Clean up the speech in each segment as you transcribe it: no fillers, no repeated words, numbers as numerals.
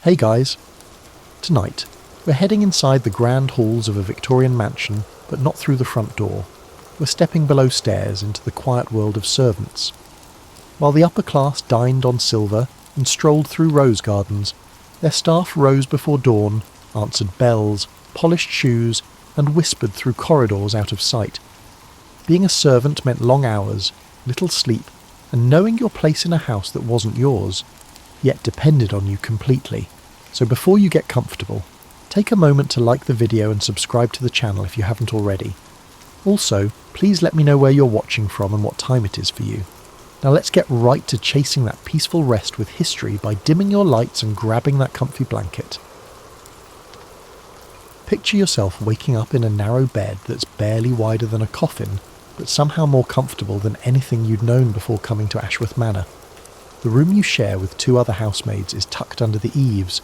Hey guys! Tonight, we're heading inside the grand halls of a Victorian mansion, but not through the front door. We're stepping below stairs into the quiet world of servants. While the upper class dined on silver and strolled through rose gardens, their staff rose before dawn, answered bells, polished shoes, and whispered through corridors out of sight. Being a servant meant long hours, little sleep, and knowing your place in a house that wasn't yours, yet depended on you completely. So before you get comfortable, take a moment to like the video and subscribe to the channel if you haven't already. Also, please let me know where you're watching from and what time it is for you. Now let's get right to chasing that peaceful rest with history by dimming your lights and grabbing that comfy blanket. Picture yourself waking up in a narrow bed that's barely wider than a coffin, but somehow more comfortable than anything you'd known before coming to Ashworth Manor. The room you share with two other housemaids is tucked under the eaves,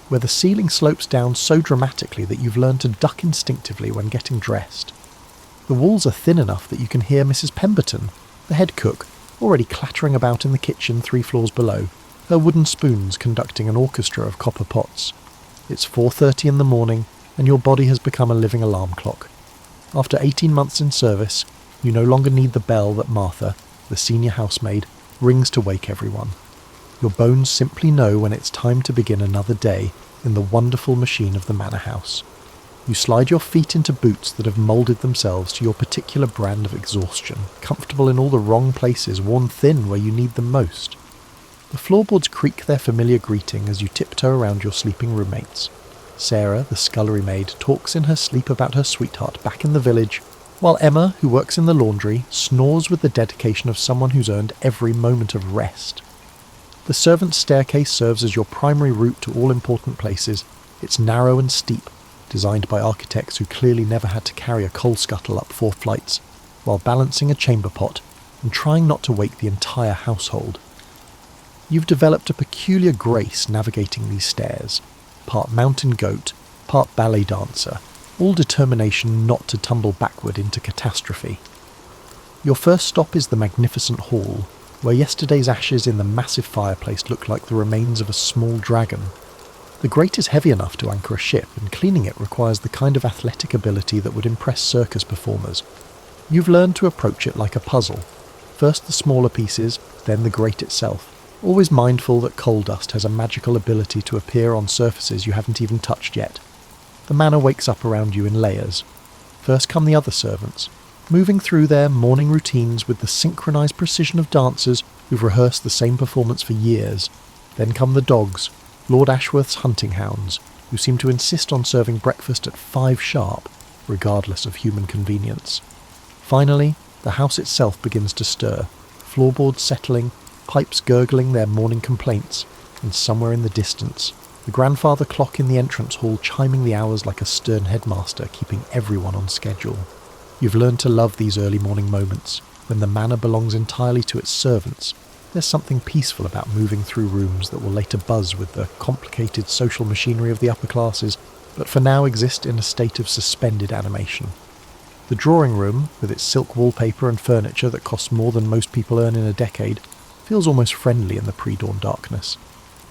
where the ceiling slopes down so dramatically that you've learned to duck instinctively when getting dressed. The walls are thin enough that you can hear Mrs. Pemberton, the head cook, already clattering about in the kitchen 3 floors below, her wooden spoons conducting an orchestra of copper pots. It's 4:30 in the morning, and your body has become a living alarm clock. After 18 months in service, you no longer need the bell that Martha, the senior housemaid, rings to wake everyone. Your bones simply know when it's time to begin another day in the wonderful machine of the manor house. You slide your feet into boots that have moulded themselves to your particular brand of exhaustion, comfortable in all the wrong places, worn thin where you need them most. The floorboards creak their familiar greeting as you tiptoe around your sleeping roommates. Sarah, the scullery maid, talks in her sleep about her sweetheart back in the village, while Emma, who works in the laundry, snores with the dedication of someone who's earned every moment of rest. The servants' staircase serves as your primary route to all important places. It's narrow and steep, designed by architects who clearly never had to carry a coal scuttle up 4 flights, while balancing a chamber pot and trying not to wake the entire household. You've developed a peculiar grace navigating these stairs, part mountain goat, part ballet dancer, all determination not to tumble backward into catastrophe. Your first stop is the magnificent hall, where yesterday's ashes in the massive fireplace look like the remains of a small dragon. The grate is heavy enough to anchor a ship, and cleaning it requires the kind of athletic ability that would impress circus performers. You've learned to approach it like a puzzle. First the smaller pieces, then the grate itself, always mindful that coal dust has a magical ability to appear on surfaces you haven't even touched yet. The manor wakes up around you in layers. First come the other servants, moving through their morning routines with the synchronised precision of dancers who've rehearsed the same performance for years. Then come the dogs, Lord Ashworth's hunting hounds, who seem to insist on serving breakfast at 5 sharp, regardless of human convenience. Finally, the house itself begins to stir, floorboards settling, pipes gurgling their morning complaints, and somewhere in the distance, the grandfather clock in the entrance hall chiming the hours like a stern headmaster, keeping everyone on schedule. You've learned to love these early morning moments, when the manor belongs entirely to its servants. There's something peaceful about moving through rooms that will later buzz with the complicated social machinery of the upper classes, but for now exist in a state of suspended animation. The drawing room, with its silk wallpaper and furniture that costs more than most people earn in a decade, feels almost friendly in the pre-dawn darkness.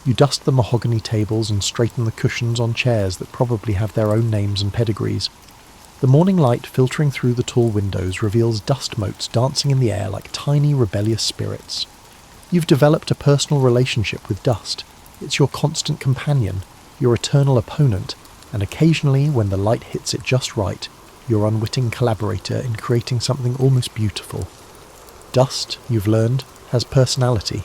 You dust the mahogany tables and straighten the cushions on chairs that probably have their own names and pedigrees. The morning light filtering through the tall windows reveals dust motes dancing in the air like tiny rebellious spirits. You've developed a personal relationship with dust. It's your constant companion, your eternal opponent, and occasionally, when the light hits it just right, your unwitting collaborator in creating something almost beautiful. Dust, you've learned, has personality.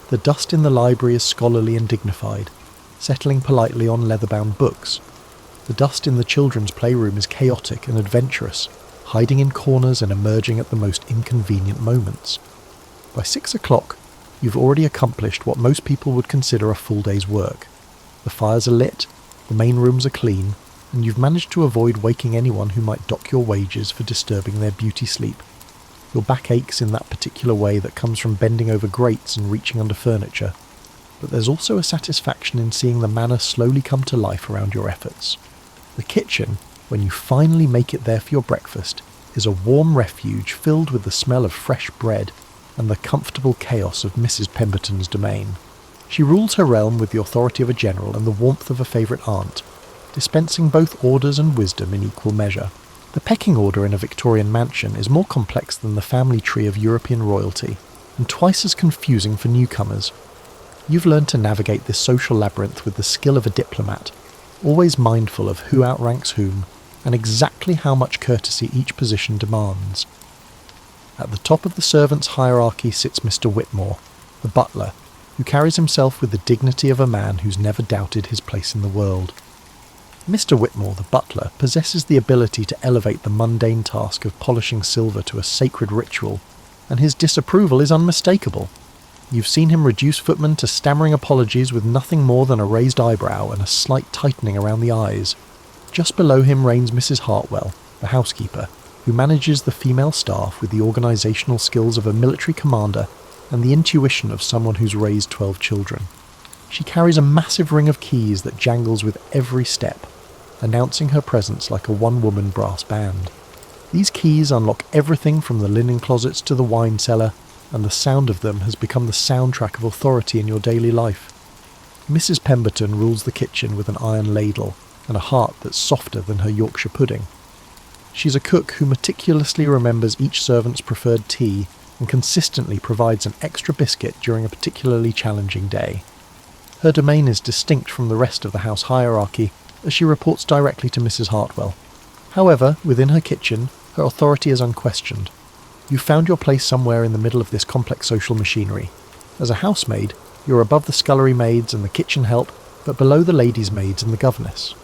The dust in the library is scholarly and dignified, settling politely on leather-bound books. The dust in the children's playroom is chaotic and adventurous, hiding in corners and emerging at the most inconvenient moments. By 6 o'clock, you've already accomplished what most people would consider a full day's work. The fires are lit, the main rooms are clean, and you've managed to avoid waking anyone who might dock your wages for disturbing their beauty sleep. Your back aches in that particular way that comes from bending over grates and reaching under furniture, but there's also a satisfaction in seeing the manor slowly come to life around your efforts. The kitchen, when you finally make it there for your breakfast, is a warm refuge filled with the smell of fresh bread and the comfortable chaos of Mrs. Pemberton's domain. She rules her realm with the authority of a general and the warmth of a favourite aunt, dispensing both orders and wisdom in equal measure. The pecking order in a Victorian mansion is more complex than the family tree of European royalty, and twice as confusing for newcomers. You've learned to navigate this social labyrinth with the skill of a diplomat, always mindful of who outranks whom, and exactly how much courtesy each position demands. At the top of the servants' hierarchy sits Mr. Whitmore, the butler, who carries himself with the dignity of a man who's never doubted his place in the world. Mr. Whitmore, the butler, possesses the ability to elevate the mundane task of polishing silver to a sacred ritual, and his disapproval is unmistakable. You've seen him reduce footmen to stammering apologies with nothing more than a raised eyebrow and a slight tightening around the eyes. Just below him reigns Mrs. Hartwell, the housekeeper, who manages the female staff with the organisational skills of a military commander and the intuition of someone who's raised 12 children. She carries a massive ring of keys that jangles with every step, announcing her presence like a one-woman brass band. These keys unlock everything from the linen closets to the wine cellar, and the sound of them has become the soundtrack of authority in your daily life. Mrs. Pemberton rules the kitchen with an iron ladle and a heart that's softer than her Yorkshire pudding. She's a cook who meticulously remembers each servant's preferred tea and consistently provides an extra biscuit during a particularly challenging day. Her domain is distinct from the rest of the house hierarchy, as she reports directly to Mrs. Hartwell. However, within her kitchen, her authority is unquestioned. You've found your place somewhere in the middle of this complex social machinery. As a housemaid, you're above the scullery maids and the kitchen help, but below the ladies' maids and the governess.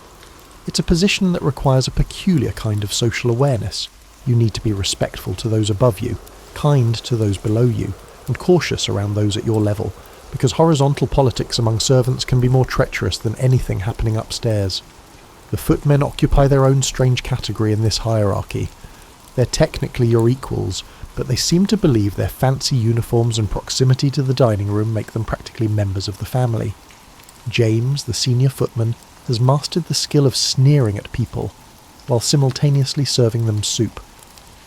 It's a position that requires a peculiar kind of social awareness. You need to be respectful to those above you, kind to those below you, and cautious around those at your level, because horizontal politics among servants can be more treacherous than anything happening upstairs. The footmen occupy their own strange category in this hierarchy. They're technically your equals, but they seem to believe their fancy uniforms and proximity to the dining room make them practically members of the family. James, the senior footman, has mastered the skill of sneering at people, while simultaneously serving them soup.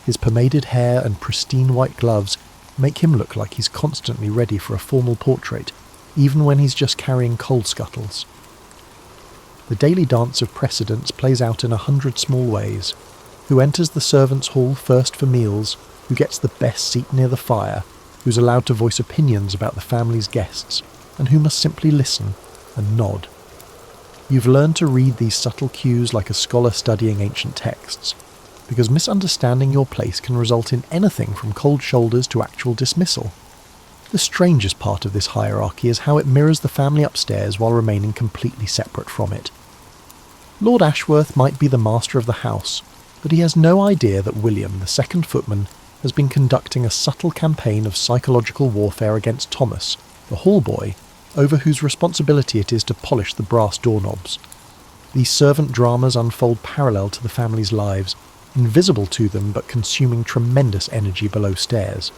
His pomaded hair and pristine white gloves make him look like he's constantly ready for a formal portrait, even when he's just carrying coal scuttles. The daily dance of precedence plays out in 100 small ways. Who enters the servants' hall first for meals, who gets the best seat near the fire, who's allowed to voice opinions about the family's guests, and who must simply listen and nod. You've learned to read these subtle cues like a scholar studying ancient texts, because misunderstanding your place can result in anything from cold shoulders to actual dismissal. The strangest part of this hierarchy is how it mirrors the family upstairs while remaining completely separate from it. Lord Ashworth might be the master of the house, but he has no idea that William, the second footman, has been conducting a subtle campaign of psychological warfare against Thomas, the hall boy, over whose responsibility it is to polish the brass doorknobs. These servant dramas unfold parallel to the family's lives, invisible to them but consuming tremendous energy below stairs.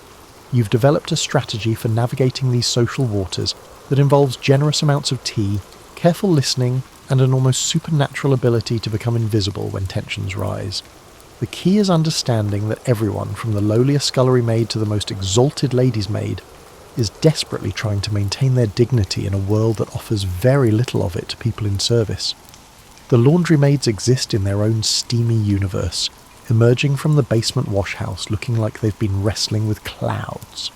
You've developed a strategy for navigating these social waters that involves generous amounts of tea, careful listening, and an almost supernatural ability to become invisible when tensions rise. The key is understanding that everyone, from the lowliest scullery maid to the most exalted lady's maid, is desperately trying to maintain their dignity in a world that offers very little of it to people in service. The laundry maids exist in their own steamy universe, emerging from the basement washhouse looking like they've been wrestling with clouds.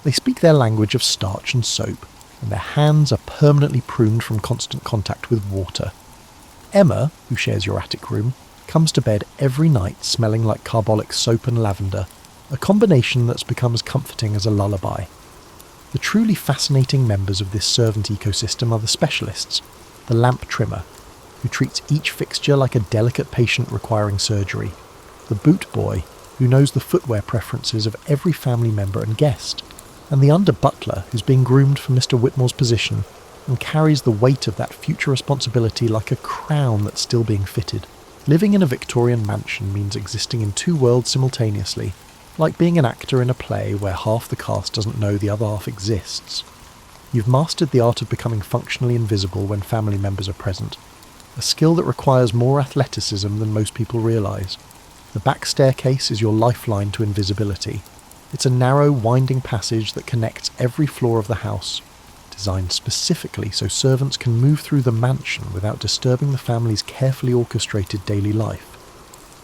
They speak their language of starch and soap, and their hands are permanently pruned from constant contact with water. Emma, who shares your attic room, comes to bed every night smelling like carbolic soap and lavender, a combination that's become as comforting as a lullaby. The truly fascinating members of this servant ecosystem are the specialists, the lamp trimmer, who treats each fixture like a delicate patient requiring surgery, the boot boy, who knows the footwear preferences of every family member and guest, and the under-butler who's being groomed for Mr. Whitmore's position and carries the weight of that future responsibility like a crown that's still being fitted. Living in a Victorian mansion means existing in two worlds simultaneously, like being an actor in a play where half the cast doesn't know the other half exists. You've mastered the art of becoming functionally invisible when family members are present, a skill that requires more athleticism than most people realise. The back staircase is your lifeline to invisibility. It's a narrow, winding passage that connects every floor of the house. To designed specifically so servants can move through the mansion without disturbing the family's carefully orchestrated daily life.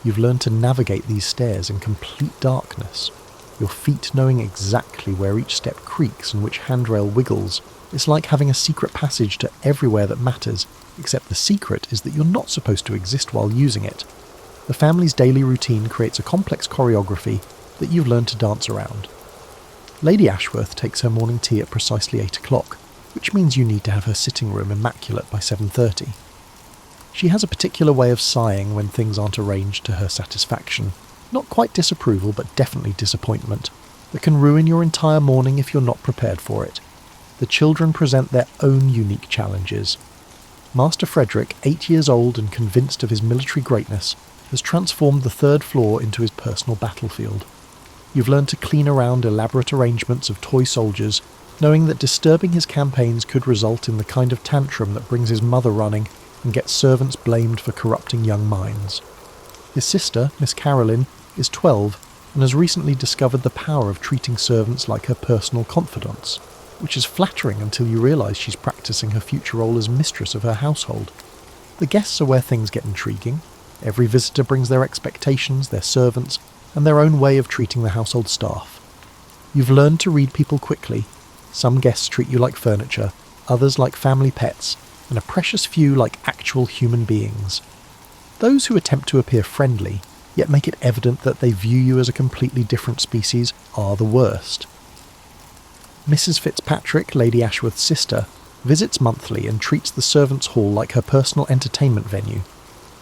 You've learned to navigate these stairs in complete darkness, your feet knowing exactly where each step creaks and which handrail wiggles. It's like having a secret passage to everywhere that matters, except the secret is that you're not supposed to exist while using it. The family's daily routine creates a complex choreography that you've learned to dance around. Lady Ashworth takes her morning tea at precisely 8 o'clock, which means you need to have her sitting room immaculate by 7:30. She has a particular way of sighing when things aren't arranged to her satisfaction. Not quite disapproval, but definitely disappointment, that can ruin your entire morning if you're not prepared for it. The children present their own unique challenges. Master Frederick, 8 years old and convinced of his military greatness, has transformed the 3rd floor into his personal battlefield. You've learned to clean around elaborate arrangements of toy soldiers, knowing that disturbing his campaigns could result in the kind of tantrum that brings his mother running and gets servants blamed for corrupting young minds. His sister, Miss Caroline, is 12 and has recently discovered the power of treating servants like her personal confidants, which is flattering until you realise she's practising her future role as mistress of her household. The guests are where things get intriguing. Every visitor brings their expectations, their servants, and their own way of treating the household staff. You've learned to read people quickly. Some guests treat you like furniture, others like family pets, and a precious few like actual human beings. Those who attempt to appear friendly, yet make it evident that they view you as a completely different species, are the worst. Mrs. Fitzpatrick, Lady Ashworth's sister, visits monthly and treats the servants' hall like her personal entertainment venue.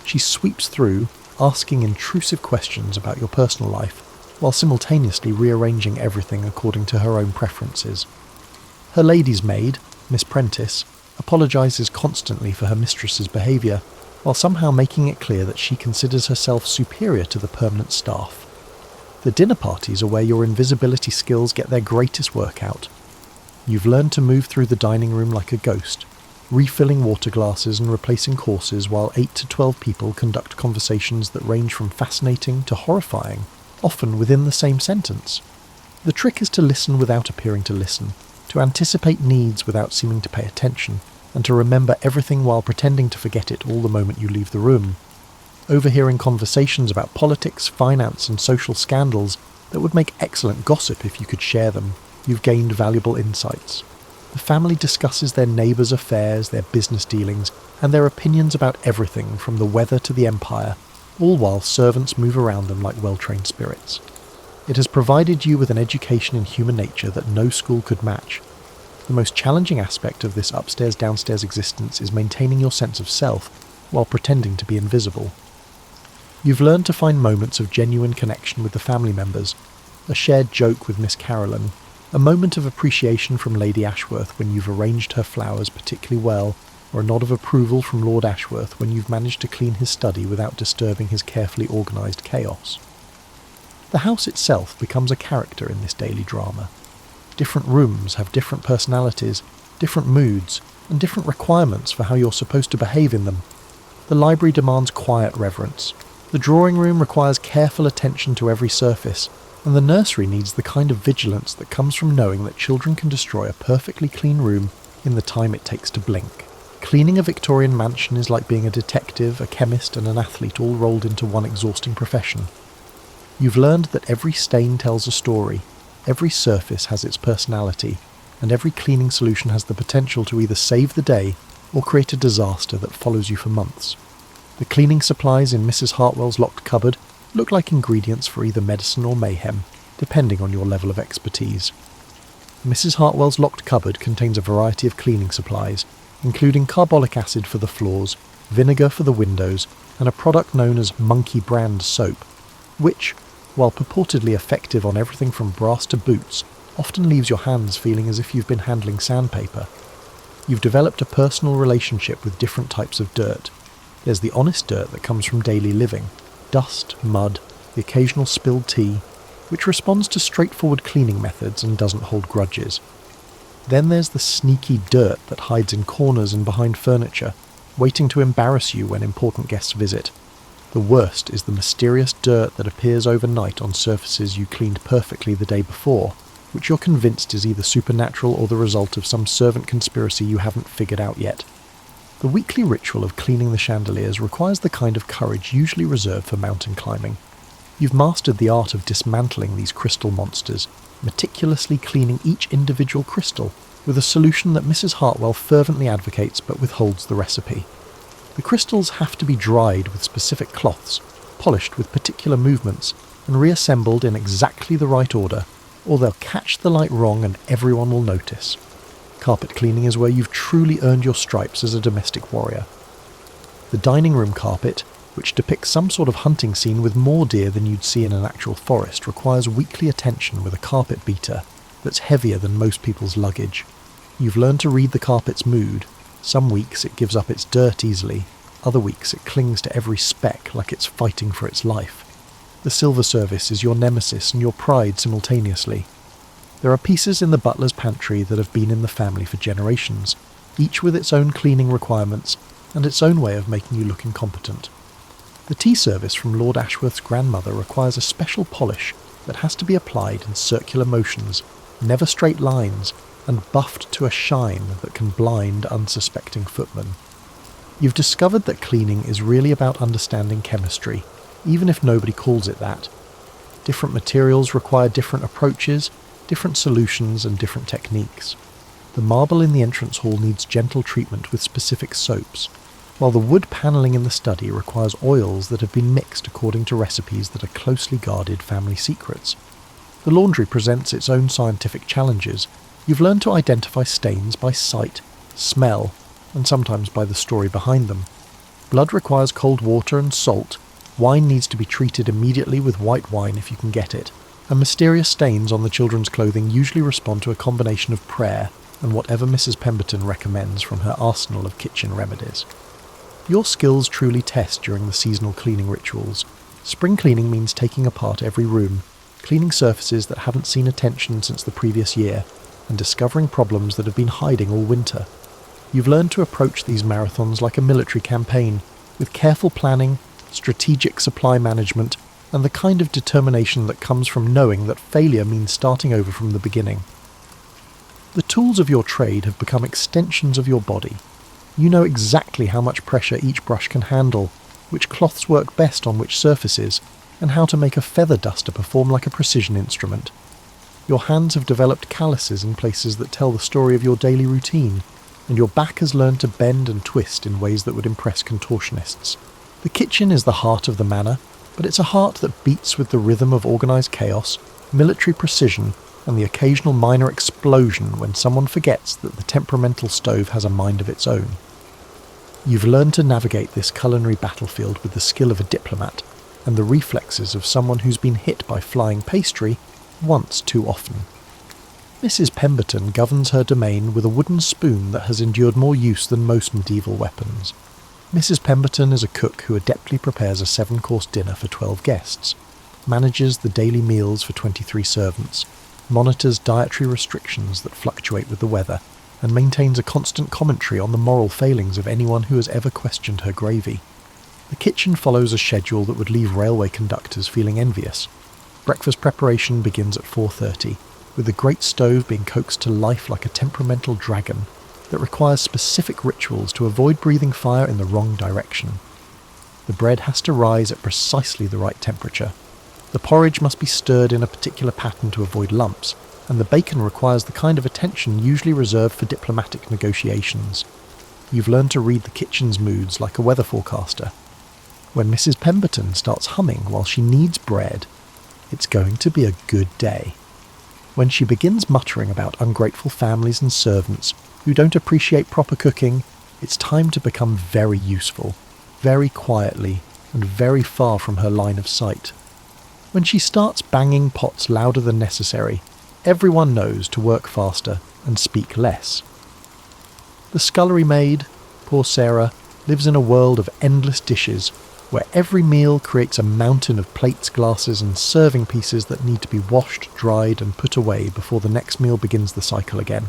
She sweeps through, asking intrusive questions about your personal life, while simultaneously rearranging everything according to her own preferences. Her lady's maid, Miss Prentice, apologises constantly for her mistress's behaviour, while somehow making it clear that she considers herself superior to the permanent staff. The dinner parties are where your invisibility skills get their greatest work out. You've learned to move through the dining room like a ghost, refilling water glasses and replacing courses while 8 to 12 people conduct conversations that range from fascinating to horrifying, often within the same sentence. The trick is to listen without appearing to listen, to anticipate needs without seeming to pay attention, and to remember everything while pretending to forget it all the moment you leave the room. Overhearing conversations about politics, finance, and social scandals that would make excellent gossip if you could share them, you've gained valuable insights. The family discusses their neighbours' affairs, their business dealings, and their opinions about everything from the weather to the empire, all while servants move around them like well-trained spirits. It has provided you with an education in human nature that no school could match. The most challenging aspect of this upstairs-downstairs existence is maintaining your sense of self while pretending to be invisible. You've learned to find moments of genuine connection with the family members, a shared joke with Miss Caroline, a moment of appreciation from Lady Ashworth when you've arranged her flowers particularly well, or a nod of approval from Lord Ashworth when you've managed to clean his study without disturbing his carefully organised chaos. The house itself becomes a character in this daily drama. Different rooms have different personalities, different moods, and different requirements for how you're supposed to behave in them. The library demands quiet reverence. The drawing room requires careful attention to every surface, and the nursery needs the kind of vigilance that comes from knowing that children can destroy a perfectly clean room in the time it takes to blink. Cleaning a Victorian mansion is like being a detective, a chemist, and an athlete all rolled into one exhausting profession. You've learned that every stain tells a story, every surface has its personality, and every cleaning solution has the potential to either save the day or create a disaster that follows you for months. The cleaning supplies in Mrs. Hartwell's locked cupboard look like ingredients for either medicine or mayhem, depending on your level of expertise. Mrs. Hartwell's locked cupboard contains a variety of cleaning supplies, including carbolic acid for the floors, vinegar for the windows, and a product known as Monkey Brand soap, which, while purportedly effective on everything from brass to boots, often leaves your hands feeling as if you've been handling sandpaper. You've developed a personal relationship with different types of dirt. There's the honest dirt that comes from daily living, dust, mud, the occasional spilled tea, which responds to straightforward cleaning methods and doesn't hold grudges. Then there's the sneaky dirt that hides in corners and behind furniture, waiting to embarrass you when important guests visit. The worst is the mysterious dirt that appears overnight on surfaces you cleaned perfectly the day before, which you're convinced is either supernatural or the result of some servant conspiracy you haven't figured out yet. The weekly ritual of cleaning the chandeliers requires the kind of courage usually reserved for mountain climbing. You've mastered the art of dismantling these crystal monsters, meticulously cleaning each individual crystal, with a solution that Mrs. Hartwell fervently advocates but withholds the recipe. The crystals have to be dried with specific cloths, polished with particular movements, and reassembled in exactly the right order, or they'll catch the light wrong and everyone will notice. Carpet cleaning is where you've truly earned your stripes as a domestic warrior. The dining room carpet, which depicts some sort of hunting scene with more deer than you'd see in an actual forest, requires weekly attention with a carpet beater that's heavier than most people's luggage. You've learned to read the carpet's mood. Some weeks it gives up its dirt easily, other weeks it clings to every speck like it's fighting for its life. The silver service is your nemesis and your pride simultaneously. There are pieces in the butler's pantry that have been in the family for generations, each with its own cleaning requirements and its own way of making you look incompetent. The tea service from Lord Ashworth's grandmother requires a special polish that has to be applied in circular motions, never straight lines, and buffed to a shine that can blind unsuspecting footmen. You've discovered that cleaning is really about understanding chemistry, even if nobody calls it that. Different materials require different approaches, different solutions and different techniques. The marble in the entrance hall needs gentle treatment with specific soaps, while the wood panelling in the study requires oils that have been mixed according to recipes that are closely guarded family secrets. The laundry presents its own scientific challenges. You've learned to identify stains by sight, smell, and sometimes by the story behind them. Blood requires cold water and salt. Wine needs to be treated immediately with white wine if you can get it. And mysterious stains on the children's clothing usually respond to a combination of prayer and whatever Mrs. Pemberton recommends from her arsenal of kitchen remedies. Your skills truly test during the seasonal cleaning rituals. Spring cleaning means taking apart every room, cleaning surfaces that haven't seen attention since the previous year, and discovering problems that have been hiding all winter. You've learned to approach these marathons like a military campaign, with careful planning, strategic supply management, and the kind of determination that comes from knowing that failure means starting over from the beginning. The tools of your trade have become extensions of your body. You know exactly how much pressure each brush can handle, which cloths work best on which surfaces, and how to make a feather duster perform like a precision instrument. Your hands have developed calluses in places that tell the story of your daily routine, and your back has learned to bend and twist in ways that would impress contortionists. The kitchen is the heart of the manor, but it's a heart that beats with the rhythm of organised chaos, military precision, and the occasional minor explosion when someone forgets that the temperamental stove has a mind of its own. You've learned to navigate this culinary battlefield with the skill of a diplomat, and the reflexes of someone who's been hit by flying pastry once too often. Mrs. Pemberton governs her domain with a wooden spoon that has endured more use than most medieval weapons. Mrs. Pemberton is a cook who adeptly prepares a 7-course dinner for 12 guests, manages the daily meals for 23 servants, monitors dietary restrictions that fluctuate with the weather, and maintains a constant commentary on the moral failings of anyone who has ever questioned her gravy. The kitchen follows a schedule that would leave railway conductors feeling envious. Breakfast preparation begins at 4:30, with the great stove being coaxed to life like a temperamental dragon that requires specific rituals to avoid breathing fire in the wrong direction. The bread has to rise at precisely the right temperature. The porridge must be stirred in a particular pattern to avoid lumps, and the bacon requires the kind of attention usually reserved for diplomatic negotiations. You've learned to read the kitchen's moods like a weather forecaster. When Mrs. Pemberton starts humming while she kneads bread, it's going to be a good day. When she begins muttering about ungrateful families and servants who don't appreciate proper cooking, it's time to become very useful, very quietly, and very far from her line of sight. When she starts banging pots louder than necessary, everyone knows to work faster and speak less. The scullery maid, poor Sarah, lives in a world of endless dishes, where every meal creates a mountain of plates, glasses, and serving pieces that need to be washed, dried, and put away before the next meal begins the cycle again.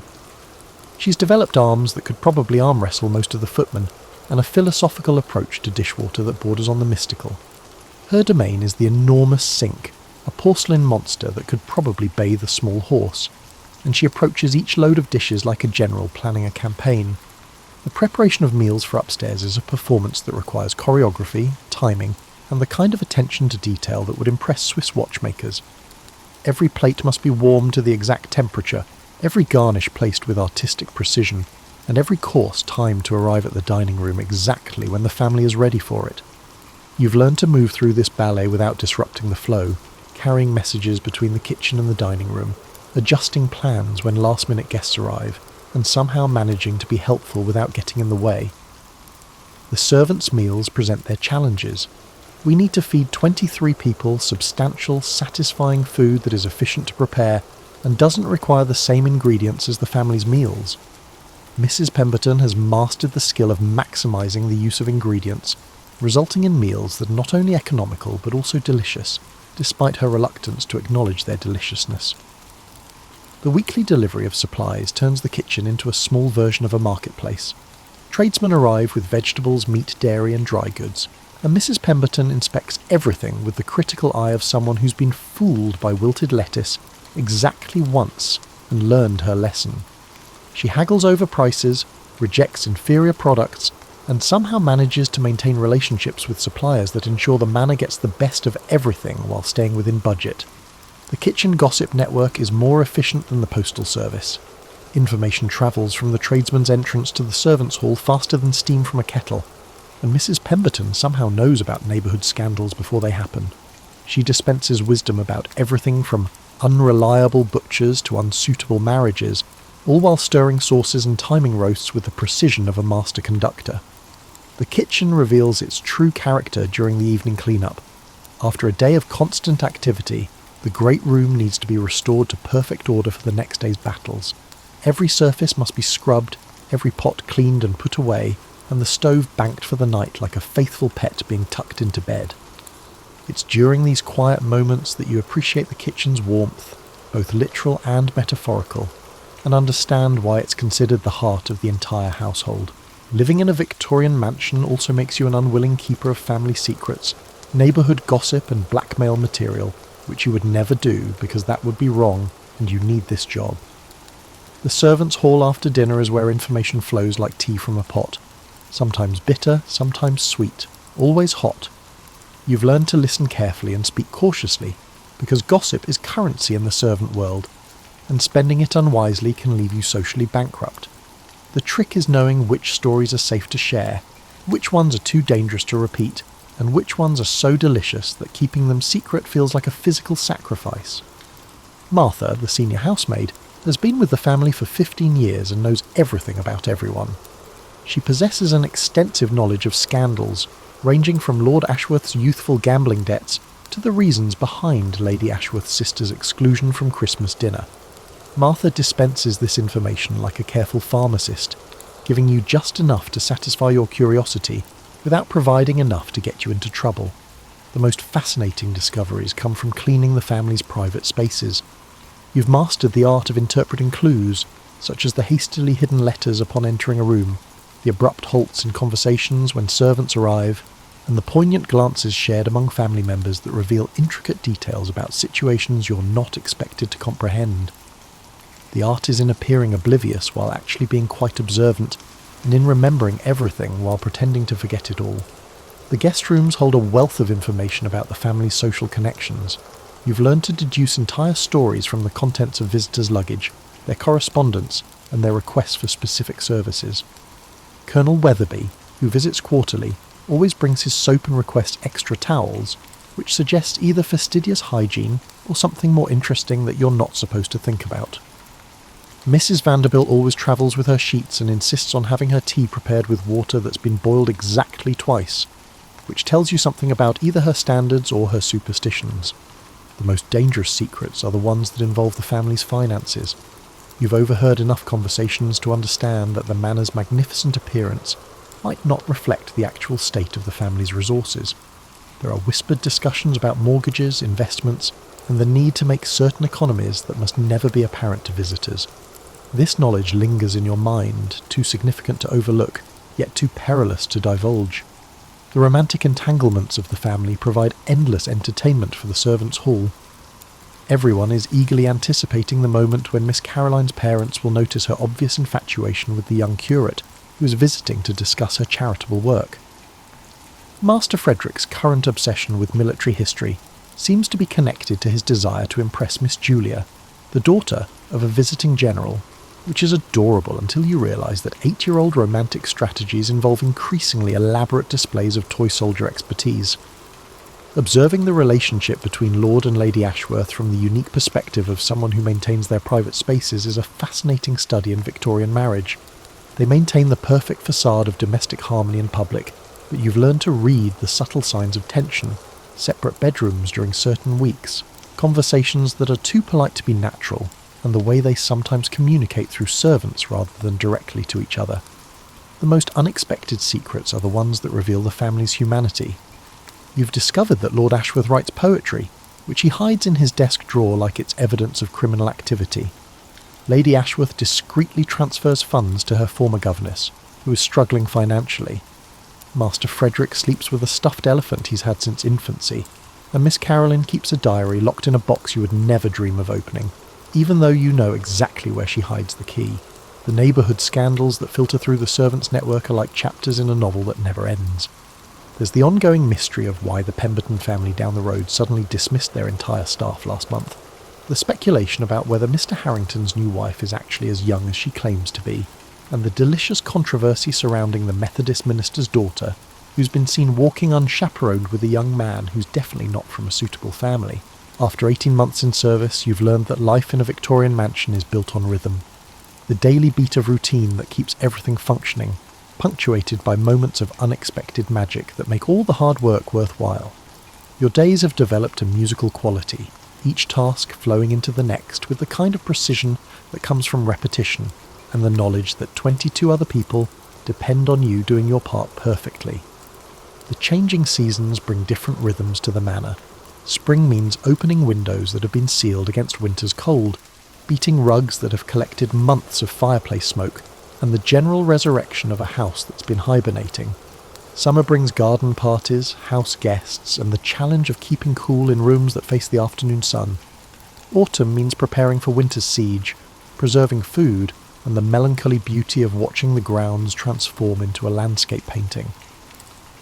She's developed arms that could probably arm wrestle most of the footmen, and a philosophical approach to dishwater that borders on the mystical. Her domain is the enormous sink, a porcelain monster that could probably bathe a small horse, and she approaches each load of dishes like a general planning a campaign. The preparation of meals for upstairs is a performance that requires choreography, timing, and the kind of attention to detail that would impress Swiss watchmakers. Every plate must be warmed to the exact temperature, every garnish placed with artistic precision, and every course timed to arrive at the dining room exactly when the family is ready for it. You've learned to move through this ballet without disrupting the flow, carrying messages between the kitchen and the dining room, adjusting plans when last-minute guests arrive, and somehow managing to be helpful without getting in the way. The servants' meals present their challenges. We need to feed 23 people substantial, satisfying food that is efficient to prepare and doesn't require the same ingredients as the family's meals. Mrs. Pemberton has mastered the skill of maximising the use of ingredients, resulting in meals that are not only economical but also delicious, despite her reluctance to acknowledge their deliciousness. The weekly delivery of supplies turns the kitchen into a small version of a marketplace. Tradesmen arrive with vegetables, meat, dairy and dry goods, and Mrs. Pemberton inspects everything with the critical eye of someone who's been fooled by wilted lettuce exactly once and learned her lesson. She haggles over prices, rejects inferior products, and somehow manages to maintain relationships with suppliers that ensure the manor gets the best of everything while staying within budget. The kitchen gossip network is more efficient than the postal service. Information travels from the tradesman's entrance to the servants' hall faster than steam from a kettle, and Mrs. Pemberton somehow knows about neighbourhood scandals before they happen. She dispenses wisdom about everything from unreliable butchers to unsuitable marriages, all while stirring sauces and timing roasts with the precision of a master conductor. The kitchen reveals its true character during the evening clean-up. After a day of constant activity, the great room needs to be restored to perfect order for the next day's battles. Every surface must be scrubbed, every pot cleaned and put away, and the stove banked for the night like a faithful pet being tucked into bed. It's during these quiet moments that you appreciate the kitchen's warmth, both literal and metaphorical, and understand why it's considered the heart of the entire household. Living in a Victorian mansion also makes you an unwilling keeper of family secrets, neighbourhood gossip and blackmail material, which you would never do because that would be wrong and you need this job. The servants' hall after dinner is where information flows like tea from a pot. Sometimes bitter, sometimes sweet, always hot. You've learned to listen carefully and speak cautiously, because gossip is currency in the servant world, and spending it unwisely can leave you socially bankrupt. The trick is knowing which stories are safe to share, which ones are too dangerous to repeat, and which ones are so delicious that keeping them secret feels like a physical sacrifice. Martha, the senior housemaid, has been with the family for 15 years and knows everything about everyone. She possesses an extensive knowledge of scandals, ranging from Lord Ashworth's youthful gambling debts to the reasons behind Lady Ashworth's sister's exclusion from Christmas dinner. Martha dispenses this information like a careful pharmacist, giving you just enough to satisfy your curiosity without providing enough to get you into trouble. The most fascinating discoveries come from cleaning the family's private spaces. You've mastered the art of interpreting clues, such as the hastily hidden letters upon entering a room, the abrupt halts in conversations when servants arrive, and the poignant glances shared among family members that reveal intricate details about situations you're not expected to comprehend. The art is in appearing oblivious while actually being quite observant, and in remembering everything while pretending to forget it all. The guest rooms hold a wealth of information about the family's social connections. You've learned to deduce entire stories from the contents of visitors' luggage, their correspondence, and their requests for specific services. Colonel Weatherby, who visits quarterly, always brings his soap and requests extra towels, which suggests either fastidious hygiene or something more interesting that you're not supposed to think about. Mrs. Vanderbilt always travels with her sheets and insists on having her tea prepared with water that's been boiled exactly twice, which tells you something about either her standards or her superstitions. The most dangerous secrets are the ones that involve the family's finances. You've overheard enough conversations to understand that the manor's magnificent appearance might not reflect the actual state of the family's resources. There are whispered discussions about mortgages, investments, and the need to make certain economies that must never be apparent to visitors. This knowledge lingers in your mind, too significant to overlook, yet too perilous to divulge. The romantic entanglements of the family provide endless entertainment for the servants' hall, Everyone is eagerly anticipating the moment when Miss Caroline's parents will notice her obvious infatuation with the young curate, who is visiting to discuss her charitable work. Master Frederick's current obsession with military history seems to be connected to his desire to impress Miss Julia, the daughter of a visiting general, which is adorable until you realise that 8-year-old romantic strategies involve increasingly elaborate displays of toy soldier expertise. Observing the relationship between Lord and Lady Ashworth from the unique perspective of someone who maintains their private spaces is a fascinating study in Victorian marriage. They maintain the perfect facade of domestic harmony in public, but you've learned to read the subtle signs of tension, separate bedrooms during certain weeks, conversations that are too polite to be natural, and the way they sometimes communicate through servants rather than directly to each other. The most unexpected secrets are the ones that reveal the family's humanity. You've discovered that Lord Ashworth writes poetry, which he hides in his desk drawer like it's evidence of criminal activity. Lady Ashworth discreetly transfers funds to her former governess, who is struggling financially. Master Frederick sleeps with a stuffed elephant he's had since infancy, and Miss Caroline keeps a diary locked in a box you would never dream of opening, even though you know exactly where she hides the key. The neighbourhood scandals that filter through the servants' network are like chapters in a novel that never ends. There's the ongoing mystery of why the Pemberton family down the road suddenly dismissed their entire staff last month. The speculation about whether Mr. Harrington's new wife is actually as young as she claims to be, and the delicious controversy surrounding the Methodist minister's daughter, who's been seen walking unchaperoned with a young man who's definitely not from a suitable family. After 18 months in service, you've learned that life in a Victorian mansion is built on rhythm. The daily beat of routine that keeps everything functioning, punctuated by moments of unexpected magic that make all the hard work worthwhile. Your days have developed a musical quality, each task flowing into the next with the kind of precision that comes from repetition and the knowledge that 22 other people depend on you doing your part perfectly. The changing seasons bring different rhythms to the manor. Spring means opening windows that have been sealed against winter's cold, beating rugs that have collected months of fireplace smoke, and the general resurrection of a house that's been hibernating. Summer brings garden parties, house guests, and the challenge of keeping cool in rooms that face the afternoon sun. Autumn means preparing for winter's siege, preserving food, and the melancholy beauty of watching the grounds transform into a landscape painting.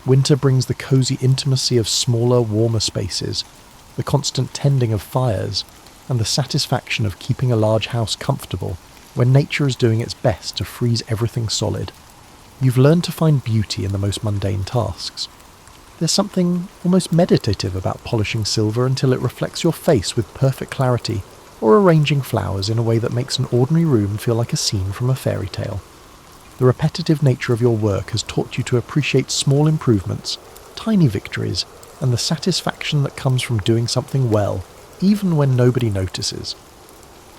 Winter brings the cosy intimacy of smaller, warmer spaces, the constant tending of fires, and the satisfaction of keeping a large house comfortable when nature is doing its best to freeze everything solid. You've learned to find beauty in the most mundane tasks. There's something almost meditative about polishing silver until it reflects your face with perfect clarity, or arranging flowers in a way that makes an ordinary room feel like a scene from a fairy tale. The repetitive nature of your work has taught you to appreciate small improvements, tiny victories, and the satisfaction that comes from doing something well, even when nobody notices.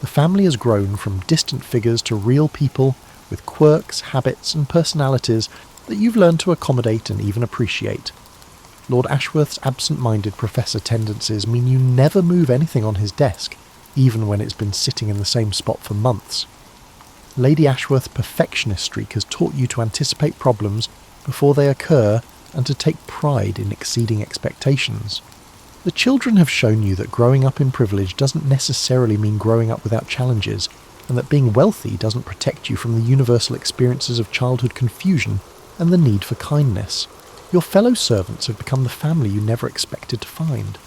The family has grown from distant figures to real people with quirks, habits, and personalities that you've learned to accommodate and even appreciate. Lord Ashworth's absent-minded professor tendencies mean you never move anything on his desk, even when it's been sitting in the same spot for months. Lady Ashworth's perfectionist streak has taught you to anticipate problems before they occur and to take pride in exceeding expectations. The children have shown you that growing up in privilege doesn't necessarily mean growing up without challenges, and that being wealthy doesn't protect you from the universal experiences of childhood confusion and the need for kindness. Your fellow servants have become the family you never expected to find.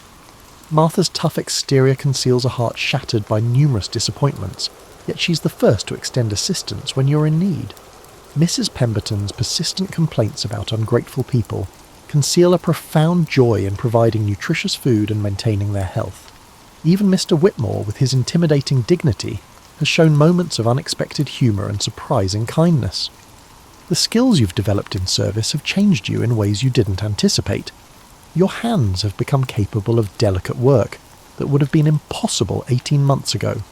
Martha's tough exterior conceals a heart shattered by numerous disappointments, yet she's the first to extend assistance when you're in need. Mrs. Pemberton's persistent complaints about ungrateful people conceal a profound joy in providing nutritious food and maintaining their health. Even Mr. Whitmore, with his intimidating dignity, has shown moments of unexpected humour and surprising kindness. The skills you've developed in service have changed you in ways you didn't anticipate. Your hands have become capable of delicate work that would have been impossible 18 months ago.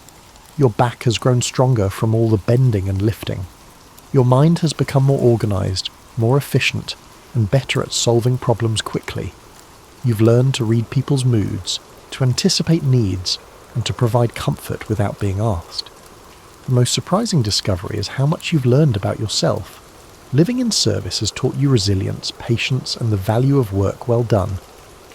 Your back has grown stronger from all the bending and lifting. Your mind has become more organised, more efficient, and better at solving problems quickly. You've learned to read people's moods, to anticipate needs, and to provide comfort without being asked. The most surprising discovery is how much you've learned about yourself. Living in service has taught you resilience, patience, and the value of work well done.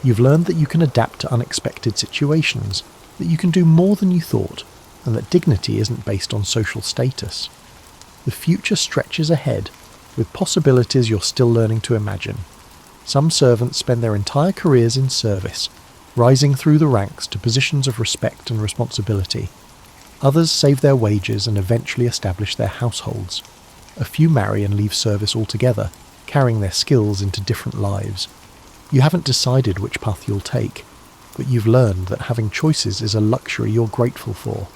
You've learned that you can adapt to unexpected situations, that you can do more than you thought, and that dignity isn't based on social status. The future stretches ahead, with possibilities you're still learning to imagine. Some servants spend their entire careers in service, rising through the ranks to positions of respect and responsibility. Others save their wages and eventually establish their households. A few marry and leave service altogether, carrying their skills into different lives. You haven't decided which path you'll take, but you've learned that having choices is a luxury you're grateful for.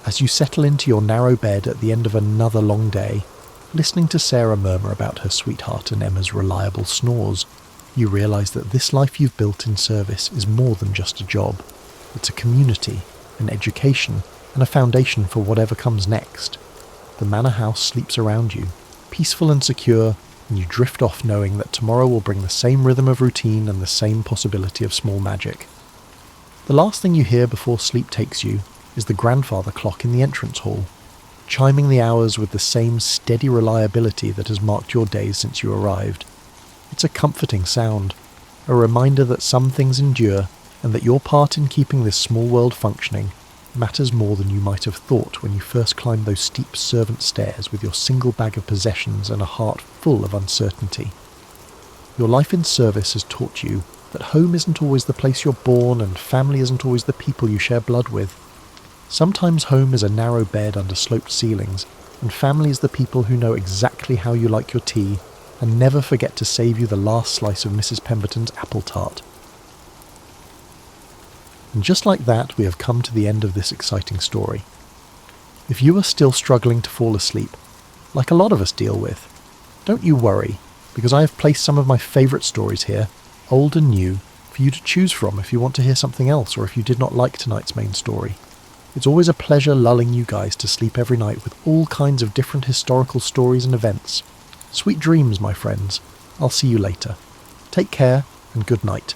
As you settle into your narrow bed at the end of another long day, listening to Sarah murmur about her sweetheart and Emma's reliable snores, you realise that this life you've built in service is more than just a job. It's a community, an education, and a foundation for whatever comes next. The manor house sleeps around you, peaceful and secure, and you drift off knowing that tomorrow will bring the same rhythm of routine and the same possibility of small magic. The last thing you hear before sleep takes you is the grandfather clock in the entrance hall, chiming the hours with the same steady reliability that has marked your days since you arrived. It's a comforting sound, a reminder that some things endure and that your part in keeping this small world functioning matters more than you might have thought when you first climbed those steep servant stairs with your single bag of possessions and a heart full of uncertainty. Your life in service has taught you that home isn't always the place you're born and family isn't always the people you share blood with. Sometimes home is a narrow bed under sloped ceilings, and family is the people who know exactly how you like your tea and never forget to save you the last slice of Mrs. Pemberton's apple tart. And just like that, we have come to the end of this exciting story. If you are still struggling to fall asleep, like a lot of us deal with, don't you worry, because I have placed some of my favourite stories here, old and new, for you to choose from if you want to hear something else or if you did not like tonight's main story. It's always a pleasure lulling you guys to sleep every night with all kinds of different historical stories and events. Sweet dreams, my friends. I'll see you later. Take care and good night.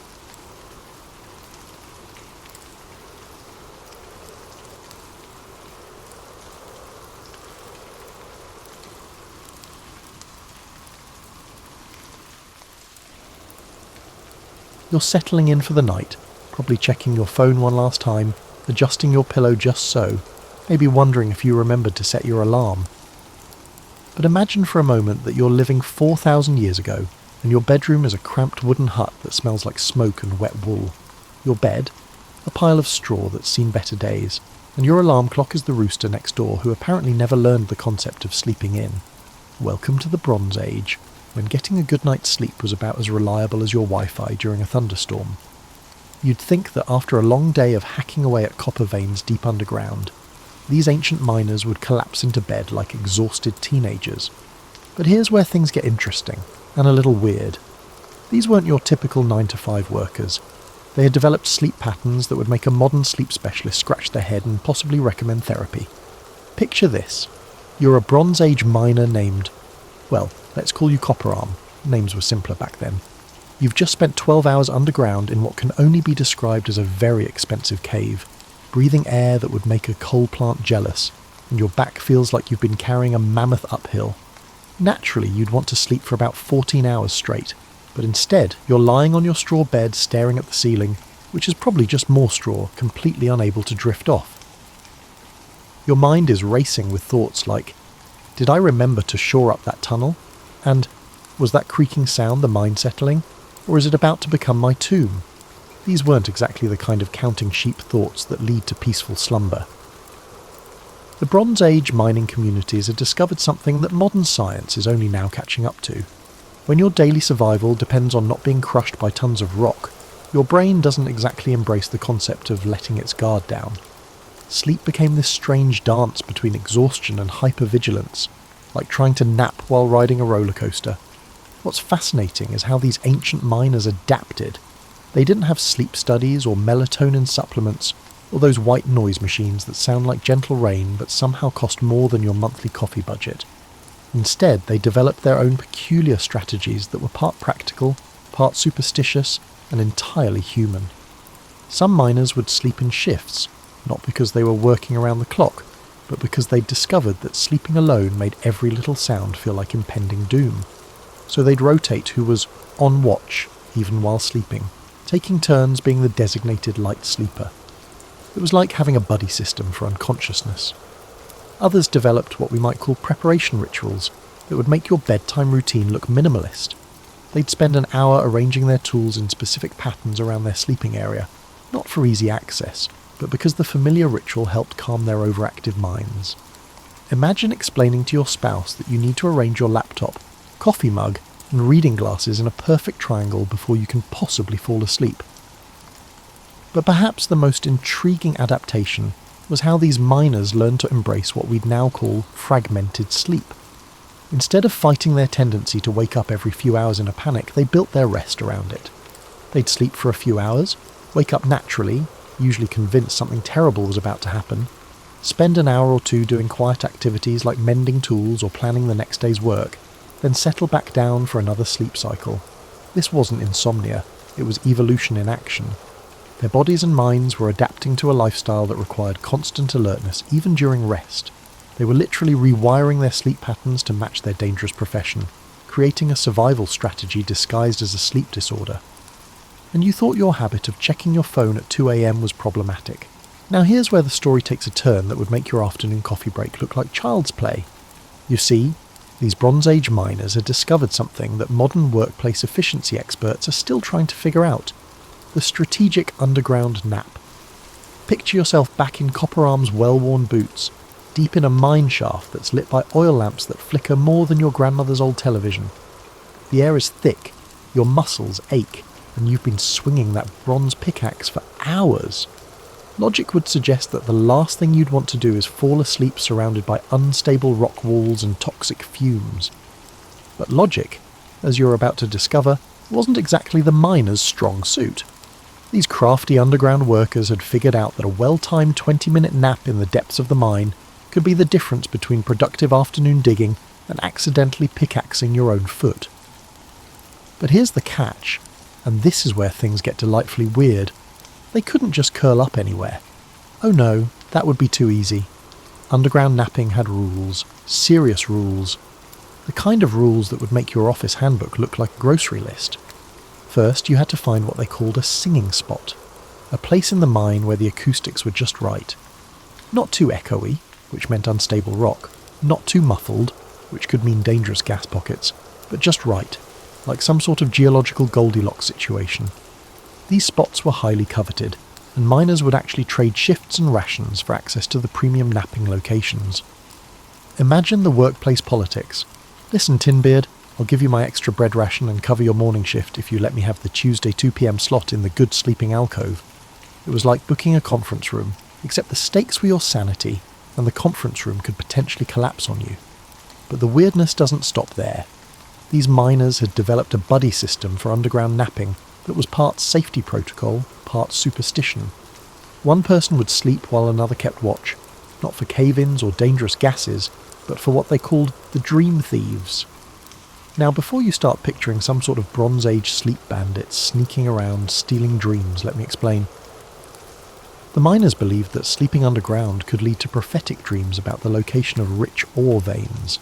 You're settling in for the night, probably checking your phone one last time, adjusting your pillow just so, maybe wondering if you remembered to set your alarm. But imagine for a moment that you're living 4,000 years ago, and your bedroom is a cramped wooden hut that smells like smoke and wet wool. Your bed, a pile of straw that's seen better days, and your alarm clock is the rooster next door who apparently never learned the concept of sleeping in. Welcome to the Bronze Age, when getting a good night's sleep was about as reliable as your Wi-Fi during a thunderstorm. You'd think that after a long day of hacking away at copper veins deep underground, these ancient miners would collapse into bed like exhausted teenagers. But here's where things get interesting, and a little weird. These weren't your typical 9-to-5 workers. They had developed sleep patterns that would make a modern sleep specialist scratch their head and possibly recommend therapy. Picture this. You're a Bronze Age miner named, well, let's call you Copper Arm. Names were simpler back then. You've just spent 12 hours underground in what can only be described as a very expensive cave, breathing air that would make a coal plant jealous, and your back feels like you've been carrying a mammoth uphill. Naturally, you'd want to sleep for about 14 hours straight, but instead you're lying on your straw bed staring at the ceiling, which is probably just more straw, completely unable to drift off. Your mind is racing with thoughts like, did I remember to shore up that tunnel? And was that creaking sound the mine settling? Or is it about to become my tomb? These weren't exactly the kind of counting sheep thoughts that lead to peaceful slumber. The Bronze Age mining communities had discovered something that modern science is only now catching up to. When your daily survival depends on not being crushed by tons of rock, your brain doesn't exactly embrace the concept of letting its guard down. Sleep became this strange dance between exhaustion and hypervigilance, like trying to nap while riding a roller coaster. What's fascinating is how these ancient miners adapted. They didn't have sleep studies or melatonin supplements, or those white noise machines that sound like gentle rain but somehow cost more than your monthly coffee budget. Instead, they developed their own peculiar strategies that were part practical, part superstitious, and entirely human. Some miners would sleep in shifts, not because they were working around the clock, but because they'd discovered that sleeping alone made every little sound feel like impending doom. So they'd rotate who was on watch, even while sleeping, taking turns being the designated light sleeper. It was like having a buddy system for unconsciousness. Others developed what we might call preparation rituals that would make your bedtime routine look minimalist. They'd spend an hour arranging their tools in specific patterns around their sleeping area, not for easy access, but because the familiar ritual helped calm their overactive minds. Imagine explaining to your spouse that you need to arrange your laptop, coffee mug, and reading glasses in a perfect triangle before you can possibly fall asleep. But perhaps the most intriguing adaptation was how these miners learned to embrace what we'd now call fragmented sleep. Instead of fighting their tendency to wake up every few hours in a panic, they built their rest around it. They'd sleep for a few hours, wake up naturally, usually convinced something terrible was about to happen, spend an hour or two doing quiet activities like mending tools or planning the next day's work, then settle back down for another sleep cycle. This wasn't insomnia, it was evolution in action. Their bodies and minds were adapting to a lifestyle that required constant alertness, even during rest. They were literally rewiring their sleep patterns to match their dangerous profession, creating a survival strategy disguised as a sleep disorder. And you thought your habit of checking your phone at 2 a.m. was problematic. Now here's where the story takes a turn that would make your afternoon coffee break look like child's play. You see, these Bronze Age miners had discovered something that modern workplace efficiency experts are still trying to figure out: the strategic underground nap. Picture yourself back in Copper Arm's well-worn boots, deep in a mine shaft that's lit by oil lamps that flicker more than your grandmother's old television. The air is thick, your muscles ache, and you've been swinging that bronze pickaxe for hours. Logic would suggest that the last thing you'd want to do is fall asleep surrounded by unstable rock walls and toxic fumes. But logic, as you're about to discover, wasn't exactly the miner's strong suit. These crafty underground workers had figured out that a well-timed 20-minute nap in the depths of the mine could be the difference between productive afternoon digging and accidentally pickaxing your own foot. But here's the catch, and this is where things get delightfully weird. They couldn't just curl up anywhere. Oh no, that would be too easy. Underground napping had rules, serious rules. The kind of rules that would make your office handbook look like a grocery list. First, you had to find what they called a singing spot, a place in the mine where the acoustics were just right. Not too echoey, which meant unstable rock, not too muffled, which could mean dangerous gas pockets, but just right, like some sort of geological Goldilocks situation. These spots were highly coveted, and miners would actually trade shifts and rations for access to the premium napping locations. Imagine the workplace politics. Listen, Tinbeard, I'll give you my extra bread ration and cover your morning shift if you let me have the Tuesday 2 p.m. slot in the good sleeping alcove. It was like booking a conference room, except the stakes were your sanity, and the conference room could potentially collapse on you. But the weirdness doesn't stop there. These miners had developed a buddy system for underground napping that was part safety protocol, part superstition. One person would sleep while another kept watch, not for cave-ins or dangerous gases, but for what they called the dream thieves. Now, before you start picturing some sort of Bronze Age sleep bandits sneaking around stealing dreams, let me explain. The miners believed that sleeping underground could lead to prophetic dreams about the location of rich ore veins.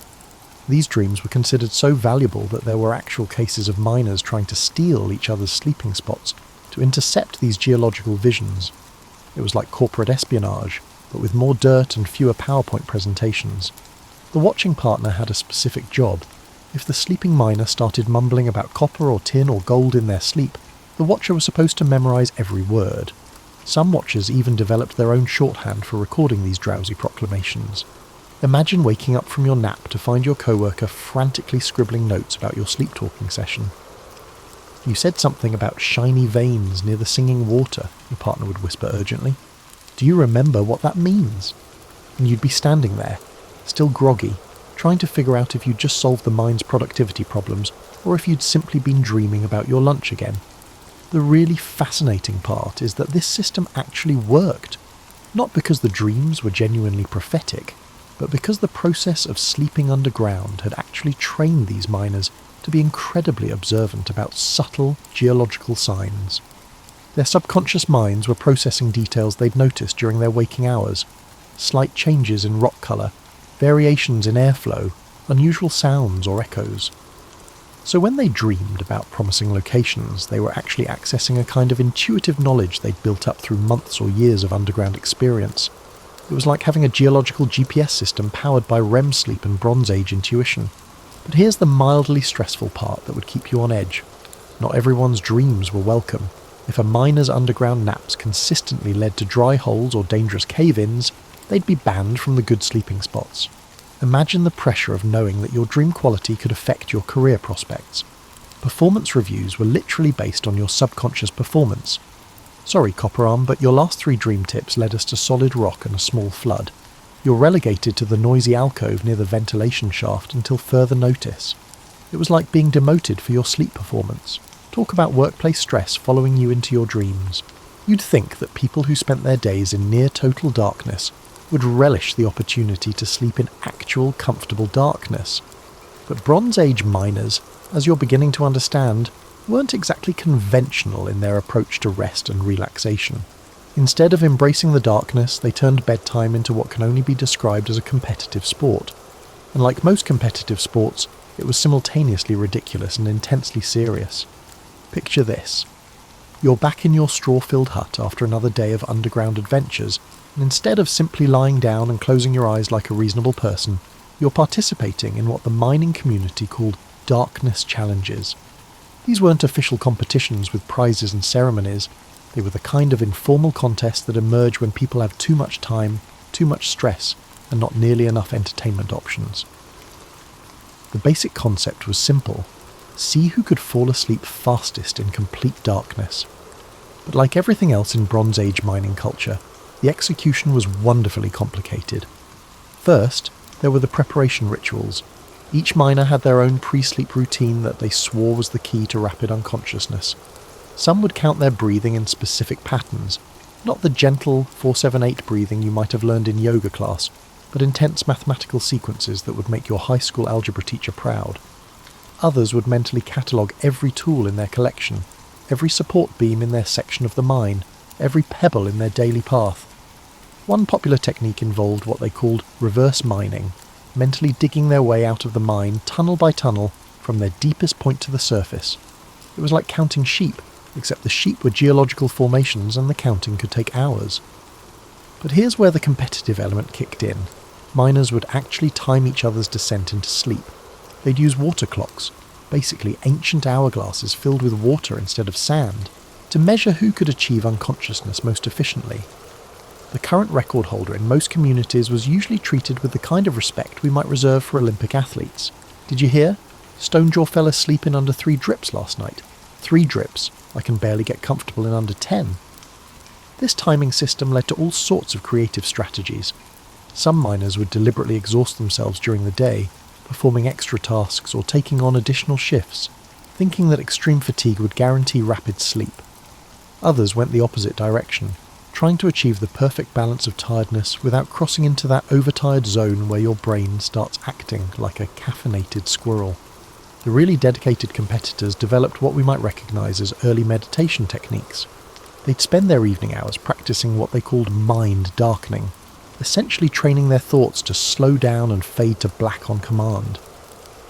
These dreams were considered so valuable that there were actual cases of miners trying to steal each other's sleeping spots to intercept these geological visions. It was like corporate espionage, but with more dirt and fewer PowerPoint presentations. The watching partner had a specific job. If the sleeping miner started mumbling about copper or tin or gold in their sleep, the watcher was supposed to memorize every word. Some watchers even developed their own shorthand for recording these drowsy proclamations. Imagine waking up from your nap to find your coworker frantically scribbling notes about your sleep-talking session. You said something about shiny veins near the singing water, your partner would whisper urgently. Do you remember what that means? And you'd be standing there, still groggy, trying to figure out if you'd just solved the mine's productivity problems or if you'd simply been dreaming about your lunch again. The really fascinating part is that this system actually worked, not because the dreams were genuinely prophetic, but because the process of sleeping underground had actually trained these miners to be incredibly observant about subtle geological signs. Their subconscious minds were processing details they'd noticed during their waking hours: slight changes in rock colour, variations in airflow, unusual sounds or echoes. So when they dreamed about promising locations, they were actually accessing a kind of intuitive knowledge they'd built up through months or years of underground experience. It was like having a geological GPS system powered by REM sleep and Bronze Age intuition. But here's the mildly stressful part that would keep you on edge. Not everyone's dreams were welcome. If a miner's underground naps consistently led to dry holes or dangerous cave-ins, they'd be banned from the good sleeping spots. Imagine the pressure of knowing that your dream quality could affect your career prospects. Performance reviews were literally based on your subconscious performance. Sorry, Copper Arm, but your last 3 dream tips led us to solid rock and a small flood. You're relegated to the noisy alcove near the ventilation shaft until further notice. It was like being demoted for your sleep performance. Talk about workplace stress following you into your dreams. You'd think that people who spent their days in near total darkness would relish the opportunity to sleep in actual comfortable darkness. But Bronze Age miners, as you're beginning to understand, weren't exactly conventional in their approach to rest and relaxation. Instead of embracing the darkness, they turned bedtime into what can only be described as a competitive sport. And like most competitive sports, it was simultaneously ridiculous and intensely serious. Picture this. You're back in your straw-filled hut after another day of underground adventures, and instead of simply lying down and closing your eyes like a reasonable person, you're participating in what the mining community called darkness challenges. These weren't official competitions with prizes and ceremonies. They were the kind of informal contests that emerge when people have too much time, too much stress, and not nearly enough entertainment options. The basic concept was simple. See who could fall asleep fastest in complete darkness. But like everything else in Bronze Age mining culture, the execution was wonderfully complicated. First, there were the preparation rituals. Each miner had their own pre-sleep routine that they swore was the key to rapid unconsciousness. Some would count their breathing in specific patterns, not the gentle 4-7-8 breathing you might have learned in yoga class, but intense mathematical sequences that would make your high school algebra teacher proud. Others would mentally catalogue every tool in their collection, every support beam in their section of the mine, every pebble in their daily path. One popular technique involved what they called reverse mining, mentally digging their way out of the mine tunnel by tunnel from their deepest point to the surface. It was like counting sheep, except the sheep were geological formations and the counting could take hours. But here's where the competitive element kicked in. Miners would actually time each other's descent into sleep. They'd use water clocks, basically ancient hourglasses filled with water instead of sand, to measure who could achieve unconsciousness most efficiently. The current record holder in most communities was usually treated with the kind of respect we might reserve for Olympic athletes. Did you hear? Stonejaw fell asleep in under 3 drips last night. 3 drips. I can barely get comfortable in under 10. This timing system led to all sorts of creative strategies. Some miners would deliberately exhaust themselves during the day, performing extra tasks or taking on additional shifts, thinking that extreme fatigue would guarantee rapid sleep. Others went the opposite direction, trying to achieve the perfect balance of tiredness without crossing into that overtired zone where your brain starts acting like a caffeinated squirrel. The really dedicated competitors developed what we might recognise as early meditation techniques. They'd spend their evening hours practicing what they called mind darkening, essentially training their thoughts to slow down and fade to black on command.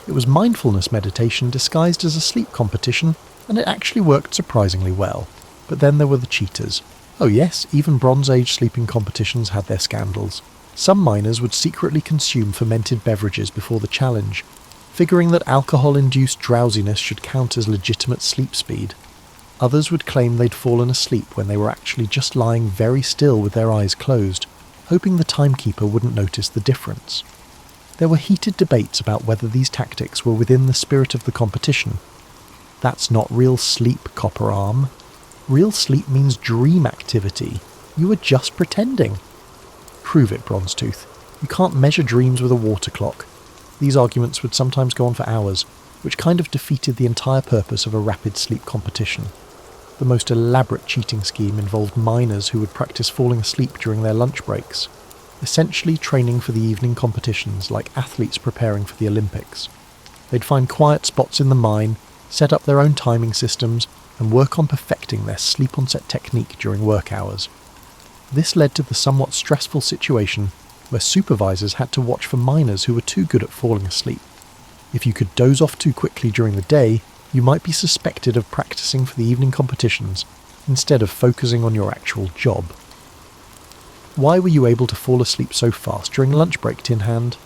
It was mindfulness meditation disguised as a sleep competition, and it actually worked surprisingly well. But then there were the cheaters. Oh yes, even Bronze Age sleeping competitions had their scandals. Some miners would secretly consume fermented beverages before the challenge, figuring that alcohol-induced drowsiness should count as legitimate sleep speed. Others would claim they'd fallen asleep when they were actually just lying very still with their eyes closed, hoping the timekeeper wouldn't notice the difference. There were heated debates about whether these tactics were within the spirit of the competition. That's not real sleep, Copper Arm. Real sleep means dream activity. You were just pretending. Prove it, Bronzetooth. You can't measure dreams with a water clock. These arguments would sometimes go on for hours, which kind of defeated the entire purpose of a rapid sleep competition. The most elaborate cheating scheme involved miners who would practice falling asleep during their lunch breaks, essentially training for the evening competitions like athletes preparing for the Olympics. They'd find quiet spots in the mine, set up their own timing systems, and work on perfecting their sleep-onset technique during work hours. This led to the somewhat stressful situation where supervisors had to watch for miners who were too good at falling asleep. If you could doze off too quickly during the day, you might be suspected of practicing for the evening competitions instead of focusing on your actual job. Why were you able to fall asleep so fast during lunch break, Tin Hand?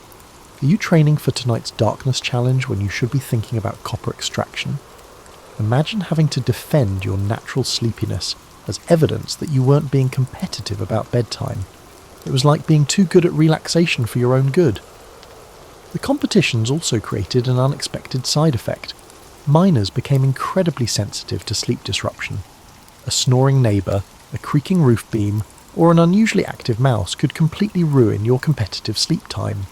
Are you training for tonight's darkness challenge when you should be thinking about copper extraction? Imagine having to defend your natural sleepiness as evidence that you weren't being competitive about bedtime. It was like being too good at relaxation for your own good. The competitions also created an unexpected side effect. Miners became incredibly sensitive to sleep disruption. A snoring neighbour, a creaking roof beam, or an unusually active mouse could completely ruin your competitive sleep time.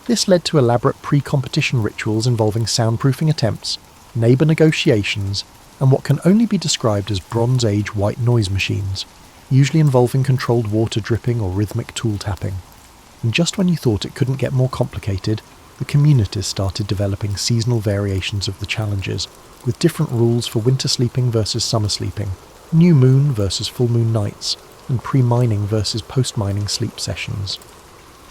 This led to elaborate pre-competition rituals involving soundproofing attempts, neighbour negotiations, and what can only be described as Bronze Age white noise machines, usually involving controlled water dripping or rhythmic tool tapping. And just when you thought it couldn't get more complicated, the communities started developing seasonal variations of the challenges, with different rules for winter sleeping versus summer sleeping, new moon versus full moon nights, and pre-mining versus post-mining sleep sessions.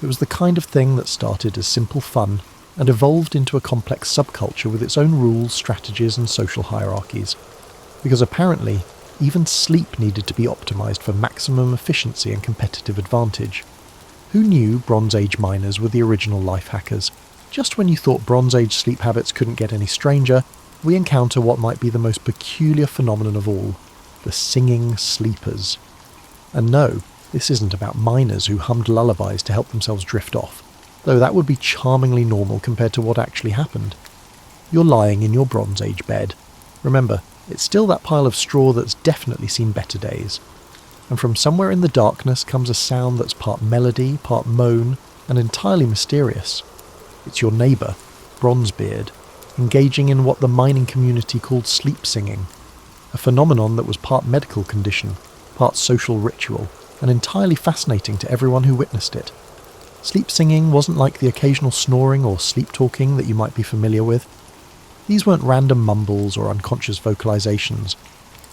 It was the kind of thing that started as simple fun and evolved into a complex subculture with its own rules, strategies, and social hierarchies. Because apparently, even sleep needed to be optimized for maximum efficiency and competitive advantage. Who knew Bronze Age miners were the original life hackers? Just when you thought Bronze Age sleep habits couldn't get any stranger, we encounter what might be the most peculiar phenomenon of all, the singing sleepers. And no, this isn't about miners who hummed lullabies to help themselves drift off, though that would be charmingly normal compared to what actually happened. You're lying in your Bronze Age bed. Remember, it's still that pile of straw that's definitely seen better days. And from somewhere in the darkness comes a sound that's part melody, part moan, and entirely mysterious. It's your neighbour, Bronzebeard, engaging in what the mining community called sleep singing, a phenomenon that was part medical condition, part social ritual, and entirely fascinating to everyone who witnessed it. Sleep singing wasn't like the occasional snoring or sleep talking that you might be familiar with. These weren't random mumbles or unconscious vocalizations.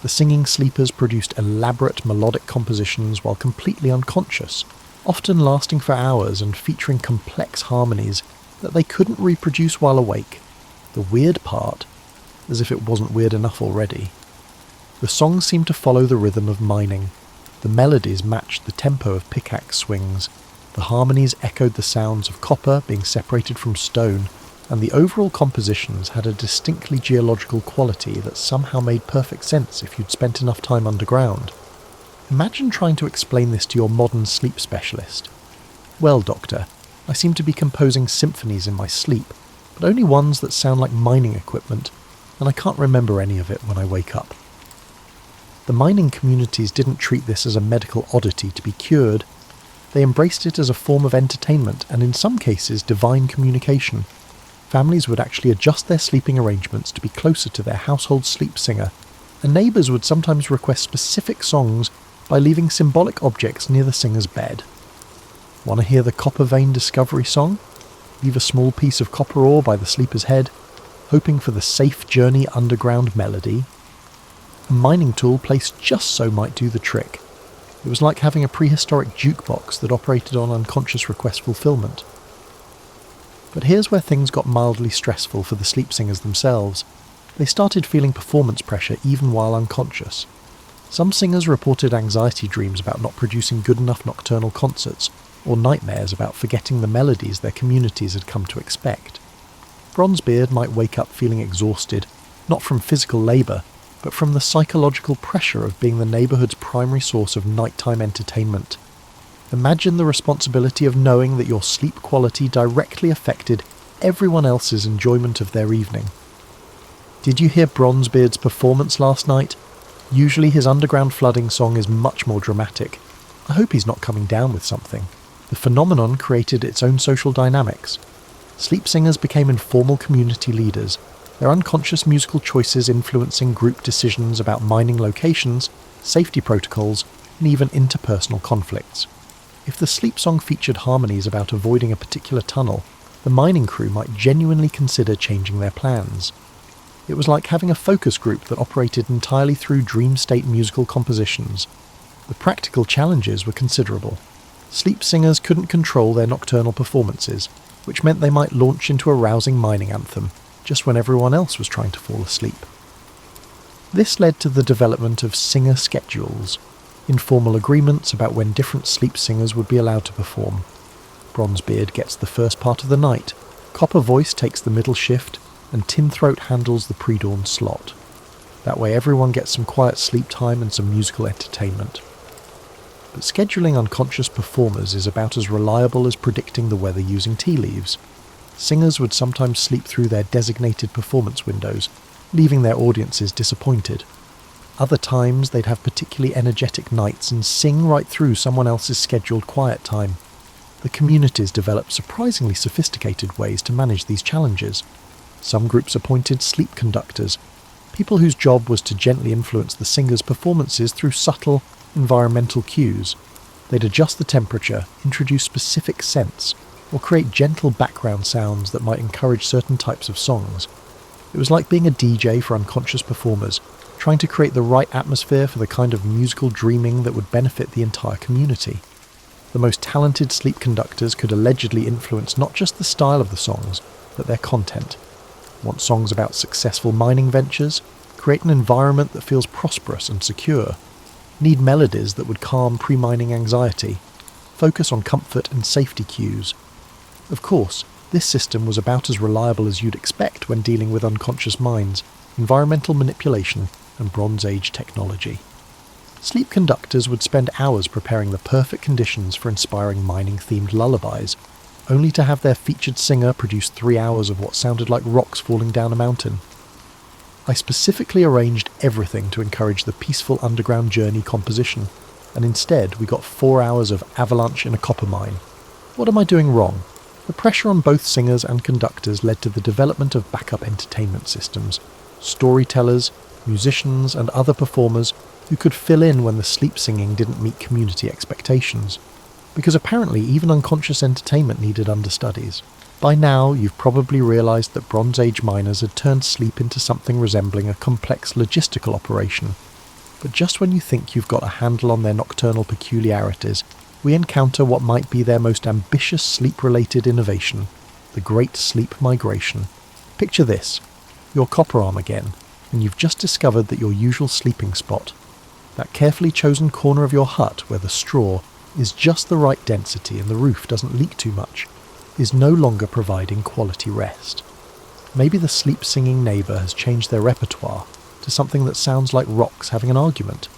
The singing sleepers produced elaborate melodic compositions while completely unconscious, often lasting for hours and featuring complex harmonies that they couldn't reproduce while awake. The weird part, as if it wasn't weird enough already. The songs seemed to follow the rhythm of mining. The melodies matched the tempo of pickaxe swings. The harmonies echoed the sounds of copper being separated from stone, and the overall compositions had a distinctly geological quality that somehow made perfect sense if you'd spent enough time underground. Imagine trying to explain this to your modern sleep specialist. Well, doctor, I seem to be composing symphonies in my sleep, but only ones that sound like mining equipment, and I can't remember any of it when I wake up. The mining communities didn't treat this as a medical oddity to be cured. They embraced it as a form of entertainment and in some cases divine communication. Families would actually adjust their sleeping arrangements to be closer to their household sleep singer, and neighbours would sometimes request specific songs by leaving symbolic objects near the singer's bed. Want to hear the copper vein discovery song? Leave a small piece of copper ore by the sleeper's head, hoping for the safe journey underground melody. A mining tool placed just so might do the trick. It was like having a prehistoric jukebox that operated on unconscious request fulfillment. But here's where things got mildly stressful for the sleep singers themselves. They started feeling performance pressure even while unconscious. Some singers reported anxiety dreams about not producing good enough nocturnal concerts, or nightmares about forgetting the melodies their communities had come to expect. Bronzebeard might wake up feeling exhausted, not from physical labour, but from the psychological pressure of being the neighbourhood's primary source of nighttime entertainment. Imagine the responsibility of knowing that your sleep quality directly affected everyone else's enjoyment of their evening. Did you hear Bronzebeard's performance last night? Usually his underground flooding song is much more dramatic. I hope he's not coming down with something. The phenomenon created its own social dynamics. Sleep singers became informal community leaders, their unconscious musical choices influencing group decisions about mining locations, safety protocols, and even interpersonal conflicts. If the sleep song featured harmonies about avoiding a particular tunnel, the mining crew might genuinely consider changing their plans. It was like having a focus group that operated entirely through dream state musical compositions. The practical challenges were considerable. Sleep singers couldn't control their nocturnal performances, which meant they might launch into a rousing mining anthem just when everyone else was trying to fall asleep. This led to the development of singer schedules, informal agreements about when different sleep singers would be allowed to perform. Bronzebeard gets the first part of the night, Copper Voice takes the middle shift, and Tin Throat handles the pre-dawn slot. That way everyone gets some quiet sleep time and some musical entertainment. But scheduling unconscious performers is about as reliable as predicting the weather using tea leaves. Singers would sometimes sleep through their designated performance windows, leaving their audiences disappointed. Other times they'd have particularly energetic nights and sing right through someone else's scheduled quiet time. The communities developed surprisingly sophisticated ways to manage these challenges. Some groups appointed sleep conductors, people whose job was to gently influence the singers' performances through subtle, environmental cues. They'd adjust the temperature, introduce specific scents, or create gentle background sounds that might encourage certain types of songs. It was like being a DJ for unconscious performers, trying to create the right atmosphere for the kind of musical dreaming that would benefit the entire community. The most talented sleep conductors could allegedly influence not just the style of the songs, but their content. Want songs about successful mining ventures? Create an environment that feels prosperous and secure. Need melodies that would calm pre-mining anxiety. Focus on comfort and safety cues. Of course, this system was about as reliable as you'd expect when dealing with unconscious minds, environmental manipulation, and Bronze Age technology. Sleep conductors would spend hours preparing the perfect conditions for inspiring mining-themed lullabies, only to have their featured singer produce 3 hours of what sounded like rocks falling down a mountain. I specifically arranged everything to encourage the peaceful underground journey composition, and instead we got 4 hours of avalanche in a copper mine. What am I doing wrong? The pressure on both singers and conductors led to the development of backup entertainment systems, storytellers, musicians and other performers who could fill in when the sleep singing didn't meet community expectations. Because apparently even unconscious entertainment needed understudies. By now you've probably realised that Bronze Age miners had turned sleep into something resembling a complex logistical operation. But just when you think you've got a handle on their nocturnal peculiarities, we encounter what might be their most ambitious sleep-related innovation, the Great Sleep Migration. Picture this, you're copper arm again, and you've just discovered that your usual sleeping spot, that carefully chosen corner of your hut where the straw is just the right density and the roof doesn't leak too much, is no longer providing quality rest. Maybe the sleep-singing neighbour has changed their repertoire to something that sounds like rocks having an argument.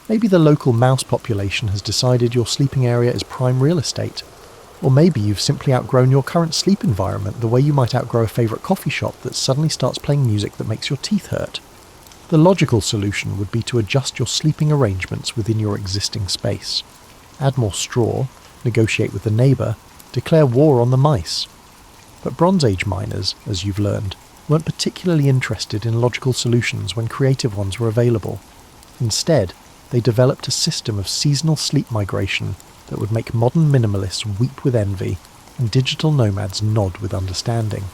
Maybe the local mouse population has decided your sleeping area is prime real estate. Or maybe you've simply outgrown your current sleep environment the way you might outgrow a favourite coffee shop that suddenly starts playing music that makes your teeth hurt. The logical solution would be to adjust your sleeping arrangements within your existing space. Add more straw, negotiate with the neighbour, declare war on the mice. But Bronze Age miners, as you've learned, weren't particularly interested in logical solutions when creative ones were available. Instead, they developed a system of seasonal sleep migration that would make modern minimalists weep with envy and digital nomads nod with understanding.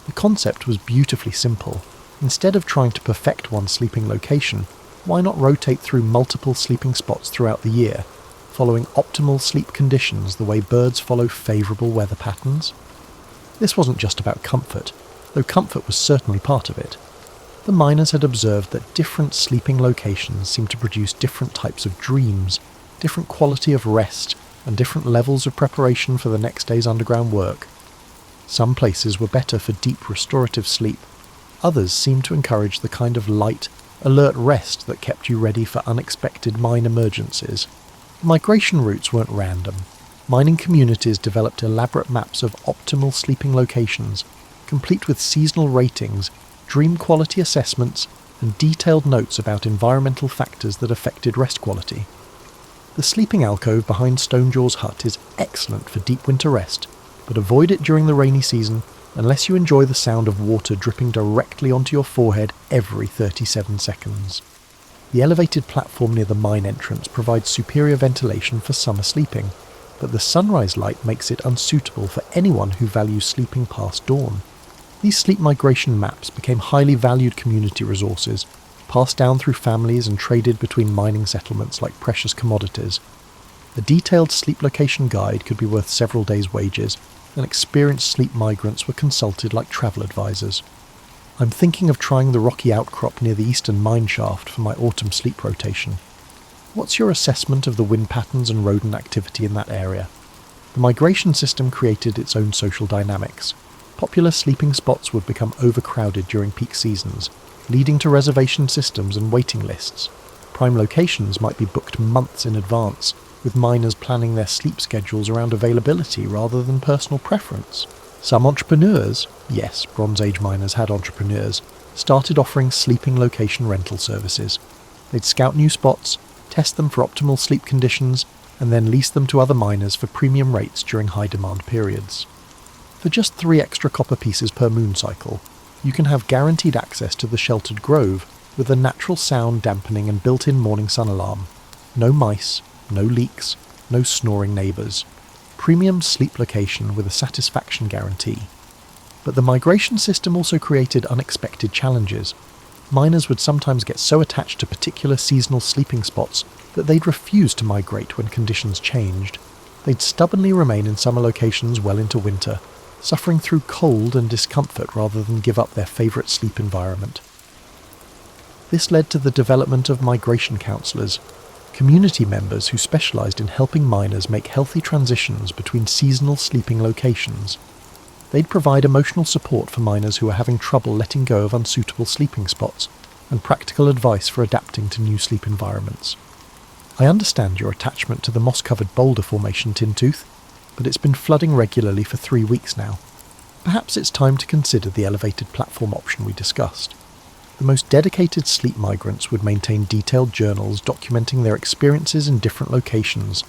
The concept was beautifully simple. Instead of trying to perfect one sleeping location, why not rotate through multiple sleeping spots throughout the year, following optimal sleep conditions the way birds follow favourable weather patterns? This wasn't just about comfort, though comfort was certainly part of it. The miners had observed that different sleeping locations seemed to produce different types of dreams, different quality of rest, and different levels of preparation for the next day's underground work. Some places were better for deep restorative sleep. Others seemed to encourage the kind of light, alert rest that kept you ready for unexpected mine emergencies. Migration routes weren't random. Mining communities developed elaborate maps of optimal sleeping locations, complete with seasonal ratings, dream quality assessments, and detailed notes about environmental factors that affected rest quality. The sleeping alcove behind Stonejaw's hut is excellent for deep winter rest, but avoid it during the rainy season unless you enjoy the sound of water dripping directly onto your forehead every 37 seconds. The elevated platform near the mine entrance provides superior ventilation for summer sleeping, but the sunrise light makes it unsuitable for anyone who values sleeping past dawn. These sleep migration maps became highly valued community resources, passed down through families and traded between mining settlements like precious commodities. A detailed sleep location guide could be worth several days' wages, and experienced sleep migrants were consulted like travel advisors. I'm thinking of trying the rocky outcrop near the eastern mine shaft for my autumn sleep rotation. What's your assessment of the wind patterns and rodent activity in that area? The migration system created its own social dynamics. Popular sleeping spots would become overcrowded during peak seasons, leading to reservation systems and waiting lists. Prime locations might be booked months in advance, with miners planning their sleep schedules around availability rather than personal preference. Some entrepreneurs, yes, Bronze Age miners had entrepreneurs, started offering sleeping location rental services. They'd scout new spots, test them for optimal sleep conditions, and then lease them to other miners for premium rates during high-demand periods. For just 3 extra copper pieces per moon cycle, you can have guaranteed access to the sheltered grove with a natural sound dampening and built-in morning sun alarm. No mice, no leaks, no snoring neighbours. Premium sleep location with a satisfaction guarantee. But the migration system also created unexpected challenges. Miners would sometimes get so attached to particular seasonal sleeping spots that they'd refuse to migrate when conditions changed. They'd stubbornly remain in summer locations well into winter, suffering through cold and discomfort rather than give up their favourite sleep environment. This led to the development of migration counsellors, community members who specialised in helping miners make healthy transitions between seasonal sleeping locations. They'd provide emotional support for miners who were having trouble letting go of unsuitable sleeping spots, and practical advice for adapting to new sleep environments. I understand your attachment to the moss-covered boulder formation, Tintooth, but it's been flooding regularly for 3 weeks now. Perhaps it's time to consider the elevated platform option we discussed. The most dedicated sleep migrants would maintain detailed journals documenting their experiences in different locations,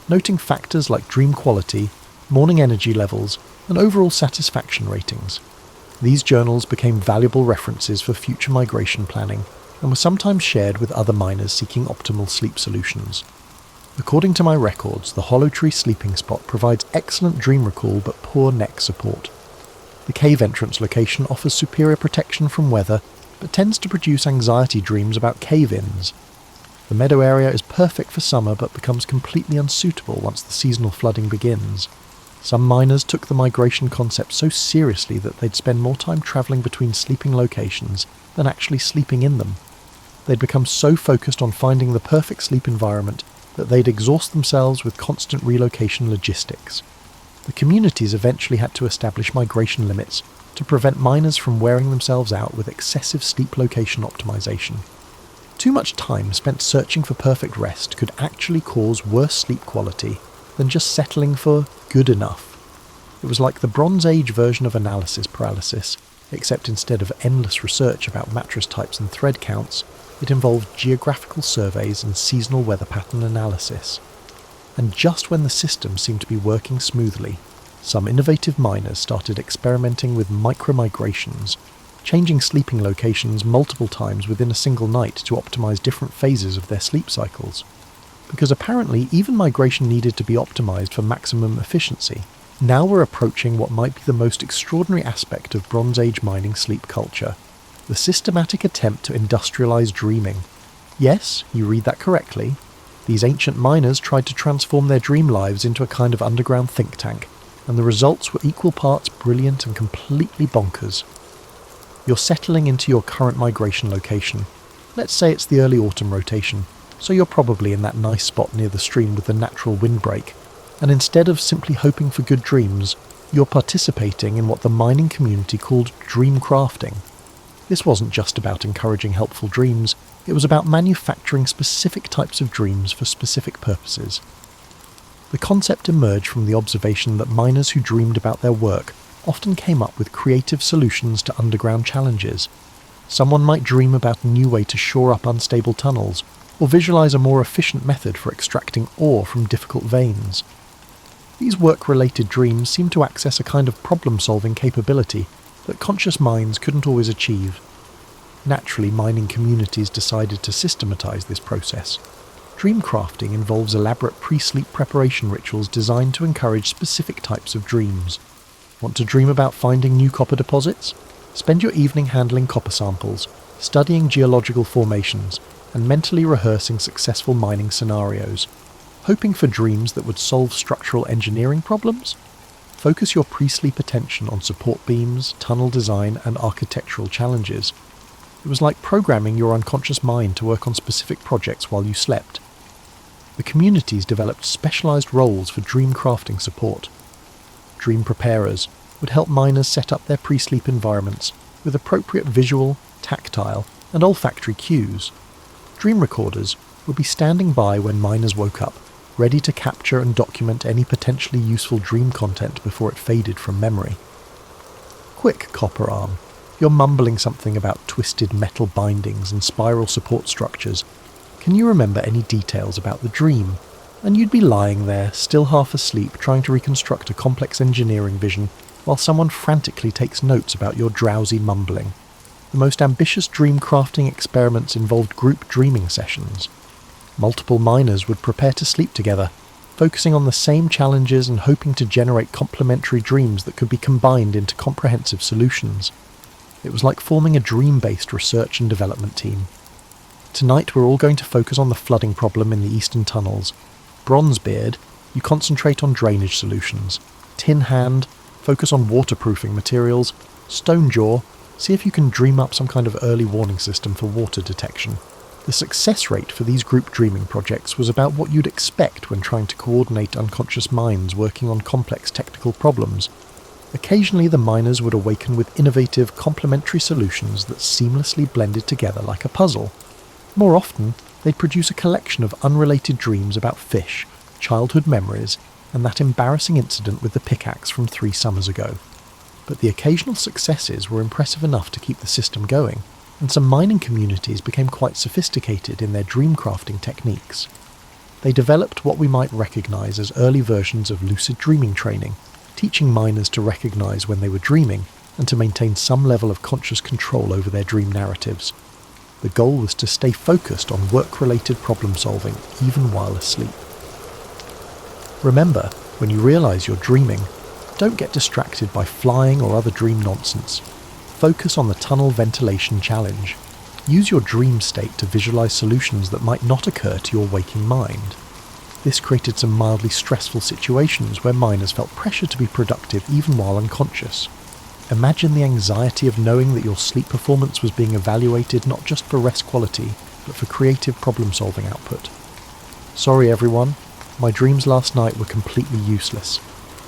noting factors like dream quality, morning energy levels, and overall satisfaction ratings. These journals became valuable references for future migration planning and were sometimes shared with other miners seeking optimal sleep solutions. According to my records, the Hollow Tree sleeping spot provides excellent dream recall but poor neck support. The cave entrance location offers superior protection from weather, but tends to produce anxiety dreams about cave-ins. The meadow area is perfect for summer but becomes completely unsuitable once the seasonal flooding begins. Some miners took the migration concept so seriously that they'd spend more time travelling between sleeping locations than actually sleeping in them. They'd become so focused on finding the perfect sleep environment that they'd exhaust themselves with constant relocation logistics. The communities eventually had to establish migration limits to prevent miners from wearing themselves out with excessive sleep location optimization. Too much time spent searching for perfect rest could actually cause worse sleep quality than just settling for good enough. It was like the Bronze Age version of analysis paralysis, except instead of endless research about mattress types and thread counts, it involved geographical surveys and seasonal weather pattern analysis. And just when the system seemed to be working smoothly, some innovative miners started experimenting with micro-migrations, changing sleeping locations multiple times within a single night to optimize different phases of their sleep cycles. Because apparently even migration needed to be optimized for maximum efficiency. Now we're approaching what might be the most extraordinary aspect of Bronze Age mining sleep culture, the systematic attempt to industrialize dreaming. Yes, you read that correctly. These ancient miners tried to transform their dream lives into a kind of underground think tank, and the results were equal parts brilliant and completely bonkers. You're settling into your current migration location. Let's say it's the early autumn rotation, so you're probably in that nice spot near the stream with the natural windbreak, and instead of simply hoping for good dreams, you're participating in what the mining community called dream crafting. This wasn't just about encouraging helpful dreams, it was about manufacturing specific types of dreams for specific purposes. The concept emerged from the observation that miners who dreamed about their work often came up with creative solutions to underground challenges. Someone might dream about a new way to shore up unstable tunnels, or visualize a more efficient method for extracting ore from difficult veins. These work-related dreams seem to access a kind of problem-solving capability that conscious minds couldn't always achieve. Naturally, mining communities decided to systematize this process. Dream crafting involves elaborate pre-sleep preparation rituals designed to encourage specific types of dreams. Want to dream about finding new copper deposits? Spend your evening handling copper samples, studying geological formations, and mentally rehearsing successful mining scenarios, hoping for dreams that would solve structural engineering problems? focus your pre-sleep attention on support beams, tunnel design, and architectural challenges. It was like programming your unconscious mind to work on specific projects while you slept. The communities developed specialised roles for dream crafting support. Dream preparers would help miners set up their pre-sleep environments with appropriate visual, tactile, and olfactory cues. Dream recorders would be standing by when miners woke up, ready to capture and document any potentially useful dream content before it faded from memory. Quick, copper arm. You're mumbling something about twisted metal bindings and spiral support structures. Can you remember any details about the dream? And you'd be lying there, still half asleep, trying to reconstruct a complex engineering vision while someone frantically takes notes about your drowsy mumbling. The most ambitious dream crafting experiments involved group dreaming sessions. Multiple miners would prepare to sleep together, focusing on the same challenges and hoping to generate complementary dreams that could be combined into comprehensive solutions. It was like forming a dream-based research and development team. Tonight we're all going to focus on the flooding problem in the eastern tunnels. Bronzebeard, you concentrate on drainage solutions. Tin Hand, focus on waterproofing materials. Stonejaw, see if you can dream up some kind of early warning system for water detection. The success rate for these group dreaming projects was about what you'd expect when trying to coordinate unconscious minds working on complex technical problems. Occasionally the miners would awaken with innovative, complementary solutions that seamlessly blended together like a puzzle. More often, they'd produce a collection of unrelated dreams about fish, childhood memories, and that embarrassing incident with the pickaxe from 3 summers ago. But the occasional successes were impressive enough to keep the system going, and some mining communities became quite sophisticated in their dream crafting techniques. They developed what we might recognise as early versions of lucid dreaming training, teaching miners to recognise when they were dreaming and to maintain some level of conscious control over their dream narratives. The goal was to stay focused on work-related problem solving even while asleep. Remember, when you realise you're dreaming, don't get distracted by flying or other dream nonsense. Focus on the tunnel ventilation challenge. Use your dream state to visualise solutions that might not occur to your waking mind. This created some mildly stressful situations where miners felt pressure to be productive even while unconscious. Imagine the anxiety of knowing that your sleep performance was being evaluated not just for rest quality, but for creative problem-solving output. Sorry everyone, my dreams last night were completely useless.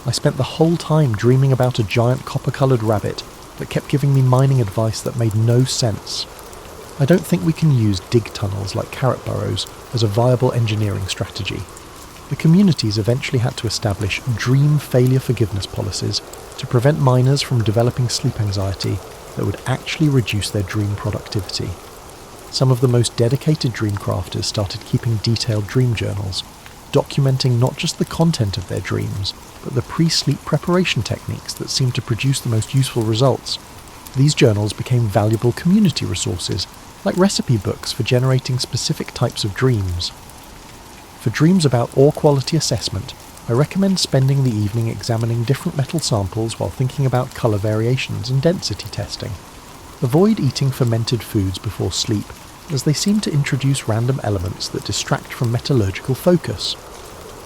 I spent the whole time dreaming about a giant copper-coloured rabbit that kept giving me mining advice that made no sense. I don't think we can use dig tunnels like carrot burrows as a viable engineering strategy. The communities eventually had to establish dream failure forgiveness policies to prevent miners from developing sleep anxiety that would actually reduce their dream productivity. Some of the most dedicated dream crafters started keeping detailed dream journals, documenting not just the content of their dreams, but the pre-sleep preparation techniques that seemed to produce the most useful results. These journals became valuable community resources, like recipe books for generating specific types of dreams. For dreams about ore quality assessment, I recommend spending the evening examining different metal samples while thinking about colour variations and density testing. Avoid eating fermented foods before sleep, as they seem to introduce random elements that distract from metallurgical focus.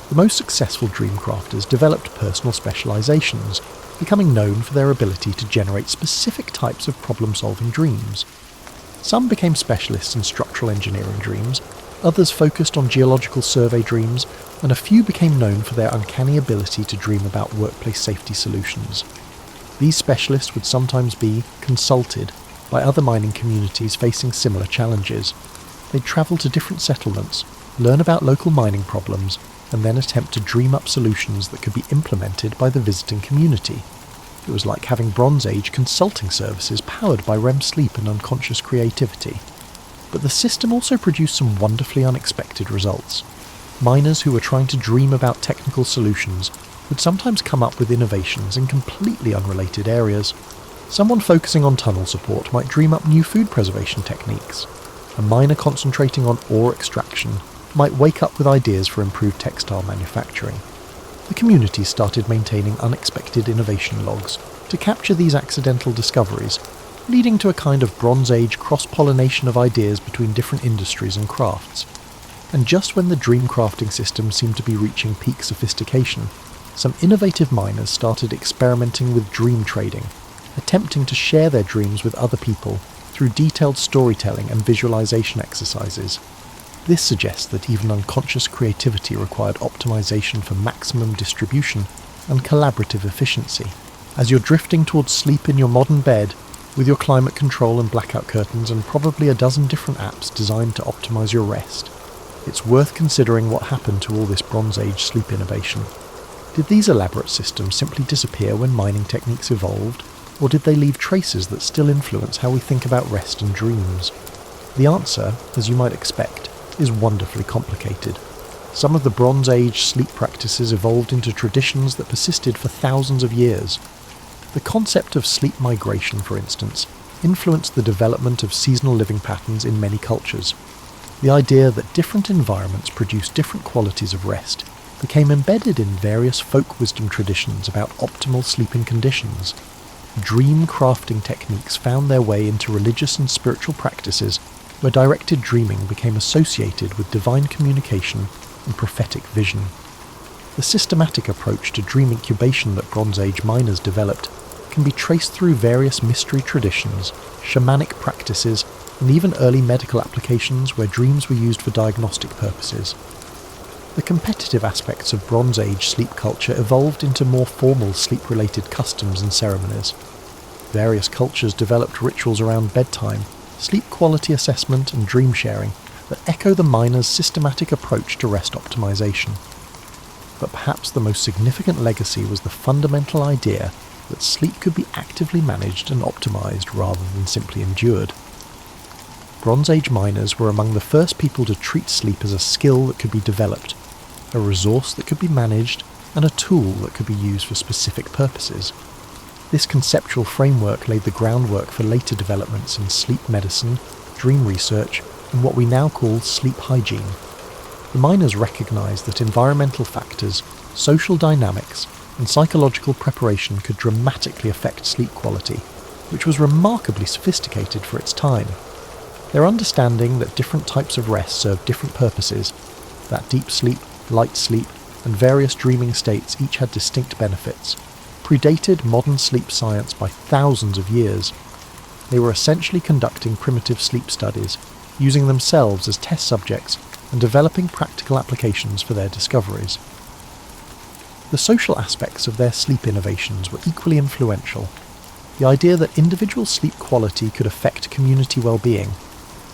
The most successful dream crafters developed personal specializations, becoming known for their ability to generate specific types of problem-solving dreams. Some became specialists in structural engineering dreams, others focused on geological survey dreams, and a few became known for their uncanny ability to dream about workplace safety solutions. These specialists would sometimes be consulted by other mining communities facing similar challenges. They'd travel to different settlements, learn about local mining problems, and then attempt to dream up solutions that could be implemented by the visiting community. It was like having Bronze Age consulting services powered by REM sleep and unconscious creativity. But the system also produced some wonderfully unexpected results. Miners who were trying to dream about technical solutions would sometimes come up with innovations in completely unrelated areas. Someone focusing on tunnel support might dream up new food preservation techniques. A miner concentrating on ore extraction might wake up with ideas for improved textile manufacturing. The community started maintaining unexpected innovation logs to capture these accidental discoveries, leading to a kind of Bronze Age cross-pollination of ideas between different industries and crafts. And just when the dream crafting system seemed to be reaching peak sophistication, some innovative miners started experimenting with dream trading, attempting to share their dreams with other people through detailed storytelling and visualization exercises. This suggests that even unconscious creativity required optimization for maximum distribution and collaborative efficiency. As you're drifting towards sleep in your modern bed, with your climate control and blackout curtains and probably a dozen different apps designed to optimize your rest, it's worth considering what happened to all this Bronze Age sleep innovation. Did these elaborate systems simply disappear when mining techniques evolved, or did they leave traces that still influence how we think about rest and dreams? The answer, as you might expect, is wonderfully complicated. Some of the Bronze Age sleep practices evolved into traditions that persisted for thousands of years. The concept of sleep migration, for instance, influenced the development of seasonal living patterns in many cultures. The idea that different environments produce different qualities of rest became embedded in various folk wisdom traditions about optimal sleeping conditions. Dream crafting techniques found their way into religious and spiritual practices where directed dreaming became associated with divine communication and prophetic vision. The systematic approach to dream incubation that Bronze Age miners developed can be traced through various mystery traditions, shamanic practices, and even early medical applications where dreams were used for diagnostic purposes. The competitive aspects of Bronze Age sleep culture evolved into more formal sleep-related customs and ceremonies. Various cultures developed rituals around bedtime, sleep quality assessment, and dream sharing that echo the miners' systematic approach to rest optimization. But perhaps the most significant legacy was the fundamental idea that sleep could be actively managed and optimized rather than simply endured. Bronze Age miners were among the first people to treat sleep as a skill that could be developed, a resource that could be managed, and a tool that could be used for specific purposes. This conceptual framework laid the groundwork for later developments in sleep medicine, dream research, and what we now call sleep hygiene. The miners recognized that environmental factors, social dynamics, and psychological preparation could dramatically affect sleep quality, which was remarkably sophisticated for its time. Their understanding that different types of rest serve different purposes, that deep sleep, light sleep, and various dreaming states each had distinct benefits, predated modern sleep science by thousands of years. They were essentially conducting primitive sleep studies, using themselves as test subjects and developing practical applications for their discoveries. The social aspects of their sleep innovations were equally influential. The idea that individual sleep quality could affect community well-being,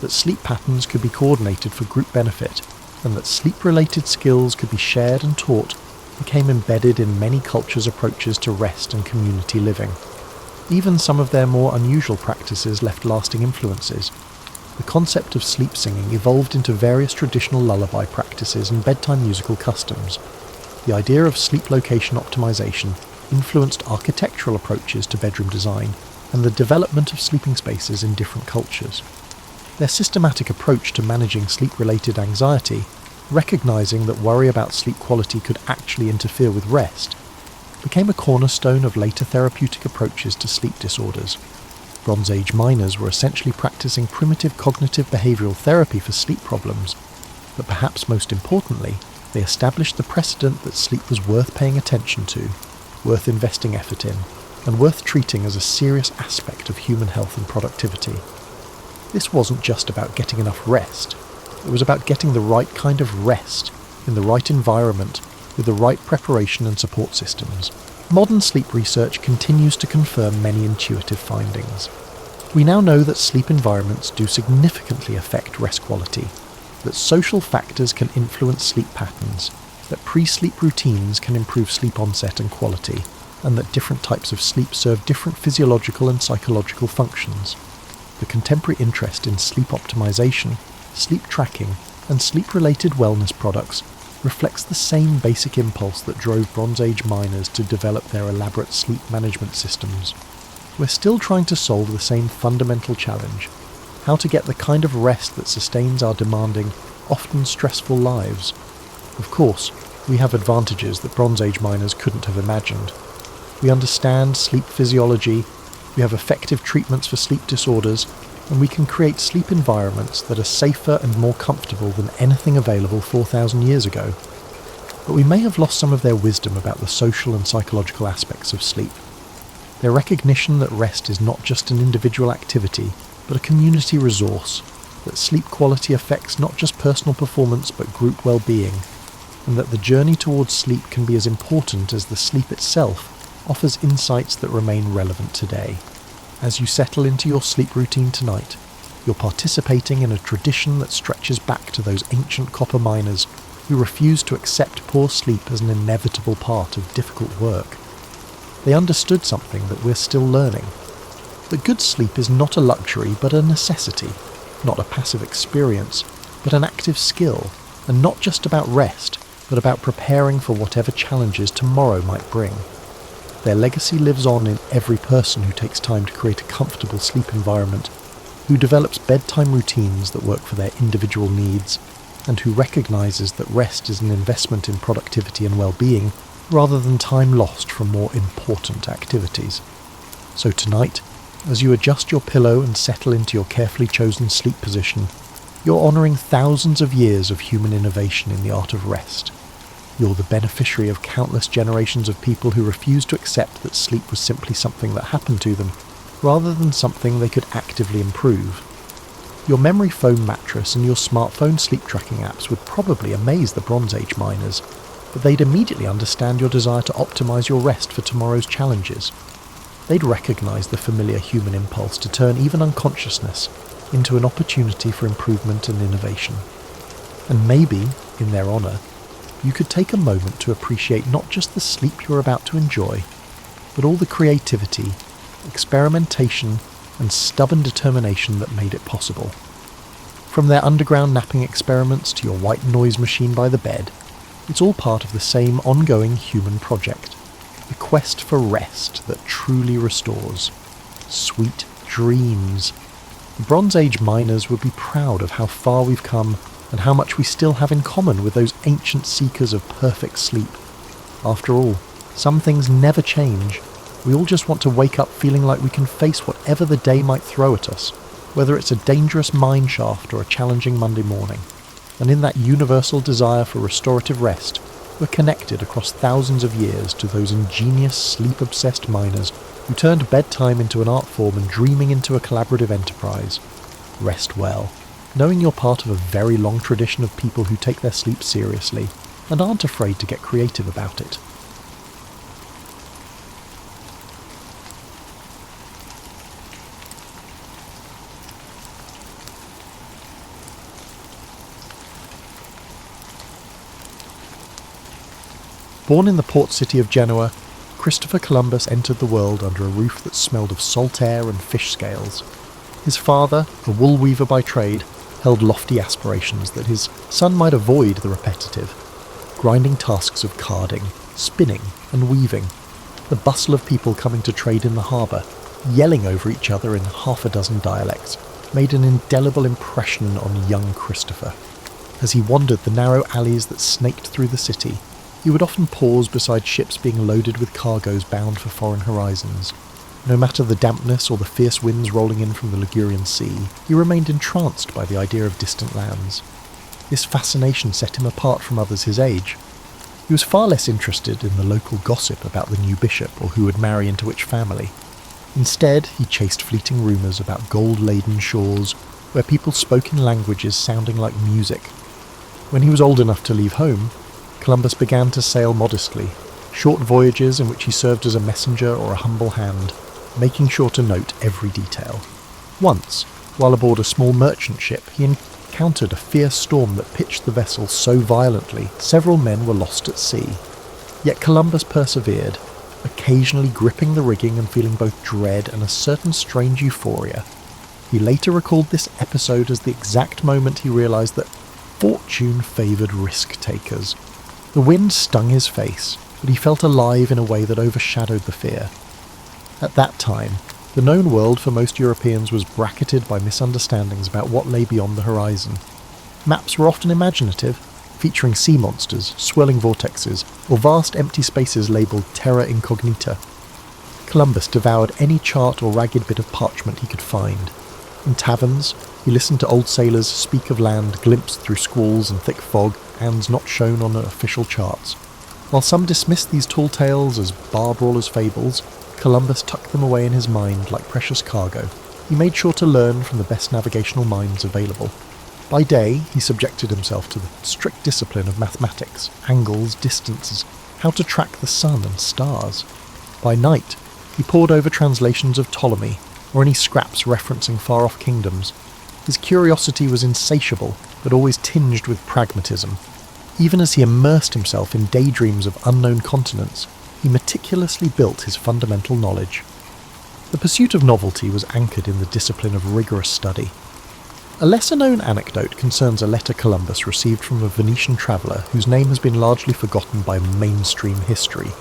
that sleep patterns could be coordinated for group benefit, and that sleep-related skills could be shared and taught became embedded in many cultures' approaches to rest and community living. Even some of their more unusual practices left lasting influences. The concept of sleep singing evolved into various traditional lullaby practices and bedtime musical customs. The idea of sleep location optimization influenced architectural approaches to bedroom design and the development of sleeping spaces in different cultures. Their systematic approach to managing sleep-related anxiety, recognizing that worry about sleep quality could actually interfere with rest, became a cornerstone of later therapeutic approaches to sleep disorders. Bronze Age miners were essentially practicing primitive cognitive behavioral therapy for sleep problems, but perhaps most importantly, they established the precedent that sleep was worth paying attention to, worth investing effort in, and worth treating as a serious aspect of human health and productivity. This wasn't just about getting enough rest, it was about getting the right kind of rest, in the right environment, with the right preparation and support systems. Modern sleep research continues to confirm many intuitive findings. We now know that sleep environments do significantly affect rest quality, that social factors can influence sleep patterns, that pre-sleep routines can improve sleep onset and quality, and that different types of sleep serve different physiological and psychological functions. The contemporary interest in sleep optimization, sleep tracking, and sleep-related wellness products reflects the same basic impulse that drove Bronze Age miners to develop their elaborate sleep management systems. We're still trying to solve the same fundamental challenge: how to get the kind of rest that sustains our demanding, often stressful lives. Of course, we have advantages that Bronze Age miners couldn't have imagined. We understand sleep physiology, we have effective treatments for sleep disorders, and we can create sleep environments that are safer and more comfortable than anything available 4,000 years ago. but we may have lost some of their wisdom about the social and psychological aspects of sleep. Their recognition that rest is not just an individual activity, but a community resource, that sleep quality affects not just personal performance but group well-being, and that the journey towards sleep can be as important as the sleep itself, offers insights that remain relevant today. As you settle into your sleep routine tonight, you're participating in a tradition that stretches back to those ancient copper miners who refused to accept poor sleep as an inevitable part of difficult work. They understood something that we're still learning, that good sleep is not a luxury but a necessity, not a passive experience, but an active skill, and not just about rest, but about preparing for whatever challenges tomorrow might bring. Their legacy lives on in every person who takes time to create a comfortable sleep environment, who develops bedtime routines that work for their individual needs, and who recognises that rest is an investment in productivity and well-being, rather than time lost from more important activities. So tonight, as you adjust your pillow and settle into your carefully chosen sleep position, you're honouring thousands of years of human innovation in the art of rest. You're the beneficiary of countless generations of people who refused to accept that sleep was simply something that happened to them, rather than something they could actively improve. Your memory foam mattress and your smartphone sleep tracking apps would probably amaze the Bronze Age miners, but they'd immediately understand your desire to optimise your rest for tomorrow's challenges. They'd recognise the familiar human impulse to turn even unconsciousness into an opportunity for improvement and innovation. And maybe, in their honour, you could take a moment to appreciate not just the sleep you're about to enjoy, but all the creativity, experimentation, and stubborn determination that made it possible. From their underground napping experiments to your white noise machine by the bed, it's all part of the same ongoing human project, the quest for rest that truly restores. Sweet dreams. The Bronze Age miners would be proud of how far we've come and how much we still have in common with those ancient seekers of perfect sleep. After all, some things never change. We all just want to wake up feeling like we can face whatever the day might throw at us, whether it's a dangerous mine shaft or a challenging Monday morning. And in that universal desire for restorative rest, we're connected across thousands of years to those ingenious, sleep-obsessed miners who turned bedtime into an art form and dreaming into a collaborative enterprise. Rest well, knowing you're part of a very long tradition of people who take their sleep seriously and aren't afraid to get creative about it. Born in the port city of Genoa, Christopher Columbus entered the world under a roof that smelled of salt air and fish scales. His father, a wool weaver by trade, held lofty aspirations that his son might avoid the repetitive, grinding tasks of carding, spinning and weaving, the bustle of people coming to trade in the harbour, yelling over each other in half a dozen dialects, made an indelible impression on young Christopher. As he wandered the narrow alleys that snaked through the city, he would often pause beside ships being loaded with cargoes bound for foreign horizons. No matter the dampness or the fierce winds rolling in from the Ligurian Sea, he remained entranced by the idea of distant lands. This fascination set him apart from others his age. He was far less interested in the local gossip about the new bishop or who would marry into which family. Instead, he chased fleeting rumours about gold-laden shores, where people spoke in languages sounding like music. When he was old enough to leave home, Columbus began to sail modestly, short voyages in which he served as a messenger or a humble hand, making sure to note every detail. Once, while aboard a small merchant ship, he encountered a fierce storm that pitched the vessel so violently several men were lost at sea. Yet Columbus persevered, occasionally gripping the rigging and feeling both dread and a certain strange euphoria. He later recalled this episode as the exact moment he realised that fortune favoured risk-takers. The wind stung his face, but he felt alive in a way that overshadowed the fear. At that time, the known world for most Europeans was bracketed by misunderstandings about what lay beyond the horizon. Maps were often imaginative, featuring sea monsters, swirling vortexes, or vast empty spaces labelled terra incognita. Columbus devoured any chart or ragged bit of parchment he could find. In taverns, He listened to old sailors speak of land glimpsed through squalls and thick fog, and not shown on official charts. While some dismissed these tall tales as bar-brawlers' fables, Columbus tucked them away in his mind like precious cargo. He made sure to learn from the best navigational minds available. By day, he subjected himself to the strict discipline of mathematics, angles, distances, how to track the sun and stars. By night, he pored over translations of Ptolemy, or any scraps referencing far-off kingdoms. His curiosity was insatiable, but always tinged with pragmatism. Even as he immersed himself in daydreams of unknown continents, he meticulously built his fundamental knowledge. The pursuit of novelty was anchored in the discipline of rigorous study. A lesser-known anecdote concerns a letter Columbus received from a Venetian traveller whose name has been largely forgotten by mainstream history.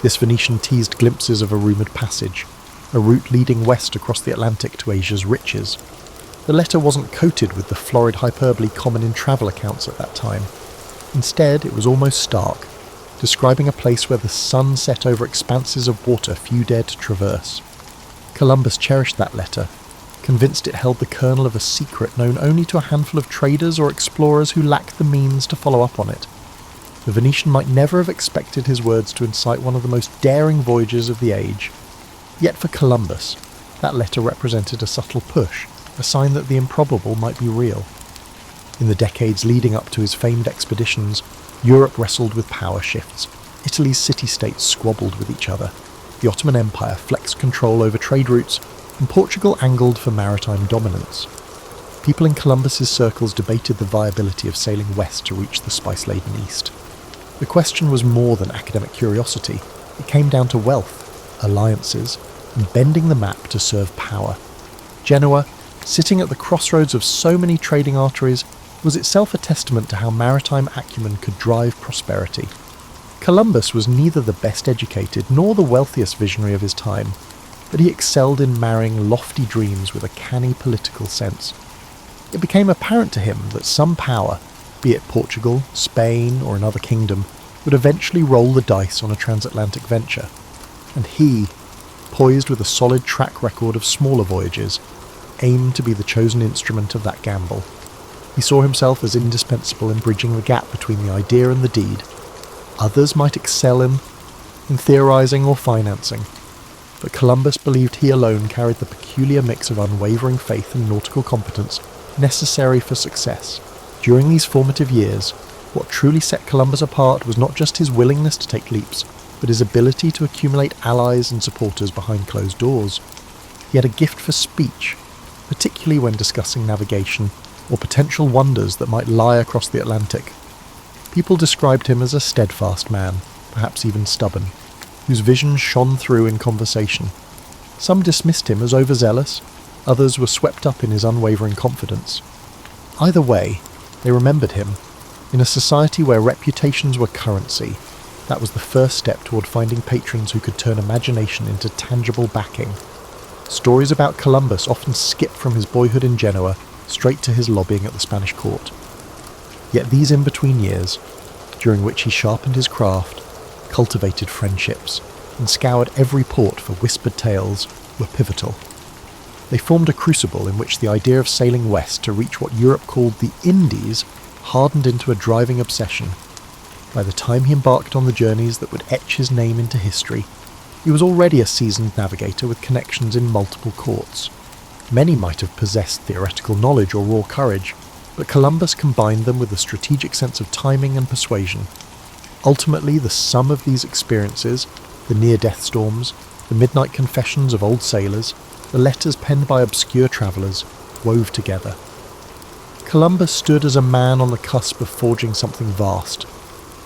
This Venetian teased glimpses of a rumoured passage, a route leading west across the Atlantic to Asia's riches. The letter wasn't coated with the florid hyperbole common in travel accounts at that time. Instead, it was almost stark, describing a place where the sun set over expanses of water few dared to traverse. Columbus cherished that letter, convinced it held the kernel of a secret known only to a handful of traders or explorers who lacked the means to follow up on it. The Venetian might never have expected his words to incite one of the most daring voyages of the age. Yet for Columbus, that letter represented a subtle push, a sign that the improbable might be real. In the decades leading up to his famed expeditions, Europe wrestled with power shifts. Italy's city-states squabbled with each other. The Ottoman Empire flexed control over trade routes, and Portugal angled for maritime dominance. People in Columbus's circles debated the viability of sailing west to reach the spice-laden east. The question was more than academic curiosity. It came down to wealth, alliances, and bending the map to serve power. Genoa, sitting at the crossroads of so many trading arteries, was itself a testament to how maritime acumen could drive prosperity. Columbus was neither the best educated nor the wealthiest visionary of his time, but he excelled in marrying lofty dreams with a canny political sense. It became apparent to him that some power, be it Portugal, Spain, or another kingdom, would eventually roll the dice on a transatlantic venture, and he, poised with a solid track record of smaller voyages, aimed to be the chosen instrument of that gamble. He saw himself as indispensable in bridging the gap between the idea and the deed. Others might excel in theorising or financing, but Columbus believed he alone carried the peculiar mix of unwavering faith and nautical competence necessary for success. During these formative years, what truly set Columbus apart was not just his willingness to take leaps, but his ability to accumulate allies and supporters behind closed doors. He had a gift for speech, particularly when discussing navigation or potential wonders that might lie across the Atlantic. People described him as a steadfast man, perhaps even stubborn, whose vision shone through in conversation. Some dismissed him as overzealous, others were swept up in his unwavering confidence. Either way, they remembered him. In a society where reputations were currency, that was the first step toward finding patrons who could turn imagination into tangible backing. Stories about Columbus often skip from his boyhood in Genoa straight to his lobbying at the Spanish court. Yet these in-between years, during which he sharpened his craft, cultivated friendships, and scoured every port for whispered tales, were pivotal. They formed a crucible in which the idea of sailing west to reach what Europe called the Indies hardened into a driving obsession. By the time he embarked on the journeys that would etch his name into history, he was already a seasoned navigator with connections in multiple courts. Many might have possessed theoretical knowledge or raw courage, but Columbus combined them with a strategic sense of timing and persuasion. Ultimately, the sum of these experiences, the near-death storms, the midnight confessions of old sailors, the letters penned by obscure travellers, wove together. Columbus stood as a man on the cusp of forging something vast.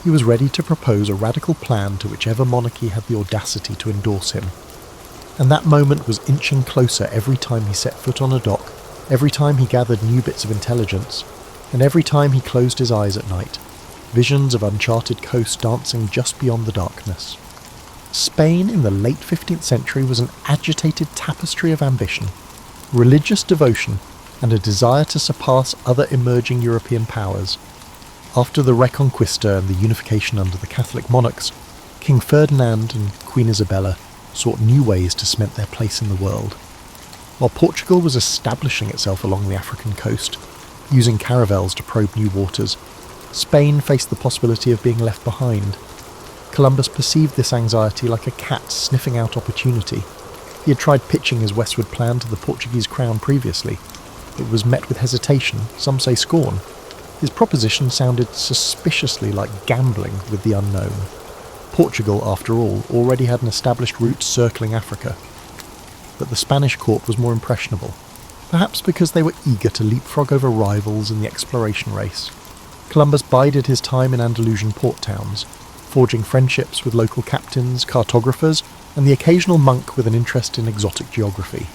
He was ready to propose a radical plan to whichever monarchy had the audacity to endorse him. And that moment was inching closer every time he set foot on a dock, every time he gathered new bits of intelligence, and every time he closed his eyes at night, visions of uncharted coast dancing just beyond the darkness. Spain in the late 15th century was an agitated tapestry of ambition, religious devotion, and a desire to surpass other emerging European powers. After the Reconquista and the unification under the Catholic monarchs, King Ferdinand and Queen Isabella sought new ways to cement their place in the world. While Portugal was establishing itself along the African coast, using caravels to probe new waters, Spain faced the possibility of being left behind. Columbus perceived this anxiety like a cat sniffing out opportunity. He had tried pitching his westward plan to the Portuguese crown previously, but was met with hesitation, some say scorn. His proposition sounded suspiciously like gambling with the unknown. Portugal, after all, already had an established route circling Africa. But the Spanish court was more impressionable, perhaps because they were eager to leapfrog over rivals in the exploration race. Columbus bided his time in Andalusian port towns, forging friendships with local captains, cartographers, and the occasional monk with an interest in exotic geography.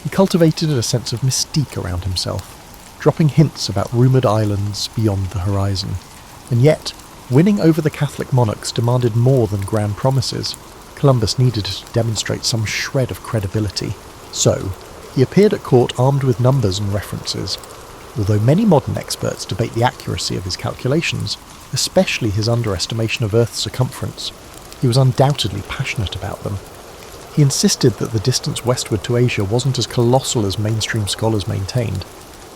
He cultivated a sense of mystique around himself, dropping hints about rumoured islands beyond the horizon. And yet, winning over the Catholic monarchs demanded more than grand promises. Columbus needed to demonstrate some shred of credibility. So, he appeared at court armed with numbers and references. Although many modern experts debate the accuracy of his calculations, especially his underestimation of Earth's circumference, he was undoubtedly passionate about them. He insisted that the distance westward to Asia wasn't as colossal as mainstream scholars maintained.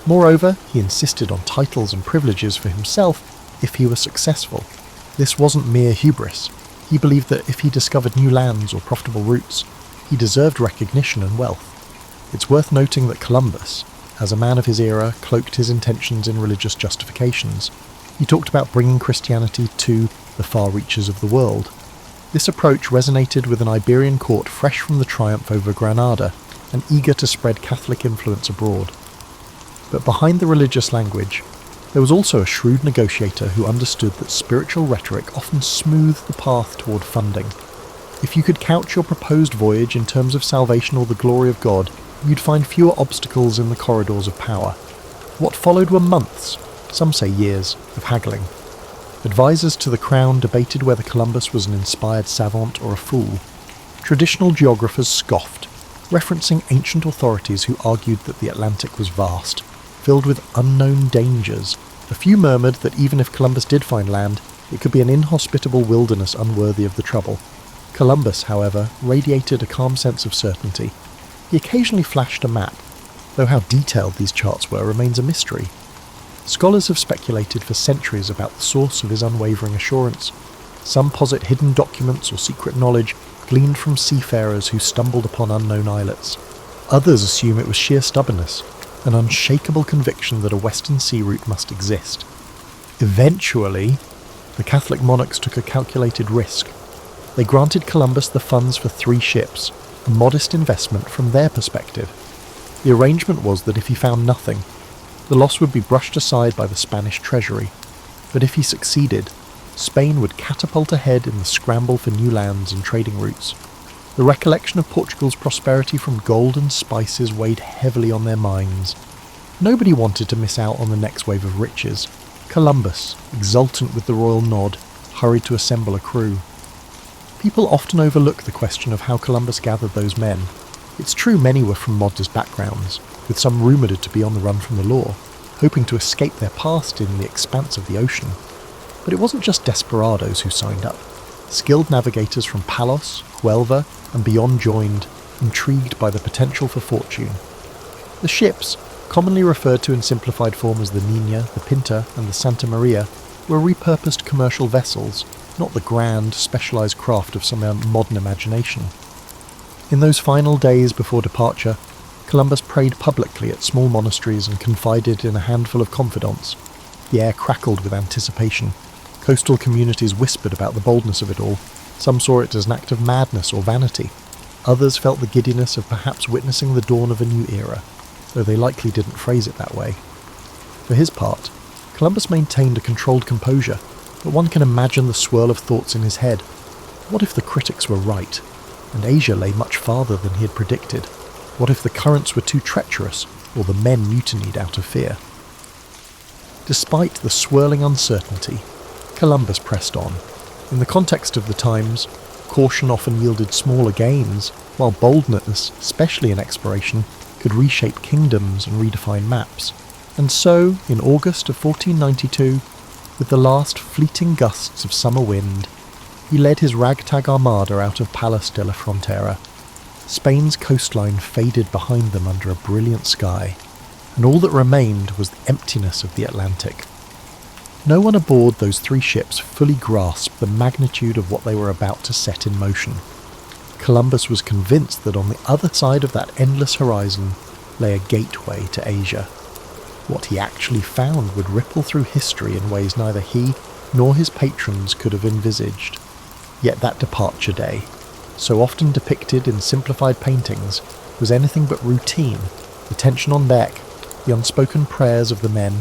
Moreover, he insisted on titles and privileges for himself if he were successful. This wasn't mere hubris. He believed that if he discovered new lands or profitable routes, he deserved recognition and wealth. It's worth noting that Columbus, as a man of his era, cloaked his intentions in religious justifications. He talked about bringing Christianity to the far reaches of the world. This approach resonated with an Iberian court fresh from the triumph over Granada and eager to spread Catholic influence abroad. But behind the religious language, there was also a shrewd negotiator who understood that spiritual rhetoric often smoothed the path toward funding. If you could couch your proposed voyage in terms of salvation or the glory of God, you'd find fewer obstacles in the corridors of power. What followed were months, some say years, of haggling. Advisors to the crown debated whether Columbus was an inspired savant or a fool. Traditional geographers scoffed, referencing ancient authorities who argued that the Atlantic was vast, filled with unknown dangers. A few murmured that even if Columbus did find land, it could be an inhospitable wilderness unworthy of the trouble. Columbus, however, radiated a calm sense of certainty. He occasionally flashed a map, though how detailed these charts were remains a mystery. Scholars have speculated for centuries about the source of his unwavering assurance. Some posit hidden documents or secret knowledge gleaned from seafarers who stumbled upon unknown islets. Others assume it was sheer stubbornness, an unshakable conviction that a western sea route must exist. Eventually, the Catholic monarchs took a calculated risk. They granted Columbus the funds for 3 ships, a modest investment from their perspective. The arrangement was that if he found nothing, the loss would be brushed aside by the Spanish treasury, but if he succeeded, Spain would catapult ahead in the scramble for new lands and trading routes. The recollection of Portugal's prosperity from gold and spices weighed heavily on their minds. Nobody wanted to miss out on the next wave of riches. Columbus, exultant with the royal nod, hurried to assemble a crew. People often overlook the question of how Columbus gathered those men. It's true many were from modest backgrounds, with some rumoured to be on the run from the law, hoping to escape their past in the expanse of the ocean. But it wasn't just desperados who signed up. Skilled navigators from Palos, Huelva, and beyond joined, intrigued by the potential for fortune. The ships, commonly referred to in simplified form as the Nina, the Pinta, and the Santa Maria, were repurposed commercial vessels, not the grand, specialised craft of some modern imagination. In those final days before departure, Columbus prayed publicly at small monasteries and confided in a handful of confidants. The air crackled with anticipation. Coastal communities whispered about the boldness of it all. Some saw it as an act of madness or vanity. Others felt the giddiness of perhaps witnessing the dawn of a new era, though they likely didn't phrase it that way. For his part, Columbus maintained a controlled composure, but one can imagine the swirl of thoughts in his head. What if the critics were right, and Asia lay much farther than he had predicted? What if the currents were too treacherous, or the men mutinied out of fear? Despite the swirling uncertainty, Columbus pressed on. In the context of the times, caution often yielded smaller gains, while boldness, especially in exploration, could reshape kingdoms and redefine maps. And so, in August of 1492, with the last fleeting gusts of summer wind, he led his ragtag armada out of Palos de la Frontera. Spain's coastline faded behind them under a brilliant sky, and all that remained was the emptiness of the Atlantic. No one aboard those 3 ships fully grasped the magnitude of what they were about to set in motion. Columbus was convinced that on the other side of that endless horizon lay a gateway to Asia. What he actually found would ripple through history in ways neither he nor his patrons could have envisaged. Yet that departure day, so often depicted in simplified paintings, was anything but routine. The tension on deck, the unspoken prayers of the men,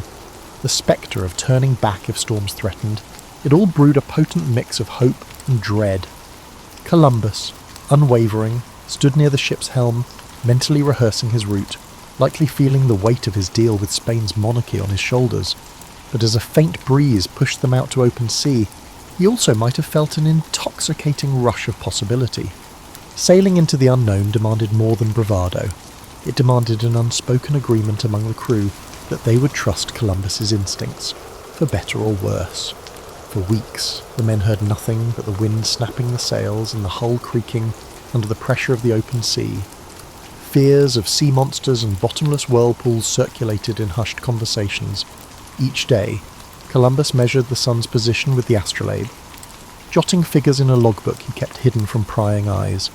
the spectre of turning back if storms threatened, it all brewed a potent mix of hope and dread. Columbus, unwavering, stood near the ship's helm, mentally rehearsing his route, likely feeling the weight of his deal with Spain's monarchy on his shoulders. But as a faint breeze pushed them out to open sea, he also might have felt an intoxicating rush of possibility. Sailing into the unknown demanded more than bravado. It demanded an unspoken agreement among the crew that they would trust Columbus's instincts, for better or worse. For weeks, the men heard nothing but the wind snapping the sails and the hull creaking under the pressure of the open sea. Fears of sea monsters and bottomless whirlpools circulated in hushed conversations. Each day, Columbus measured the sun's position with the astrolabe, jotting figures in a logbook he kept hidden from prying eyes.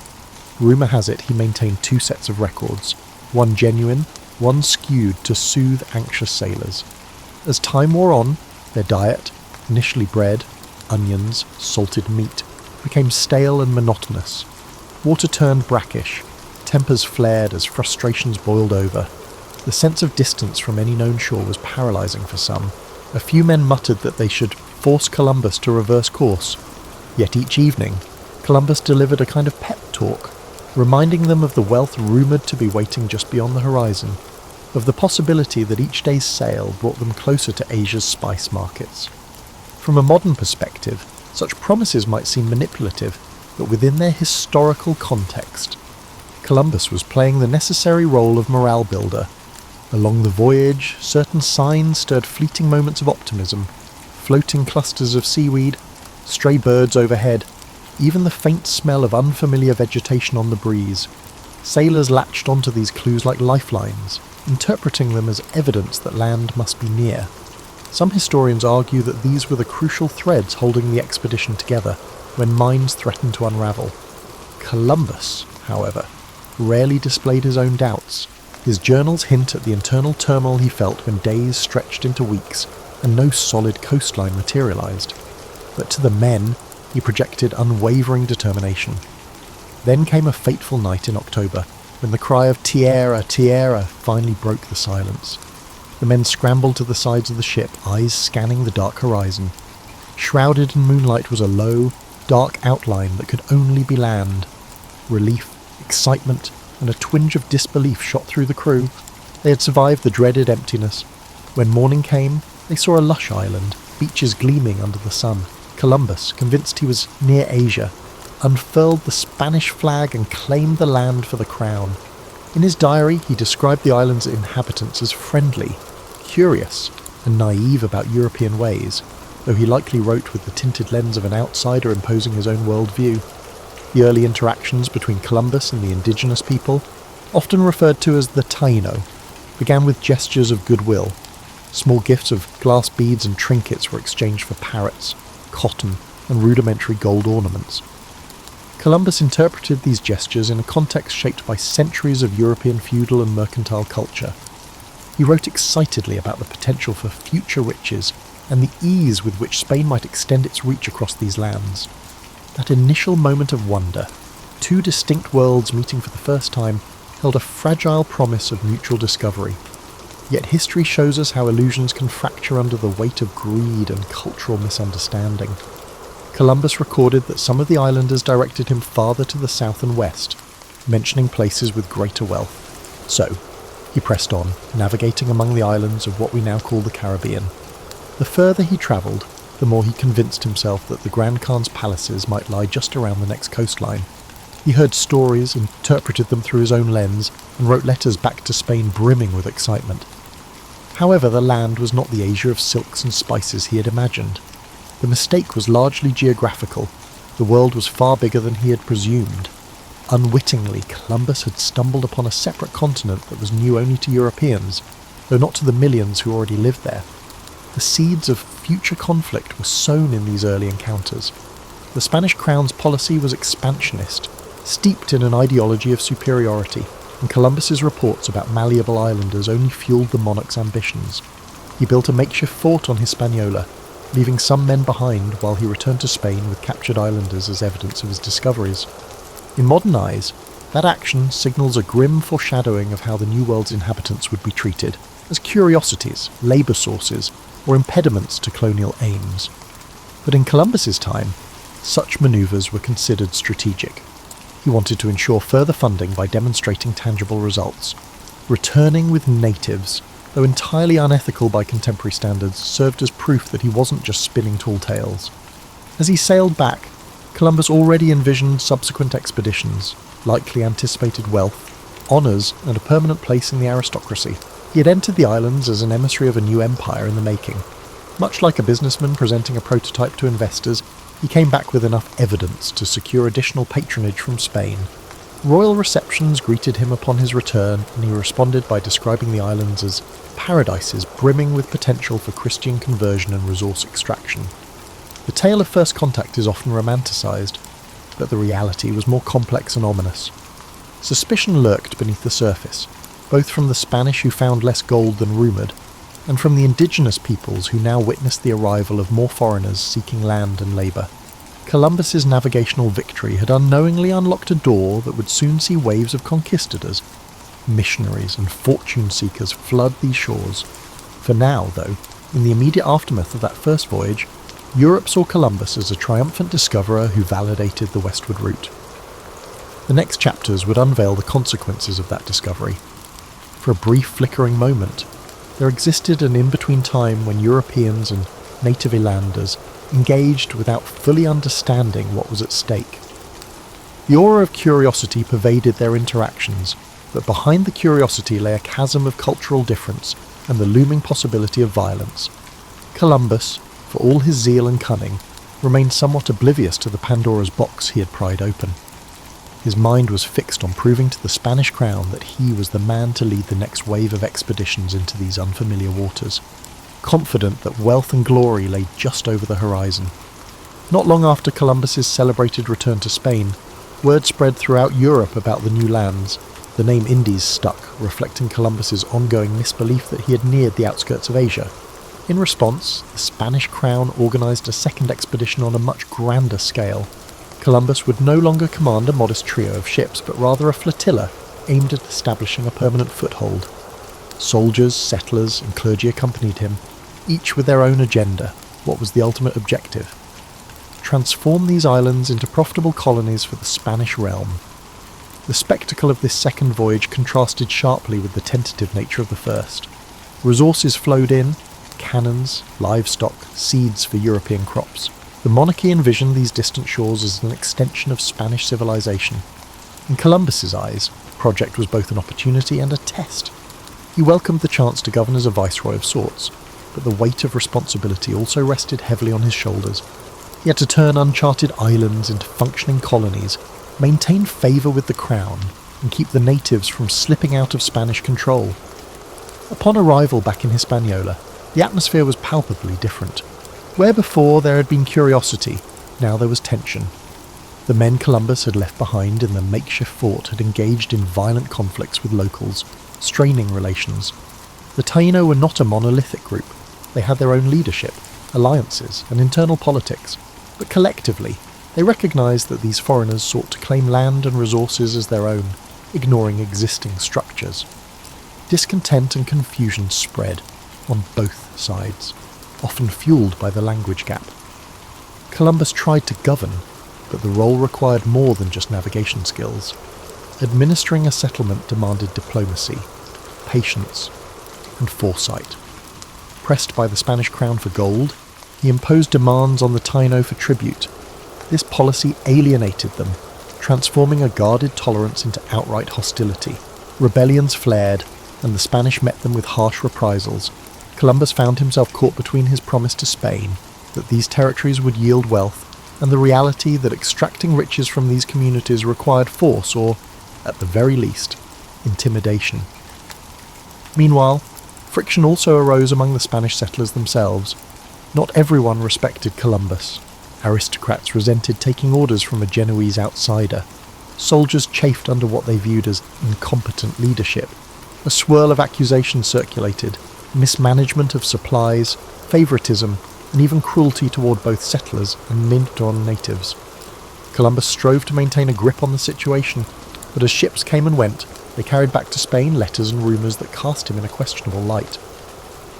Rumour has it he maintained 2 sets of records, one genuine, one skewed to soothe anxious sailors. As time wore on, their diet, initially bread, onions, salted meat, became stale and monotonous. Water turned brackish, tempers flared as frustrations boiled over. The sense of distance from any known shore was paralysing for some. A few men muttered that they should force Columbus to reverse course. Yet each evening, Columbus delivered a kind of pep talk, reminding them of the wealth rumoured to be waiting just beyond the horizon, of the possibility that each day's sail brought them closer to Asia's spice markets. From a modern perspective, such promises might seem manipulative, but within their historical context, Columbus was playing the necessary role of morale builder. Along the voyage, certain signs stirred fleeting moments of optimism. Floating clusters of seaweed, stray birds overhead, even the faint smell of unfamiliar vegetation on the breeze. Sailors latched onto these clues like lifelines, interpreting them as evidence that land must be near. Some historians argue that these were the crucial threads holding the expedition together when minds threatened to unravel. Columbus, however, rarely displayed his own doubts. His journals hint at the internal turmoil he felt when days stretched into weeks and no solid coastline materialised. But to the men, he projected unwavering determination. Then came a fateful night in October, when the cry of "Tierra, Tierra" finally broke the silence. The men scrambled to the sides of the ship, eyes scanning the dark horizon. Shrouded in moonlight was a low, dark outline that could only be land. Relief, excitement, and a twinge of disbelief shot through the crew. They had survived the dreaded emptiness. When morning came, they saw a lush island, beaches gleaming under the sun. Columbus, convinced he was near Asia, unfurled the Spanish flag and claimed the land for the crown. In his diary, he described the island's inhabitants as friendly, curious, and naive about European ways, though he likely wrote with the tinted lens of an outsider imposing his own worldview. The early interactions between Columbus and the indigenous people, often referred to as the Taino, began with gestures of goodwill. Small gifts of glass beads and trinkets were exchanged for parrots, cotton, and rudimentary gold ornaments. Columbus interpreted these gestures in a context shaped by centuries of European feudal and mercantile culture. He wrote excitedly about the potential for future riches and the ease with which Spain might extend its reach across these lands. That initial moment of wonder, 2 distinct worlds meeting for the first time, held a fragile promise of mutual discovery. Yet history shows us how illusions can fracture under the weight of greed and cultural misunderstanding. Columbus recorded that some of the islanders directed him farther to the south and west, mentioning places with greater wealth. So, he pressed on, navigating among the islands of what we now call the Caribbean. The further he travelled, the more he convinced himself that the Grand Khan's palaces might lie just around the next coastline. He heard stories, interpreted them through his own lens, and wrote letters back to Spain brimming with excitement. However, the land was not the Asia of silks and spices he had imagined. The mistake was largely geographical. The world was far bigger than he had presumed. Unwittingly, Columbus had stumbled upon a separate continent that was new only to Europeans, though not to the millions who already lived there. The seeds of future conflict were sown in these early encounters. The Spanish crown's policy was expansionist, steeped in an ideology of superiority, and Columbus's reports about malleable islanders only fueled the monarch's ambitions. He built a makeshift fort on Hispaniola, leaving some men behind while he returned to Spain with captured islanders as evidence of his discoveries. In modern eyes, that action signals a grim foreshadowing of how the New World's inhabitants would be treated, as curiosities, labour sources, or impediments to colonial aims. But in Columbus's time, such manoeuvres were considered strategic. He wanted to ensure further funding by demonstrating tangible results. Returning with natives, though entirely unethical by contemporary standards, served as proof that he wasn't just spinning tall tales. As he sailed back, Columbus already envisioned subsequent expeditions, likely anticipated wealth, honours, and a permanent place in the aristocracy. He had entered the islands as an emissary of a new empire in the making. Much like a businessman presenting a prototype to investors, he came back with enough evidence to secure additional patronage from Spain. Royal receptions greeted him upon his return, and he responded by describing the islands as paradises brimming with potential for Christian conversion and resource extraction. The tale of first contact is often romanticised, but the reality was more complex and ominous. Suspicion lurked beneath the surface, both from the Spanish who found less gold than rumoured, and from the indigenous peoples who now witnessed the arrival of more foreigners seeking land and labour. Columbus's navigational victory had unknowingly unlocked a door that would soon see waves of conquistadors. Missionaries and fortune-seekers flood these shores. For now, though, in the immediate aftermath of that first voyage, Europe saw Columbus as a triumphant discoverer who validated the westward route. The next chapters would unveil the consequences of that discovery. For a brief flickering moment, there existed an in-between time when Europeans and native islanders engaged without fully understanding what was at stake. The aura of curiosity pervaded their interactions, but behind the curiosity lay a chasm of cultural difference and the looming possibility of violence. Columbus, for all his zeal and cunning, remained somewhat oblivious to the Pandora's box he had pried open. His mind was fixed on proving to the Spanish crown that he was the man to lead the next wave of expeditions into these unfamiliar waters, confident that wealth and glory lay just over the horizon. Not long after Columbus's celebrated return to Spain, word spread throughout Europe about the new lands. The name Indies stuck, reflecting Columbus's ongoing misbelief that he had neared the outskirts of Asia. In response, the Spanish crown organised a second expedition on a much grander scale. Columbus would no longer command a modest trio of ships, but rather a flotilla aimed at establishing a permanent foothold. Soldiers, settlers, and clergy accompanied him, each with their own agenda. What was the ultimate objective? Transform these islands into profitable colonies for the Spanish realm. The spectacle of this second voyage contrasted sharply with the tentative nature of the first. Resources flowed in: cannons, livestock, seeds for European crops. The monarchy envisioned these distant shores as an extension of Spanish civilization. In Columbus's eyes, the project was both an opportunity and a test. He welcomed the chance to govern as a viceroy of sorts, but the weight of responsibility also rested heavily on his shoulders. He had to turn uncharted islands into functioning colonies, maintain favour with the crown, and keep the natives from slipping out of Spanish control. Upon arrival back in Hispaniola, the atmosphere was palpably different. Where before there had been curiosity, now there was tension. The men Columbus had left behind in the makeshift fort had engaged in violent conflicts with locals, straining relations. The Taino were not a monolithic group. They had their own leadership, alliances, and internal politics, but collectively, they recognised that these foreigners sought to claim land and resources as their own, ignoring existing structures. Discontent and confusion spread on both sides, often fueled by the language gap. Columbus tried to govern, but the role required more than just navigation skills. Administering a settlement demanded diplomacy, patience, and foresight. Pressed by the Spanish crown for gold, he imposed demands on the Taino for tribute. This policy alienated them, transforming a guarded tolerance into outright hostility. Rebellions flared, and the Spanish met them with harsh reprisals. Columbus found himself caught between his promise to Spain, that these territories would yield wealth, and the reality that extracting riches from these communities required force or, at the very least, intimidation. Meanwhile, friction also arose among the Spanish settlers themselves. Not everyone respected Columbus. Aristocrats resented taking orders from a Genoese outsider. Soldiers chafed under what they viewed as incompetent leadership. A swirl of accusations circulated, mismanagement of supplies, favouritism, and even cruelty toward both settlers and Mindon natives. Columbus strove to maintain a grip on the situation, but as ships came and went, they carried back to Spain letters and rumours that cast him in a questionable light.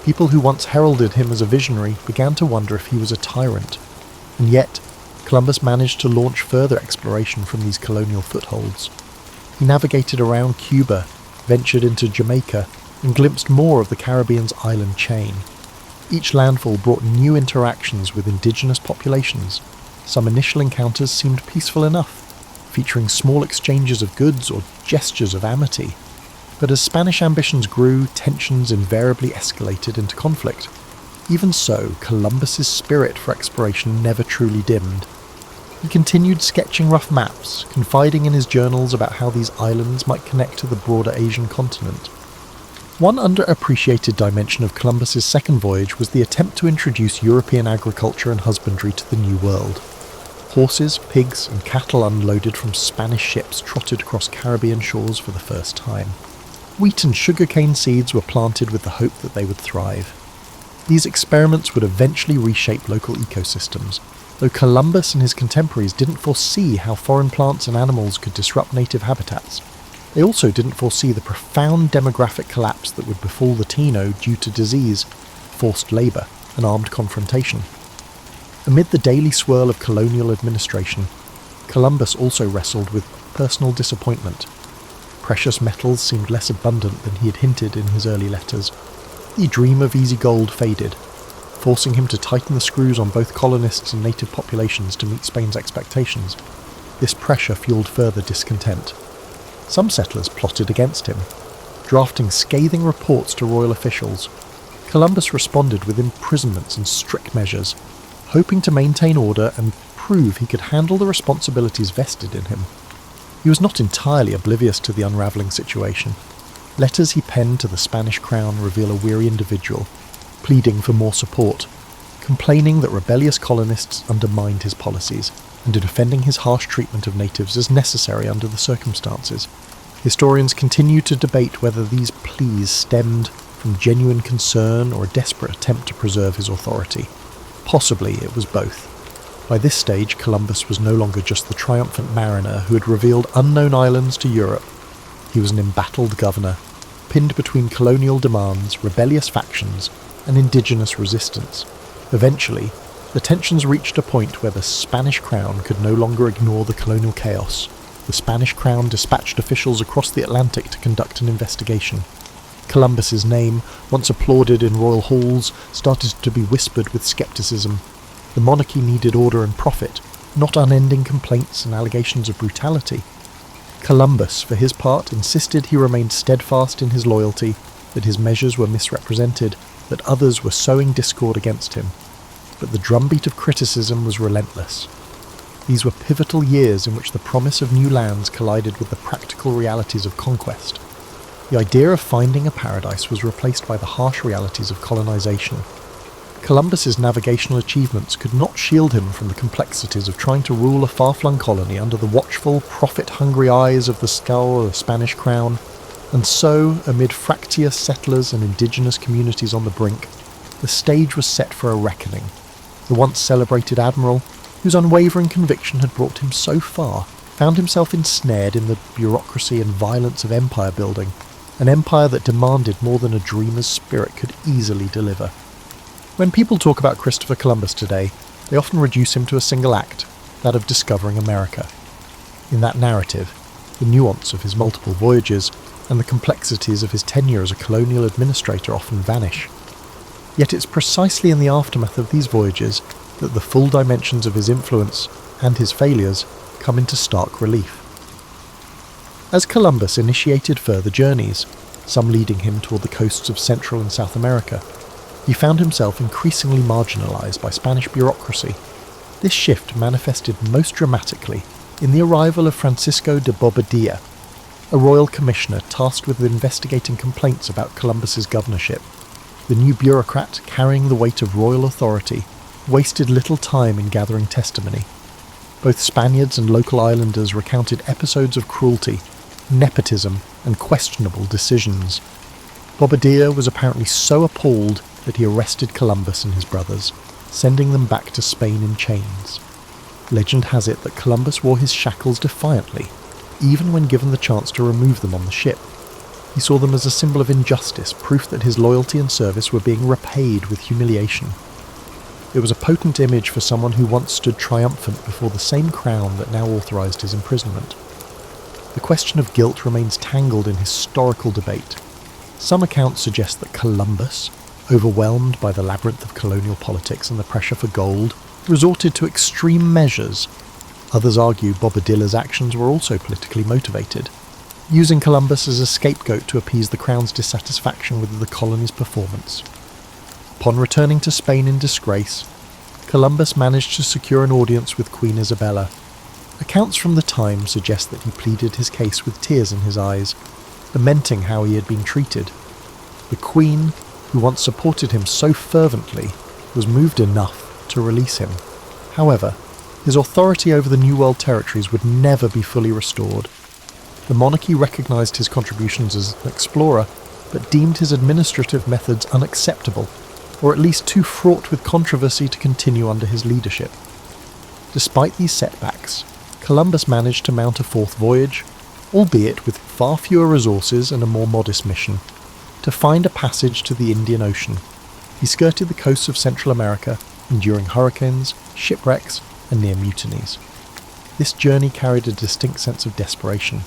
People who once heralded him as a visionary began to wonder if he was a tyrant. And yet, Columbus managed to launch further exploration from these colonial footholds. He navigated around Cuba, ventured into Jamaica, and glimpsed more of the Caribbean's island chain. Each landfall brought new interactions with indigenous populations. Some initial encounters seemed peaceful enough, featuring small exchanges of goods or gestures of amity. But as Spanish ambitions grew, tensions invariably escalated into conflict. Even so, Columbus's spirit for exploration never truly dimmed. He continued sketching rough maps, confiding in his journals about how these islands might connect to the broader Asian continent. One underappreciated dimension of Columbus's second voyage was the attempt to introduce European agriculture and husbandry to the New World. Horses, pigs, and cattle unloaded from Spanish ships trotted across Caribbean shores for the first time. Wheat and sugarcane seeds were planted with the hope that they would thrive. These experiments would eventually reshape local ecosystems, though Columbus and his contemporaries didn't foresee how foreign plants and animals could disrupt native habitats. They also didn't foresee the profound demographic collapse that would befall the Taino due to disease, forced labour, and armed confrontation. Amid the daily swirl of colonial administration, Columbus also wrestled with personal disappointment. Precious metals seemed less abundant than he had hinted in his early letters. The dream of easy gold faded, forcing him to tighten the screws on both colonists and native populations to meet Spain's expectations. This pressure fueled further discontent. Some settlers plotted against him, drafting scathing reports to royal officials. Columbus responded with imprisonments and strict measures, hoping to maintain order and prove he could handle the responsibilities vested in him. He was not entirely oblivious to the unravelling situation. Letters he penned to the Spanish crown reveal a weary individual, pleading for more support, complaining that rebellious colonists undermined his policies, and defending his harsh treatment of natives as necessary under the circumstances. Historians continue to debate whether these pleas stemmed from genuine concern or a desperate attempt to preserve his authority. Possibly it was both. By this stage, Columbus was no longer just the triumphant mariner who had revealed unknown islands to Europe. He was an embattled governor, pinned between colonial demands, rebellious factions, and indigenous resistance. Eventually, the tensions reached a point where the Spanish crown could no longer ignore the colonial chaos. The Spanish crown dispatched officials across the Atlantic to conduct an investigation. Columbus's name, once applauded in royal halls, started to be whispered with skepticism. The monarchy needed order and profit, not unending complaints and allegations of brutality. Columbus, for his part, insisted he remained steadfast in his loyalty, that his measures were misrepresented, that others were sowing discord against him. But the drumbeat of criticism was relentless. These were pivotal years in which the promise of new lands collided with the practical realities of conquest. The idea of finding a paradise was replaced by the harsh realities of colonization. Columbus's navigational achievements could not shield him from the complexities of trying to rule a far-flung colony under the watchful, profit-hungry eyes of the scowl of the Spanish crown. And so, amid fractious settlers and indigenous communities on the brink, the stage was set for a reckoning. The once celebrated admiral, whose unwavering conviction had brought him so far, found himself ensnared in the bureaucracy and violence of empire building, an empire that demanded more than a dreamer's spirit could easily deliver. When people talk about Christopher Columbus today, they often reduce him to a single act, that of discovering America. In that narrative, the nuance of his multiple voyages and the complexities of his tenure as a colonial administrator often vanish. Yet it's precisely in the aftermath of these voyages that the full dimensions of his influence and his failures come into stark relief. As Columbus initiated further journeys, some leading him toward the coasts of Central and South America, he found himself increasingly marginalised by Spanish bureaucracy. This shift manifested most dramatically in the arrival of Francisco de Bobadilla, a royal commissioner tasked with investigating complaints about Columbus's governorship. The new bureaucrat, carrying the weight of royal authority, wasted little time in gathering testimony. Both Spaniards and local islanders recounted episodes of cruelty, nepotism, and questionable decisions. Bobadilla was apparently so appalled that he arrested Columbus and his brothers, sending them back to Spain in chains. Legend has it that Columbus wore his shackles defiantly, even when given the chance to remove them on the ship. He saw them as a symbol of injustice, proof that his loyalty and service were being repaid with humiliation. It was a potent image for someone who once stood triumphant before the same crown that now authorised his imprisonment. The question of guilt remains tangled in historical debate. Some accounts suggest that Columbus, overwhelmed by the labyrinth of colonial politics and the pressure for gold, resorted to extreme measures. Others argue Bobadilla's actions were also politically motivated, using Columbus as a scapegoat to appease the crown's dissatisfaction with the colony's performance. Upon returning to Spain in disgrace, Columbus managed to secure an audience with Queen Isabella. Accounts from the time suggest that he pleaded his case with tears in his eyes, lamenting how he had been treated. The Queen, who once supported him so fervently, was moved enough to release him. However, his authority over the New World territories would never be fully restored. The monarchy recognised his contributions as an explorer, but deemed his administrative methods unacceptable, or at least too fraught with controversy to continue under his leadership. Despite these setbacks, Columbus managed to mount a fourth voyage, albeit with far fewer resources and a more modest mission, to find a passage to the Indian Ocean. He skirted the coasts of Central America, enduring hurricanes, shipwrecks, and near mutinies. This journey carried a distinct sense of desperation.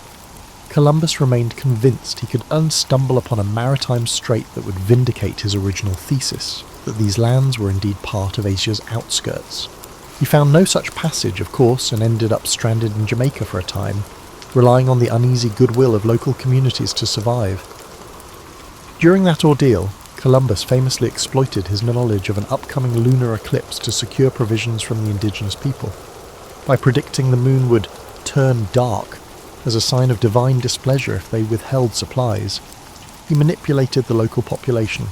Columbus remained convinced he could unstumble upon a maritime strait that would vindicate his original thesis, that these lands were indeed part of Asia's outskirts. He found no such passage, of course, and ended up stranded in Jamaica for a time, relying on the uneasy goodwill of local communities to survive. During that ordeal, Columbus famously exploited his knowledge of an upcoming lunar eclipse to secure provisions from the indigenous people. By predicting the moon would turn dark as a sign of divine displeasure if they withheld supplies, he manipulated the local population.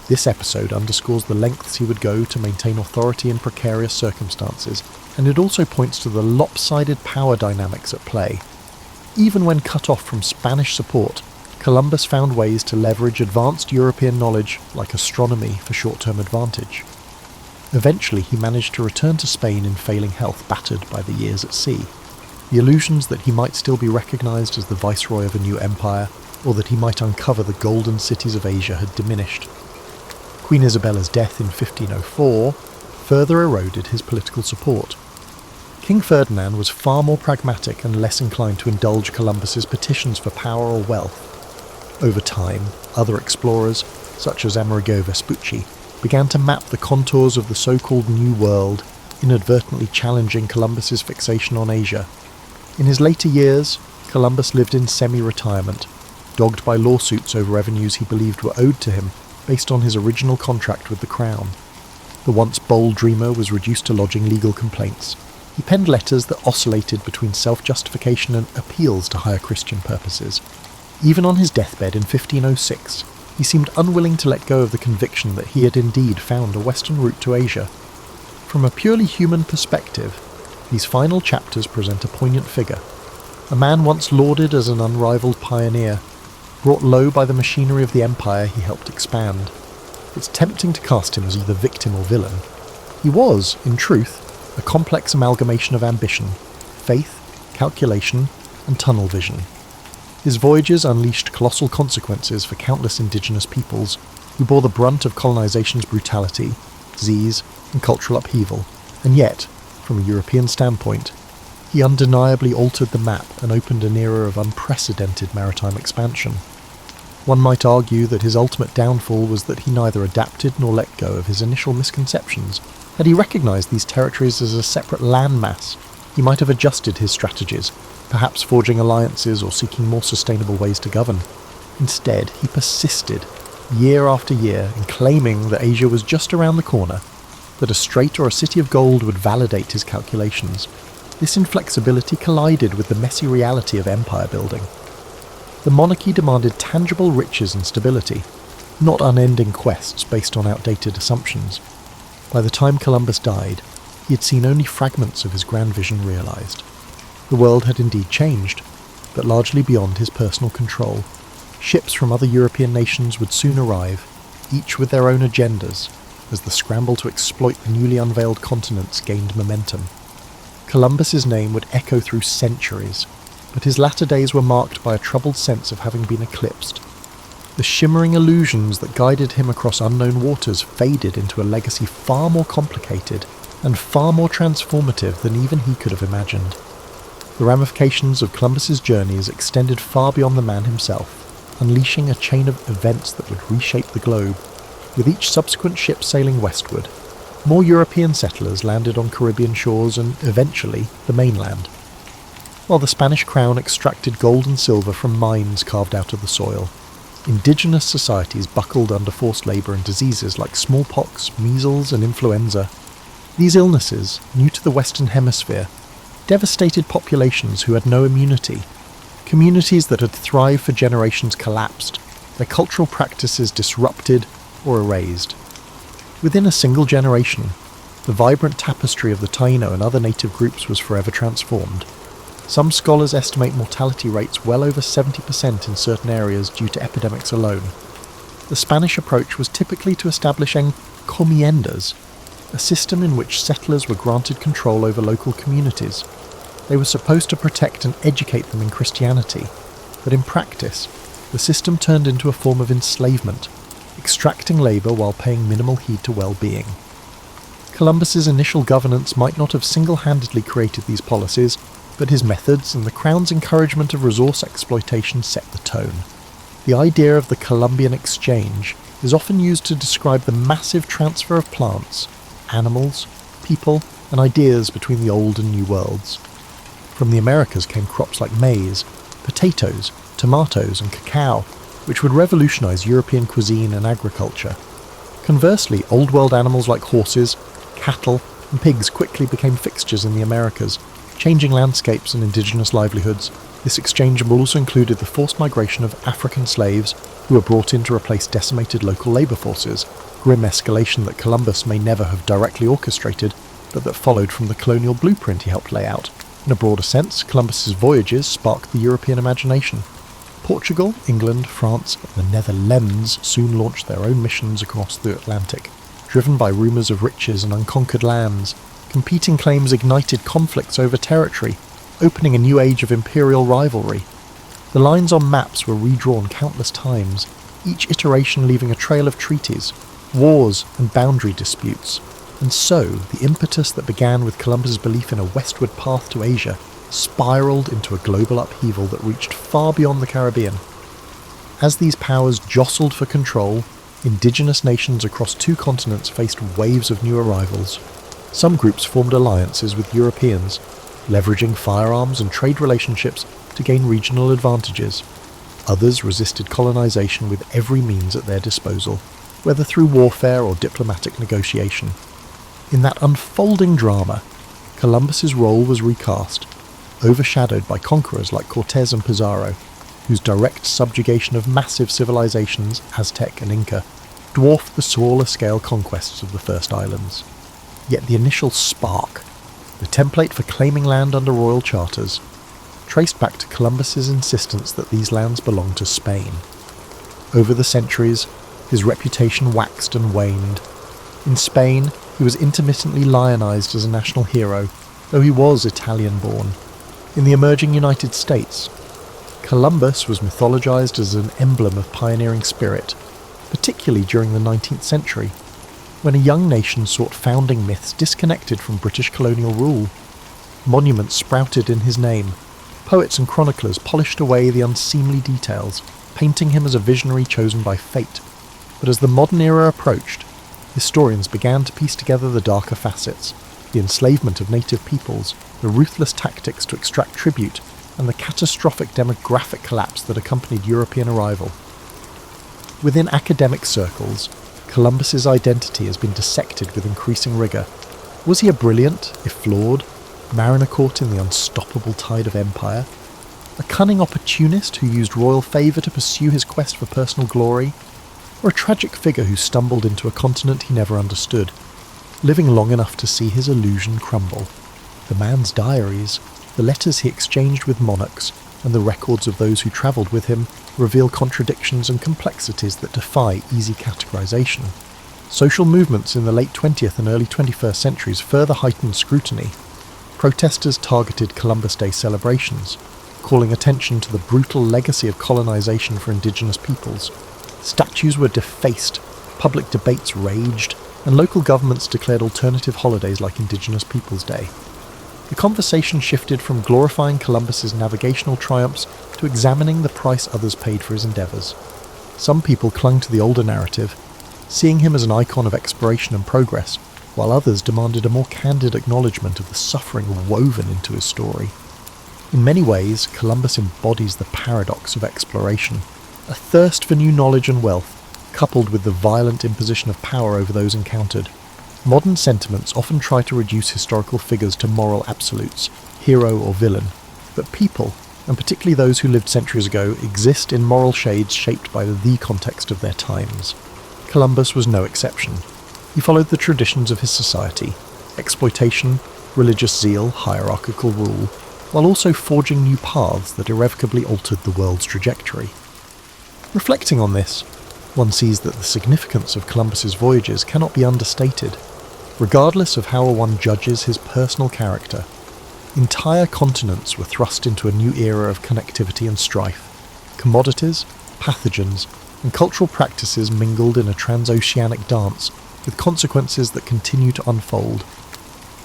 This episode underscores the lengths he would go to maintain authority in precarious circumstances, and it also points to the lopsided power dynamics at play. Even when cut off from Spanish support, Columbus found ways to leverage advanced European knowledge like astronomy for short-term advantage. Eventually he managed to return to Spain in failing health, battered by the years at sea. The illusions that he might still be recognised as the viceroy of a new empire, or that he might uncover the golden cities of Asia, had diminished. Queen Isabella's death in 1504 further eroded his political support. King Ferdinand was far more pragmatic and less inclined to indulge Columbus's petitions for power or wealth. Over time, other explorers, such as Amerigo Vespucci, began to map the contours of the so-called New World, inadvertently challenging Columbus's fixation on Asia. In his later years, Columbus lived in semi-retirement, dogged by lawsuits over revenues he believed were owed to him based on his original contract with the Crown. The once bold dreamer was reduced to lodging legal complaints. He penned letters that oscillated between self-justification and appeals to higher Christian purposes. Even on his deathbed in 1506, he seemed unwilling to let go of the conviction that he had indeed found a western route to Asia. From a purely human perspective, these final chapters present a poignant figure. A man once lauded as an unrivaled pioneer, brought low by the machinery of the empire he helped expand. It's tempting to cast him as either victim or villain. He was, in truth, a complex amalgamation of ambition, faith, calculation, and tunnel vision. His voyages unleashed colossal consequences for countless indigenous peoples who bore the brunt of colonization's brutality, disease, and cultural upheaval, and yet, from a European standpoint, he undeniably altered the map and opened an era of unprecedented maritime expansion. One might argue that his ultimate downfall was that he neither adapted nor let go of his initial misconceptions. Had he recognised these territories as a separate landmass, he might have adjusted his strategies, perhaps forging alliances or seeking more sustainable ways to govern. Instead, he persisted, year after year, in claiming that Asia was just around the corner, that a strait or a city of gold would validate his calculations. This inflexibility collided with the messy reality of empire building. The monarchy demanded tangible riches and stability, not unending quests based on outdated assumptions. By the time Columbus died, he had seen only fragments of his grand vision realised. The world had indeed changed, but largely beyond his personal control. Ships from other European nations would soon arrive, each with their own agendas, as the scramble to exploit the newly unveiled continents gained momentum. Columbus's name would echo through centuries, but his latter days were marked by a troubled sense of having been eclipsed. The shimmering illusions that guided him across unknown waters faded into a legacy far more complicated and far more transformative than even he could have imagined. The ramifications of Columbus's journeys extended far beyond the man himself, unleashing a chain of events that would reshape the globe. With each subsequent ship sailing westward, more European settlers landed on Caribbean shores and, eventually, the mainland. While the Spanish crown extracted gold and silver from mines carved out of the soil, indigenous societies buckled under forced labour and diseases like smallpox, measles and influenza. These illnesses, new to the Western Hemisphere, devastated populations who had no immunity. Communities that had thrived for generations collapsed, their cultural practices disrupted or erased. Within a single generation, the vibrant tapestry of the Taino and other native groups was forever transformed. Some scholars estimate mortality rates well over 70% in certain areas due to epidemics alone. The Spanish approach was typically to establish encomiendas, a system in which settlers were granted control over local communities. They were supposed to protect and educate them in Christianity, but in practice, the system turned into a form of enslavement, extracting labour while paying minimal heed to well-being. Columbus's initial governance might not have single-handedly created these policies, but his methods and the Crown's encouragement of resource exploitation set the tone. The idea of the Columbian Exchange is often used to describe the massive transfer of plants, animals, people, and ideas between the old and new worlds. From the Americas came crops like maize, potatoes, tomatoes, and cacao, which would revolutionise European cuisine and agriculture. Conversely, Old World animals like horses, cattle, and pigs quickly became fixtures in the Americas, changing landscapes and indigenous livelihoods. This exchange also included the forced migration of African slaves who were brought in to replace decimated local labour forces, grim escalation that Columbus may never have directly orchestrated, but that followed from the colonial blueprint he helped lay out. In a broader sense, Columbus's voyages sparked the European imagination. Portugal, England, France, and the Netherlands soon launched their own missions across the Atlantic, driven by rumours of riches and unconquered lands. Competing claims ignited conflicts over territory, opening a new age of imperial rivalry. The lines on maps were redrawn countless times, each iteration leaving a trail of treaties, wars, and boundary disputes. And so, the impetus that began with Columbus's belief in a westward path to Asia spiralled into a global upheaval that reached far beyond the Caribbean. As these powers jostled for control, indigenous nations across two continents faced waves of new arrivals. Some groups formed alliances with Europeans, leveraging firearms and trade relationships to gain regional advantages. Others resisted colonization with every means at their disposal, whether through warfare or diplomatic negotiation. In that unfolding drama, Columbus's role was recast, overshadowed by conquerors like Cortés and Pizarro, whose direct subjugation of massive civilizations, Aztec and Inca, dwarfed the smaller-scale conquests of the first islands. Yet the initial spark, the template for claiming land under royal charters, traced back to Columbus's insistence that these lands belonged to Spain. Over the centuries, his reputation waxed and waned. In Spain, he was intermittently lionized as a national hero, though he was Italian-born. In the emerging United States, Columbus was mythologized as an emblem of pioneering spirit, particularly during the 19th century, when a young nation sought founding myths disconnected from British colonial rule. Monuments sprouted in his name. Poets and chroniclers polished away the unseemly details, painting him as a visionary chosen by fate. But as the modern era approached, historians began to piece together the darker facets, the enslavement of native peoples, the ruthless tactics to extract tribute, and the catastrophic demographic collapse that accompanied European arrival. Within academic circles, Columbus's identity has been dissected with increasing rigour. Was he a brilliant, if flawed, mariner caught in the unstoppable tide of empire? A cunning opportunist who used royal favour to pursue his quest for personal glory? Or a tragic figure who stumbled into a continent he never understood, living long enough to see his illusion crumble? The man's diaries, the letters he exchanged with monarchs, and the records of those who travelled with him reveal contradictions and complexities that defy easy categorisation. Social movements in the late 20th and early 21st centuries further heightened scrutiny. Protesters targeted Columbus Day celebrations, calling attention to the brutal legacy of colonisation for indigenous peoples. Statues were defaced, public debates raged, and local governments declared alternative holidays like Indigenous Peoples' Day. The conversation shifted from glorifying Columbus's navigational triumphs to examining the price others paid for his endeavours. Some people clung to the older narrative, seeing him as an icon of exploration and progress, while others demanded a more candid acknowledgement of the suffering woven into his story. In many ways, Columbus embodies the paradox of exploration, a thirst for new knowledge and wealth, coupled with the violent imposition of power over those encountered. Modern sentiments often try to reduce historical figures to moral absolutes, hero or villain, but people, and particularly those who lived centuries ago, exist in moral shades shaped by the context of their times. Columbus was no exception. He followed the traditions of his society: exploitation, religious zeal, hierarchical rule, while also forging new paths that irrevocably altered the world's trajectory. Reflecting on this, one sees that the significance of Columbus's voyages cannot be understated. Regardless of how one judges his personal character, entire continents were thrust into a new era of connectivity and strife. Commodities, pathogens, and cultural practices mingled in a transoceanic dance, with consequences that continue to unfold.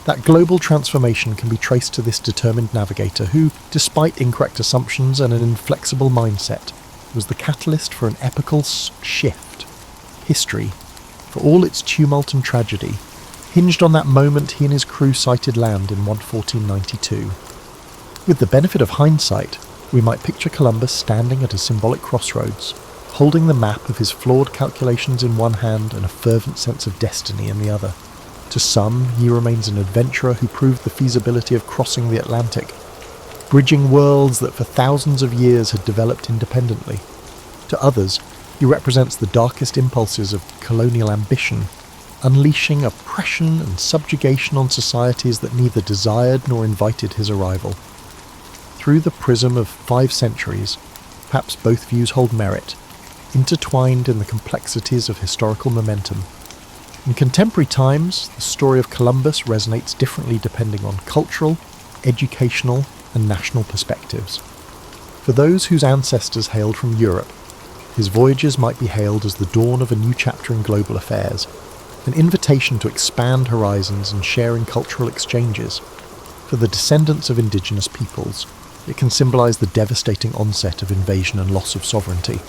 That global transformation can be traced to this determined navigator who, despite incorrect assumptions and an inflexible mindset, was the catalyst for an epical shift. History, for all its tumult and tragedy, hinged on that moment he and his crew sighted land in 1492. With the benefit of hindsight, we might picture Columbus standing at a symbolic crossroads, holding the map of his flawed calculations in one hand and a fervent sense of destiny in the other. To some, he remains an adventurer who proved the feasibility of crossing the Atlantic, bridging worlds that for thousands of years had developed independently. To others, he represents the darkest impulses of colonial ambition, unleashing oppression and subjugation on societies that neither desired nor invited his arrival. Through the prism of 5 centuries, perhaps both views hold merit, intertwined in the complexities of historical momentum. In contemporary times, the story of Columbus resonates differently depending on cultural, educational, and national perspectives. For those whose ancestors hailed from Europe, his voyages might be hailed as the dawn of a new chapter in global affairs, an invitation to expand horizons and share in cultural exchanges. For the descendants of indigenous peoples, it can symbolise the devastating onset of invasion and loss of sovereignty.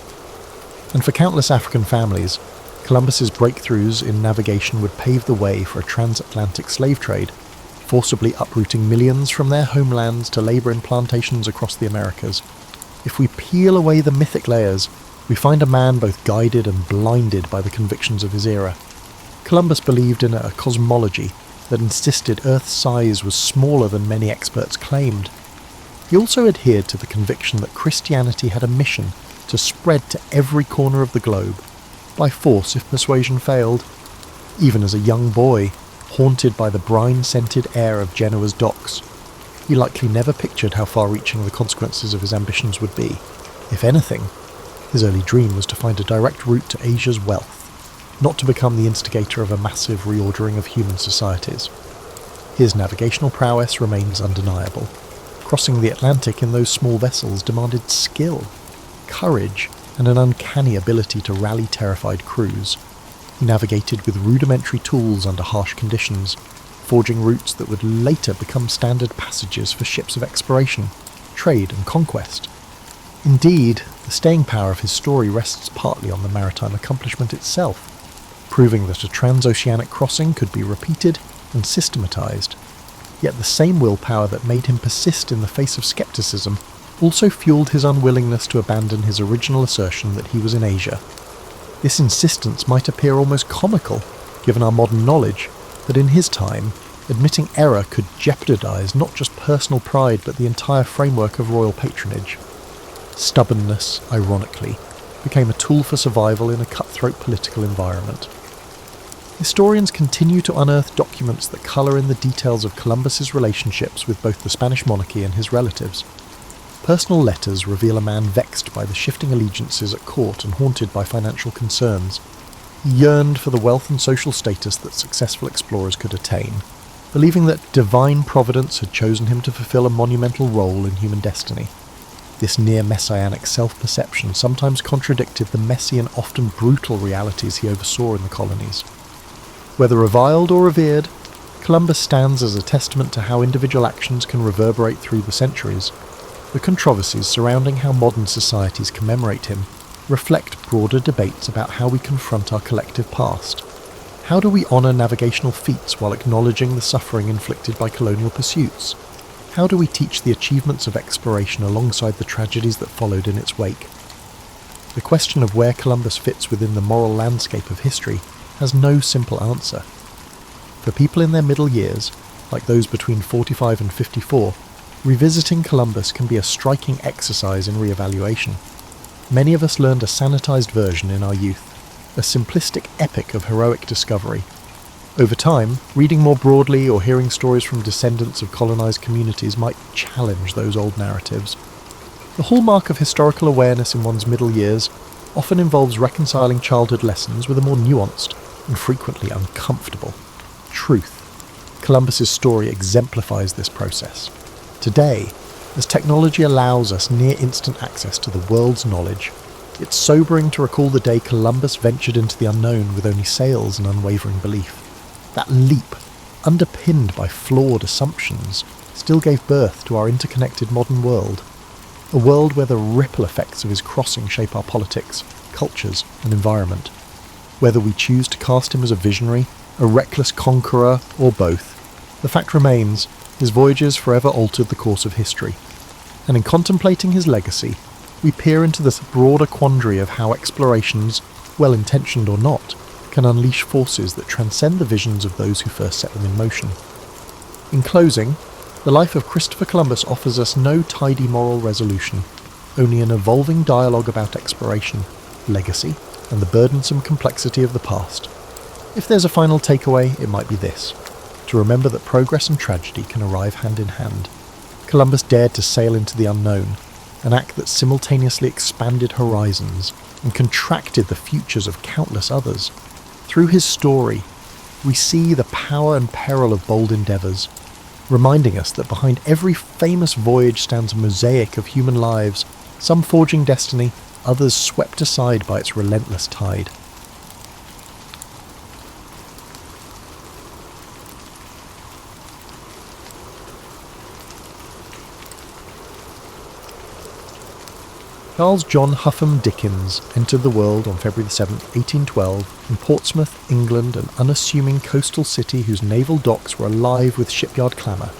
And for countless African families, Columbus's breakthroughs in navigation would pave the way for a transatlantic slave trade, forcibly uprooting millions from their homelands to labour in plantations across the Americas. If we peel away the mythic layers, we find a man both guided and blinded by the convictions of his era. Columbus believed in a cosmology that insisted Earth's size was smaller than many experts claimed. He also adhered to the conviction that Christianity had a mission to spread to every corner of the globe, by force if persuasion failed. Even as a young boy, haunted by the brine-scented air of Genoa's docks, he likely never pictured how far-reaching the consequences of his ambitions would be. If anything, his early dream was to find a direct route to Asia's wealth, not to become the instigator of a massive reordering of human societies. His navigational prowess remains undeniable. Crossing the Atlantic in those small vessels demanded skill, courage, and an uncanny ability to rally terrified crews. He navigated with rudimentary tools under harsh conditions, forging routes that would later become standard passages for ships of exploration, trade, and conquest. Indeed, the staying power of his story rests partly on the maritime accomplishment itself, proving that a transoceanic crossing could be repeated and systematized. Yet the same willpower that made him persist in the face of skepticism also fueled his unwillingness to abandon his original assertion that he was in Asia. This insistence might appear almost comical, given our modern knowledge, that in his time, admitting error could jeopardise not just personal pride but the entire framework of royal patronage. Stubbornness, ironically, became a tool for survival in a cutthroat political environment. Historians continue to unearth documents that colour in the details of Columbus's relationships with both the Spanish monarchy and his relatives. Personal letters reveal a man vexed by the shifting allegiances at court and haunted by financial concerns. He yearned for the wealth and social status that successful explorers could attain, believing that divine providence had chosen him to fulfill a monumental role in human destiny. This near-messianic self-perception sometimes contradicted the messy and often brutal realities he oversaw in the colonies. Whether reviled or revered, Columbus stands as a testament to how individual actions can reverberate through the centuries. The controversies surrounding how modern societies commemorate him reflect broader debates about how we confront our collective past. How do we honour navigational feats while acknowledging the suffering inflicted by colonial pursuits? How do we teach the achievements of exploration alongside the tragedies that followed in its wake? The question of where Columbus fits within the moral landscape of history has no simple answer. For people in their middle years, like those between 45 and 54, revisiting Columbus can be a striking exercise in re-evaluation. Many of us learned a sanitised version in our youth, a simplistic epic of heroic discovery. Over time, reading more broadly or hearing stories from descendants of colonised communities might challenge those old narratives. The hallmark of historical awareness in one's middle years often involves reconciling childhood lessons with a more nuanced and frequently uncomfortable truth. Columbus's story exemplifies this process. Today, as technology allows us near-instant access to the world's knowledge, it's sobering to recall the day Columbus ventured into the unknown with only sails and unwavering belief. That leap, underpinned by flawed assumptions, still gave birth to our interconnected modern world. A world where the ripple effects of his crossing shape our politics, cultures, and environment. Whether we choose to cast him as a visionary, a reckless conqueror, or both, the fact remains, his voyages forever altered the course of history. And in contemplating his legacy, we peer into this broader quandary of how explorations, well-intentioned or not, can unleash forces that transcend the visions of those who first set them in motion. In closing, the life of Christopher Columbus offers us no tidy moral resolution, only an evolving dialogue about exploration, legacy, and the burdensome complexity of the past. If there's a final takeaway, it might be this: to remember that progress and tragedy can arrive hand in hand. Columbus dared to sail into the unknown, an act that simultaneously expanded horizons and contracted the futures of countless others. Through his story, we see the power and peril of bold endeavours, reminding us that behind every famous voyage stands a mosaic of human lives, some forging destiny, others swept aside by its relentless tide. Charles John Huffam Dickens entered the world on February 7, 1812, in Portsmouth, England, an unassuming coastal city whose naval docks were alive with shipyard clamour.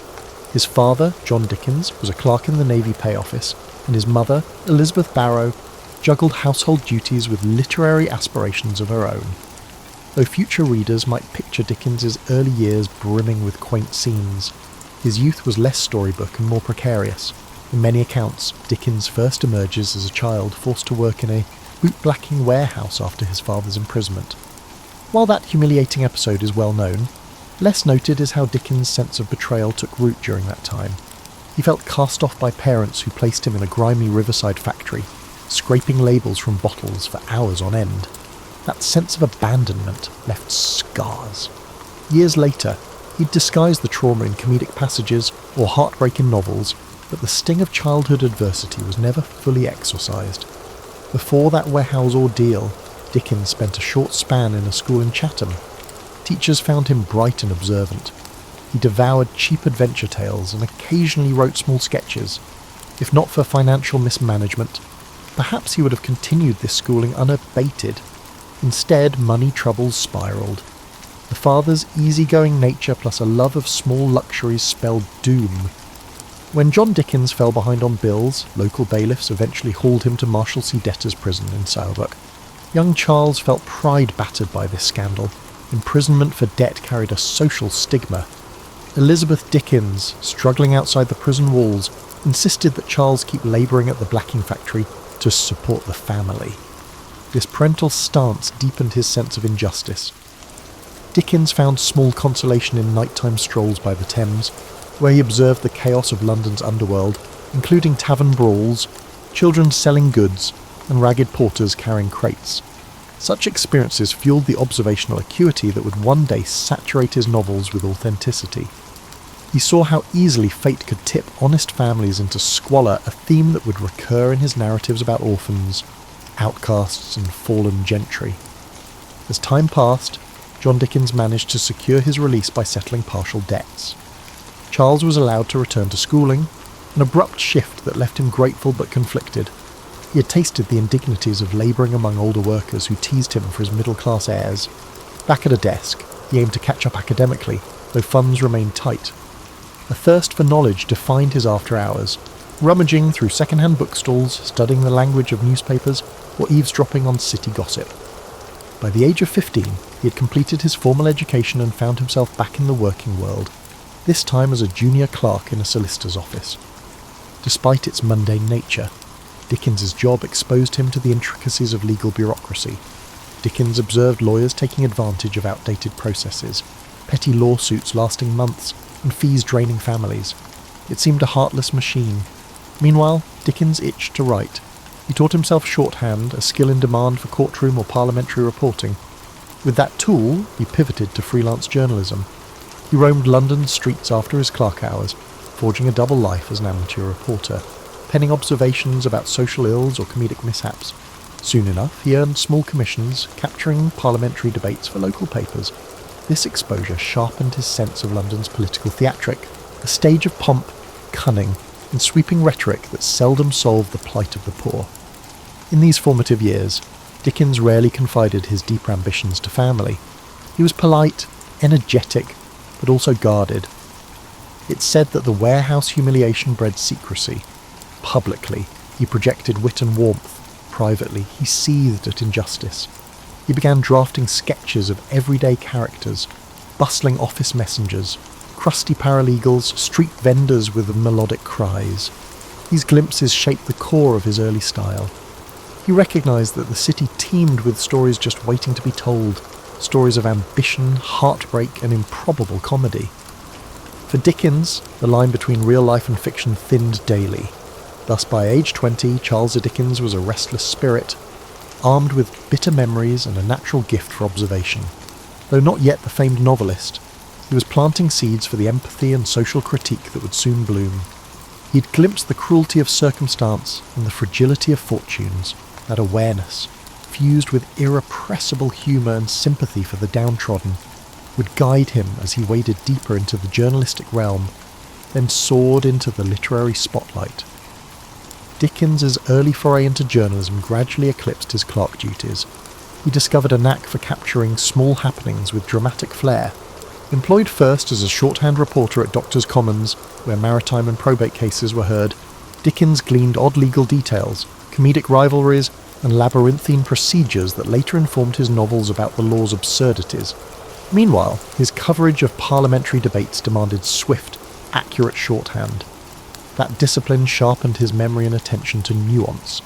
His father, John Dickens, was a clerk in the Navy Pay Office, and his mother, Elizabeth Barrow, juggled household duties with literary aspirations of her own. Though future readers might picture Dickens's early years brimming with quaint scenes, his youth was less storybook and more precarious. In many accounts, Dickens first emerges as a child forced to work in a bootblacking warehouse after his father's imprisonment. While that humiliating episode is well known, less noted is how Dickens' sense of betrayal took root during that time. He felt cast off by parents who placed him in a grimy riverside factory, scraping labels from bottles for hours on end. That sense of abandonment left scars. Years later, he'd disguised the trauma in comedic passages or heartbreak in novels, but the sting of childhood adversity was never fully exorcised. Before that warehouse ordeal, Dickens spent a short span in a school in Chatham. Teachers found him bright and observant. He devoured cheap adventure tales and occasionally wrote small sketches. If not for financial mismanagement, perhaps he would have continued this schooling unabated. Instead, money troubles spiralled. The father's easygoing nature plus a love of small luxuries spelled doom. When John Dickens fell behind on bills, local bailiffs eventually hauled him to Marshalsea debtors' prison in Salebuck. Young Charles felt pride battered by this scandal. Imprisonment for debt carried a social stigma. Elizabeth Dickens, struggling outside the prison walls, insisted that Charles keep labouring at the blacking factory to support the family. This parental stance deepened his sense of injustice. Dickens found small consolation in nighttime strolls by the Thames, where he observed the chaos of London's underworld, including tavern brawls, children selling goods, and ragged porters carrying crates. Such experiences fueled the observational acuity that would one day saturate his novels with authenticity. He saw how easily fate could tip honest families into squalor, a theme that would recur in his narratives about orphans, outcasts, and fallen gentry. As time passed, John Dickens managed to secure his release by settling partial debts. Charles was allowed to return to schooling, an abrupt shift that left him grateful but conflicted. He had tasted the indignities of labouring among older workers who teased him for his middle-class airs. Back at a desk, he aimed to catch up academically, though funds remained tight. A thirst for knowledge defined his after-hours, rummaging through second-hand bookstalls, studying the language of newspapers, or eavesdropping on city gossip. By the age of 15, he had completed his formal education and found himself back in the working world, this time as a junior clerk in a solicitor's office. Despite its mundane nature, Dickens's job exposed him to the intricacies of legal bureaucracy. Dickens observed lawyers taking advantage of outdated processes, petty lawsuits lasting months, and fees draining families. It seemed a heartless machine. Meanwhile, Dickens itched to write. He taught himself shorthand, a skill in demand for courtroom or parliamentary reporting. With that tool, he pivoted to freelance journalism. He roamed London's streets after his clerk hours, forging a double life as an amateur reporter, penning observations about social ills or comedic mishaps. Soon enough, he earned small commissions, capturing parliamentary debates for local papers. This exposure sharpened his sense of London's political theatric, a stage of pomp, cunning, and sweeping rhetoric that seldom solved the plight of the poor. In these formative years, Dickens rarely confided his deeper ambitions to family. He was polite, energetic, but also guarded. It's said that the warehouse humiliation bred secrecy. Publicly, he projected wit and warmth. Privately, he seethed at injustice. He began drafting sketches of everyday characters, bustling office messengers, crusty paralegals, street vendors with melodic cries. These glimpses shaped the core of his early style. He recognised that the city teemed with stories just waiting to be told, stories of ambition, heartbreak, and improbable comedy. For Dickens, the line between real life and fiction thinned daily. Thus, by age 20, Charles Dickens was a restless spirit, armed with bitter memories and a natural gift for observation. Though not yet the famed novelist, he was planting seeds for the empathy and social critique that would soon bloom. He'd glimpsed the cruelty of circumstance and the fragility of fortunes. That awareness, fused with irrepressible humour and sympathy for the downtrodden, would guide him as he waded deeper into the journalistic realm, then soared into the literary spotlight. Dickens's early foray into journalism gradually eclipsed his clerk duties. He discovered a knack for capturing small happenings with dramatic flair. Employed first as a shorthand reporter at Doctors' Commons, where maritime and probate cases were heard, Dickens gleaned odd legal details, comedic rivalries, and labyrinthine procedures that later informed his novels about the law's absurdities. Meanwhile, his coverage of parliamentary debates demanded swift, accurate shorthand. That discipline sharpened his memory and attention to nuance.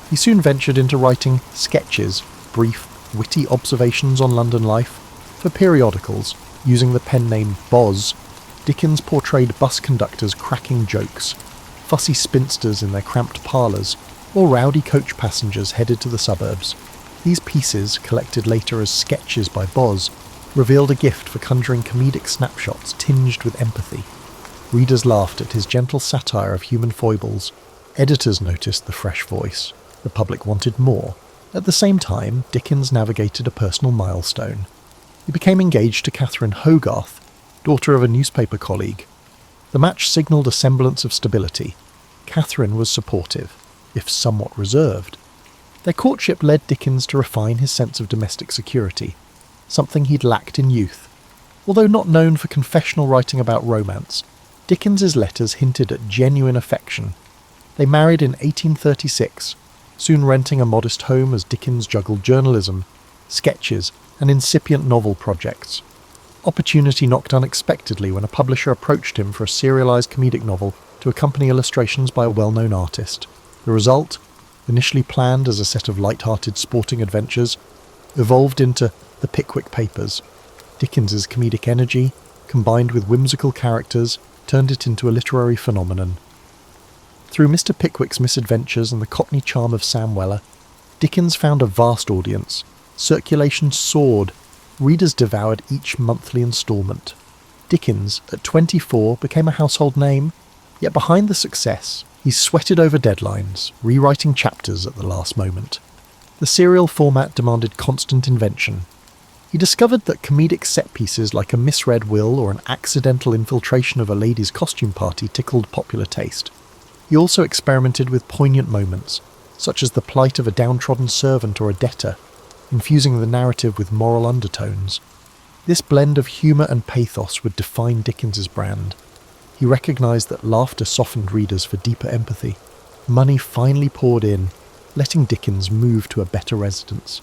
He soon ventured into writing sketches, brief, witty observations on London life. For periodicals, using the pen name Boz, Dickens portrayed bus conductors cracking jokes, fussy spinsters in their cramped parlours, or rowdy coach passengers headed to the suburbs. These pieces, collected later as sketches by Boz, revealed a gift for conjuring comedic snapshots tinged with empathy. Readers laughed at his gentle satire of human foibles. Editors noticed the fresh voice. The public wanted more. At the same time, Dickens navigated a personal milestone. He became engaged to Catherine Hogarth, daughter of a newspaper colleague. The match signalled a semblance of stability. Catherine was supportive, if somewhat reserved. Their courtship led Dickens to refine his sense of domestic security, something he'd lacked in youth. Although not known for confessional writing about romance, Dickens's letters hinted at genuine affection. They married in 1836, soon renting a modest home as Dickens juggled journalism, sketches, and incipient novel projects. Opportunity knocked unexpectedly when a publisher approached him for a serialised comedic novel to accompany illustrations by a well-known artist. The result, initially planned as a set of light-hearted sporting adventures, evolved into The Pickwick Papers. Dickens's comedic energy, combined with whimsical characters, turned it into a literary phenomenon. Through Mr. Pickwick's misadventures and the Cockney charm of Sam Weller, Dickens found a vast audience. Circulation soared. Readers devoured each monthly instalment. Dickens, at 24, became a household name, yet behind the success, he sweated over deadlines, rewriting chapters at the last moment. The serial format demanded constant invention. He discovered that comedic set pieces like a misread will or an accidental infiltration of a lady's costume party tickled popular taste. He also experimented with poignant moments, such as the plight of a downtrodden servant or a debtor, infusing the narrative with moral undertones. This blend of humour and pathos would define Dickens's brand. He recognised that laughter softened readers for deeper empathy. Money finally poured in, letting Dickens move to a better residence.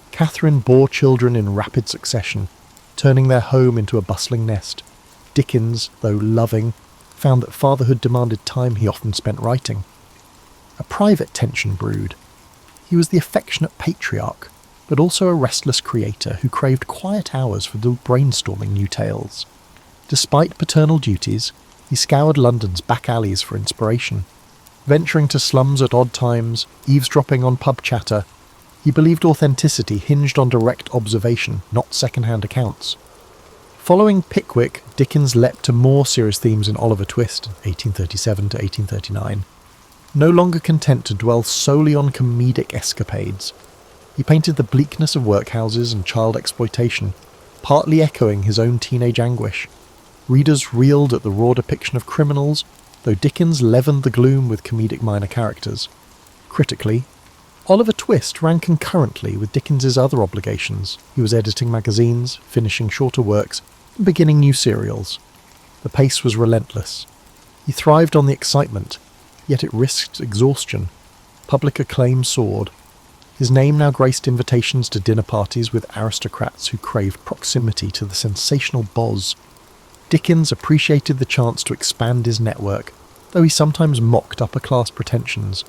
Catherine bore children in rapid succession, turning their home into a bustling nest. Dickens, though loving, found that fatherhood demanded time he often spent writing. A private tension brewed. He was the affectionate patriarch, but also a restless creator who craved quiet hours for brainstorming new tales. Despite paternal duties, he scoured London's back alleys for inspiration. Venturing to slums at odd times, eavesdropping on pub chatter, he believed authenticity hinged on direct observation, not second-hand accounts. Following Pickwick, Dickens leapt to more serious themes in Oliver Twist, 1837 to 1839. No longer content to dwell solely on comedic escapades, he painted the bleakness of workhouses and child exploitation, partly echoing his own teenage anguish. Readers reeled at the raw depiction of criminals, though Dickens leavened the gloom with comedic minor characters. Critically, Oliver Twist ran concurrently with Dickens's other obligations. He was editing magazines, finishing shorter works, and beginning new serials. The pace was relentless. He thrived on the excitement, yet it risked exhaustion. Public acclaim soared. His name now graced invitations to dinner parties with aristocrats who craved proximity to the sensational boz. Dickens appreciated the chance to expand his network, though he sometimes mocked upper-class pretensions.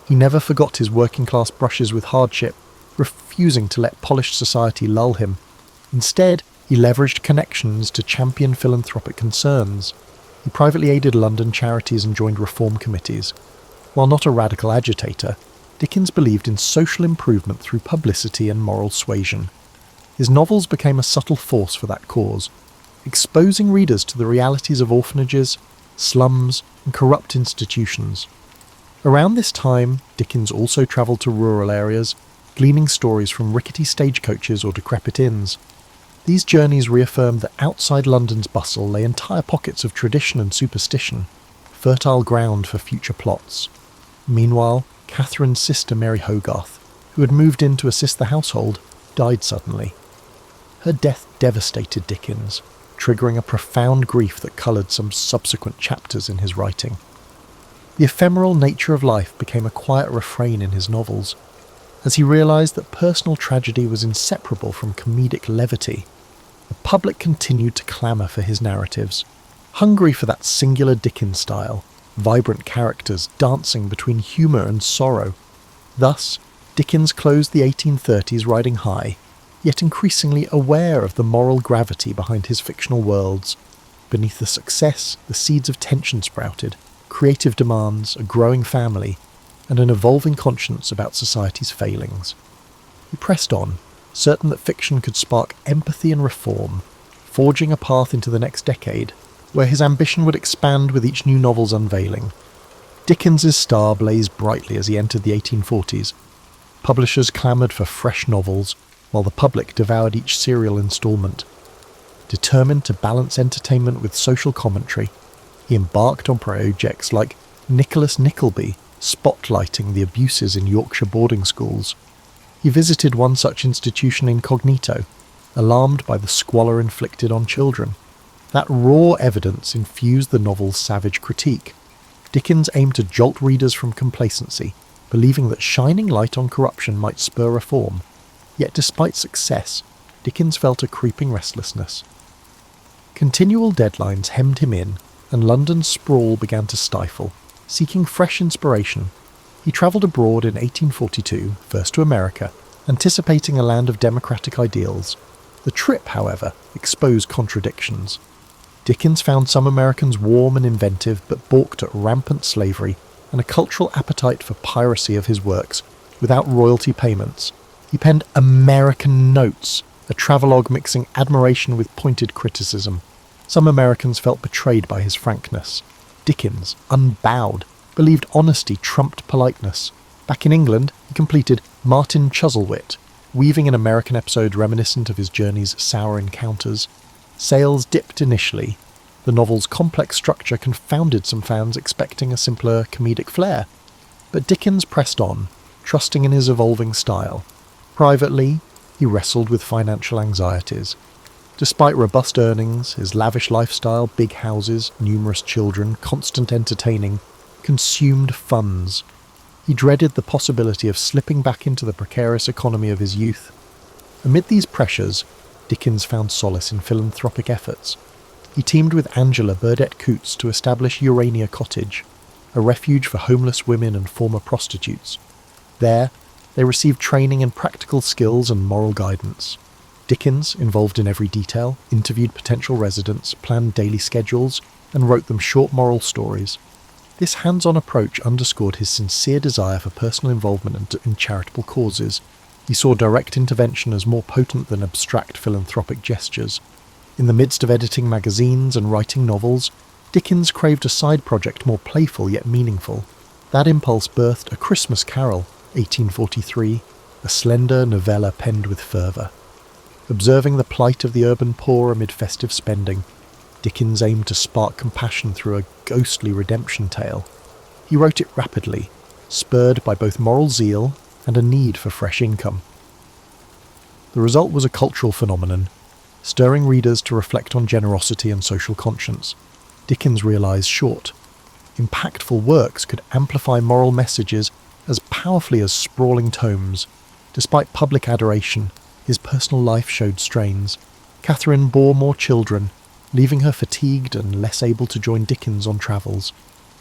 He never forgot his working-class brushes with hardship, refusing to let polished society lull him. Instead, he leveraged connections to champion philanthropic concerns. He privately aided London charities and joined reform committees. While not a radical agitator, Dickens believed in social improvement through publicity and moral suasion. His novels became a subtle force for that cause, exposing readers to the realities of orphanages, slums, and corrupt institutions. Around this time, Dickens also travelled to rural areas, gleaning stories from rickety stagecoaches or decrepit inns. These journeys reaffirmed that outside London's bustle lay entire pockets of tradition and superstition, fertile ground for future plots. Meanwhile, Catherine's sister Mary Hogarth, who had moved in to assist the household, died suddenly. Her death devastated Dickens, triggering a profound grief that coloured some subsequent chapters in his writing. The ephemeral nature of life became a quiet refrain in his novels, as he realised that personal tragedy was inseparable from comedic levity. The public continued to clamour for his narratives, hungry for that singular Dickens style, vibrant characters dancing between humour and sorrow. Thus, Dickens closed the 1830s riding high, yet increasingly aware of the moral gravity behind his fictional worlds. Beneath the success, the seeds of tension sprouted, creative demands, a growing family, and an evolving conscience about society's failings. He pressed on, certain that fiction could spark empathy and reform, forging a path into the next decade, where his ambition would expand with each new novel's unveiling. Dickens's star blazed brightly as he entered the 1840s. Publishers clamoured for fresh novels, while the public devoured each serial instalment. Determined to balance entertainment with social commentary, he embarked on projects like Nicholas Nickleby, spotlighting the abuses in Yorkshire boarding schools. He visited one such institution incognito, alarmed by the squalor inflicted on children. That raw evidence infused the novel's savage critique. Dickens aimed to jolt readers from complacency, believing that shining light on corruption might spur reform. Yet despite success, Dickens felt a creeping restlessness. Continual deadlines hemmed him in, and London's sprawl began to stifle. Seeking fresh inspiration, he travelled abroad in 1842, first to America, anticipating a land of democratic ideals. The trip, however, exposed contradictions. Dickens found some Americans warm and inventive, but balked at rampant slavery and a cultural appetite for piracy of his works, without royalty payments. He penned American Notes, a travelogue mixing admiration with pointed criticism. Some Americans felt betrayed by his frankness. Dickens, unbowed, believed honesty trumped politeness. Back in England, he completed Martin Chuzzlewit, weaving an American episode reminiscent of his journey's sour encounters. Sales dipped initially. The novel's complex structure confounded some fans expecting a simpler comedic flair. But Dickens pressed on, trusting in his evolving style. Privately, he wrestled with financial anxieties. Despite robust earnings, his lavish lifestyle, big houses, numerous children, constant entertaining, consumed funds. He dreaded the possibility of slipping back into the precarious economy of his youth. Amid these pressures, Dickens found solace in philanthropic efforts. He teamed with Angela Burdett Coutts to establish Urania Cottage, a refuge for homeless women and former prostitutes. There, they received training in practical skills and moral guidance. Dickens, involved in every detail, interviewed potential residents, planned daily schedules, and wrote them short moral stories. This hands-on approach underscored his sincere desire for personal involvement in charitable causes. He saw direct intervention as more potent than abstract philanthropic gestures. In the midst of editing magazines and writing novels, Dickens craved a side project more playful yet meaningful. That impulse birthed A Christmas Carol, 1843, a slender novella penned with fervour. Observing the plight of the urban poor amid festive spending, Dickens aimed to spark compassion through a ghostly redemption tale. He wrote it rapidly, spurred by both moral zeal and a need for fresh income. The result was a cultural phenomenon, stirring readers to reflect on generosity and social conscience. Dickens realised short, impactful works could amplify moral messages as powerfully as sprawling tomes. Despite public adoration, his personal life showed strains. Catherine bore more children, leaving her fatigued and less able to join Dickens on travels.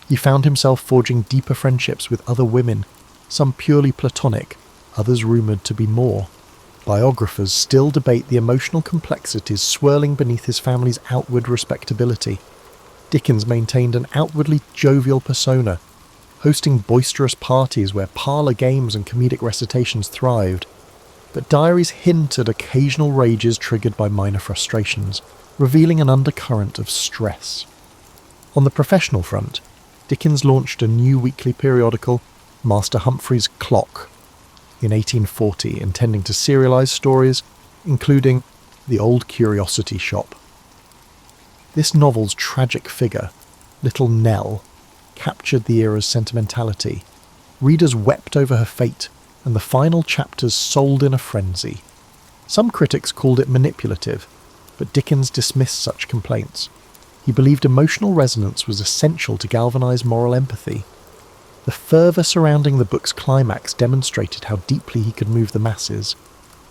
He found himself forging deeper friendships with other women, some purely platonic, others rumoured to be more. Biographers still debate the emotional complexities swirling beneath his family's outward respectability. Dickens maintained an outwardly jovial persona, hosting boisterous parties where parlour games and comedic recitations thrived. But diaries hint at occasional rages triggered by minor frustrations, revealing an undercurrent of stress. On the professional front, Dickens launched a new weekly periodical, Master Humphrey's Clock, in 1840, intending to serialise stories, including The Old Curiosity Shop. This novel's tragic figure, Little Nell, captured the era's sentimentality. Readers wept over her fate, and the final chapters sold in a frenzy. Some critics called it manipulative, but Dickens dismissed such complaints. He believed emotional resonance was essential to galvanise moral empathy. The fervour surrounding the book's climax demonstrated how deeply he could move the masses.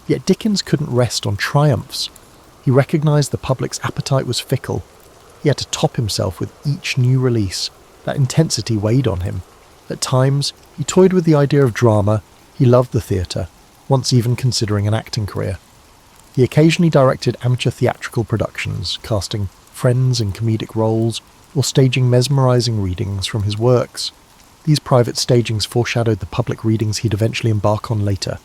Yet Dickens couldn't rest on triumphs. He recognised the public's appetite was fickle. He had to top himself with each new release. That intensity weighed on him. At times, he toyed with the idea of drama. He loved the theatre, once even considering an acting career. He occasionally directed amateur theatrical productions, casting friends in comedic roles, or staging mesmerising readings from his works. These private stagings foreshadowed the public readings he'd eventually embark on later,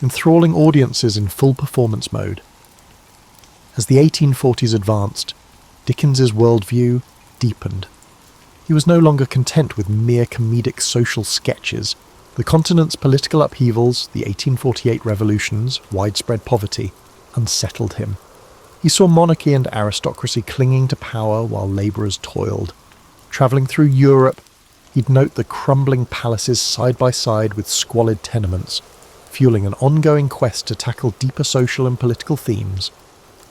enthralling audiences in full performance mode. As the 1840s advanced, Dickens's worldview deepened. He was no longer content with mere comedic social sketches. The continent's political upheavals, the 1848 revolutions, widespread poverty, unsettled him. He saw monarchy and aristocracy clinging to power while labourers toiled. Travelling through Europe, he'd note the crumbling palaces side by side with squalid tenements, fueling an ongoing quest to tackle deeper social and political themes.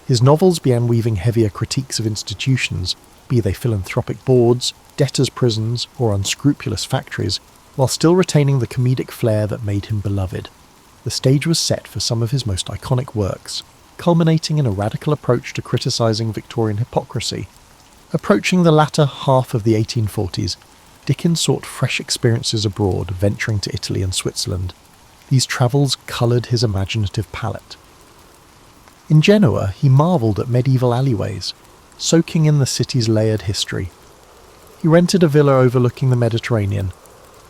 His novels began weaving heavier critiques of institutions, be they philanthropic boards, debtors' prisons, or unscrupulous factories, While still retaining the comedic flair that made him beloved, the stage was set for some of his most iconic works, culminating in a radical approach to criticising Victorian hypocrisy. Approaching the latter half of the 1840s, Dickens sought fresh experiences abroad, venturing to Italy and Switzerland. These travels coloured his imaginative palette. In Genoa, he marvelled at medieval alleyways, soaking in the city's layered history. He rented a villa overlooking the Mediterranean,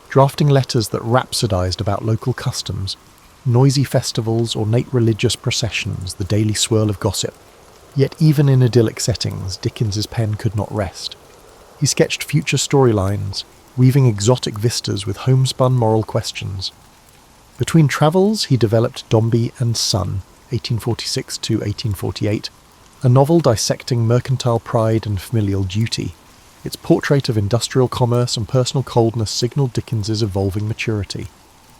drafting letters that rhapsodised about local customs, noisy festivals, ornate religious processions, the daily swirl of gossip. Yet even in idyllic settings, Dickens's pen could not rest. He sketched future storylines, weaving exotic vistas with homespun moral questions. Between travels, he developed Dombey and Son, 1846 to 1848, a novel dissecting mercantile pride and familial duty. Its portrait of industrial commerce and personal coldness signalled Dickens's evolving maturity.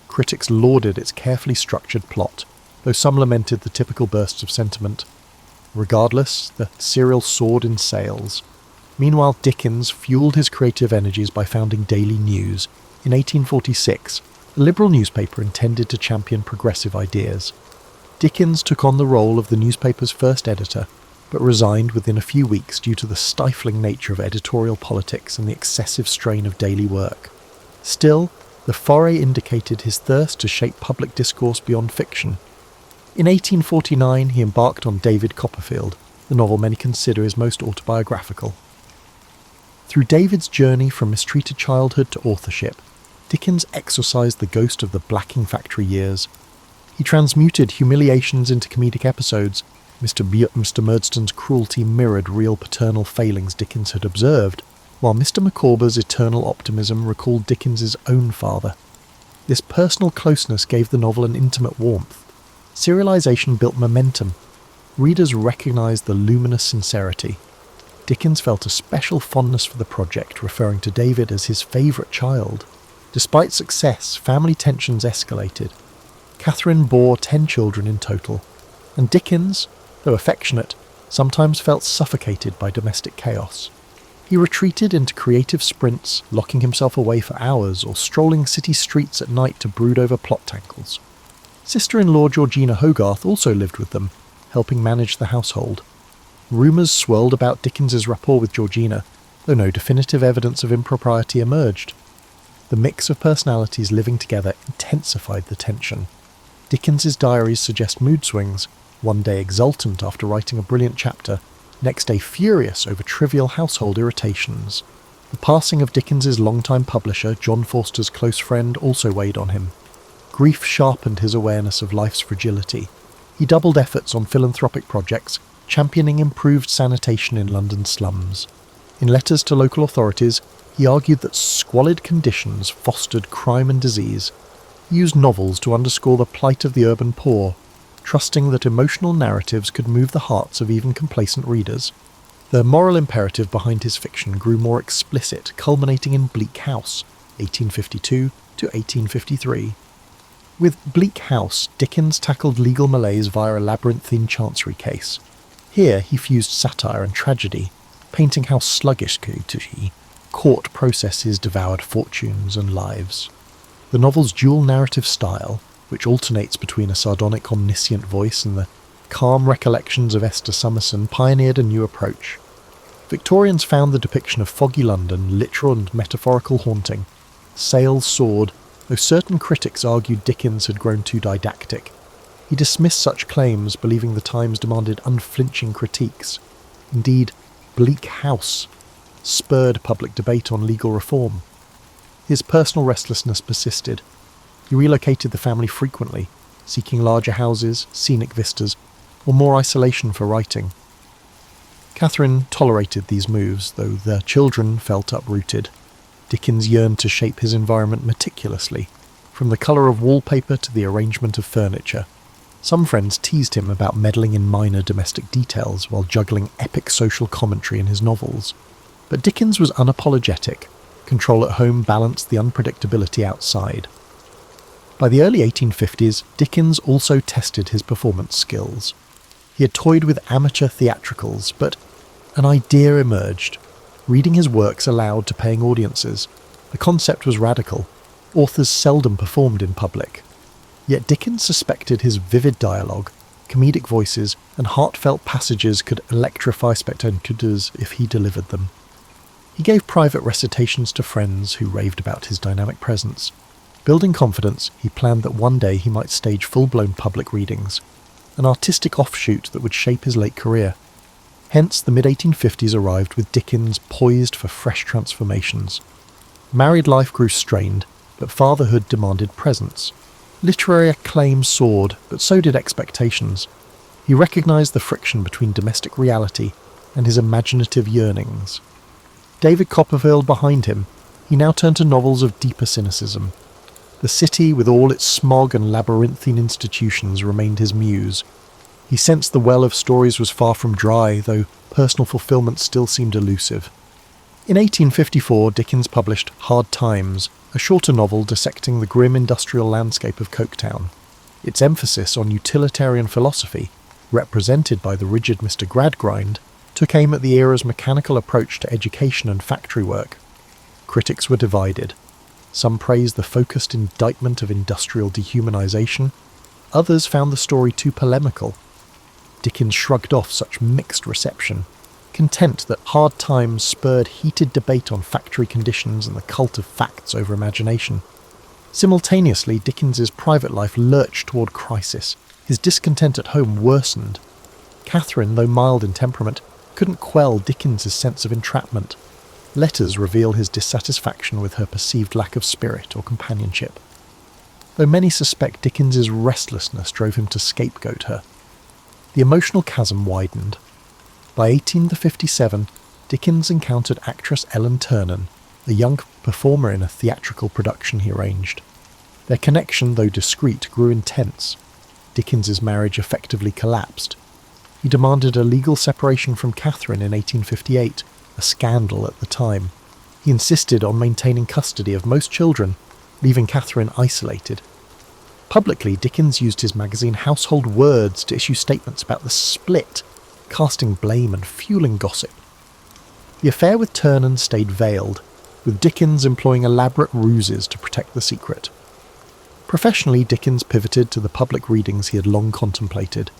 Critics lauded its carefully structured plot, though some lamented the typical bursts of sentiment. Regardless, the serial soared in sales. Meanwhile, Dickens fueled his creative energies by founding Daily News in 1846, a liberal newspaper intended to champion progressive ideas. Dickens took on the role of the newspaper's first editor, but resigned within a few weeks due to the stifling nature of editorial politics and the excessive strain of daily work. Still, the foray indicated his thirst to shape public discourse beyond fiction. In 1849, he embarked on David Copperfield, the novel many consider his most autobiographical. Through David's journey from mistreated childhood to authorship, Dickens exorcised the ghost of the blacking factory years. He transmuted humiliations into comedic episodes. Mr. Murdstone's cruelty mirrored real paternal failings Dickens had observed, while Mr. Micawber's eternal optimism recalled Dickens's own father. This personal closeness gave the novel an intimate warmth. Serialization built momentum. Readers recognised the luminous sincerity. Dickens felt a special fondness for the project, referring to David as his favourite child. Despite success, family tensions escalated. Catherine bore 10 children in total, and Dickens, though affectionate, sometimes felt suffocated by domestic chaos. He retreated into creative sprints, locking himself away for hours or strolling city streets at night to brood over plot tangles. Sister-in-law Georgina Hogarth also lived with them, helping manage the household. Rumours swirled about Dickens's rapport with Georgina, though no definitive evidence of impropriety emerged. The mix of personalities living together intensified the tension. Dickens's diaries suggest mood swings, one day exultant after writing a brilliant chapter, next day furious over trivial household irritations. The passing of Dickens's longtime publisher, John Forster's close friend, also weighed on him. Grief sharpened his awareness of life's fragility. He doubled efforts on philanthropic projects, championing improved sanitation in London slums. In letters to local authorities, he argued that squalid conditions fostered crime and disease. He used novels to underscore the plight of the urban poor, trusting that emotional narratives could move the hearts of even complacent readers. The moral imperative behind his fiction grew more explicit, culminating in Bleak House, 1852 to 1853. With Bleak House, Dickens tackled legal malaise via a labyrinthine chancery case. Here he fused satire and tragedy, painting how sluggishly court processes devoured fortunes and lives. The novel's dual narrative style, which alternates between a sardonic omniscient voice and the calm recollections of Esther Summerson, pioneered a new approach. Victorians found the depiction of foggy London literal and metaphorical haunting. Sales soared, though certain critics argued Dickens had grown too didactic. He dismissed such claims, believing the Times demanded unflinching critiques. Indeed, Bleak House spurred public debate on legal reform. His personal restlessness persisted. He relocated the family frequently, seeking larger houses, scenic vistas, or more isolation for writing. Catherine tolerated these moves, though their children felt uprooted. Dickens yearned to shape his environment meticulously, from the colour of wallpaper to the arrangement of furniture. Some friends teased him about meddling in minor domestic details while juggling epic social commentary in his novels. But Dickens was unapologetic. Control at home balanced the unpredictability outside. By the early 1850s, Dickens also tested his performance skills. He had toyed with amateur theatricals, but an idea emerged. Reading his works aloud to paying audiences. The concept was radical. authors seldom performed in public. Yet Dickens suspected his vivid dialogue, comedic voices, and heartfelt passages could electrify spectators if he delivered them. He gave private recitations to friends who raved about his dynamic presence. Building confidence, he planned that one day he might stage full-blown public readings, an artistic offshoot that would shape his late career. Hence, the mid-1850s arrived with Dickens poised for fresh transformations. Married life grew strained, but fatherhood demanded presence. Literary acclaim soared, but so did expectations. He recognised the friction between domestic reality and his imaginative yearnings. David Copperfield behind him, he now turned to novels of deeper cynicism. The city, with all its smog and labyrinthine institutions, remained his muse. He sensed the well of stories was far from dry, though personal fulfilment still seemed elusive. In 1854, Dickens published Hard Times, a shorter novel dissecting the grim industrial landscape of Coketown. Its emphasis on utilitarian philosophy, represented by the rigid Mr. Gradgrind, took aim at the era's mechanical approach to education and factory work. Critics were divided. Some praised the focused indictment of industrial dehumanization. Others found the story too polemical. Dickens shrugged off such mixed reception, content that Hard Times spurred heated debate on factory conditions and the cult of facts over imagination. Simultaneously, Dickens's private life lurched toward crisis. His discontent at home worsened. Catherine, though mild in temperament, couldn't quell Dickens's sense of entrapment. Letters reveal his dissatisfaction with her perceived lack of spirit or companionship. Though many suspect Dickens's restlessness drove him to scapegoat her. The emotional chasm widened. By 1857, Dickens encountered actress Ellen Ternan, a young performer in a theatrical production he arranged. Their connection, though discreet, grew intense. Dickens's marriage effectively collapsed. He demanded a legal separation from Catherine in 1858, a scandal at the time. He insisted on maintaining custody of most children, leaving Catherine isolated. Publicly, Dickens used his magazine Household Words to issue statements about the split, casting blame and fueling gossip. The affair with Ternan stayed veiled, with Dickens employing elaborate ruses to protect the secret. Professionally, Dickens pivoted to the public readings he had long contemplated.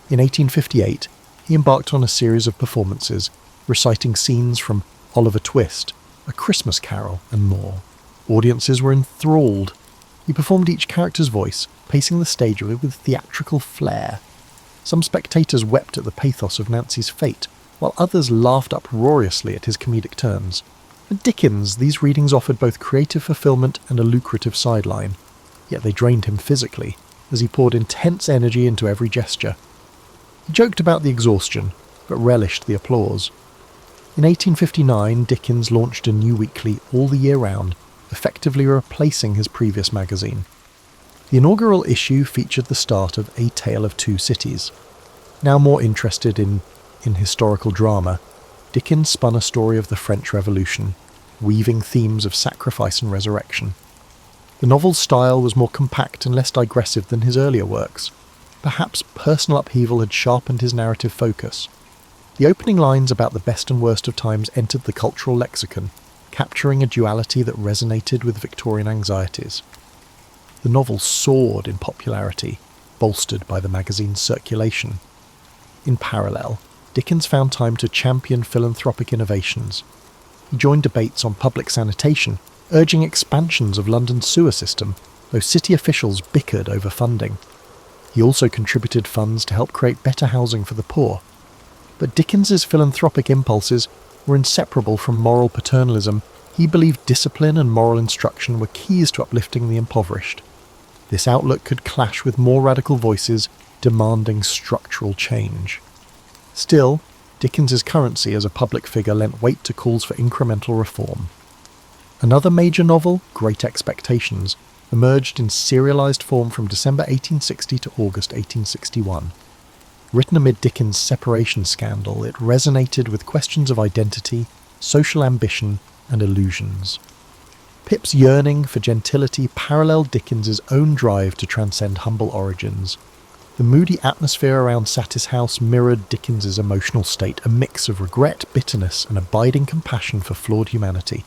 In 1858, he embarked on a series of performances, reciting scenes from Oliver Twist, A Christmas Carol, and more. Audiences were enthralled. He performed each character's voice, pacing the stage with theatrical flair. Some spectators wept at the pathos of Nancy's fate, while others laughed uproariously at his comedic turns. For Dickens, these readings offered both creative fulfillment and a lucrative sideline, yet they drained him physically, as he poured intense energy into every gesture. He joked about the exhaustion, but relished the applause. In 1859, Dickens launched a new weekly all the year round, effectively replacing his previous magazine. The inaugural issue featured the start of A Tale of Two Cities. Now more interested in historical drama, Dickens spun a story of the French Revolution, weaving themes of sacrifice and resurrection. The novel's style was more compact and less digressive than his earlier works. Perhaps personal upheaval had sharpened his narrative focus. The opening lines about the best and worst of times entered the cultural lexicon, capturing a duality that resonated with Victorian anxieties. The novel soared in popularity, bolstered by the magazine's circulation. In parallel, Dickens found time to champion philanthropic innovations. He joined debates on public sanitation, urging expansions of London's sewer system, though city officials bickered over funding. He also contributed funds to help create better housing for the poor. But Dickens's philanthropic impulses were inseparable from moral paternalism. He believed discipline and moral instruction were keys to uplifting the impoverished. This outlook could clash with more radical voices demanding structural change. Still, Dickens's currency as a public figure lent weight to calls for incremental reform. Another major novel, Great Expectations, emerged in serialized form from December 1860 to August 1861. Written amid Dickens' separation scandal, it resonated with questions of identity, social ambition, and illusions. Pip's yearning for gentility paralleled Dickens's own drive to transcend humble origins. The moody atmosphere around Satis House mirrored Dickens's emotional state, a mix of regret, bitterness, and abiding compassion for flawed humanity.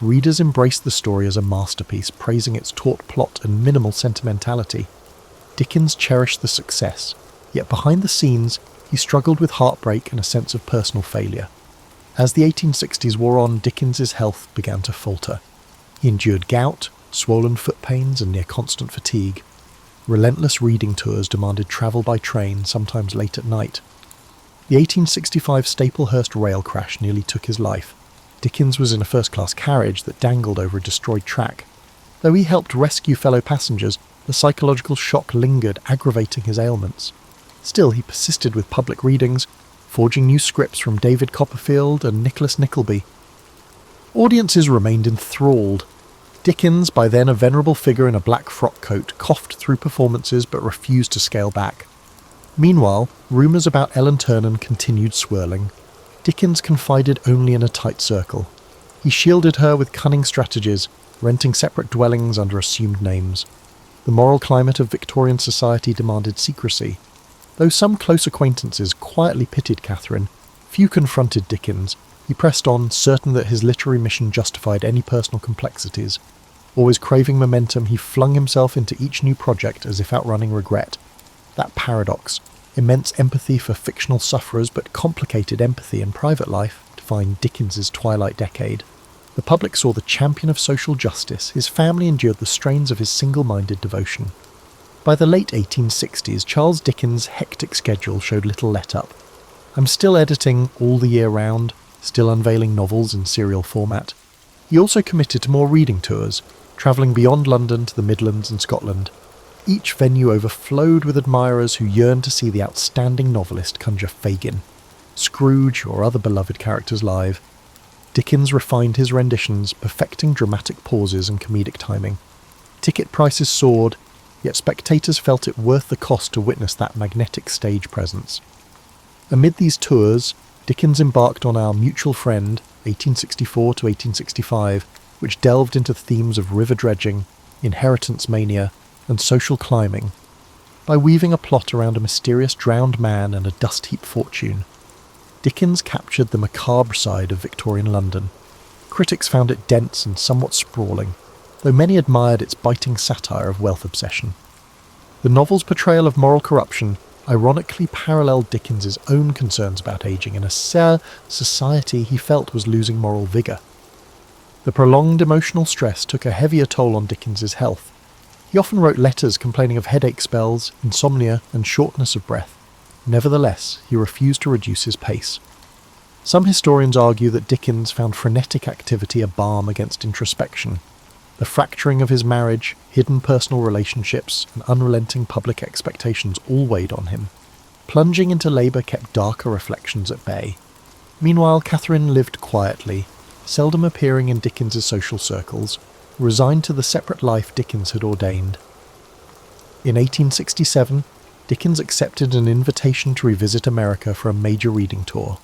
readers embraced the story as a masterpiece, praising its taut plot and minimal sentimentality. Dickens cherished the success, yet behind the scenes he struggled with heartbreak and a sense of personal failure. As the 1860s wore on, Dickens's health began to falter. He endured gout, swollen foot pains and near constant fatigue. Relentless reading tours demanded travel by train, sometimes late at night. The 1865 Staplehurst rail crash nearly took his life. Dickens was in a first-class carriage that dangled over a destroyed track. Though he helped rescue fellow passengers, the psychological shock lingered, aggravating his ailments. Still, he persisted with public readings, forging new scripts from David Copperfield and Nicholas Nickleby. Audiences remained enthralled. Dickens, by then a venerable figure in a black frock coat, coughed through performances but refused to scale back. Meanwhile, rumours about Ellen Ternan continued swirling. Dickens confided only in a tight circle. He shielded her with cunning strategies, renting separate dwellings under assumed names. The moral climate of Victorian society demanded secrecy. Though some close acquaintances quietly pitied Catherine, few confronted Dickens. He pressed on, certain that his literary mission justified any personal complexities. Always craving momentum, he flung himself into each new project as if outrunning regret. That paradox, immense empathy for fictional sufferers but complicated empathy in private life, defined Dickens's twilight decade. The public saw the champion of social justice. His family endured the strains of his single-minded devotion. By the late 1860s, Charles Dickens' hectic schedule showed little let-up. I'm still editing all the year round, still unveiling novels in serial format. He also committed to more reading tours, travelling beyond London to the Midlands and Scotland. Each venue overflowed with admirers who yearned to see the outstanding novelist conjure Fagin, Scrooge or other beloved characters live. Dickens refined his renditions, perfecting dramatic pauses and comedic timing. Ticket prices soared, yet spectators felt it worth the cost to witness that magnetic stage presence. Amid these tours, Dickens embarked on Our Mutual Friend, 1864 to 1865, which delved into themes of river dredging, inheritance mania, and social climbing, by weaving a plot around a mysterious drowned man and a dust-heap fortune. Dickens captured the macabre side of Victorian London. Critics found it dense and somewhat sprawling, though many admired its biting satire of wealth obsession. The novel's portrayal of moral corruption ironically paralleled Dickens's own concerns about ageing in a society he felt was losing moral vigour. The prolonged emotional stress took a heavier toll on Dickens's health. He often wrote letters complaining of headache spells, insomnia, and shortness of breath. Nevertheless, he refused to reduce his pace. Some historians argue that Dickens found frenetic activity a balm against introspection. The fracturing of his marriage, hidden personal relationships, and unrelenting public expectations all weighed on him. Plunging into labour kept darker reflections at bay. Meanwhile, Catherine lived quietly, seldom appearing in Dickens's social circles, resigned to the separate life Dickens had ordained. In 1867, Dickens accepted an invitation to revisit America for a major reading tour.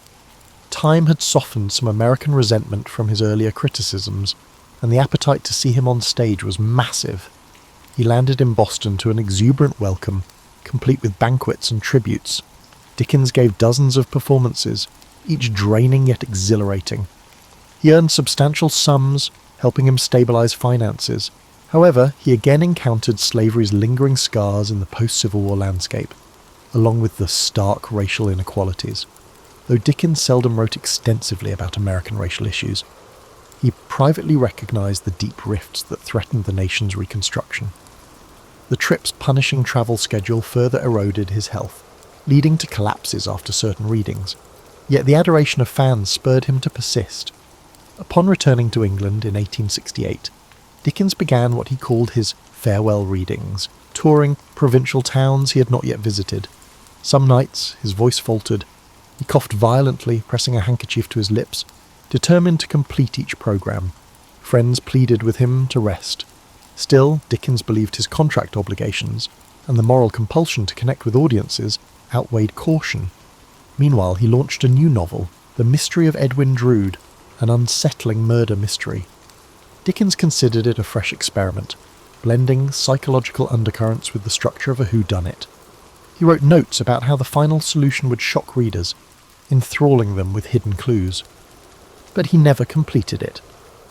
Time had softened some American resentment from his earlier criticisms, and the appetite to see him on stage was massive. He landed in Boston to an exuberant welcome, complete with banquets and tributes. Dickens gave dozens of performances, each draining yet exhilarating. He earned substantial sums, helping him stabilise finances. However, he again encountered slavery's lingering scars in the post-Civil War landscape, along with the stark racial inequalities. Though Dickens seldom wrote extensively about American racial issues, he privately recognised the deep rifts that threatened the nation's reconstruction. The trip's punishing travel schedule further eroded his health, leading to collapses after certain readings. Yet the adoration of fans spurred him to persist. Upon returning to England in 1868, Dickens began what he called his farewell readings, touring provincial towns he had not yet visited. Some nights his voice faltered. He coughed violently, pressing a handkerchief to his lips, determined to complete each programme. Friends pleaded with him to rest. Still, Dickens believed his contract obligations, and the moral compulsion to connect with audiences, outweighed caution. Meanwhile, he launched a new novel, The Mystery of Edwin Drood, an unsettling murder mystery. Dickens considered it a fresh experiment, blending psychological undercurrents with the structure of a whodunit. He wrote notes about how the final solution would shock readers, enthralling them with hidden clues. But he never completed it.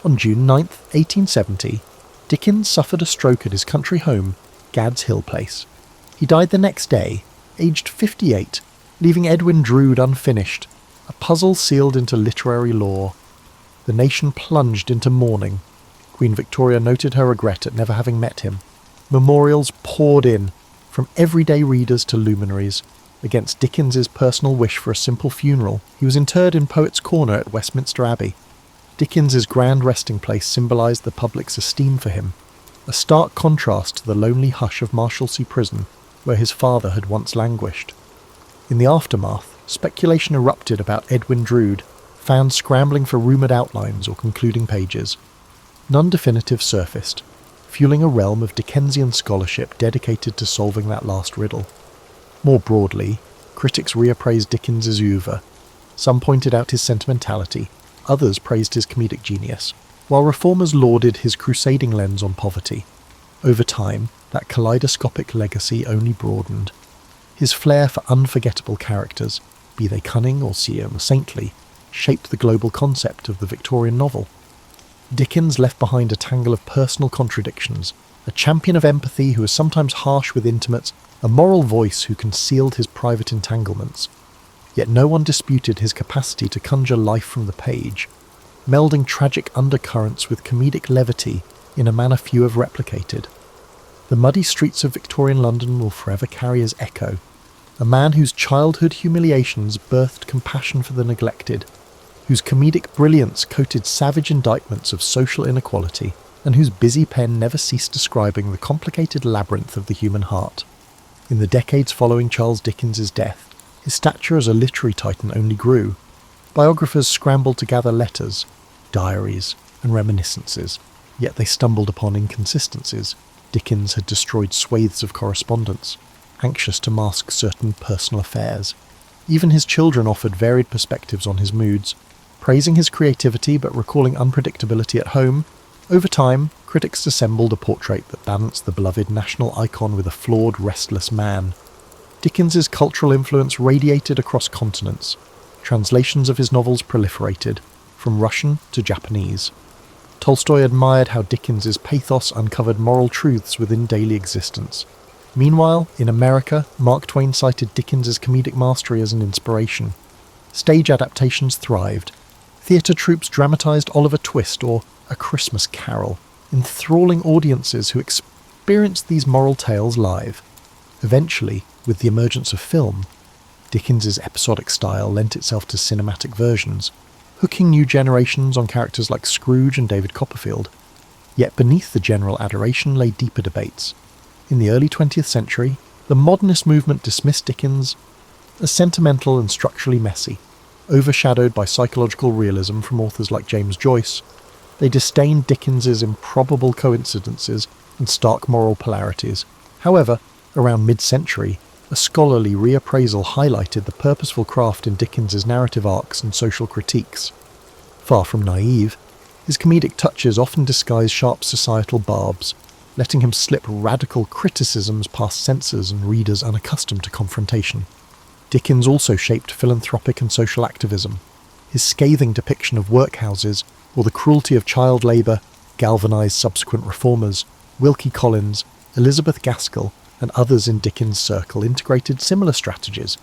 On June 9th, 1870, Dickens suffered a stroke at his country home, Gad's Hill Place. He died the next day, aged 58, leaving Edwin Drood unfinished, a puzzle sealed into literary lore. The nation plunged into mourning. Queen Victoria noted her regret at never having met him. Memorials poured in, from everyday readers to luminaries. Against Dickens's personal wish for a simple funeral, he was interred in Poets' Corner at Westminster Abbey. Dickens's grand resting place symbolised the public's esteem for him, a stark contrast to the lonely hush of Marshalsea Prison, where his father had once languished. In the aftermath, speculation erupted about Edwin Drood, fans scrambling for rumoured outlines or concluding pages. None definitive surfaced, fueling a realm of Dickensian scholarship dedicated to solving that last riddle. More broadly, critics reappraised Dickens's oeuvre. Some pointed out his sentimentality, others praised his comedic genius, while reformers lauded his crusading lens on poverty. Over time, that kaleidoscopic legacy only broadened. His flair for unforgettable characters, be they cunning or saintly, shaped the global concept of the Victorian novel. Dickens left behind a tangle of personal contradictions, a champion of empathy who was sometimes harsh with intimates, a moral voice who concealed his private entanglements. Yet no one disputed his capacity to conjure life from the page, melding tragic undercurrents with comedic levity in a manner few have replicated. The muddy streets of Victorian London will forever carry his echo, a man whose childhood humiliations birthed compassion for the neglected, whose comedic brilliance coated savage indictments of social inequality, and whose busy pen never ceased describing the complicated labyrinth of the human heart. In the decades following Charles Dickens's death, his stature as a literary titan only grew. Biographers scrambled to gather letters, diaries, and reminiscences, yet they stumbled upon inconsistencies. Dickens had destroyed swathes of correspondence, anxious to mask certain personal affairs. Even his children offered varied perspectives on his moods, praising his creativity but recalling unpredictability at home. Over time, critics assembled a portrait that balanced the beloved national icon with a flawed, restless man. Dickens's cultural influence radiated across continents. Translations of his novels proliferated, from Russian to Japanese. Tolstoy admired how Dickens's pathos uncovered moral truths within daily existence. Meanwhile, in America, Mark Twain cited Dickens's comedic mastery as an inspiration. Stage adaptations thrived. Theatre troupes dramatised Oliver Twist or A Christmas Carol, enthralling audiences who experienced these moral tales live. Eventually, with the emergence of film, Dickens's episodic style lent itself to cinematic versions, hooking new generations on characters like Scrooge and David Copperfield. Yet beneath the general adoration lay deeper debates. In the early 20th century, the modernist movement dismissed Dickens as sentimental and structurally messy. Overshadowed by psychological realism from authors like James Joyce, they disdained Dickens's improbable coincidences and stark moral polarities. However, around mid-century, a scholarly reappraisal highlighted the purposeful craft in Dickens's narrative arcs and social critiques. Far from naive, his comedic touches often disguise sharp societal barbs, letting him slip radical criticisms past censors and readers unaccustomed to confrontation. Dickens also shaped philanthropic and social activism. His scathing depiction of workhouses or the cruelty of child labour galvanised subsequent reformers. Wilkie Collins, Elizabeth Gaskell, and others in Dickens' circle integrated similar strategies,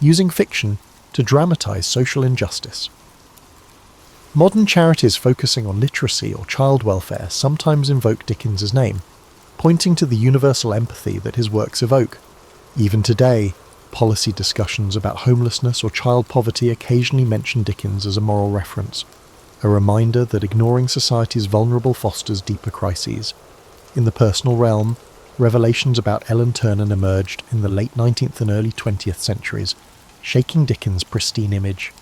using fiction to dramatise social injustice. Modern charities focusing on literacy or child welfare sometimes invoke Dickens's name, pointing to the universal empathy that his works evoke. Even today, policy discussions about homelessness or child poverty occasionally mention Dickens as a moral reference, a reminder that ignoring society's vulnerable fosters deeper crises. In the personal realm, revelations about Ellen Ternan emerged in the late 19th and early 20th centuries, shaking Dickens' pristine image.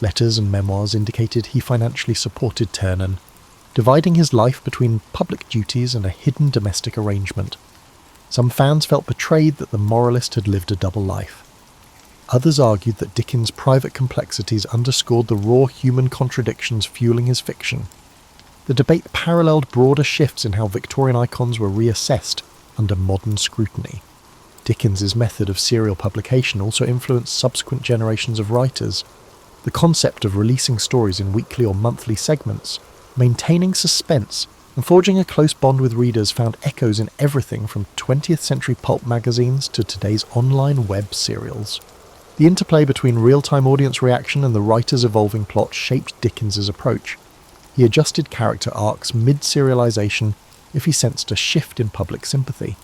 Letters and memoirs indicated he financially supported Ternan, dividing his life between public duties and a hidden domestic arrangement. Some fans felt betrayed that the moralist had lived a double life. Others argued that Dickens' private complexities underscored the raw human contradictions fueling his fiction. The debate paralleled broader shifts in how Victorian icons were reassessed under modern scrutiny. Dickens's method of serial publication also influenced subsequent generations of writers. The concept of releasing stories in weekly or monthly segments maintaining suspense and forging a close bond with readers found echoes in everything from 20th century pulp magazines to today's online web serials. The interplay between real-time audience reaction and the writer's evolving plot shaped Dickens's approach. He adjusted character arcs mid-serialization if he sensed a shift in public sympathy.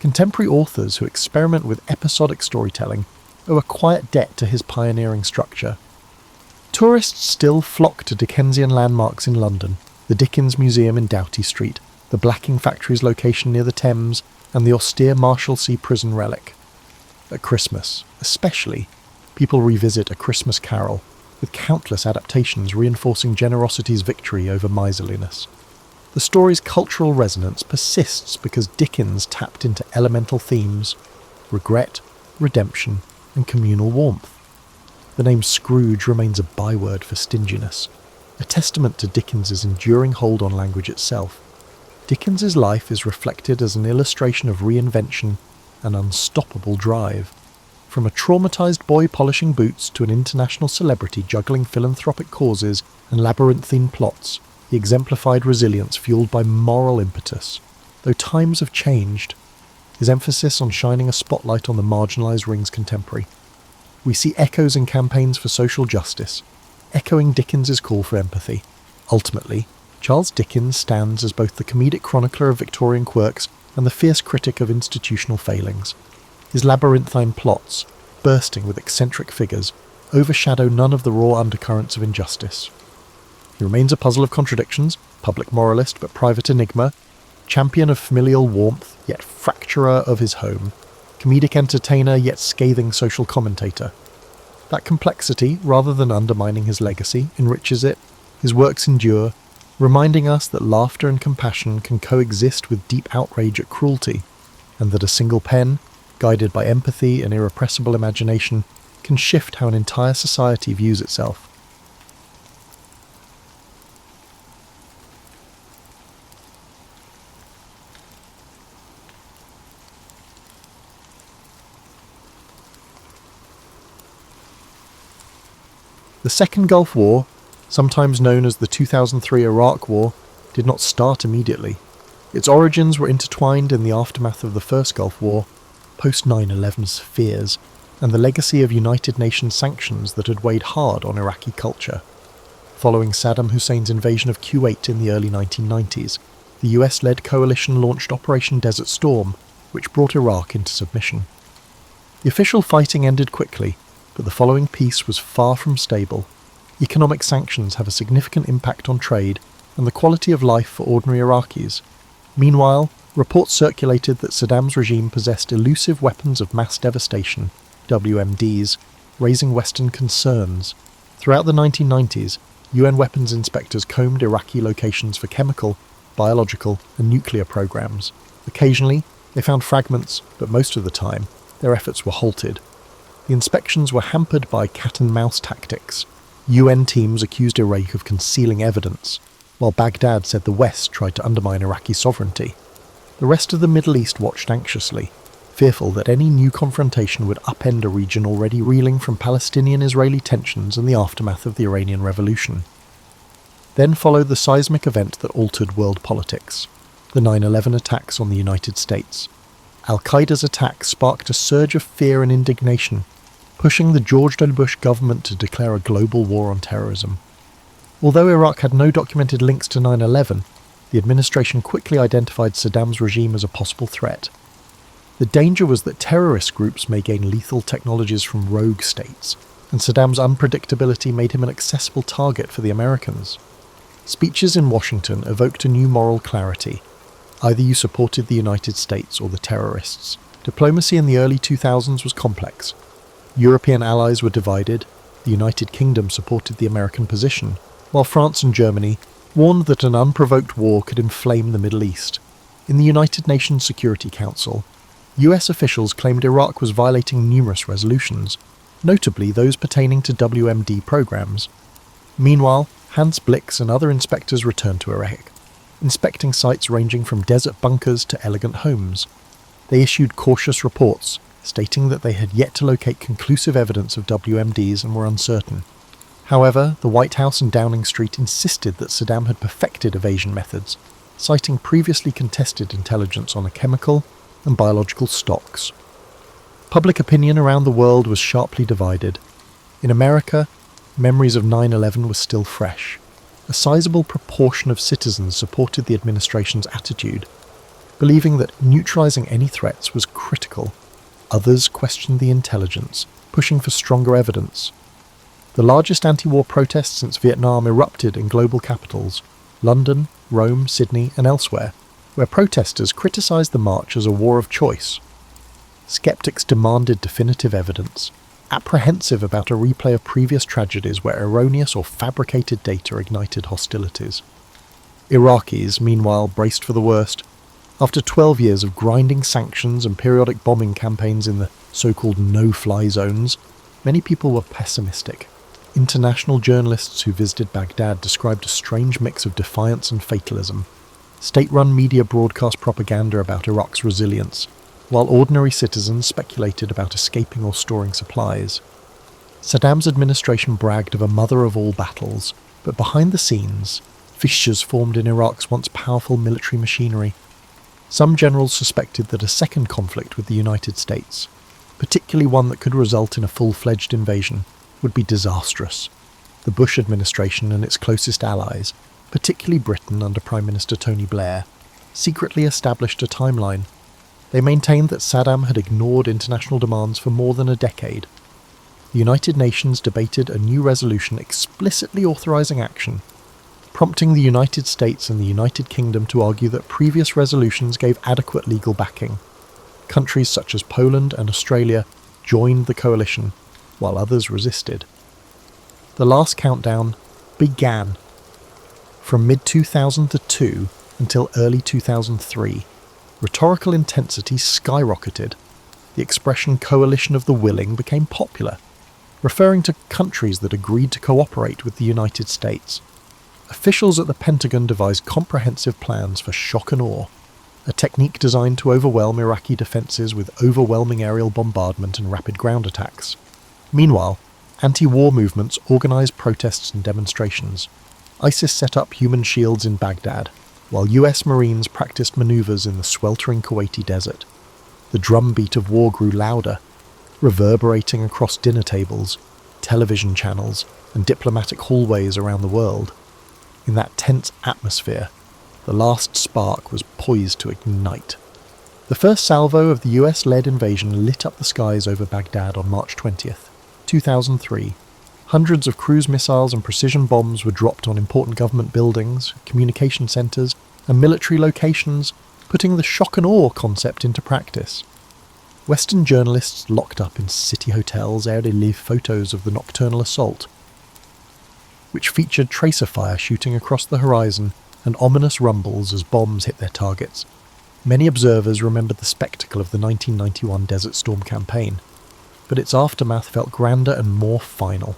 Contemporary authors who experiment with episodic storytelling owe a quiet debt to his pioneering structure. Tourists still flock to Dickensian landmarks in London, the Dickens Museum in Doughty Street, the blacking factory's location near the Thames, and the austere Marshalsea prison relic. At Christmas, especially, people revisit A Christmas Carol, with countless adaptations reinforcing generosity's victory over miserliness. The story's cultural resonance persists because Dickens tapped into elemental themes: regret, redemption, and communal warmth. The name Scrooge remains a byword for stinginess, a testament to Dickens's enduring hold on language itself. Dickens's life is reflected as an illustration of reinvention and unstoppable drive. From a traumatized boy polishing boots to an international celebrity juggling philanthropic causes and labyrinthine plots, he exemplified resilience fueled by moral impetus. Though times have changed, his emphasis on shining a spotlight on the marginalized rings contemporary. We see echoes in campaigns for social justice, echoing Dickens's call for empathy. Ultimately, Charles Dickens stands as both the comedic chronicler of Victorian quirks and the fierce critic of institutional failings. His labyrinthine plots, bursting with eccentric figures, overshadow none of the raw undercurrents of injustice. He remains a puzzle of contradictions, public moralist but private enigma, champion of familial warmth yet fracturer of his home, comedic entertainer yet scathing social commentator. That complexity, rather than undermining his legacy, enriches it. His works endure, reminding us that laughter and compassion can coexist with deep outrage at cruelty, and that a single pen, guided by empathy and irrepressible imagination, can shift how an entire society views itself. The Second Gulf War, sometimes known as the 2003 Iraq War, did not start immediately. Its origins were intertwined in the aftermath of the First Gulf War, post-9/11's fears, and the legacy of United Nations sanctions that had weighed hard on Iraqi culture. Following Saddam Hussein's invasion of Kuwait in the early 1990s, the US-led coalition launched Operation Desert Storm, which brought Iraq into submission. The official fighting ended quickly, but the following peace was far from stable. Economic sanctions have a significant impact on trade and the quality of life for ordinary Iraqis. Meanwhile, reports circulated that Saddam's regime possessed elusive weapons of mass devastation, WMDs, raising Western concerns. Throughout the 1990s, UN weapons inspectors combed Iraqi locations for chemical, biological, and nuclear programs. Occasionally, they found fragments, but most of the time, their efforts were halted. The inspections were hampered by cat-and-mouse tactics. UN teams accused Iraq of concealing evidence, while Baghdad said the West tried to undermine Iraqi sovereignty. The rest of the Middle East watched anxiously, fearful that any new confrontation would upend a region already reeling from Palestinian-Israeli tensions and the aftermath of the Iranian Revolution. Then followed the seismic event that altered world politics, the 9/11 attacks on the United States. Al-Qaeda's attack sparked a surge of fear and indignation, pushing the George W. Bush government to declare a global war on terrorism. Although Iraq had no documented links to 9/11, the administration quickly identified Saddam's regime as a possible threat. The danger was that terrorist groups may gain lethal technologies from rogue states, and Saddam's unpredictability made him an accessible target for the Americans. Speeches in Washington evoked a new moral clarity. Either you supported the United States or the terrorists. Diplomacy in the early 2000s was complex. European allies were divided. The United Kingdom supported the American position, while France and Germany warned that an unprovoked war could inflame the Middle East. In the United Nations Security Council, US officials claimed Iraq was violating numerous resolutions, notably those pertaining to WMD programs. Meanwhile, Hans Blix and other inspectors returned to Iraq, inspecting sites ranging from desert bunkers to elegant homes. They issued cautious reports, stating that they had yet to locate conclusive evidence of WMDs and were uncertain. However, the White House and Downing Street insisted that Saddam had perfected evasion methods, citing previously contested intelligence on a chemical and biological stocks. Public opinion around the world was sharply divided. In America, memories of 9/11 were still fresh. A sizable proportion of citizens supported the administration's attitude, believing that neutralizing any threats was critical. Others questioned the intelligence, pushing for stronger evidence. The largest anti-war protests since Vietnam erupted in global capitals, London, Rome, Sydney, and elsewhere, where protesters criticized the march as a war of choice. Skeptics demanded definitive evidence, apprehensive about a replay of previous tragedies where erroneous or fabricated data ignited hostilities. Iraqis, meanwhile, braced for the worst. After 12 years of grinding sanctions and periodic bombing campaigns in the so-called no-fly zones, many people were pessimistic. International journalists who visited Baghdad described a strange mix of defiance and fatalism. State-run media broadcast propaganda about Iraq's resilience, while ordinary citizens speculated about escaping or storing supplies. Saddam's administration bragged of a mother of all battles, but behind the scenes, fissures formed in Iraq's once powerful military machinery. Some generals suspected that a second conflict with the United States, particularly one that could result in a full-fledged invasion, would be disastrous. The Bush administration and its closest allies, particularly Britain under Prime Minister Tony Blair, secretly established a timeline. They maintained that Saddam had ignored international demands for more than a decade. The United Nations debated a new resolution explicitly authorizing action, prompting the United States and the United Kingdom to argue that previous resolutions gave adequate legal backing. Countries such as Poland and Australia joined the coalition, while others resisted. The last countdown began. From mid-2002 until early 2003, rhetorical intensity skyrocketed. The expression coalition of the willing became popular, referring to countries that agreed to cooperate with the United States. Officials at the Pentagon devised comprehensive plans for shock and awe, a technique designed to overwhelm Iraqi defences with overwhelming aerial bombardment and rapid ground attacks. Meanwhile, anti-war movements organised protests and demonstrations. ISIS set up human shields in Baghdad, while US Marines practiced manoeuvres in the sweltering Kuwaiti desert. The drumbeat of war grew louder, reverberating across dinner tables, television channels, and diplomatic hallways around the world. In that tense atmosphere, the last spark was poised to ignite. The first salvo of the US-led invasion lit up the skies over Baghdad on March 20th, 2003. Hundreds of cruise missiles and precision bombs were dropped on important government buildings, communication centres, and military locations, putting the shock and awe concept into practice. Western journalists locked up in city hotels aired live photos of the nocturnal assault, which featured tracer fire shooting across the horizon and ominous rumbles as bombs hit their targets. Many observers remembered the spectacle of the 1991 Desert Storm campaign, but its aftermath felt grander and more final.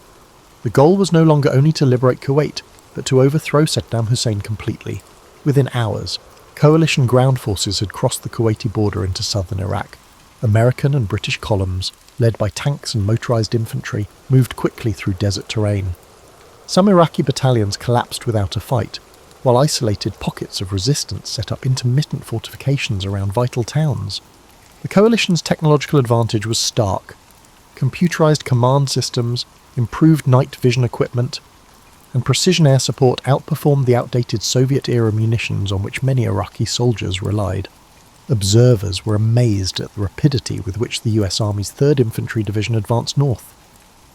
The goal was no longer only to liberate Kuwait, but to overthrow Saddam Hussein completely. Within hours, coalition ground forces had crossed the Kuwaiti border into southern Iraq. American and British columns, led by tanks and motorised infantry, moved quickly through desert terrain. Some Iraqi battalions collapsed without a fight, while isolated pockets of resistance set up intermittent fortifications around vital towns. The coalition's technological advantage was stark. Computerized command systems, improved night vision equipment, and precision air support outperformed the outdated Soviet-era munitions on which many Iraqi soldiers relied. Observers were amazed at the rapidity with which the US Army's 3rd Infantry Division advanced north.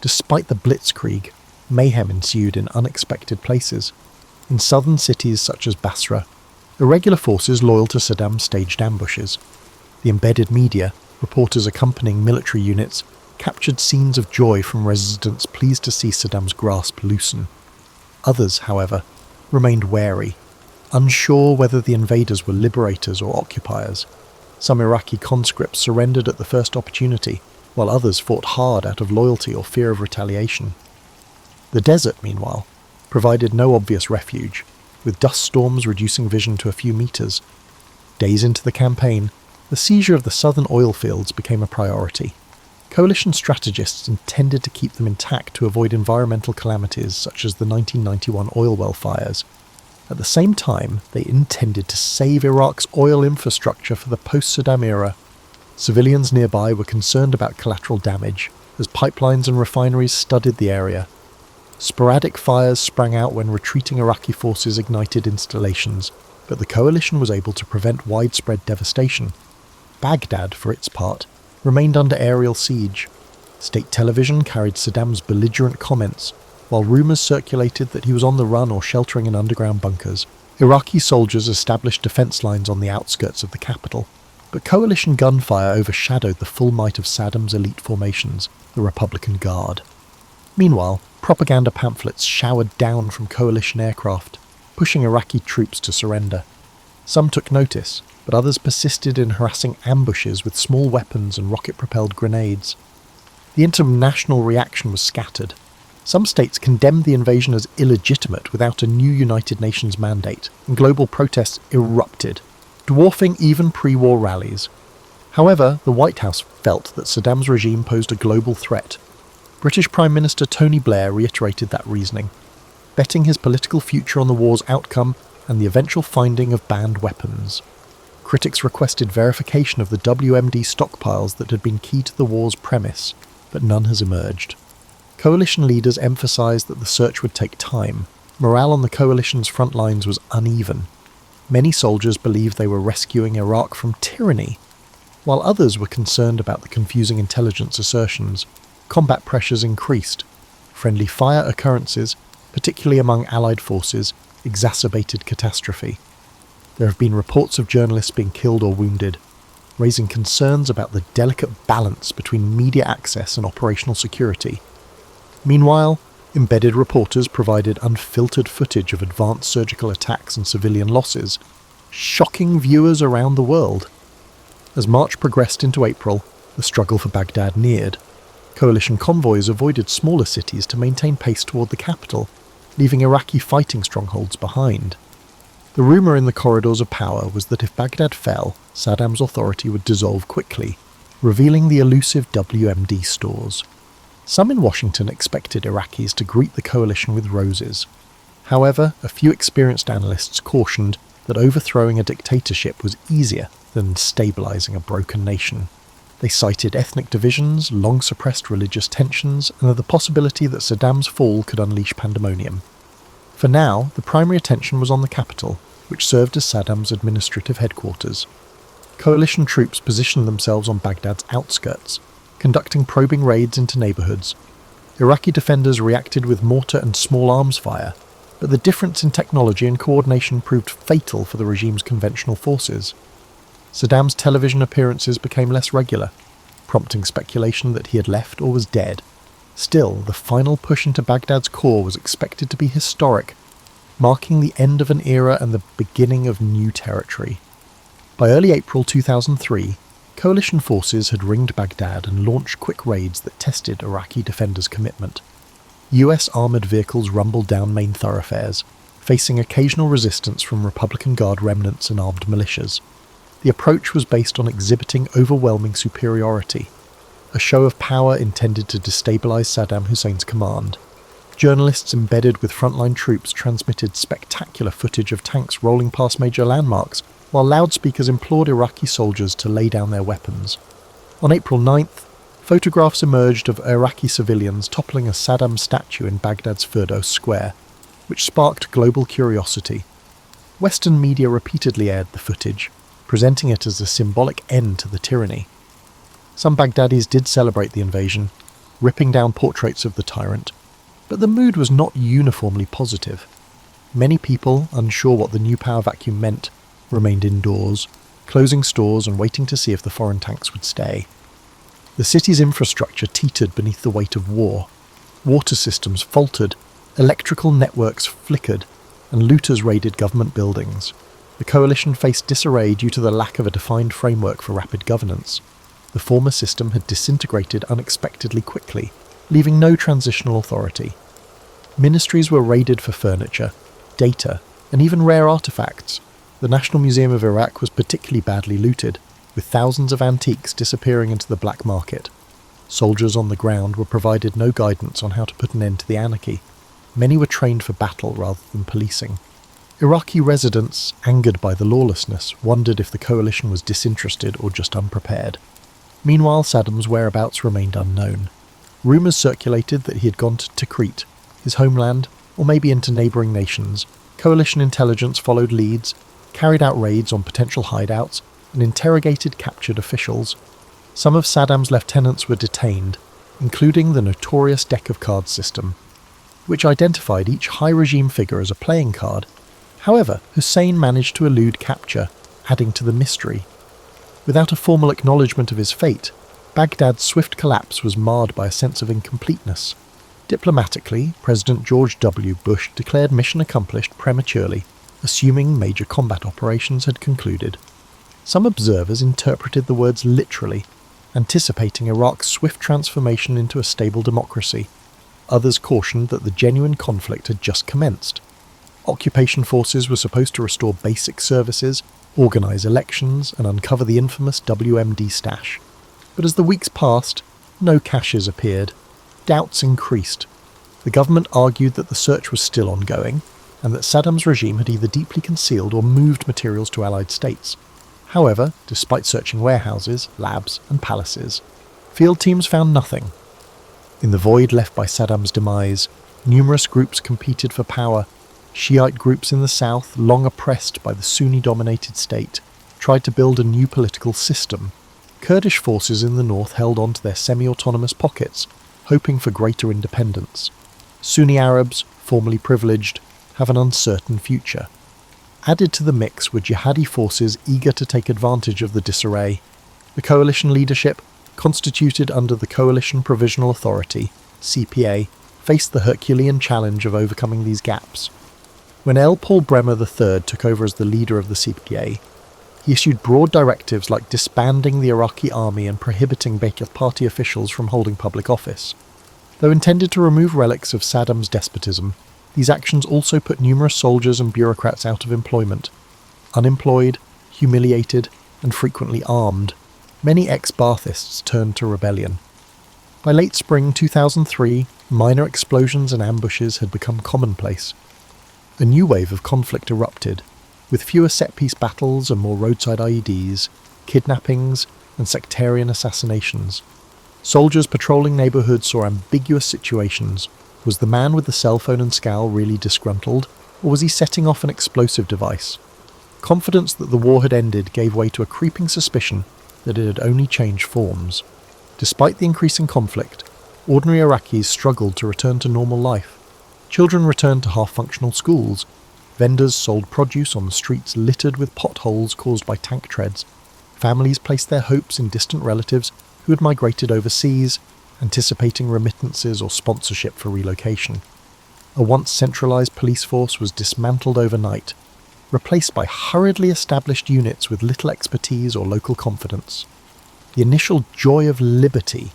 Despite the blitzkrieg, mayhem ensued in unexpected places. In southern cities such as Basra, irregular forces loyal to Saddam staged ambushes. The embedded media, reporters accompanying military units, captured scenes of joy from residents pleased to see Saddam's grasp loosen. Others, however, remained wary, unsure whether the invaders were liberators or occupiers. Some Iraqi conscripts surrendered at the first opportunity, while others fought hard out of loyalty or fear of retaliation. The desert, meanwhile, provided no obvious refuge, with dust storms reducing vision to a few meters. Days into the campaign, the seizure of the southern oil fields became a priority. Coalition strategists intended to keep them intact to avoid environmental calamities such as the 1991 oil well fires. At the same time, they intended to save Iraq's oil infrastructure for the post-Saddam era. Civilians nearby were concerned about collateral damage, as pipelines and refineries studded the area. Sporadic fires sprang out when retreating Iraqi forces ignited installations, but the coalition was able to prevent widespread devastation. Baghdad, for its part, remained under aerial siege. State television carried Saddam's belligerent comments, while rumours circulated that he was on the run or sheltering in underground bunkers. Iraqi soldiers established defence lines on the outskirts of the capital, but coalition gunfire overshadowed the full might of Saddam's elite formations, the Republican Guard. Meanwhile, propaganda pamphlets showered down from coalition aircraft, pushing Iraqi troops to surrender. Some took notice, but others persisted in harassing ambushes with small weapons and rocket-propelled grenades. The international reaction was scattered. Some states condemned the invasion as illegitimate without a new United Nations mandate, and global protests erupted, dwarfing even pre-war rallies. However, the White House felt that Saddam's regime posed a global threat. British Prime Minister Tony Blair reiterated that reasoning, betting his political future on the war's outcome and the eventual finding of banned weapons. Critics requested verification of the WMD stockpiles that had been key to the war's premise, but none has emerged. Coalition leaders emphasised that the search would take time. Morale on the coalition's front lines was uneven. Many soldiers believed they were rescuing Iraq from tyranny, while others were concerned about the confusing intelligence assertions. Combat pressures increased. Friendly fire occurrences, particularly among Allied forces, exacerbated catastrophe. There have been reports of journalists being killed or wounded, raising concerns about the delicate balance between media access and operational security. Meanwhile, embedded reporters provided unfiltered footage of advanced surgical attacks and civilian losses, shocking viewers around the world. As March progressed into April, the struggle for Baghdad neared. Coalition convoys avoided smaller cities to maintain pace toward the capital, leaving Iraqi fighting strongholds behind. The rumour in the corridors of power was that if Baghdad fell, Saddam's authority would dissolve quickly, revealing the elusive WMD stores. Some in Washington expected Iraqis to greet the coalition with roses. However, a few experienced analysts cautioned that overthrowing a dictatorship was easier than stabilising a broken nation. They cited ethnic divisions, long-suppressed religious tensions, and the possibility that Saddam's fall could unleash pandemonium. For now, the primary attention was on the capital, which served as Saddam's administrative headquarters. Coalition troops positioned themselves on Baghdad's outskirts, conducting probing raids into neighbourhoods. Iraqi defenders reacted with mortar and small arms fire, but the difference in technology and coordination proved fatal for the regime's conventional forces. Saddam's television appearances became less regular, prompting speculation that he had left or was dead. Still, the final push into Baghdad's core was expected to be historic, marking the end of an era and the beginning of new territory. By early April 2003, coalition forces had ringed Baghdad and launched quick raids that tested Iraqi defenders' commitment. US armoured vehicles rumbled down main thoroughfares, facing occasional resistance from Republican Guard remnants and armed militias. The approach was based on exhibiting overwhelming superiority, a show of power intended to destabilise Saddam Hussein's command. Journalists embedded with frontline troops transmitted spectacular footage of tanks rolling past major landmarks, while loudspeakers implored Iraqi soldiers to lay down their weapons. On April 9th, photographs emerged of Iraqi civilians toppling a Saddam statue in Baghdad's Firdos Square, which sparked global curiosity. Western media repeatedly aired the footage, presenting it as a symbolic end to the tyranny. Some Baghdadis did celebrate the invasion, ripping down portraits of the tyrant, but the mood was not uniformly positive. Many people, unsure what the new power vacuum meant, remained indoors, closing stores and waiting to see if the foreign tanks would stay. The city's infrastructure teetered beneath the weight of war. Water systems faltered, electrical networks flickered, and looters raided government buildings. The coalition faced disarray due to the lack of a defined framework for rapid governance. The former system had disintegrated unexpectedly quickly, leaving no transitional authority. Ministries were raided for furniture, data, and even rare artifacts. The National Museum of Iraq was particularly badly looted, with thousands of antiques disappearing into the black market. Soldiers on the ground were provided no guidance on how to put an end to the anarchy. Many were trained for battle rather than policing. Iraqi residents, angered by the lawlessness, wondered if the coalition was disinterested or just unprepared. Meanwhile, Saddam's whereabouts remained unknown. Rumours circulated that he had gone to Tikrit, his homeland, or maybe into neighbouring nations. Coalition intelligence followed leads, carried out raids on potential hideouts, and interrogated captured officials. Some of Saddam's lieutenants were detained, including the notorious deck of cards system, which identified each high-regime figure as a playing card. However, Hussein managed to elude capture, adding to the mystery. Without a formal acknowledgement of his fate, Baghdad's swift collapse was marred by a sense of incompleteness. Diplomatically, President George W. Bush declared mission accomplished prematurely, assuming major combat operations had concluded. Some observers interpreted the words literally, anticipating Iraq's swift transformation into a stable democracy. Others cautioned that the genuine conflict had just commenced. Occupation forces were supposed to restore basic services, organise elections, and uncover the infamous WMD stash. But as the weeks passed, no caches appeared. Doubts increased. The government argued that the search was still ongoing, and that Saddam's regime had either deeply concealed or moved materials to Allied states. However, despite searching warehouses, labs, and palaces, field teams found nothing. In the void left by Saddam's demise, numerous groups competed for power. Shiite groups in the south, long oppressed by the Sunni-dominated state, tried to build a new political system. Kurdish forces in the north held on to their semi-autonomous pockets, hoping for greater independence. Sunni Arabs, formerly privileged, have an uncertain future. Added to the mix were jihadi forces eager to take advantage of the disarray. The coalition leadership, constituted under the Coalition Provisional Authority, CPA, faced the Herculean challenge of overcoming these gaps. When L. Paul Bremer III took over as the leader of the CPA, he issued broad directives like disbanding the Iraqi army and prohibiting Ba'ath Party officials from holding public office. Though intended to remove relics of Saddam's despotism, these actions also put numerous soldiers and bureaucrats out of employment. Unemployed, humiliated, and frequently armed, many ex-Baathists turned to rebellion. By late spring 2003, minor explosions and ambushes had become commonplace. A new wave of conflict erupted, with fewer set-piece battles and more roadside IEDs, kidnappings, and sectarian assassinations. Soldiers patrolling neighbourhoods saw ambiguous situations. Was the man with the cell phone and scowl really disgruntled, or was he setting off an explosive device? Confidence that the war had ended gave way to a creeping suspicion that it had only changed forms. Despite the increasing conflict, ordinary Iraqis struggled to return to normal life. Children returned to half-functional schools. Vendors sold produce on the streets littered with potholes caused by tank treads. Families placed their hopes in distant relatives who had migrated overseas, anticipating remittances or sponsorship for relocation. A once centralised police force was dismantled overnight, replaced by hurriedly established units with little expertise or local confidence. The initial joy of liberty,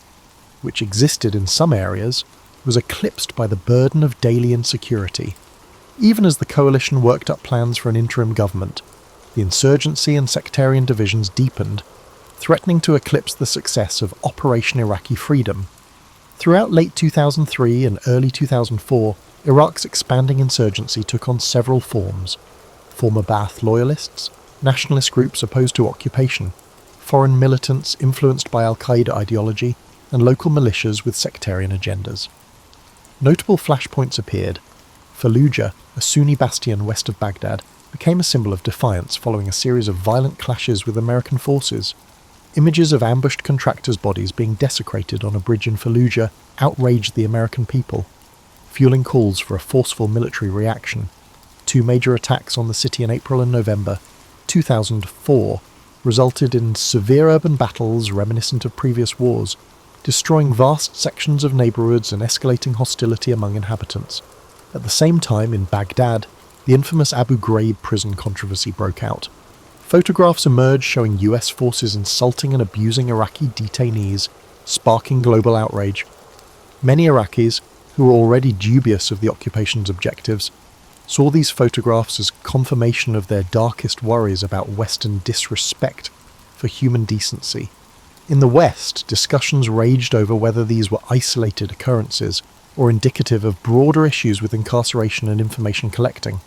which existed in some areas, was eclipsed by the burden of daily insecurity. Even as the coalition worked up plans for an interim government, the insurgency and sectarian divisions deepened, threatening to eclipse the success of Operation Iraqi Freedom. Throughout late 2003 and early 2004, Iraq's expanding insurgency took on several forms. Former Ba'ath loyalists, nationalist groups opposed to occupation, foreign militants influenced by Al-Qaeda ideology, and local militias with sectarian agendas. Notable flashpoints appeared. Fallujah, a Sunni bastion west of Baghdad, became a symbol of defiance following a series of violent clashes with American forces. Images of ambushed contractors' bodies being desecrated on a bridge in Fallujah outraged the American people, fueling calls for a forceful military reaction. Two major attacks on the city in April and November 2004 resulted in severe urban battles reminiscent of previous wars, destroying vast sections of neighbourhoods and escalating hostility among inhabitants. At the same time, in Baghdad, the infamous Abu Ghraib prison controversy broke out. Photographs emerged showing US forces insulting and abusing Iraqi detainees, sparking global outrage. Many Iraqis, who were already dubious of the occupation's objectives, saw these photographs as confirmation of their darkest worries about Western disrespect for human decency. In the West, discussions raged over whether these were isolated occurrences or indicative of broader issues with incarceration and information collecting.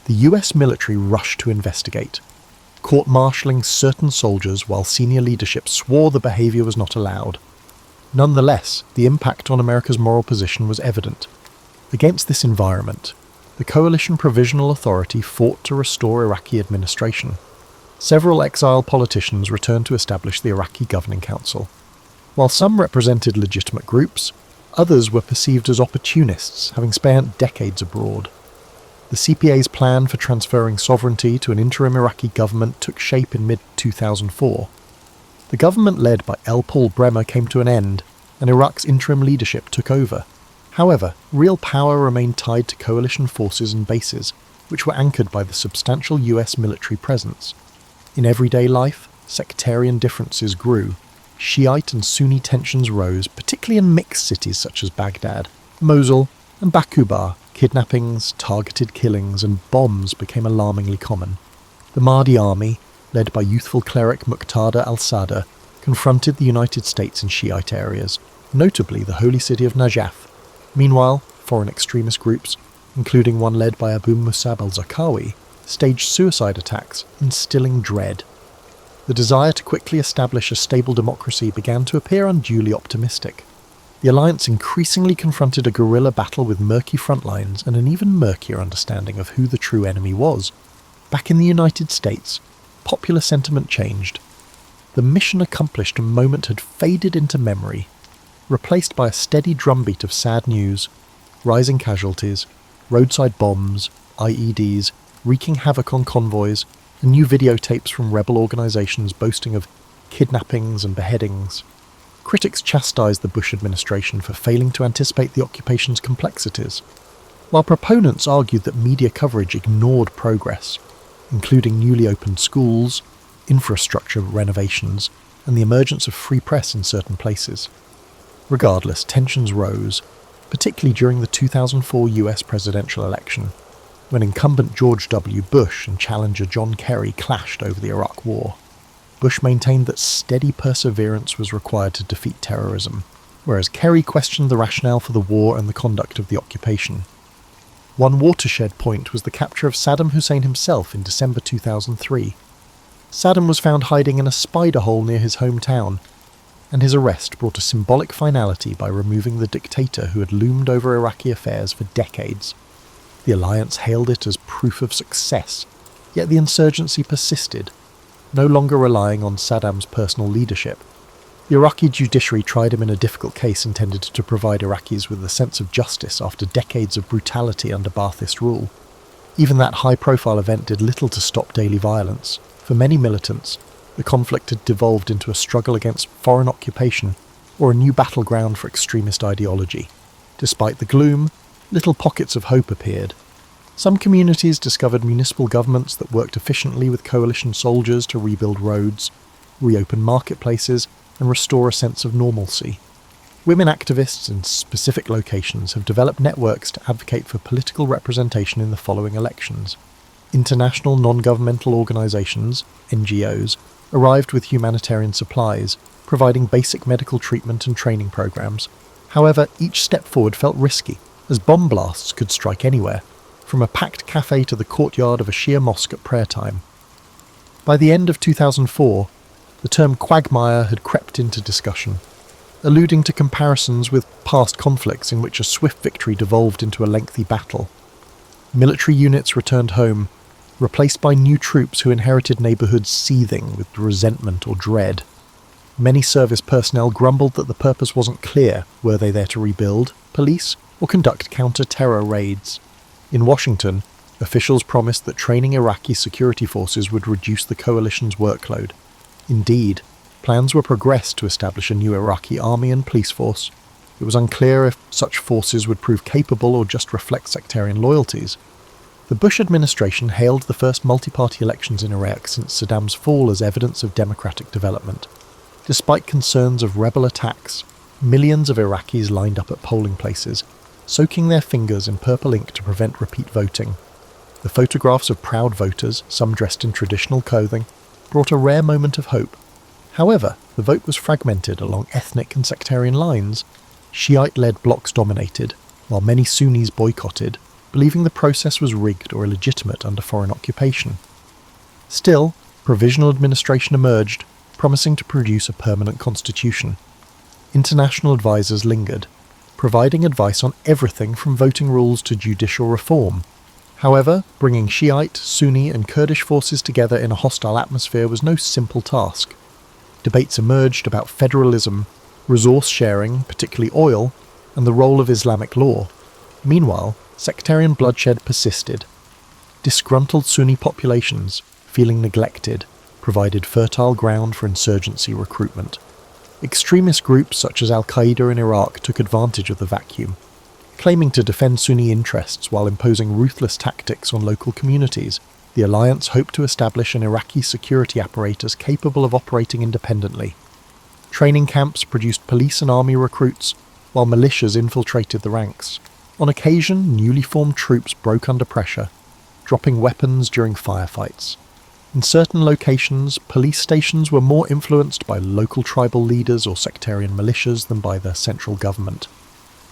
The US military rushed to investigate, court-martialing certain soldiers while senior leadership swore the behaviour was not allowed. Nonetheless, the impact on America's moral position was evident. Against this environment, the Coalition Provisional Authority fought to restore Iraqi administration. Several exiled politicians returned to establish the Iraqi Governing Council. While some represented legitimate groups, others were perceived as opportunists, having spent decades abroad. The CPA's plan for transferring sovereignty to an interim Iraqi government took shape in mid-2004. The government led by L. Paul Bremer came to an end, and Iraq's interim leadership took over. However, real power remained tied to coalition forces and bases, which were anchored by the substantial US military presence. In everyday life, sectarian differences grew. Shiite and Sunni tensions rose, particularly in mixed cities such as Baghdad, Mosul, and Bakuba. Kidnappings, targeted killings, and bombs became alarmingly common. The Mahdi army, led by youthful cleric Muqtada al-Sadr, confronted the United States in Shiite areas, notably the holy city of Najaf. Meanwhile, foreign extremist groups, including one led by Abu Musab al-Zarqawi, staged suicide attacks, instilling dread. The desire to quickly establish a stable democracy began to appear unduly optimistic. The alliance increasingly confronted a guerrilla battle with murky front lines and an even murkier understanding of who the true enemy was. Back in the United States, popular sentiment changed. The mission accomplished moment had faded into memory, replaced by a steady drumbeat of sad news, rising casualties, roadside bombs, IEDs, wreaking havoc on convoys, and new videotapes from rebel organisations boasting of kidnappings and beheadings. Critics chastised the Bush administration for failing to anticipate the occupation's complexities, while proponents argued that media coverage ignored progress, including newly opened schools, infrastructure renovations, and the emergence of free press in certain places. Regardless, tensions rose, particularly during the 2004 US presidential election, when incumbent George W. Bush and challenger John Kerry clashed over the Iraq War. Bush maintained that steady perseverance was required to defeat terrorism, whereas Kerry questioned the rationale for the war and the conduct of the occupation. One watershed point was the capture of Saddam Hussein himself in December 2003. Saddam was found hiding in a spider hole near his hometown, and his arrest brought a symbolic finality by removing the dictator who had loomed over Iraqi affairs for decades. The alliance hailed it as proof of success, yet the insurgency persisted, no longer relying on Saddam's personal leadership. The Iraqi judiciary tried him in a difficult case intended to provide Iraqis with a sense of justice after decades of brutality under Ba'athist rule. Even that high-profile event did little to stop daily violence. For many militants, the conflict had devolved into a struggle against foreign occupation or a new battleground for extremist ideology. Despite the gloom, little pockets of hope appeared. Some communities discovered municipal governments that worked efficiently with coalition soldiers to rebuild roads, reopen marketplaces, and restore a sense of normalcy. Women activists in specific locations have developed networks to advocate for political representation in the following elections. International non-governmental organisations, NGOs, arrived with humanitarian supplies, providing basic medical treatment and training programs. However, each step forward felt risky, as bomb blasts could strike anywhere, from a packed cafe to the courtyard of a Shia mosque at prayer time. By the end of 2004, the term quagmire had crept into discussion, alluding to comparisons with past conflicts in which a swift victory devolved into a lengthy battle. Military units returned home, replaced by new troops who inherited neighbourhoods seething with resentment or dread. Many service personnel grumbled that the purpose wasn't clear. Were they there to rebuild, police, or conduct counter-terror raids? In Washington, officials promised that training Iraqi security forces would reduce the coalition's workload. Indeed, plans were progressed to establish a new Iraqi army and police force. It was unclear if such forces would prove capable or just reflect sectarian loyalties. The Bush administration hailed the first multi-party elections in Iraq since Saddam's fall as evidence of democratic development. Despite concerns of rebel attacks, millions of Iraqis lined up at polling places, soaking their fingers in purple ink to prevent repeat voting. The photographs of proud voters, some dressed in traditional clothing, brought a rare moment of hope. However, the vote was fragmented along ethnic and sectarian lines. Shiite-led blocs dominated, while many Sunnis boycotted, believing the process was rigged or illegitimate under foreign occupation. Still, provisional administration emerged, promising to produce a permanent constitution. International advisors lingered, providing advice on everything from voting rules to judicial reform. However, bringing Shiite, Sunni and Kurdish forces together in a hostile atmosphere was no simple task. Debates emerged about federalism, resource sharing, particularly oil, and the role of Islamic law. Meanwhile, sectarian bloodshed persisted. Disgruntled Sunni populations, feeling neglected, provided fertile ground for insurgency recruitment. Extremist groups such as Al-Qaeda in Iraq took advantage of the vacuum, claiming to defend Sunni interests while imposing ruthless tactics on local communities. The alliance hoped to establish an Iraqi security apparatus capable of operating independently. Training camps produced police and army recruits, while militias infiltrated the ranks. On occasion, newly formed troops broke under pressure, dropping weapons during firefights. In certain locations, police stations were more influenced by local tribal leaders or sectarian militias than by the central government.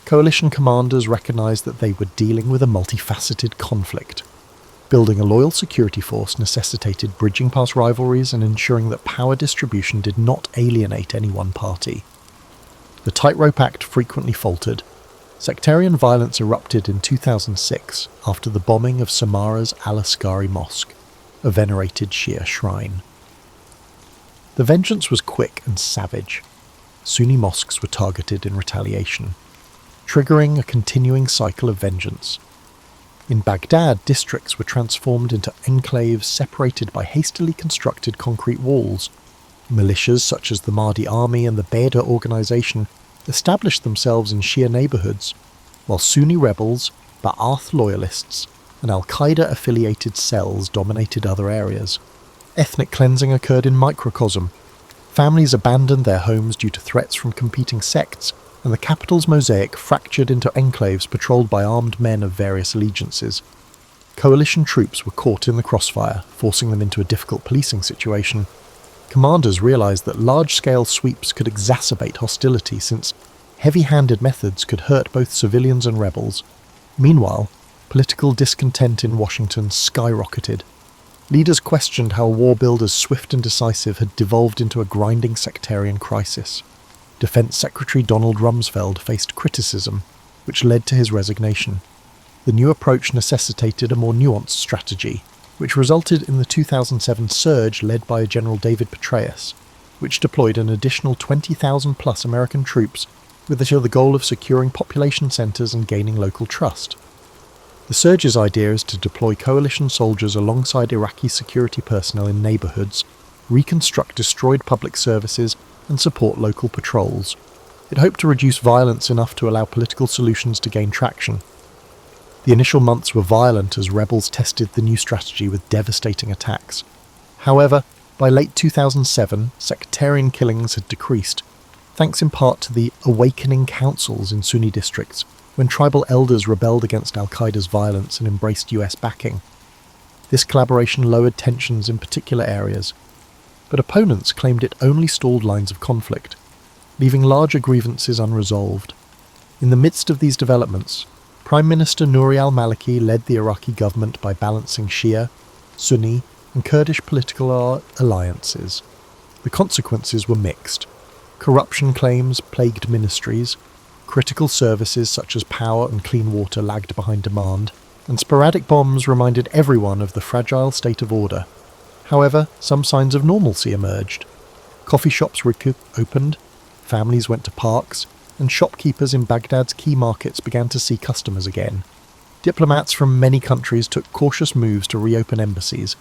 Coalition commanders recognized that they were dealing with a multifaceted conflict. Building a loyal security force necessitated bridging past rivalries and ensuring that power distribution did not alienate any one party. The tightrope act frequently faltered. Sectarian violence erupted in 2006 after the bombing of Samarra's Al-Askari Mosque, a venerated Shia shrine. The vengeance was quick and savage. Sunni mosques were targeted in retaliation, triggering a continuing cycle of vengeance. In Baghdad, districts were transformed into enclaves separated by hastily constructed concrete walls. Militias such as the Mahdi Army and the Beda organization established themselves in Shia neighborhoods, while Sunni rebels, Ba'ath loyalists, and Al-Qaeda-affiliated cells dominated other areas. Ethnic cleansing occurred in microcosm. Families abandoned their homes due to threats from competing sects, and the capital's mosaic fractured into enclaves patrolled by armed men of various allegiances. Coalition troops were caught in the crossfire, forcing them into a difficult policing situation. Commanders realized that large-scale sweeps could exacerbate hostility since heavy-handed methods could hurt both civilians and rebels. Meanwhile, political discontent in Washington skyrocketed. Leaders questioned how a war build as swift and decisive had devolved into a grinding sectarian crisis. Defense Secretary Donald Rumsfeld faced criticism, which led to his resignation. The new approach necessitated a more nuanced strategy, which resulted in the 2007 surge led by General David Petraeus, which deployed an additional 20,000-plus American troops with the goal of securing population centers and gaining local trust. The surge's idea is to deploy coalition soldiers alongside Iraqi security personnel in neighborhoods, reconstruct destroyed public services, and support local patrols. It hoped to reduce violence enough to allow political solutions to gain traction. The initial months were violent as rebels tested the new strategy with devastating attacks. However, by late 2007, sectarian killings had decreased, thanks in part to the awakening councils in Sunni districts, when tribal elders rebelled against Al-Qaeda's violence and embraced US backing. This collaboration lowered tensions in particular areas, but opponents claimed it only stalled lines of conflict, leaving larger grievances unresolved. In the midst of these developments, Prime Minister Nouri al-Maliki led the Iraqi government by balancing Shia, Sunni, and Kurdish political alliances. The consequences were mixed. Corruption claims plagued ministries, critical services such as power and clean water lagged behind demand, and sporadic bombs reminded everyone of the fragile state of order. However, some signs of normalcy emerged. Coffee shops opened, families went to parks, and shopkeepers in Baghdad's key markets began to see customers again. Diplomats from many countries took cautious moves to reopen embassies.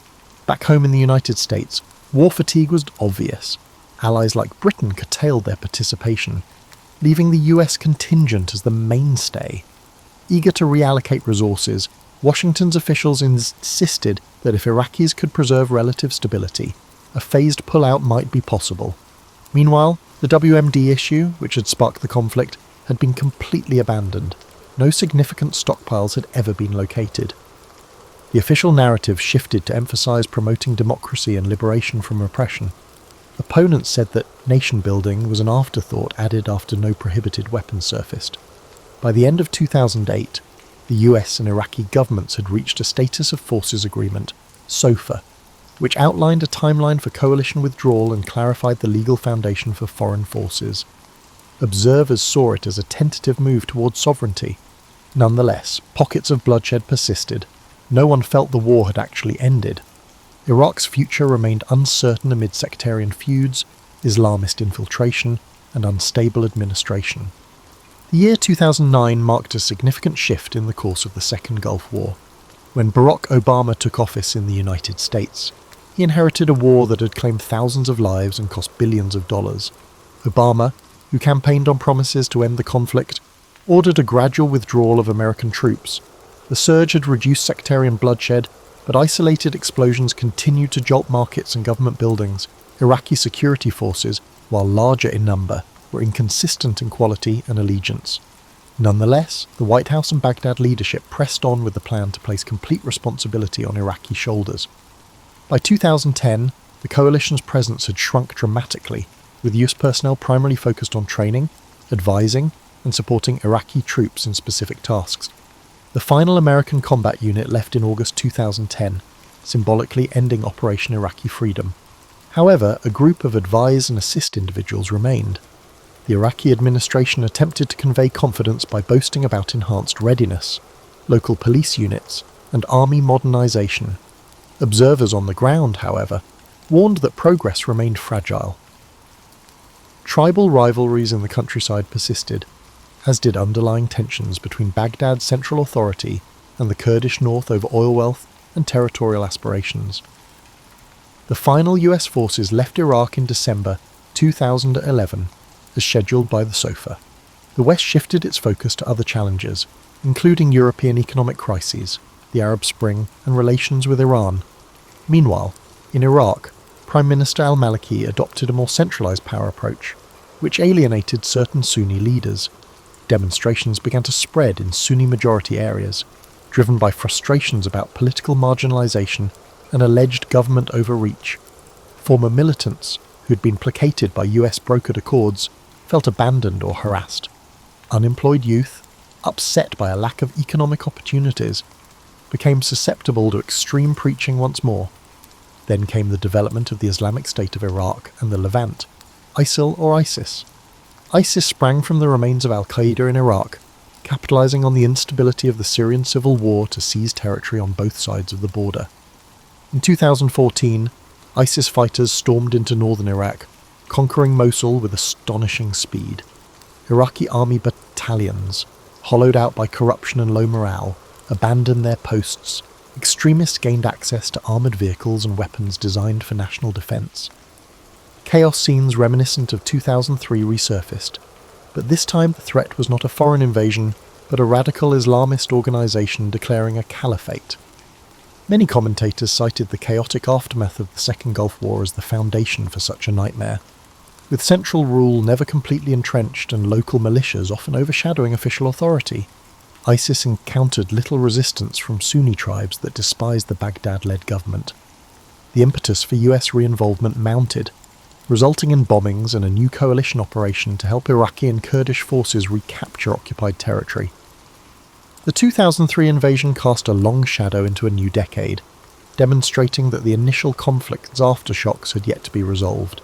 Back home in the United States, war fatigue was obvious. Allies like Britain curtailed their participation, leaving the US contingent as the mainstay. Eager to reallocate resources, Washington's officials insisted that if Iraqis could preserve relative stability, a phased pullout might be possible. Meanwhile, the WMD issue, which had sparked the conflict, had been completely abandoned. No significant stockpiles had ever been located. The official narrative shifted to emphasize promoting democracy and liberation from repression. Opponents said that nation-building was an afterthought added after no prohibited weapons surfaced. By the end of 2008, the US and Iraqi governments had reached a Status of Forces Agreement, SOFA, which outlined a timeline for coalition withdrawal and clarified the legal foundation for foreign forces. Observers saw it as a tentative move towards sovereignty. Nonetheless, pockets of bloodshed persisted. No one felt the war had actually ended. Iraq's future remained uncertain amid sectarian feuds, Islamist infiltration, and unstable administration. The year 2009 marked a significant shift in the course of the Second Gulf War. When Barack Obama took office in the United States, he inherited a war that had claimed thousands of lives and cost billions of dollars. Obama, who campaigned on promises to end the conflict, ordered a gradual withdrawal of American troops. The surge had reduced sectarian bloodshed, but isolated explosions continued to jolt markets and government buildings. Iraqi security forces, while larger in number, were inconsistent in quality and allegiance. Nonetheless, the White House and Baghdad leadership pressed on with the plan to place complete responsibility on Iraqi shoulders. By 2010, the coalition's presence had shrunk dramatically, with US personnel primarily focused on training, advising, and supporting Iraqi troops in specific tasks. The final American combat unit left in August 2010, symbolically ending Operation Iraqi Freedom. However, a group of advise and assist individuals remained. The Iraqi administration attempted to convey confidence by boasting about enhanced readiness, local police units, and army modernization. Observers on the ground, however, warned that progress remained fragile. Tribal rivalries in the countryside persisted, as did underlying tensions between Baghdad's central authority and the Kurdish north over oil wealth and territorial aspirations. The final US forces left Iraq in December 2011, as scheduled by the SOFA. The West shifted its focus to other challenges, including European economic crises, the Arab Spring, and relations with Iran. Meanwhile, in Iraq, Prime Minister al-Maliki adopted a more centralized power approach, which alienated certain Sunni leaders. Demonstrations began to spread in Sunni-majority areas, driven by frustrations about political marginalization and alleged government overreach. Former militants, who had been placated by US-brokered accords, felt abandoned or harassed. Unemployed youth, upset by a lack of economic opportunities, became susceptible to extreme preaching once more. Then came the development of the Islamic State of Iraq and the Levant, ISIL or ISIS. ISIS sprang from the remains of al-Qaeda in Iraq, capitalizing on the instability of the Syrian civil war to seize territory on both sides of the border. In 2014, ISIS fighters stormed into northern Iraq, conquering Mosul with astonishing speed. Iraqi army battalions, hollowed out by corruption and low morale, abandoned their posts. Extremists gained access to armoured vehicles and weapons designed for national defence. Chaos scenes reminiscent of 2003 resurfaced, but this time the threat was not a foreign invasion, but a radical Islamist organisation declaring a caliphate. Many commentators cited the chaotic aftermath of the Second Gulf War as the foundation for such a nightmare, with central rule never completely entrenched and local militias often overshadowing official authority. ISIS encountered little resistance from Sunni tribes that despised the Baghdad-led government. The impetus for US re-involvement mounted, resulting in bombings and a new coalition operation to help Iraqi and Kurdish forces recapture occupied territory. The 2003 invasion cast a long shadow into a new decade, demonstrating that the initial conflict's aftershocks had yet to be resolved.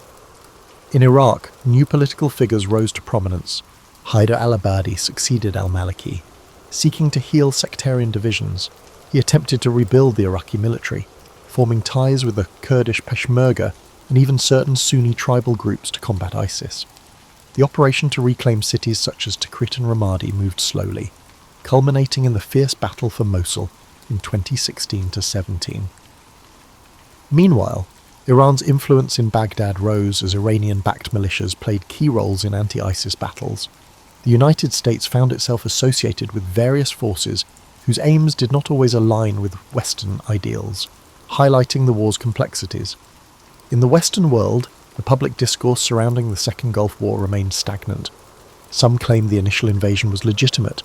In Iraq, new political figures rose to prominence. Hyder al-Abadi succeeded al-Maliki. Seeking to heal sectarian divisions, he attempted to rebuild the Iraqi military, forming ties with the Kurdish Peshmerga and even certain Sunni tribal groups to combat ISIS. The operation to reclaim cities such as Tikrit and Ramadi moved slowly, culminating in the fierce battle for Mosul in 2016-17. Meanwhile, Iran's influence in Baghdad rose as Iranian-backed militias played key roles in anti-ISIS battles. The United States found itself associated with various forces whose aims did not always align with Western ideals, highlighting the war's complexities. In the Western world, the public discourse surrounding the Second Gulf War remained stagnant. Some claimed the initial invasion was legitimate,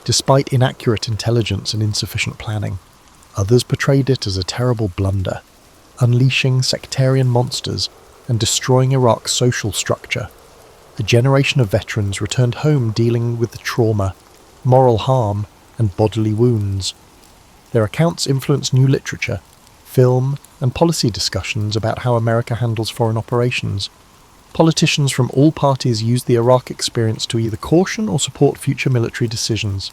despite inaccurate intelligence and insufficient planning. Others portrayed it as a terrible blunder, unleashing sectarian monsters and destroying Iraq's social structure. A generation of veterans returned home dealing with the trauma, moral harm, and bodily wounds. Their accounts influenced new literature, film, and policy discussions about how America handles foreign operations. Politicians from all parties used the Iraq experience to either caution or support future military decisions.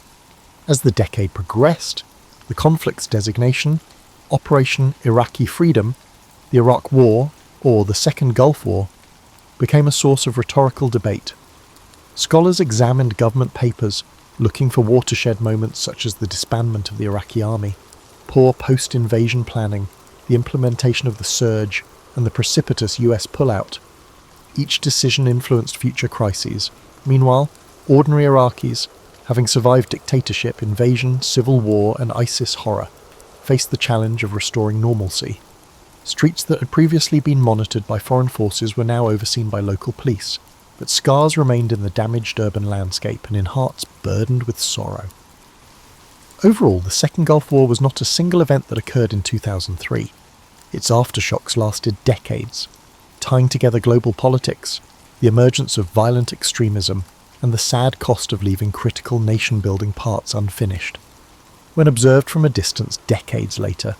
As the decade progressed, the conflict's designation, Operation Iraqi Freedom, the Iraq War, or the Second Gulf War, became a source of rhetorical debate. Scholars examined government papers, looking for watershed moments such as the disbandment of the Iraqi army, poor post-invasion planning, the implementation of the surge, and the precipitous US pullout. Each decision influenced future crises. Meanwhile, ordinary Iraqis, having survived dictatorship, invasion, civil war, and ISIS horror, faced the challenge of restoring normalcy. Streets that had previously been monitored by foreign forces were now overseen by local police, but scars remained in the damaged urban landscape and in hearts burdened with sorrow. Overall, the Second Gulf War was not a single event that occurred in 2003. Its aftershocks lasted decades, tying together global politics, the emergence of violent extremism, and the sad cost of leaving critical nation-building parts unfinished. When observed from a distance decades later,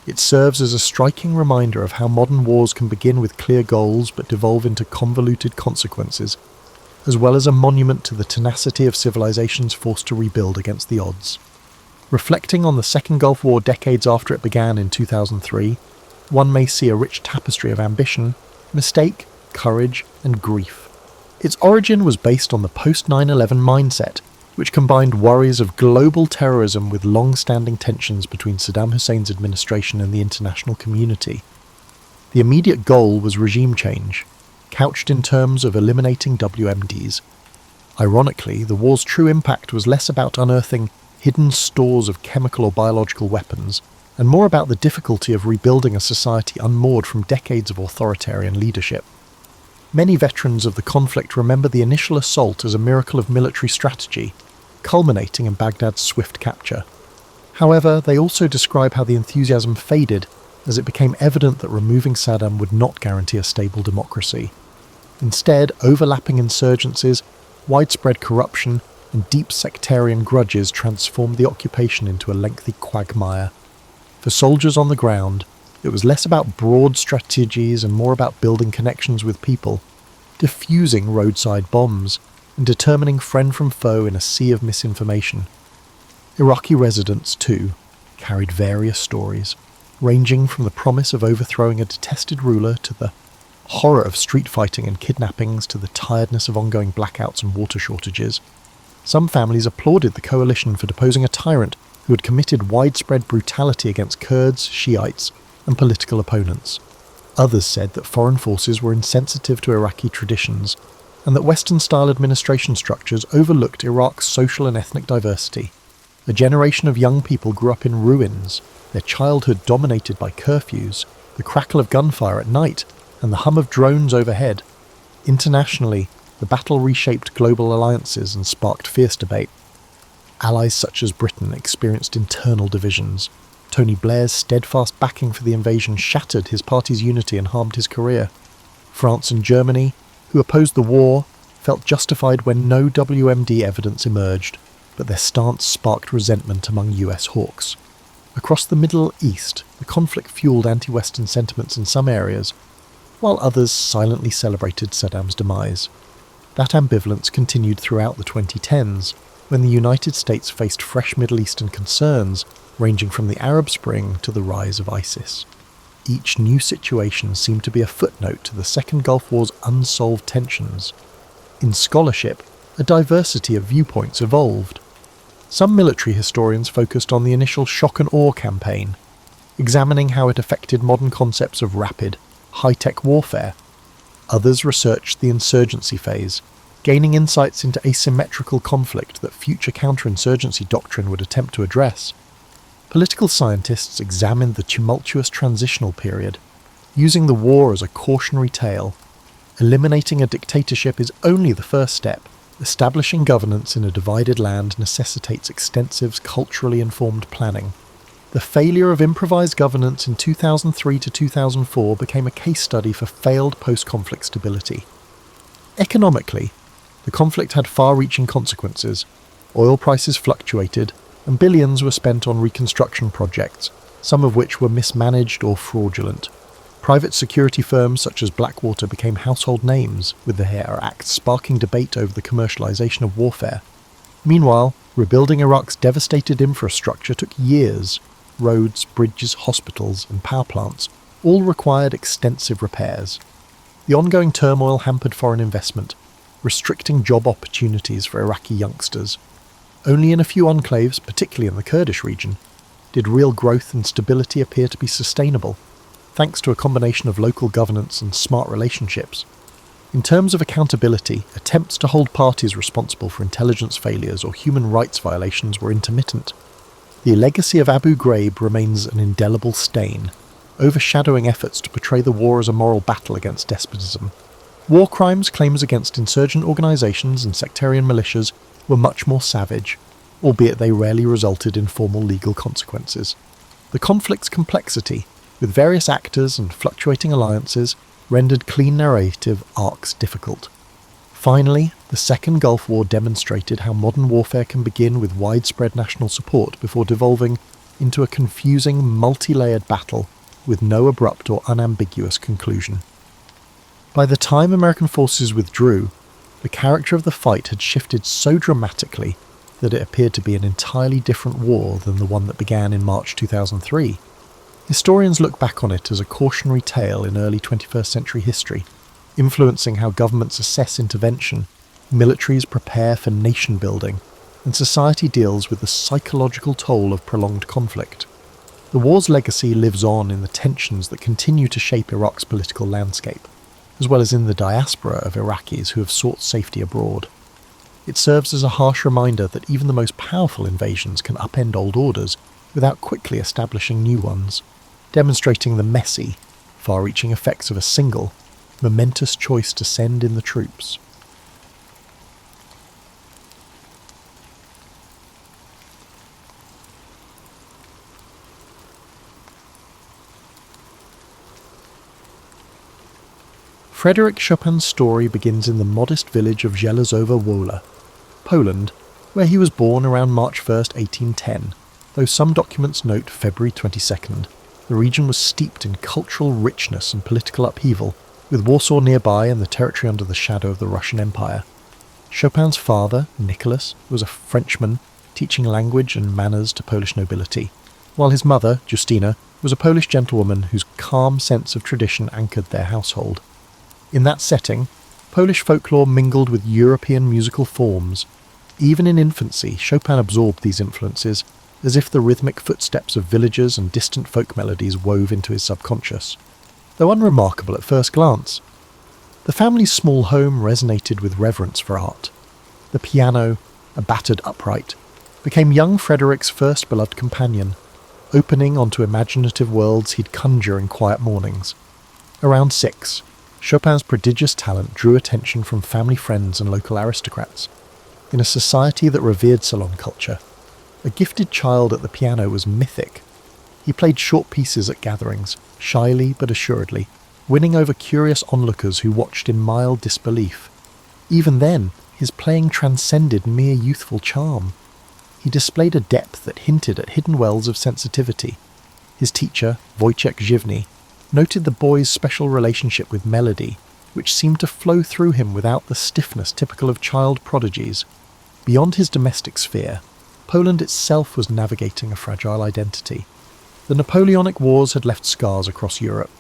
it serves as a striking reminder of how modern wars can begin with clear goals but devolve into convoluted consequences, as well as a monument to the tenacity of civilizations forced to rebuild against the odds. Reflecting on the Second Gulf War decades after it began in 2003, one may see a rich tapestry of ambition, mistake, courage, and grief. Its origin was based on the post-9/11 mindset, which combined worries of global terrorism with long-standing tensions between Saddam Hussein's administration and the international community. The immediate goal was regime change, couched in terms of eliminating WMDs. Ironically, the war's true impact was less about unearthing hidden stores of chemical or biological weapons, and more about the difficulty of rebuilding a society unmoored from decades of authoritarian leadership. Many veterans of the conflict remember the initial assault as a miracle of military strategy, culminating in Baghdad's swift capture. However, they also describe how the enthusiasm faded as it became evident that removing Saddam would not guarantee a stable democracy. Instead, overlapping insurgencies, widespread corruption, and deep sectarian grudges transformed the occupation into a lengthy quagmire. For soldiers on the ground, it was less about broad strategies and more about building connections with people, diffusing roadside bombs, and determining friend from foe in a sea of misinformation. Iraqi residents, too, carried various stories, ranging from the promise of overthrowing a detested ruler to the horror of street fighting and kidnappings to the tiredness of ongoing blackouts and water shortages. Some families applauded the coalition for deposing a tyrant who had committed widespread brutality against Kurds, Shiites, and political opponents. Others said that foreign forces were insensitive to Iraqi traditions, and that Western-style administration structures overlooked Iraq's social and ethnic diversity. A generation of young people grew up in ruins, their childhood dominated by curfews, the crackle of gunfire at night, and the hum of drones overhead. Internationally, the battle reshaped global alliances and sparked fierce debate. Allies such as Britain experienced internal divisions. Tony Blair's steadfast backing for the invasion shattered his party's unity and harmed his career. France and Germany, who opposed the war, felt justified when no WMD evidence emerged, but their stance sparked resentment among US hawks. Across the Middle East, the conflict fueled anti-Western sentiments in some areas, while others silently celebrated Saddam's demise. That ambivalence continued throughout the 2010s, when the United States faced fresh Middle Eastern concerns, ranging from the Arab Spring to the rise of ISIS. Each new situation seemed to be a footnote to the Second Gulf War's unsolved tensions. In scholarship, a diversity of viewpoints evolved. Some military historians focused on the initial shock and awe campaign, examining how it affected modern concepts of rapid, high-tech warfare. Others researched the insurgency phase, gaining insights into asymmetrical conflict that future counterinsurgency doctrine would attempt to address. Political scientists examined the tumultuous transitional period, using the war as a cautionary tale. Eliminating a dictatorship is only the first step. Establishing governance in a divided land necessitates extensive, culturally informed planning. The failure of improvised governance in 2003 to 2004 became a case study for failed post-conflict stability. Economically, the conflict had far-reaching consequences. Oil prices fluctuated, and billions were spent on reconstruction projects, some of which were mismanaged or fraudulent. Private security firms such as Blackwater became household names, with the Hare Act sparking debate over the commercialization of warfare. Meanwhile, rebuilding Iraq's devastated infrastructure took years. Roads, bridges, hospitals, and power plants all required extensive repairs. The ongoing turmoil hampered foreign investment, restricting job opportunities for Iraqi youngsters. Only in a few enclaves, particularly in the Kurdish region, did real growth and stability appear to be sustainable, thanks to a combination of local governance and smart relationships. In terms of accountability, attempts to hold parties responsible for intelligence failures or human rights violations were intermittent. The legacy of Abu Ghraib remains an indelible stain, overshadowing efforts to portray the war as a moral battle against despotism. War crimes, claims against insurgent organisations and sectarian militias were much more savage, albeit they rarely resulted in formal legal consequences. The conflict's complexity, with various actors and fluctuating alliances, rendered clean narrative arcs difficult. Finally, the Second Gulf War demonstrated how modern warfare can begin with widespread national support before devolving into a confusing, multi-layered battle with no abrupt or unambiguous conclusion. By the time American forces withdrew, the character of the fight had shifted so dramatically that it appeared to be an entirely different war than the one that began in March 2003. Historians look back on it as a cautionary tale in early 21st century history, influencing how governments assess intervention, militaries prepare for nation building, and society deals with the psychological toll of prolonged conflict. The war's legacy lives on in the tensions that continue to shape Iraq's political landscape, as well as in the diaspora of Iraqis who have sought safety abroad. It serves as a harsh reminder that even the most powerful invasions can upend old orders without quickly establishing new ones, demonstrating the messy, far-reaching effects of a single, momentous choice to send in the troops. Frédéric Chopin's story begins in the modest village of Żelazowa Wola, Poland, where he was born around March 1st, 1810, though some documents note February 22nd. The region was steeped in cultural richness and political upheaval, with Warsaw nearby and the territory under the shadow of the Russian Empire. Chopin's father, Nicholas, was a Frenchman, teaching language and manners to Polish nobility, while his mother, Justina, was a Polish gentlewoman whose calm sense of tradition anchored their household. In that setting, Polish folklore mingled with European musical forms. Even in infancy, Chopin absorbed these influences, as if the rhythmic footsteps of villagers and distant folk melodies wove into his subconscious. Though unremarkable at first glance, the family's small home resonated with reverence for art. The piano, a battered upright, became young Frédéric's first beloved companion, opening onto imaginative worlds he'd conjure in quiet mornings. Around 6, Chopin's prodigious talent drew attention from family friends and local aristocrats. In a society that revered salon culture, a gifted child at the piano was mythic. He played short pieces at gatherings, shyly but assuredly, winning over curious onlookers who watched in mild disbelief. Even then, his playing transcended mere youthful charm. He displayed a depth that hinted at hidden wells of sensitivity. His teacher, Wojciech Żywny, noted the boy's special relationship with melody, which seemed to flow through him without the stiffness typical of child prodigies. Beyond his domestic sphere, Poland itself was navigating a fragile identity. The Napoleonic Wars had left scars across Europe.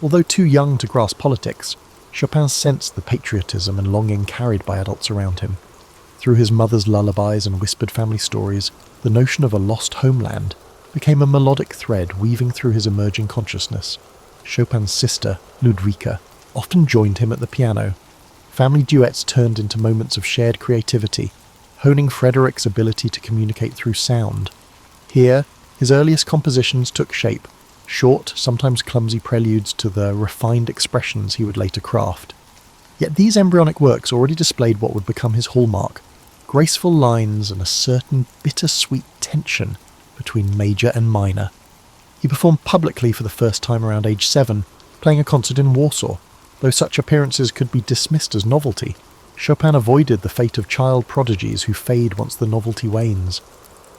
Although too young to grasp politics, Chopin sensed the patriotism and longing carried by adults around him. Through his mother's lullabies and whispered family stories, the notion of a lost homeland became a melodic thread weaving through his emerging consciousness. Chopin's sister, Ludwika, often joined him at the piano. Family duets turned into moments of shared creativity, honing Frédéric's ability to communicate through sound. Here, his earliest compositions took shape, short, sometimes clumsy preludes to the refined expressions he would later craft. Yet these embryonic works already displayed what would become his hallmark: graceful lines and a certain bittersweet tension between major and minor. He performed publicly for the first time around age 7, playing a concert in Warsaw. Though such appearances could be dismissed as novelty, Chopin avoided the fate of child prodigies who fade once the novelty wanes.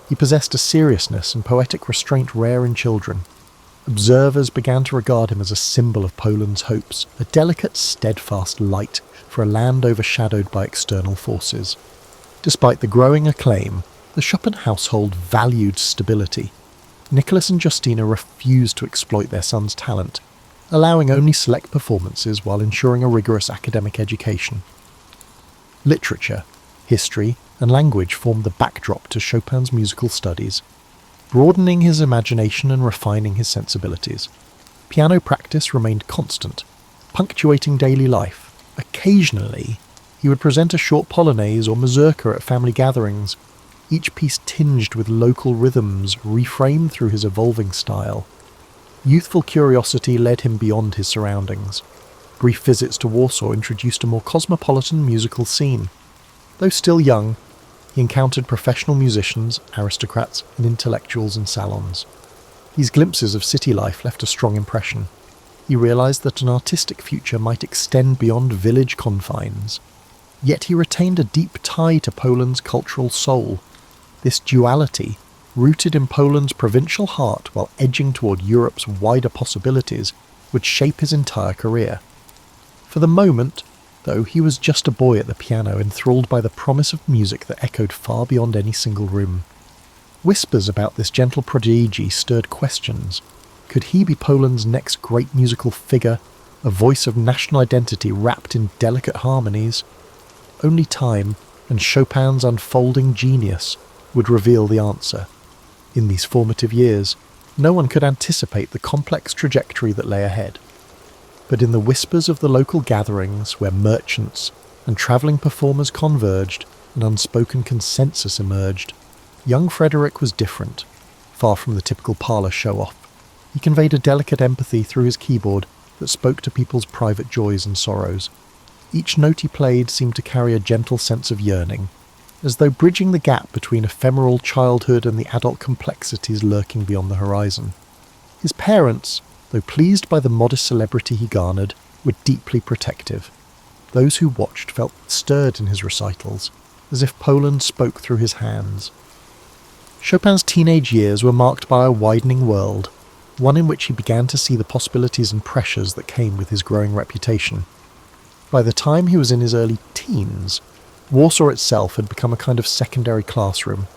He possessed a seriousness and poetic restraint rare in children. Observers began to regard him as a symbol of Poland's hopes, a delicate, steadfast light for a land overshadowed by external forces. Despite the growing acclaim, the Shopan household valued stability. Nicholas and Justina refused to exploit their son's talent, allowing only select performances while ensuring a rigorous academic education. Literature, history, and language formed the backdrop to Chopin's musical studies, broadening his imagination and refining his sensibilities. Piano practice remained constant, punctuating daily life. Occasionally, he would present a short polonaise or mazurka at family gatherings, each piece tinged with local rhythms, reframed through his evolving style. Youthful curiosity led him beyond his surroundings. Brief visits to Warsaw introduced a more cosmopolitan musical scene. Though still young, he encountered professional musicians, aristocrats, and intellectuals in salons. These glimpses of city life left a strong impression. He realized that an artistic future might extend beyond village confines. Yet he retained a deep tie to Poland's cultural soul. This duality, rooted in Poland's provincial heart while edging toward Europe's wider possibilities, would shape his entire career. For the moment, though, he was just a boy at the piano, enthralled by the promise of music that echoed far beyond any single room. Whispers about this gentle prodigy stirred questions. Could he be Poland's next great musical figure, a voice of national identity wrapped in delicate harmonies? Only time and Chopin's unfolding genius would reveal the answer. In these formative years, no one could anticipate the complex trajectory that lay ahead. But in the whispers of the local gatherings where merchants and travelling performers converged, an unspoken consensus emerged. Young Frederick was different, far from the typical parlour show-off. He conveyed a delicate empathy through his keyboard that spoke to people's private joys and sorrows. Each note he played seemed to carry a gentle sense of yearning, as though bridging the gap between ephemeral childhood and the adult complexities lurking beyond the horizon. His parents, though pleased by the modest celebrity he garnered, were deeply protective. Those who watched felt stirred in his recitals, as if Poland spoke through his hands. Chopin's teenage years were marked by a widening world, one in which he began to see the possibilities and pressures that came with his growing reputation. By the time he was in his early teens, Warsaw itself had become a kind of secondary classroom.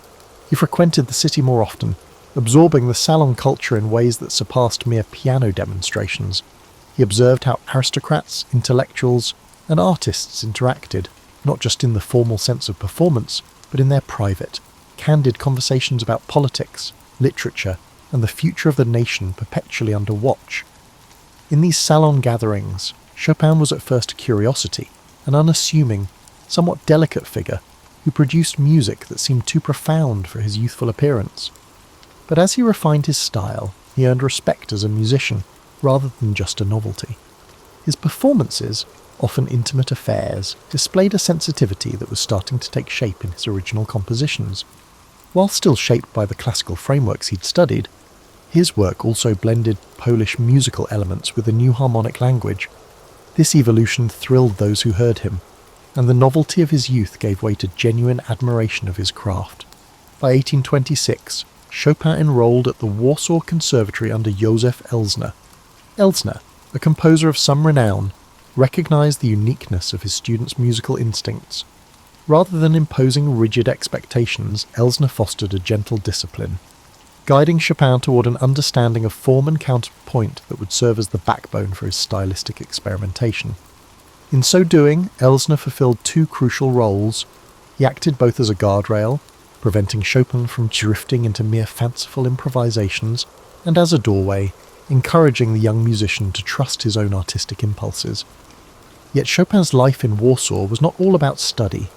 He frequented the city more often, absorbing the salon culture in ways that surpassed mere piano demonstrations. He observed how aristocrats, intellectuals, and artists interacted, not just in the formal sense of performance, but in their private, candid conversations about politics, literature, and the future of the nation perpetually under watch. In these salon gatherings, Chopin was at first a curiosity, an unassuming, somewhat delicate figure who produced music that seemed too profound for his youthful appearance. But as he refined his style, he earned respect as a musician, rather than just a novelty. His performances, often intimate affairs, displayed a sensitivity that was starting to take shape in his original compositions. While still shaped by the classical frameworks he'd studied, his work also blended Polish musical elements with a new harmonic language. This evolution thrilled those who heard him, and the novelty of his youth gave way to genuine admiration of his craft. By 1826, Chopin enrolled at the Warsaw Conservatory under Józef Elsner. Elsner, a composer of some renown, recognized the uniqueness of his students' musical instincts. Rather than imposing rigid expectations, Elsner fostered a gentle discipline, guiding Chopin toward an understanding of form and counterpoint that would serve as the backbone for his stylistic experimentation. In so doing, Elsner fulfilled two crucial roles. He acted both as a guardrail, preventing Chopin from drifting into mere fanciful improvisations, and as a doorway, encouraging the young musician to trust his own artistic impulses. Yet Chopin's life in Warsaw was not all about study.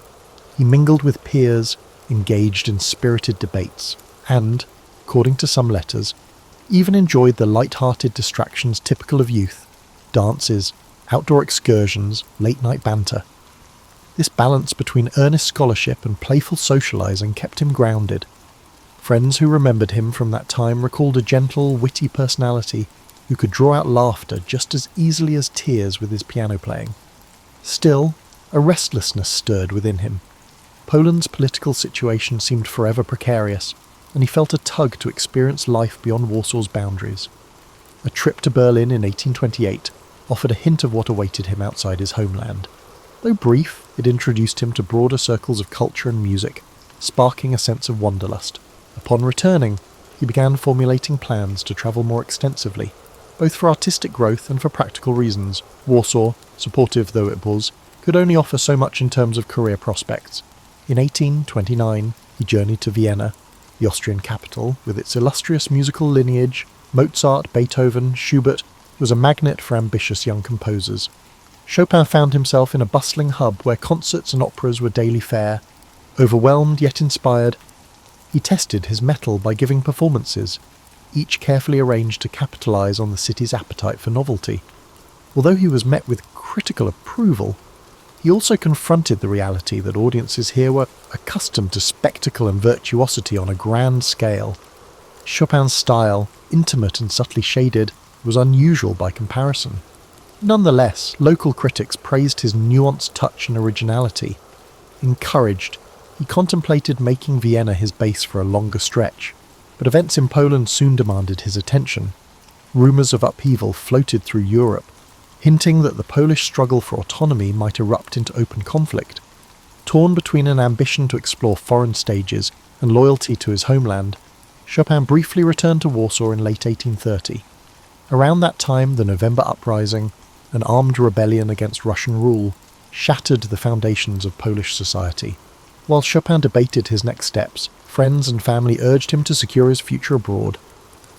He mingled with peers, engaged in spirited debates, and, according to some letters, even enjoyed the light-hearted distractions typical of youth: dances, outdoor excursions, late-night banter. This balance between earnest scholarship and playful socializing kept him grounded. Friends who remembered him from that time recalled a gentle, witty personality who could draw out laughter just as easily as tears with his piano playing. Still, a restlessness stirred within him. Poland's political situation seemed forever precarious, and he felt a tug to experience life beyond Warsaw's boundaries. A trip to Berlin in 1828 offered a hint of what awaited him outside his homeland. Though brief, it introduced him to broader circles of culture and music, sparking a sense of wanderlust. Upon returning, he began formulating plans to travel more extensively, both for artistic growth and for practical reasons. Warsaw, supportive though it was, could only offer so much in terms of career prospects. In 1829, he journeyed to Vienna, the Austrian capital, with its illustrious musical lineage. Mozart, Beethoven, Schubert was a magnet for ambitious young composers. Chopin found himself in a bustling hub where concerts and operas were daily fare. Overwhelmed yet inspired, he tested his mettle by giving performances, each carefully arranged to capitalise on the city's appetite for novelty. Although he was met with critical approval, he also confronted the reality that audiences here were accustomed to spectacle and virtuosity on a grand scale. Chopin's style, intimate and subtly shaded, was unusual by comparison. Nonetheless, local critics praised his nuanced touch and originality. Encouraged, he contemplated making Vienna his base for a longer stretch, but events in Poland soon demanded his attention. Rumours of upheaval floated through Europe, hinting that the Polish struggle for autonomy might erupt into open conflict. Torn between an ambition to explore foreign stages and loyalty to his homeland, Chopin briefly returned to Warsaw in late 1830. Around that time, the November Uprising, an armed rebellion against Russian rule, shattered the foundations of Polish society. While Chopin debated his next steps, friends and family urged him to secure his future abroad,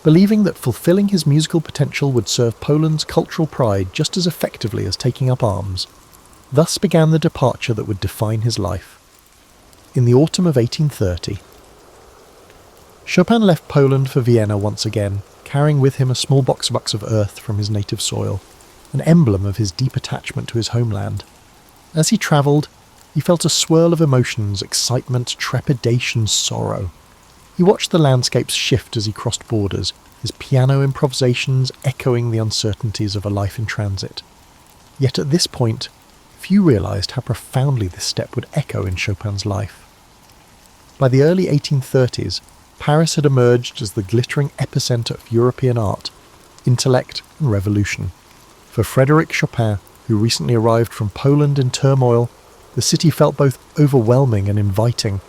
believing that fulfilling his musical potential would serve Poland's cultural pride just as effectively as taking up arms. Thus began the departure that would define his life. In the autumn of 1830, Chopin left Poland for Vienna once again, carrying with him a small box of earth from his native soil, an emblem of his deep attachment to his homeland. As he travelled, he felt a swirl of emotions: excitement, trepidation, sorrow. He watched the landscapes shift as he crossed borders, his piano improvisations echoing the uncertainties of a life in transit. Yet at this point, few realised how profoundly this step would echo in Chopin's life. By the early 1830s, Paris had emerged as the glittering epicentre of European art, intellect and revolution. For Frédéric Chopin, who recently arrived from Poland in turmoil, the city felt both overwhelming and inviting.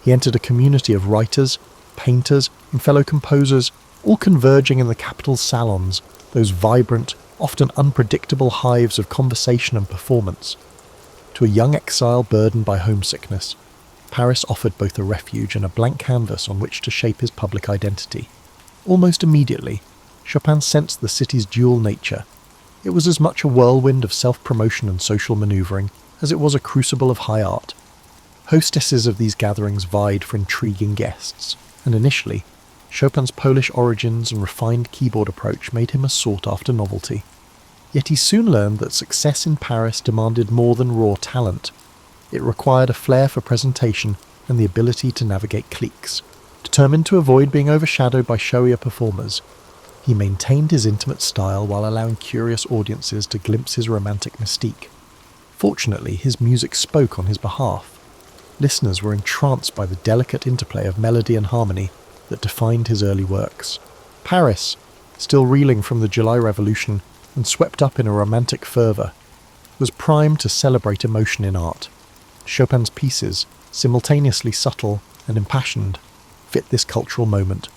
He entered a community of writers, painters and fellow composers, all converging in the capital's salons, those vibrant, often unpredictable hives of conversation and performance. To a young exile burdened by homesickness, Paris offered both a refuge and a blank canvas on which to shape his public identity. Almost immediately, Chopin sensed the city's dual nature. It was as much a whirlwind of self-promotion and social manoeuvring as it was a crucible of high art. Hostesses of these gatherings vied for intriguing guests, and initially, Chopin's Polish origins and refined keyboard approach made him a sought-after novelty. Yet he soon learned that success in Paris demanded more than raw talent. It required a flair for presentation and the ability to navigate cliques. Determined to avoid being overshadowed by showier performers, he maintained his intimate style while allowing curious audiences to glimpse his romantic mystique. Fortunately, his music spoke on his behalf. Listeners were entranced by the delicate interplay of melody and harmony that defined his early works. Paris, still reeling from the July Revolution and swept up in a romantic fervour, was primed to celebrate emotion in art. Chopin's pieces, simultaneously subtle and impassioned, fit this cultural moment.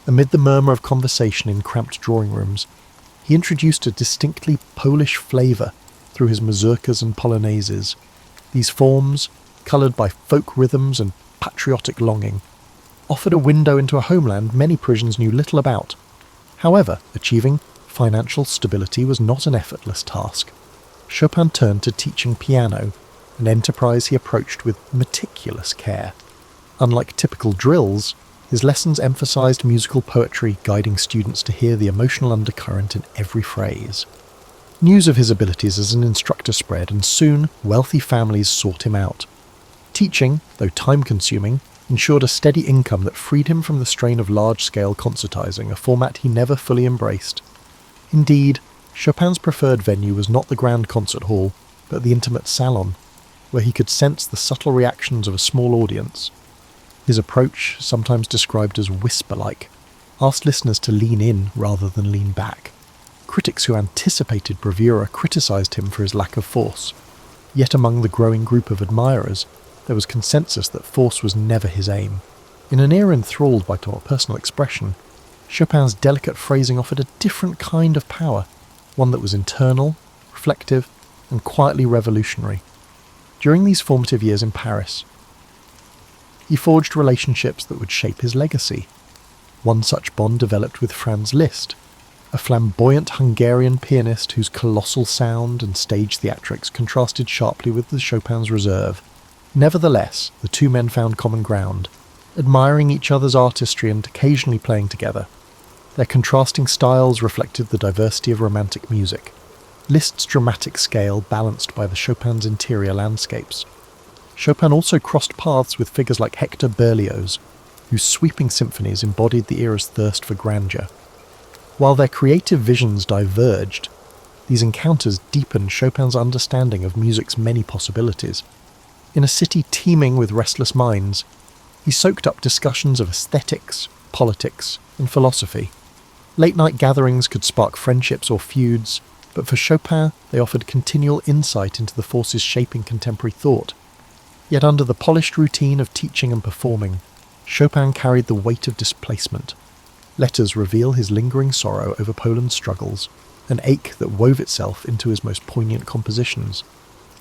Amid the murmur of conversation in cramped drawing rooms, he introduced a distinctly Polish flavour through his mazurkas and polonaises. These forms, coloured by folk rhythms and patriotic longing, offered a window into a homeland many Parisians knew little about. However, achieving financial stability was not an effortless task. Chopin turned to teaching piano, an enterprise he approached with meticulous care. Unlike typical drills, his lessons emphasised musical poetry, guiding students to hear the emotional undercurrent in every phrase. News of his abilities as an instructor spread, and soon wealthy families sought him out. Teaching, though time-consuming, ensured a steady income that freed him from the strain of large-scale concertizing, a format he never fully embraced. Indeed, Chopin's preferred venue was not the grand concert hall, but the intimate salon, where he could sense the subtle reactions of a small audience. His approach, sometimes described as whisper-like, asked listeners to lean in rather than lean back. Critics who anticipated bravura criticised him for his lack of force. Yet among the growing group of admirers, there was consensus that force was never his aim. In an era enthralled by personal expression, Chopin's delicate phrasing offered a different kind of power, one that was internal, reflective, and quietly revolutionary. During these formative years in Paris, he forged relationships that would shape his legacy. One such bond developed with Franz Liszt, a flamboyant Hungarian pianist whose colossal sound and stage theatrics contrasted sharply with the Chopin's reserve. Nevertheless, the two men found common ground, admiring each other's artistry and occasionally playing together. Their contrasting styles reflected the diversity of romantic music, Liszt's dramatic scale balanced by the Chopin's interior landscapes. Chopin also crossed paths with figures like Hector Berlioz, whose sweeping symphonies embodied the era's thirst for grandeur. While their creative visions diverged, these encounters deepened Chopin's understanding of music's many possibilities. In a city teeming with restless minds, he soaked up discussions of aesthetics, politics, and philosophy. Late-night gatherings could spark friendships or feuds, but for Chopin they offered continual insight into the forces shaping contemporary thought. Yet under the polished routine of teaching and performing, Chopin carried the weight of displacement. Letters reveal his lingering sorrow over Poland's struggles, an ache that wove itself into his most poignant compositions.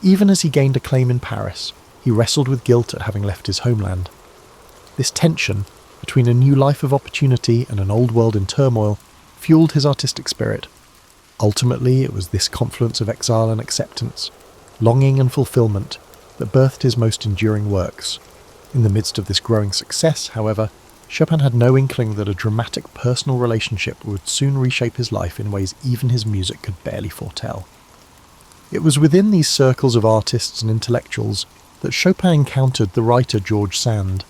Even as he gained acclaim in Paris, he wrestled with guilt at having left his homeland. This tension between a new life of opportunity and an old world in turmoil fueled his artistic spirit. Ultimately, it was this confluence of exile and acceptance, longing and fulfillment, that birthed his most enduring works. In the midst of this growing success, however, Chopin had no inkling that a dramatic personal relationship would soon reshape his life in ways even his music could barely foretell. It was within these circles of artists and intellectuals that Chopin encountered the writer George Sand,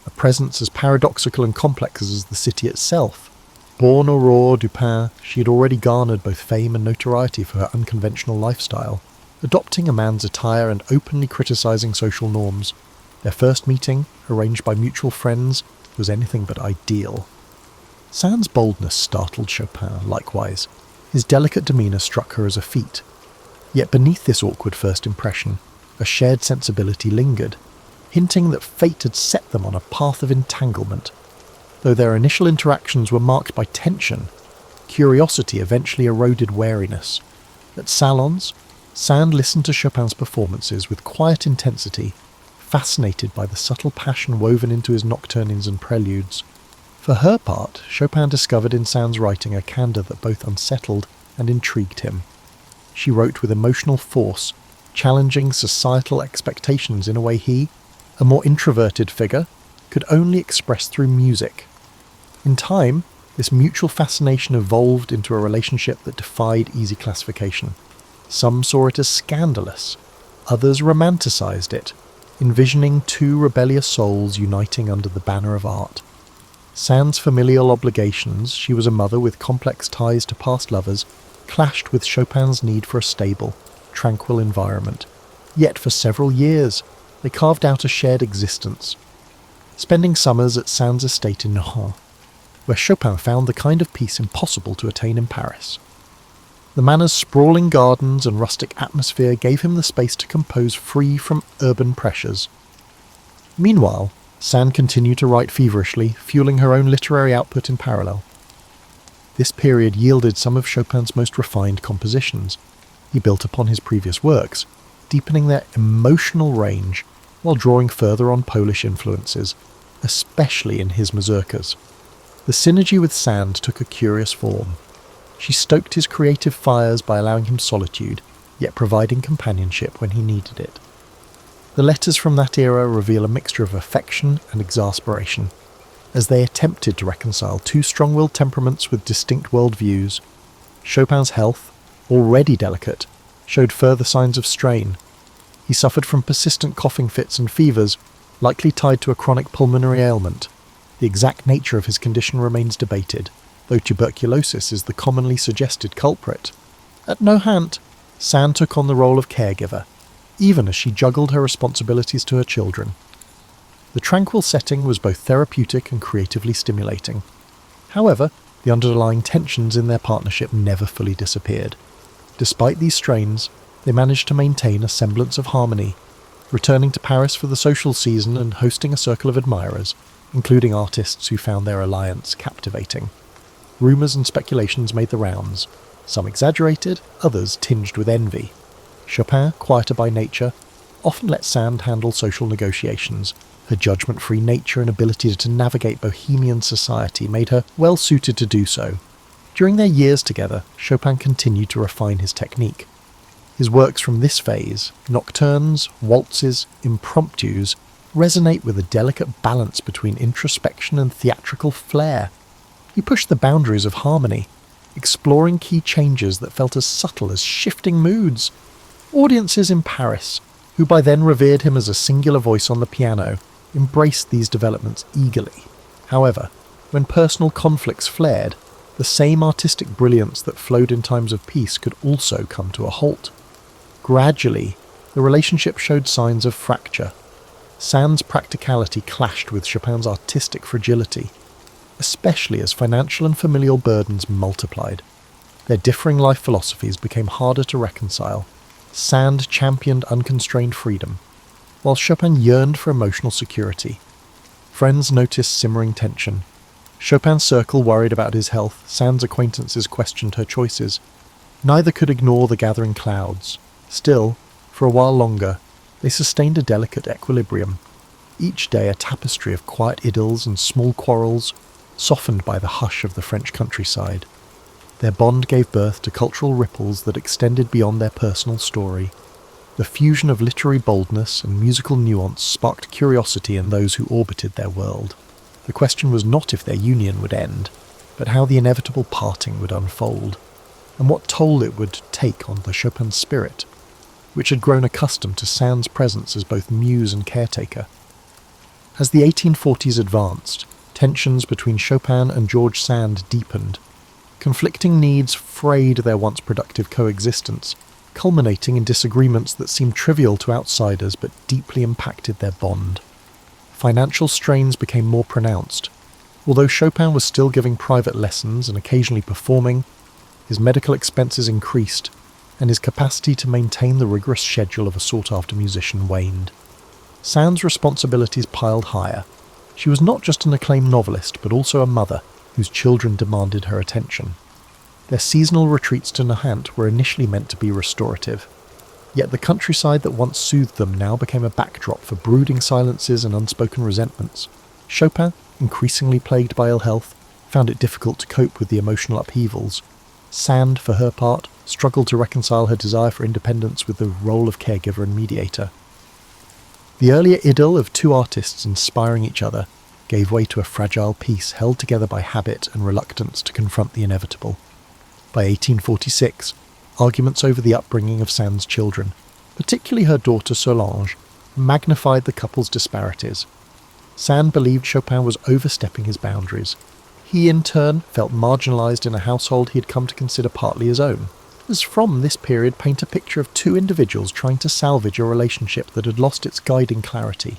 a presence as paradoxical and complex as the city itself. Born Aurore Dupin, she had already garnered both fame and notoriety for her unconventional lifestyle, adopting a man's attire and openly criticising social norms. Their first meeting, arranged by mutual friends, was anything but ideal. Sand's boldness startled Chopin, likewise. His delicate demeanour struck her as a feat. Yet beneath this awkward first impression, a shared sensibility lingered, hinting that fate had set them on a path of entanglement. Though their initial interactions were marked by tension, curiosity eventually eroded wariness. At salons, Sand listened to Chopin's performances with quiet intensity, fascinated by the subtle passion woven into his nocturnes and preludes. For her part, Chopin discovered in Sand's writing a candour that both unsettled and intrigued him. She wrote with emotional force, challenging societal expectations in a way he, a more introverted figure, could only express through music. In time, this mutual fascination evolved into a relationship that defied easy classification. Some saw it as scandalous, others romanticised it, envisioning two rebellious souls uniting under the banner of art. Sand's familial obligations, she was a mother with complex ties to past lovers, clashed with Chopin's need for a stable, tranquil environment. Yet for several years, they carved out a shared existence, spending summers at Sand's estate in Nohant, where Chopin found the kind of peace impossible to attain in Paris. The manor's sprawling gardens and rustic atmosphere gave him the space to compose free from urban pressures. Meanwhile, Sand continued to write feverishly, fueling her own literary output in parallel. This period yielded some of Chopin's most refined compositions. He built upon his previous works, deepening their emotional range while drawing further on Polish influences, especially in his mazurkas. The synergy with Sand took a curious form. She stoked his creative fires by allowing him solitude, yet providing companionship when he needed it. The letters from that era reveal a mixture of affection and exasperation, as they attempted to reconcile two strong-willed temperaments with distinct worldviews. Chopin's health, already delicate, showed further signs of strain. He suffered from persistent coughing fits and fevers, likely tied to a chronic pulmonary ailment. The exact nature of his condition remains debated, though tuberculosis is the commonly suggested culprit. At no hint, Sand took on the role of caregiver, even as she juggled her responsibilities to her children. The tranquil setting was both therapeutic and creatively stimulating. However, the underlying tensions in their partnership never fully disappeared. Despite these strains, they managed to maintain a semblance of harmony, returning to Paris for the social season and hosting a circle of admirers, including artists who found their alliance captivating. Rumours and speculations made the rounds, some exaggerated, others tinged with envy. Shopan, quieter by nature, often let Sand handle social negotiations. Her judgment-free nature and ability to navigate bohemian society made her well suited to do so. During their years together, Shopan continued to refine his technique. His works from this phase, nocturnes, waltzes, impromptus, resonate with a delicate balance between introspection and theatrical flair. He pushed the boundaries of harmony, exploring key changes that felt as subtle as shifting moods. Audiences in Paris, who by then revered him as a singular voice on the piano, embraced these developments eagerly. However, when personal conflicts flared, the same artistic brilliance that flowed in times of peace could also come to a halt. Gradually, the relationship showed signs of fracture. Sand's practicality clashed with Chopin's artistic fragility, especially as financial and familial burdens multiplied. Their differing life philosophies became harder to reconcile. Sand championed unconstrained freedom, while Chopin yearned for emotional security. Friends noticed simmering tension. Chopin's circle worried about his health, Sand's acquaintances questioned her choices. Neither could ignore the gathering clouds. Still, for a while longer, they sustained a delicate equilibrium. Each day a tapestry of quiet idylls and small quarrels, softened by the hush of the French countryside. Their bond gave birth to cultural ripples that extended beyond their personal story. The fusion of literary boldness and musical nuance sparked curiosity in those who orbited their world. The question was not if their union would end, but how the inevitable parting would unfold, and what toll it would take on the Chopin spirit, which had grown accustomed to Sand's presence as both muse and caretaker. As the 1840s advanced, tensions between Chopin and George Sand deepened. Conflicting needs frayed their once productive coexistence, culminating in disagreements that seemed trivial to outsiders but deeply impacted their bond. Financial strains became more pronounced. Although Chopin was still giving private lessons and occasionally performing, his medical expenses increased, and his capacity to maintain the rigorous schedule of a sought-after musician waned. Sand's responsibilities piled higher. She was not just an acclaimed novelist, but also a mother, whose children demanded her attention. Their seasonal retreats to Nahant were initially meant to be restorative, yet the countryside that once soothed them now became a backdrop for brooding silences and unspoken resentments. Chopin, increasingly plagued by ill health, found it difficult to cope with the emotional upheavals. Sand, for her part, struggled to reconcile her desire for independence with the role of caregiver and mediator. The earlier idyll of two artists inspiring each other gave way to a fragile piece held together by habit and reluctance to confront the inevitable. By 1846, arguments over the upbringing of Sand's children, particularly her daughter Solange, magnified the couple's disparities. Sand believed Chopin was overstepping his boundaries. He, in turn, felt marginalised in a household he had come to consider partly his own. As from this period paint a picture of two individuals trying to salvage a relationship that had lost its guiding clarity.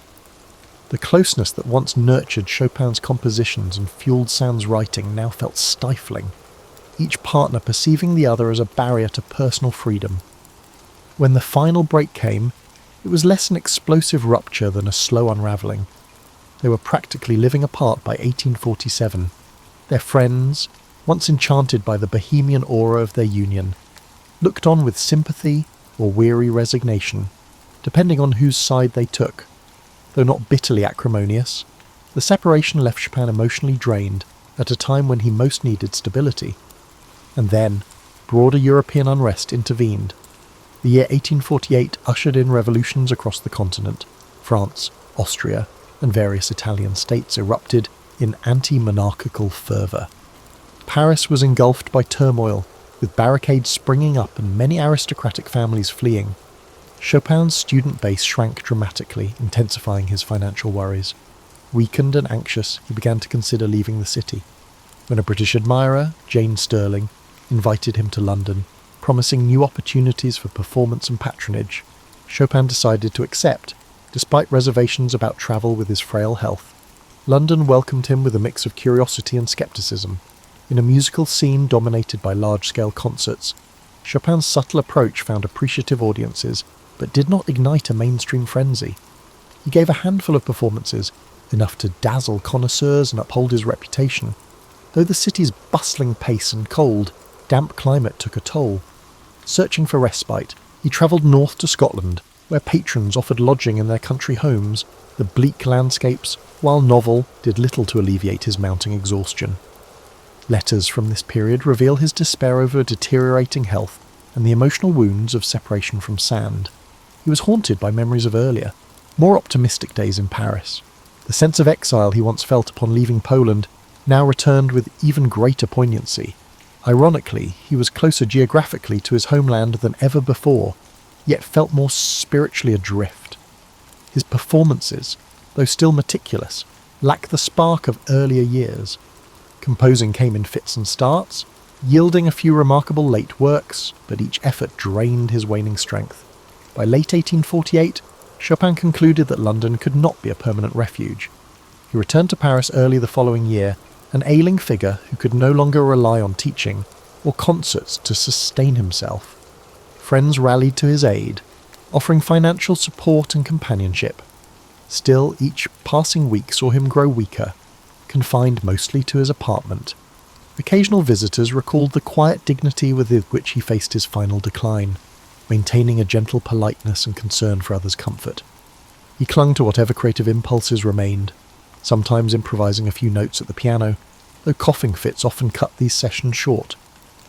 The closeness that once nurtured Chopin's compositions and fueled Sand's writing now felt stifling, each partner perceiving the other as a barrier to personal freedom. When the final break came, it was less an explosive rupture than a slow unravelling. They were practically living apart by 1847. Their friends, once enchanted by the bohemian aura of their union, looked on with sympathy or weary resignation, depending on whose side they took. Though not bitterly acrimonious, the separation left Chopin emotionally drained at a time when he most needed stability. And then, broader European unrest intervened. The year 1848 ushered in revolutions across the continent. France, Austria, and various Italian states erupted in anti-monarchical fervour. Paris was engulfed by turmoil, with barricades springing up and many aristocratic families fleeing. Chopin's student base shrank dramatically, intensifying his financial worries. Weakened and anxious, he began to consider leaving the city, when a British admirer, Jane Stirling, invited him to London, promising new opportunities for performance and patronage. Chopin decided to accept, despite reservations about travel with his frail health. London welcomed him with a mix of curiosity and scepticism. In a musical scene dominated by large-scale concerts, Chopin's subtle approach found appreciative audiences, but did not ignite a mainstream frenzy. He gave a handful of performances, enough to dazzle connoisseurs and uphold his reputation. Though the city's bustling pace and cold, damp climate took a toll. Searching for respite, he travelled north to Scotland, where patrons offered lodging in their country homes. The bleak landscapes, while novel, did little to alleviate his mounting exhaustion. Letters from this period reveal his despair over deteriorating health and the emotional wounds of separation from Sand. He was haunted by memories of earlier, more optimistic days in Paris. The sense of exile he once felt upon leaving Poland now returned with even greater poignancy. Ironically, he was closer geographically to his homeland than ever before, yet felt more spiritually adrift. His performances, though still meticulous, lack the spark of earlier years. Composing came in fits and starts, yielding a few remarkable late works, but each effort drained his waning strength. By late 1848, Chopin concluded that London could not be a permanent refuge. He returned to Paris early the following year, an ailing figure who could no longer rely on teaching or concerts to sustain himself. Friends rallied to his aid, offering financial support and companionship. Still, each passing week saw him grow weaker, confined mostly to his apartment. Occasional visitors recalled the quiet dignity with which he faced his final decline, maintaining a gentle politeness and concern for others' comfort. He clung to whatever creative impulses remained, sometimes improvising a few notes at the piano, though coughing fits often cut these sessions short.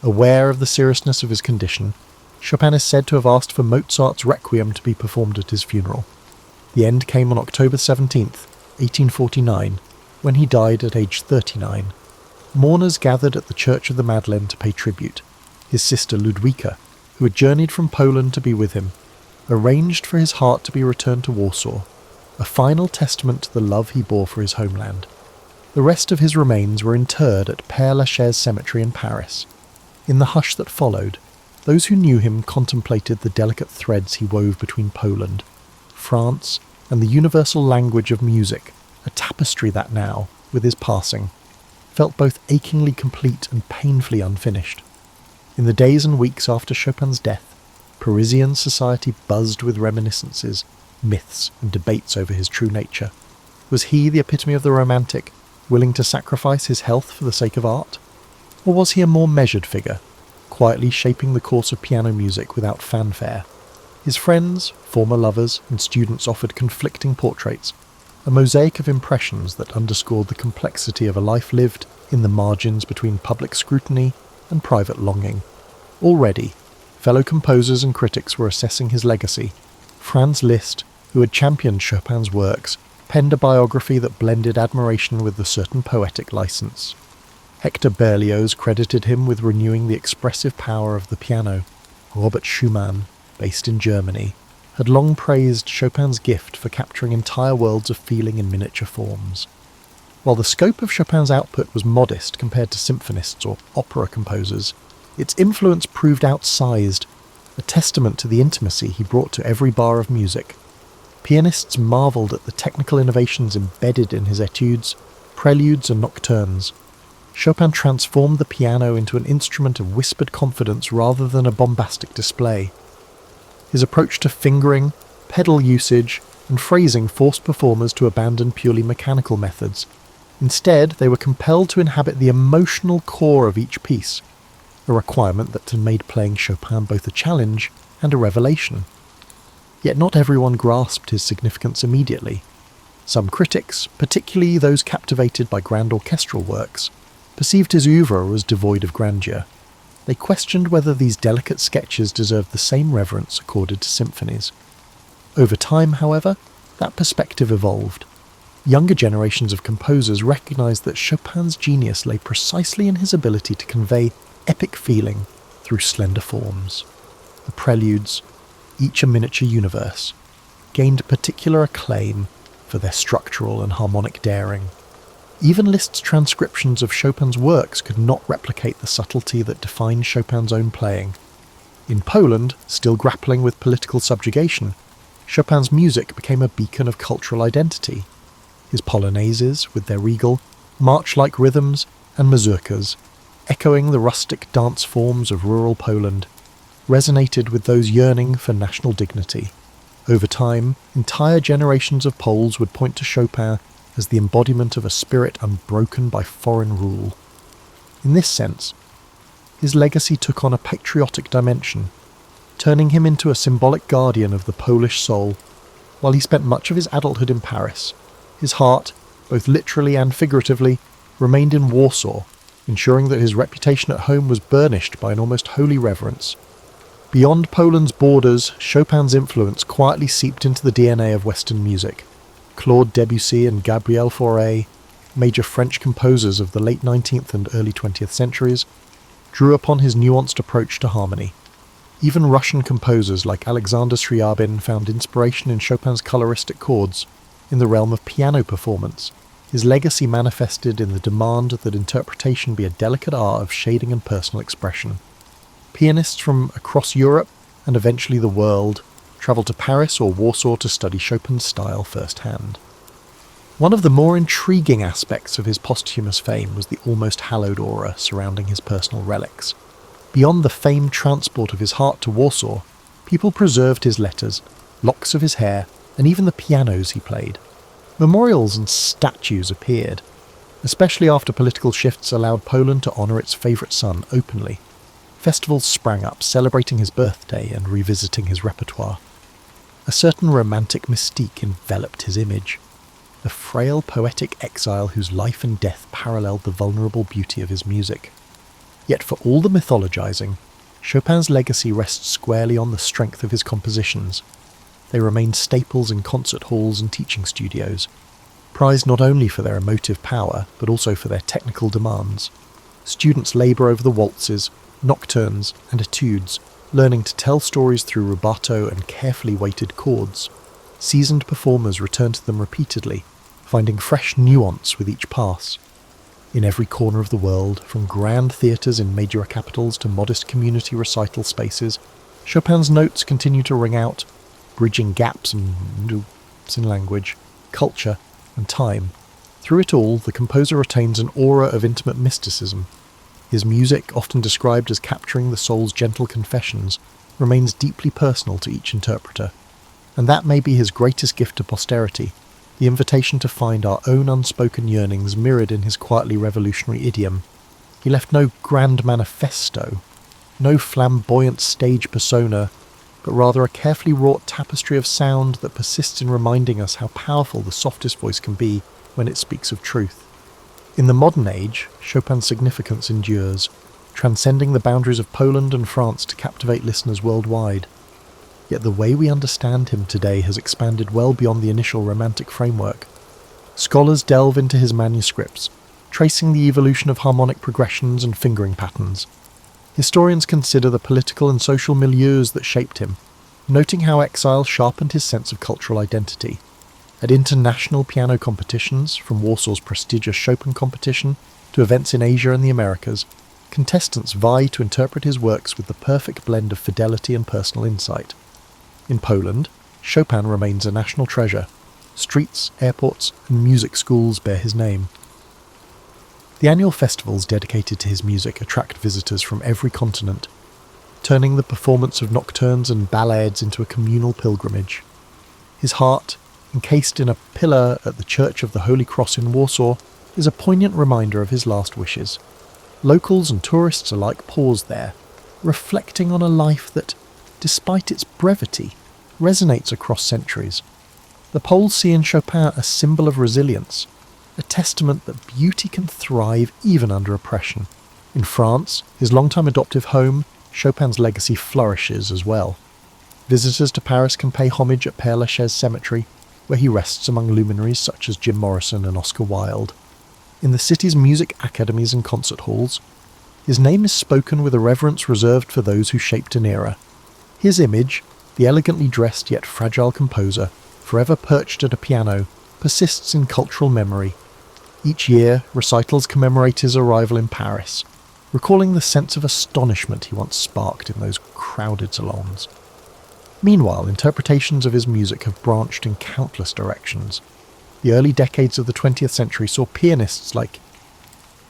Aware of the seriousness of his condition, Chopin is said to have asked for Mozart's Requiem to be performed at his funeral. The end came on October 17th, 1849, when he died at age 39. Mourners gathered at the Church of the Madeleine to pay tribute. His sister Ludwika, who had journeyed from Poland to be with him, arranged for his heart to be returned to Warsaw, a final testament to the love he bore for his homeland. The rest of his remains were interred at Père Lachaise Cemetery in Paris. In the hush that followed, those who knew him contemplated the delicate threads he wove between Poland, France, and the universal language of music, a tapestry that now, with his passing, felt both achingly complete and painfully unfinished. In the days and weeks after Chopin's death, Parisian society buzzed with reminiscences, myths, and debates over his true nature. Was he the epitome of the romantic, willing to sacrifice his health for the sake of art? Or was he a more measured figure, quietly shaping the course of piano music without fanfare? His friends, former lovers, and students offered conflicting portraits, a mosaic of impressions that underscored the complexity of a life lived in the margins between public scrutiny and private longing. Already, fellow composers and critics were assessing his legacy. Franz Liszt, who had championed Chopin's works, penned a biography that blended admiration with a certain poetic license. Hector Berlioz credited him with renewing the expressive power of the piano. Robert Schumann, based in Germany, had long praised Chopin's gift for capturing entire worlds of feeling in miniature forms. While the scope of Chopin's output was modest compared to symphonists or opera composers, its influence proved outsized, a testament to the intimacy he brought to every bar of music. Pianists marvelled at the technical innovations embedded in his etudes, preludes and nocturnes. Chopin transformed the piano into an instrument of whispered confidence rather than a bombastic display. His approach to fingering, pedal usage, and phrasing forced performers to abandon purely mechanical methods. Instead, they were compelled to inhabit the emotional core of each piece, a requirement that made playing Chopin both a challenge and a revelation. Yet not everyone grasped his significance immediately. Some critics, particularly those captivated by grand orchestral works, perceived his oeuvre as devoid of grandeur. They questioned whether these delicate sketches deserved the same reverence accorded to symphonies. Over time, however, that perspective evolved. Younger generations of composers recognized that Chopin's genius lay precisely in his ability to convey epic feeling through slender forms. The preludes, each a miniature universe, gained particular acclaim for their structural and harmonic daring. Even Liszt's transcriptions of Chopin's works could not replicate the subtlety that defined Chopin's own playing. In Poland, still grappling with political subjugation, Chopin's music became a beacon of cultural identity. His polonaises, with their regal, march-like rhythms, and mazurkas, echoing the rustic dance forms of rural Poland, resonated with those yearning for national dignity. Over time, entire generations of Poles would point to Chopin as the embodiment of a spirit unbroken by foreign rule. In this sense, his legacy took on a patriotic dimension, turning him into a symbolic guardian of the Polish soul. While he spent much of his adulthood in Paris, his heart, both literally and figuratively, remained in Warsaw, ensuring that his reputation at home was burnished by an almost holy reverence. Beyond Poland's borders, Chopin's influence quietly seeped into the DNA of Western music. Claude Debussy and Gabriel Fauré, major French composers of the late 19th and early 20th centuries, drew upon his nuanced approach to harmony. Even Russian composers like Alexander Scriabin found inspiration in Chopin's coloristic chords. In the realm of piano performance, his legacy manifested in the demand that interpretation be a delicate art of shading and personal expression. Pianists from across Europe, and eventually the world, travelled to Paris or Warsaw to study Chopin's style firsthand. One of the more intriguing aspects of his posthumous fame was the almost hallowed aura surrounding his personal relics. Beyond the famed transport of his heart to Warsaw, people preserved his letters, locks of his hair, and even the pianos he played. Memorials and statues appeared, especially after political shifts allowed Poland to honour its favourite son openly. Festivals sprang up, celebrating his birthday and revisiting his repertoire. A certain romantic mystique enveloped his image, the frail poetic exile whose life and death paralleled the vulnerable beauty of his music. Yet for all the mythologizing, Chopin's legacy rests squarely on the strength of his compositions. They remain staples in concert halls and teaching studios, prized not only for their emotive power, but also for their technical demands. Students labour over the waltzes, nocturnes, and etudes, learning to tell stories through rubato and carefully weighted chords. Seasoned performers return to them repeatedly, finding fresh nuance with each pass. In every corner of the world, from grand theatres in major capitals to modest community recital spaces, Chopin's notes continue to ring out, bridging gaps in language, culture, and time. Through it all, the composer retains an aura of intimate mysticism. His music, often described as capturing the soul's gentle confessions, remains deeply personal to each interpreter. And that may be his greatest gift to posterity, the invitation to find our own unspoken yearnings mirrored in his quietly revolutionary idiom. He left no grand manifesto, no flamboyant stage persona, but rather a carefully wrought tapestry of sound that persists in reminding us how powerful the softest voice can be when it speaks of truth. In the modern age, Chopin's significance endures, transcending the boundaries of Poland and France to captivate listeners worldwide. Yet the way we understand him today has expanded well beyond the initial romantic framework. Scholars delve into his manuscripts, tracing the evolution of harmonic progressions and fingering patterns. Historians consider the political and social milieus that shaped him, noting how exile sharpened his sense of cultural identity. At international piano competitions, from Warsaw's prestigious Shopan competition to events in Asia and the Americas, contestants vie to interpret his works with the perfect blend of fidelity and personal insight. In Poland, Chopin remains a national treasure. Streets, airports, and music schools bear his name. The annual festivals dedicated to his music attract visitors from every continent, turning the performance of nocturnes and ballades into a communal pilgrimage. His heart, encased in a pillar at the Church of the Holy Cross in Warsaw, is a poignant reminder of his last wishes. Locals and tourists alike pause there, reflecting on a life that, despite its brevity, resonates across centuries. The Poles see in Chopin a symbol of resilience, a testament that beauty can thrive even under oppression. In France, his longtime adoptive home, Chopin's legacy flourishes as well. Visitors to Paris can pay homage at Père Lachaise Cemetery, where he rests among luminaries such as Jim Morrison and Oscar Wilde. In the city's music academies and concert halls, his name is spoken with a reverence reserved for those who shaped an era. His image, the elegantly dressed yet fragile composer, forever perched at a piano, persists in cultural memory. Each year, recitals commemorate his arrival in Paris, recalling the sense of astonishment he once sparked in those crowded salons. Meanwhile, interpretations of his music have branched in countless directions. The early decades of the 20th century saw pianists like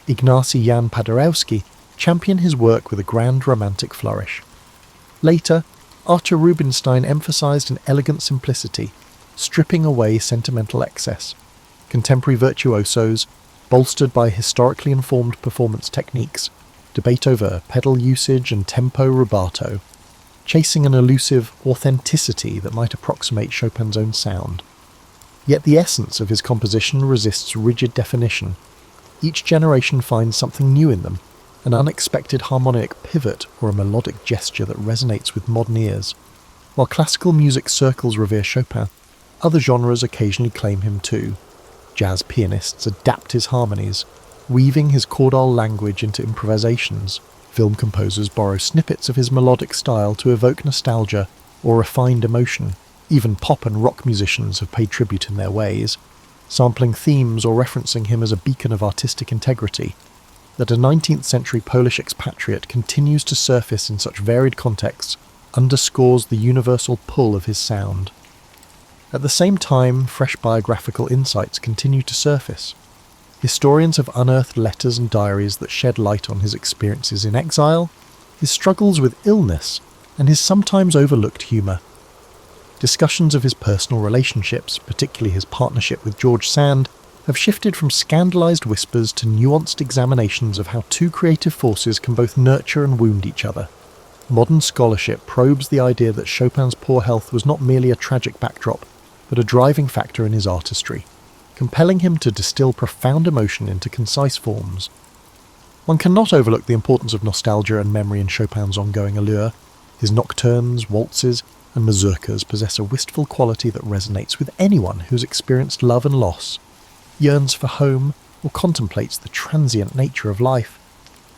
Ignacy Jan Paderewski champion his work with a grand romantic flourish. Later, Artur Rubinstein emphasized an elegant simplicity, stripping away sentimental excess. Contemporary virtuosos, bolstered by historically informed performance techniques, debate over pedal usage and tempo rubato, chasing an elusive authenticity that might approximate Chopin's own sound. Yet the essence of his composition resists rigid definition. Each generation finds something new in them, an unexpected harmonic pivot or a melodic gesture that resonates with modern ears. While classical music circles revere Chopin, other genres occasionally claim him too. Jazz pianists adapt his harmonies, weaving his chordal language into improvisations. Film composers borrow snippets of his melodic style to evoke nostalgia or refined emotion. Even pop and rock musicians have paid tribute in their ways, sampling themes or referencing him as a beacon of artistic integrity. That a 19th century Polish expatriate continues to surface in such varied contexts underscores the universal pull of his sound. At the same time, fresh biographical insights continue to surface. Historians have unearthed letters and diaries that shed light on his experiences in exile, his struggles with illness, and his sometimes overlooked humour. Discussions of his personal relationships, particularly his partnership with George Sand, have shifted from scandalised whispers to nuanced examinations of how two creative forces can both nurture and wound each other. Modern scholarship probes the idea that Chopin's poor health was not merely a tragic backdrop, but a driving factor in his artistry, compelling him to distill profound emotion into concise forms. One cannot overlook the importance of nostalgia and memory in Chopin's ongoing allure. His nocturnes, waltzes, and mazurkas possess a wistful quality that resonates with anyone who's experienced love and loss, yearns for home, or contemplates the transient nature of life.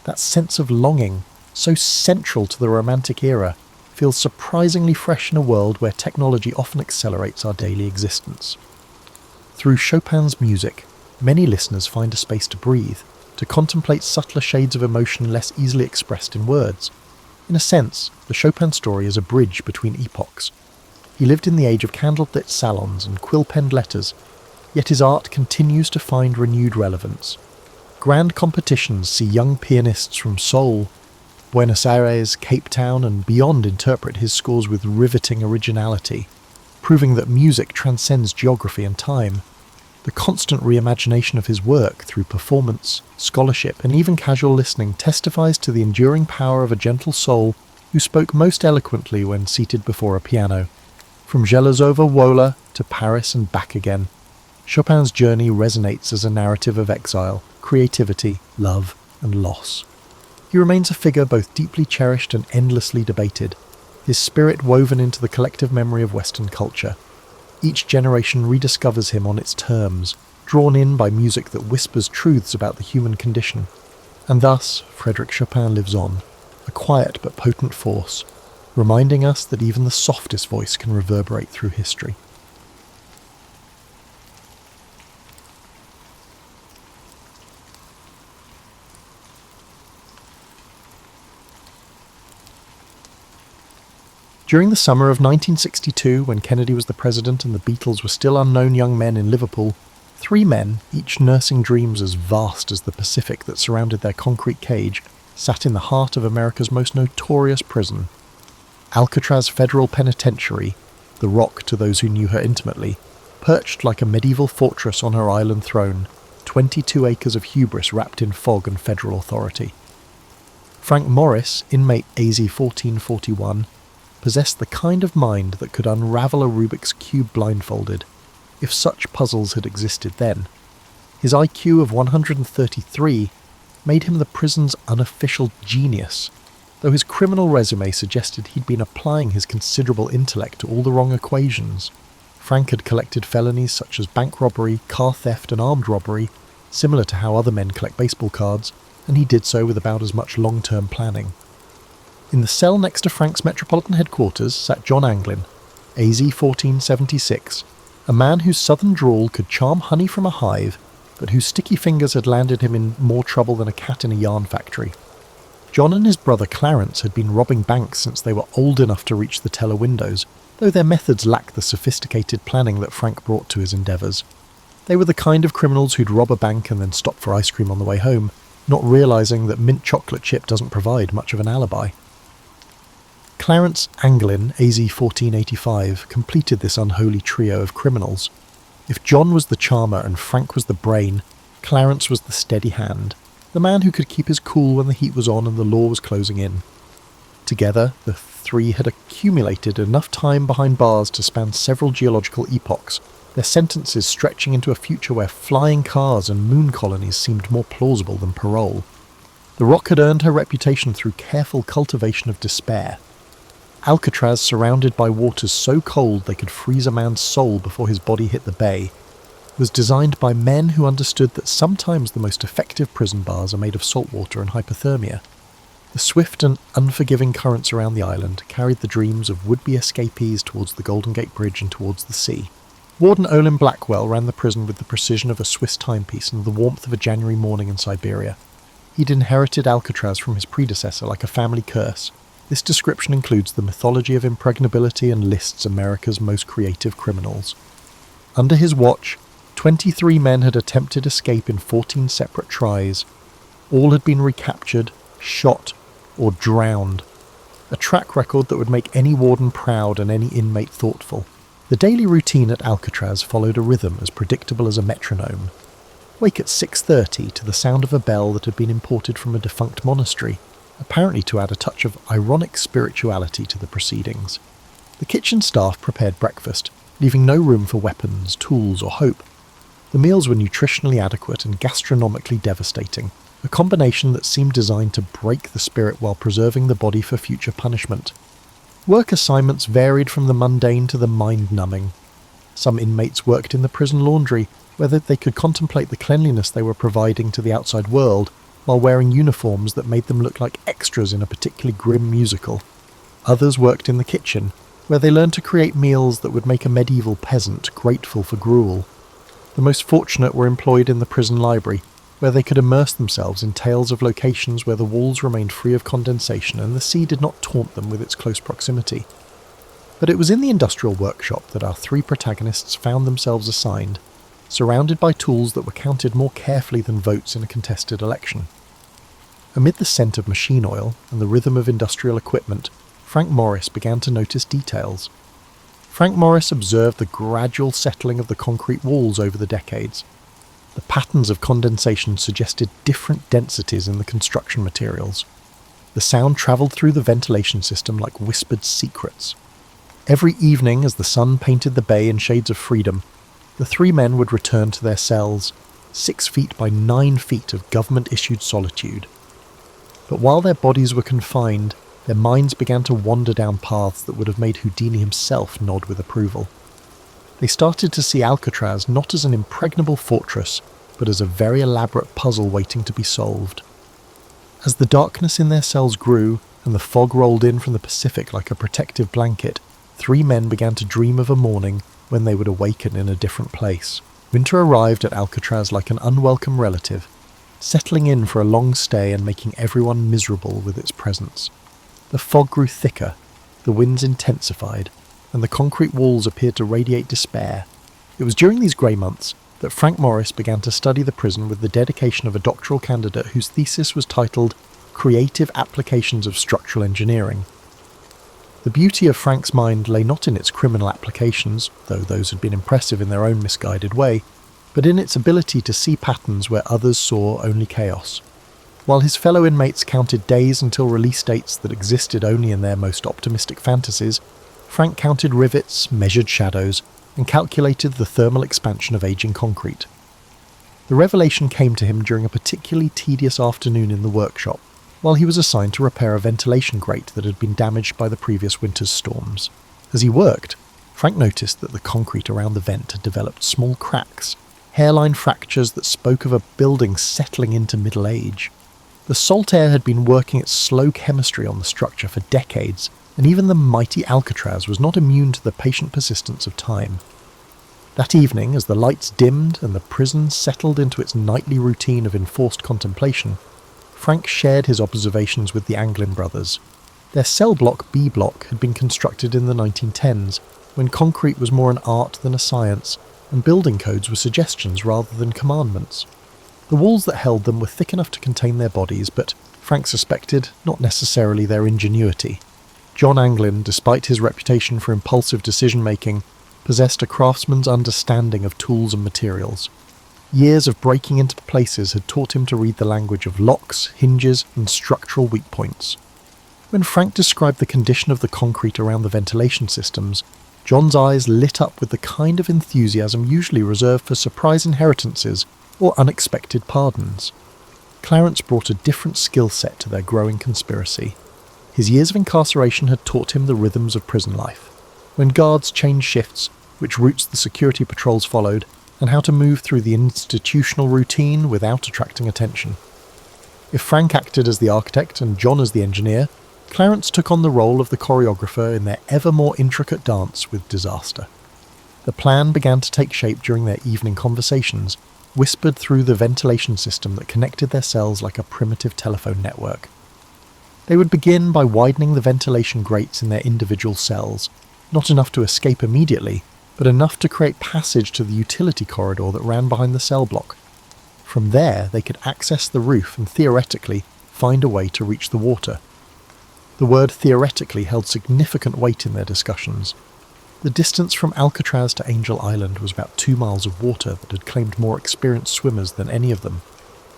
That sense of longing, so central to the Romantic era, feels surprisingly fresh in a world where technology often accelerates our daily existence. Through Chopin's music, many listeners find a space to breathe, to contemplate subtler shades of emotion less easily expressed in words. In a sense, the Chopin story is a bridge between epochs. He lived in the age of candlelit salons and quill-penned letters, yet his art continues to find renewed relevance. Grand competitions see young pianists from Seoul, Buenos Aires, Cape Town, and beyond interpret his scores with riveting originality, proving that music transcends geography and time. The constant reimagination of his work through performance, scholarship, and even casual listening testifies to the enduring power of a gentle soul who spoke most eloquently when seated before a piano. From Zhelezova Wola to Paris and back again, Chopin's journey resonates as a narrative of exile, creativity, love, and loss. He remains a figure both deeply cherished and endlessly debated, his spirit woven into the collective memory of Western culture. Each generation rediscovers him on its terms, drawn in by music that whispers truths about the human condition. And thus, Frédéric Chopin lives on, a quiet but potent force, reminding us that even the softest voice can reverberate through history. During the summer of 1962, when Kennedy was the president and the Beatles were still unknown young men in Liverpool, three men, each nursing dreams as vast as the Pacific that surrounded their concrete cage, sat in the heart of America's most notorious prison. Alcatraz Federal Penitentiary, the Rock to those who knew her intimately, perched like a medieval fortress on her island throne, 22 acres of hubris wrapped in fog and federal authority. Frank Morris, inmate AZ 1441, possessed the kind of mind that could unravel a Rubik's Cube blindfolded, if such puzzles had existed then. His IQ of 133 made him the prison's unofficial genius, though his criminal resume suggested he'd been applying his considerable intellect to all the wrong equations. Frank had collected felonies such as bank robbery, car theft, and armed robbery, similar to how other men collect baseball cards, and he did so with about as much long-term planning. In the cell next to Frank's Metropolitan headquarters sat John Anglin, AZ 1476, a man whose southern drawl could charm honey from a hive, but whose sticky fingers had landed him in more trouble than a cat in a yarn factory. John and his brother Clarence had been robbing banks since they were old enough to reach the teller windows, though their methods lacked the sophisticated planning that Frank brought to his endeavours. They were the kind of criminals who'd rob a bank and then stop for ice cream on the way home, not realising that mint chocolate chip doesn't provide much of an alibi. Clarence Anglin, AZ 1485, completed this unholy trio of criminals. If John was the charmer and Frank was the brain, Clarence was the steady hand, the man who could keep his cool when the heat was on and the law was closing in. Together, the three had accumulated enough time behind bars to span several geological epochs, their sentences stretching into a future where flying cars and moon colonies seemed more plausible than parole. The Rock had earned her reputation through careful cultivation of despair. Alcatraz, surrounded by waters so cold they could freeze a man's soul before his body hit the bay, was designed by men who understood that sometimes the most effective prison bars are made of salt water and hypothermia. The swift and unforgiving currents around the island carried the dreams of would-be escapees towards the Golden Gate Bridge and towards the sea. Warden Olin Blackwell ran the prison with the precision of a Swiss timepiece and the warmth of a January morning in Siberia. He'd inherited Alcatraz from his predecessor like a family curse. This description includes the mythology of impregnability and lists America's most creative criminals. Under his watch, 23 men had attempted escape in 14 separate tries. All had been recaptured, shot, or drowned. A track record that would make any warden proud and any inmate thoughtful. The daily routine at Alcatraz followed a rhythm as predictable as a metronome. Wake at 6:30 to the sound of a bell that had been imported from a defunct monastery, apparently to add a touch of ironic spirituality to the proceedings. The kitchen staff prepared breakfast, leaving no room for weapons, tools, or hope. The meals were nutritionally adequate and gastronomically devastating, a combination that seemed designed to break the spirit while preserving the body for future punishment. Work assignments varied from the mundane to the mind-numbing. Some inmates worked in the prison laundry, where they could contemplate the cleanliness they were providing to the outside world, while wearing uniforms that made them look like extras in a particularly grim musical. Others worked in the kitchen, where they learned to create meals that would make a medieval peasant grateful for gruel. The most fortunate were employed in the prison library, where they could immerse themselves in tales of locations where the walls remained free of condensation and the sea did not taunt them with its close proximity. But it was in the industrial workshop that our three protagonists found themselves assigned, surrounded by tools that were counted more carefully than votes in a contested election. Amid the scent of machine oil and the rhythm of industrial equipment, Frank Morris began to notice details. Frank Morris observed the gradual settling of the concrete walls over the decades. The patterns of condensation suggested different densities in the construction materials. The sound travelled through the ventilation system like whispered secrets. Every evening, as the sun painted the bay in shades of freedom, the three men would return to their cells, 6 feet by 9 feet of government-issued solitude. But while their bodies were confined, their minds began to wander down paths that would have made Houdini himself nod with approval. They started to see Alcatraz not as an impregnable fortress, but as a very elaborate puzzle waiting to be solved. As the darkness in their cells grew, and the fog rolled in from the Pacific like a protective blanket, three men began to dream of a morning when they would awaken in a different place. Winter arrived at Alcatraz like an unwelcome relative, settling in for a long stay and making everyone miserable with its presence. The fog grew thicker, the winds intensified, and the concrete walls appeared to radiate despair. It was during these grey months that Frank Morris began to study the prison with the dedication of a doctoral candidate whose thesis was titled Creative Applications of Structural Engineering. The beauty of Frank's mind lay not in its criminal applications, though those had been impressive in their own misguided way, but in its ability to see patterns where others saw only chaos. While his fellow inmates counted days until release dates that existed only in their most optimistic fantasies, Frank counted rivets, measured shadows, and calculated the thermal expansion of aging concrete. The revelation came to him during a particularly tedious afternoon in the workshop, while he was assigned to repair a ventilation grate that had been damaged by the previous winter's storms. As he worked, Frank noticed that the concrete around the vent had developed small cracks, hairline fractures that spoke of a building settling into middle age. The salt air had been working its slow chemistry on the structure for decades, and even the mighty Alcatraz was not immune to the patient persistence of time. That evening, as the lights dimmed and the prison settled into its nightly routine of enforced contemplation, Frank shared his observations with the Anglin brothers. Their cell block B block had been constructed in the 1910s, when concrete was more an art than a science, and building codes were suggestions rather than commandments. The walls that held them were thick enough to contain their bodies, but, Frank suspected, not necessarily their ingenuity. John Anglin, despite his reputation for impulsive decision-making, possessed a craftsman's understanding of tools and materials. Years of breaking into places had taught him to read the language of locks, hinges, and structural weak points. When Frank described the condition of the concrete around the ventilation systems, John's eyes lit up with the kind of enthusiasm usually reserved for surprise inheritances or unexpected pardons. Clarence brought a different skill set to their growing conspiracy. His years of incarceration had taught him the rhythms of prison life. When guards changed shifts, which routes the security patrols followed, and how to move through the institutional routine without attracting attention. If Frank acted as the architect and John as the engineer, Clarence took on the role of the choreographer in their ever more intricate dance with disaster. The plan began to take shape during their evening conversations, whispered through the ventilation system that connected their cells like a primitive telephone network. They would begin by widening the ventilation grates in their individual cells, not enough to escape immediately, but enough to create passage to the utility corridor that ran behind the cell block. From there, they could access the roof and theoretically find a way to reach the water. The word theoretically held significant weight in their discussions. The distance from Alcatraz to Angel Island was about 2 miles of water that had claimed more experienced swimmers than any of them.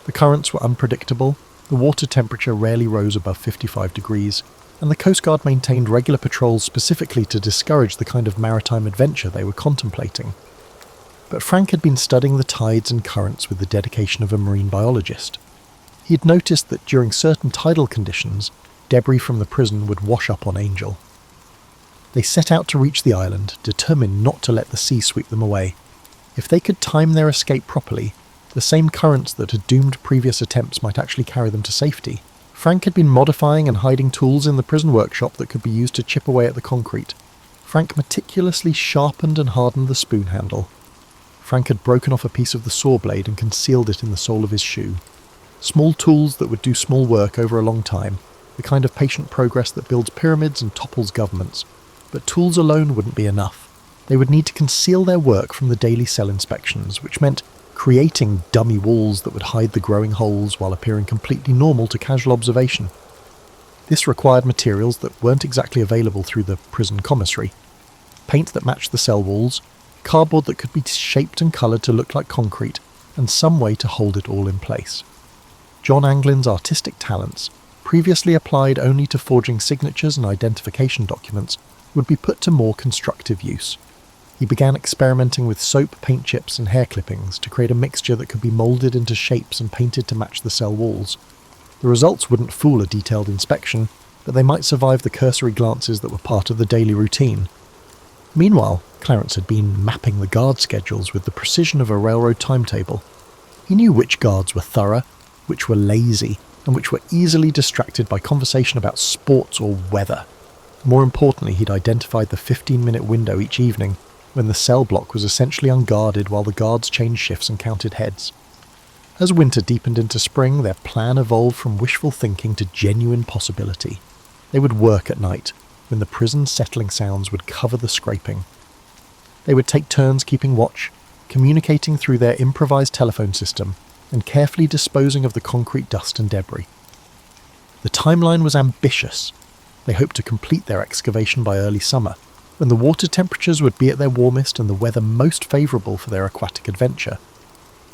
The currents were unpredictable, the water temperature rarely rose above 55 degrees, and the Coast Guard maintained regular patrols specifically to discourage the kind of maritime adventure they were contemplating. But Frank had been studying the tides and currents with the dedication of a marine biologist. He had noticed that during certain tidal conditions, debris from the prison would wash up on Angel. They set out to reach the island, determined not to let the sea sweep them away. If they could time their escape properly, the same currents that had doomed previous attempts might actually carry them to safety. Frank had been modifying and hiding tools in the prison workshop that could be used to chip away at the concrete. Frank meticulously sharpened and hardened the spoon handle. Frank had broken off a piece of the saw blade and concealed it in the sole of his shoe. Small tools that would do small work over a long time, the kind of patient progress that builds pyramids and topples governments. But tools alone wouldn't be enough. They would need to conceal their work from the daily cell inspections, which meant creating dummy walls that would hide the growing holes while appearing completely normal to casual observation. This required materials that weren't exactly available through the prison commissary. Paint that matched the cell walls, cardboard that could be shaped and coloured to look like concrete, and some way to hold it all in place. John Anglin's artistic talents, previously applied only to forging signatures and identification documents, would be put to more constructive use. He began experimenting with soap, paint chips and hair clippings to create a mixture that could be moulded into shapes and painted to match the cell walls. The results wouldn't fool a detailed inspection, but they might survive the cursory glances that were part of the daily routine. Meanwhile, Clarence had been mapping the guard schedules with the precision of a railroad timetable. He knew which guards were thorough, which were lazy, and which were easily distracted by conversation about sports or weather. More importantly, he'd identified the 15-minute window each evening when the cell block was essentially unguarded while the guards changed shifts and counted heads. As winter deepened into spring, their plan evolved from wishful thinking to genuine possibility. They would work at night, when the prison's settling sounds would cover the scraping. They would take turns keeping watch, communicating through their improvised telephone system, and carefully disposing of the concrete dust and debris. The timeline was ambitious. They hoped to complete their excavation by early summer, when the water temperatures would be at their warmest and the weather most favourable for their aquatic adventure.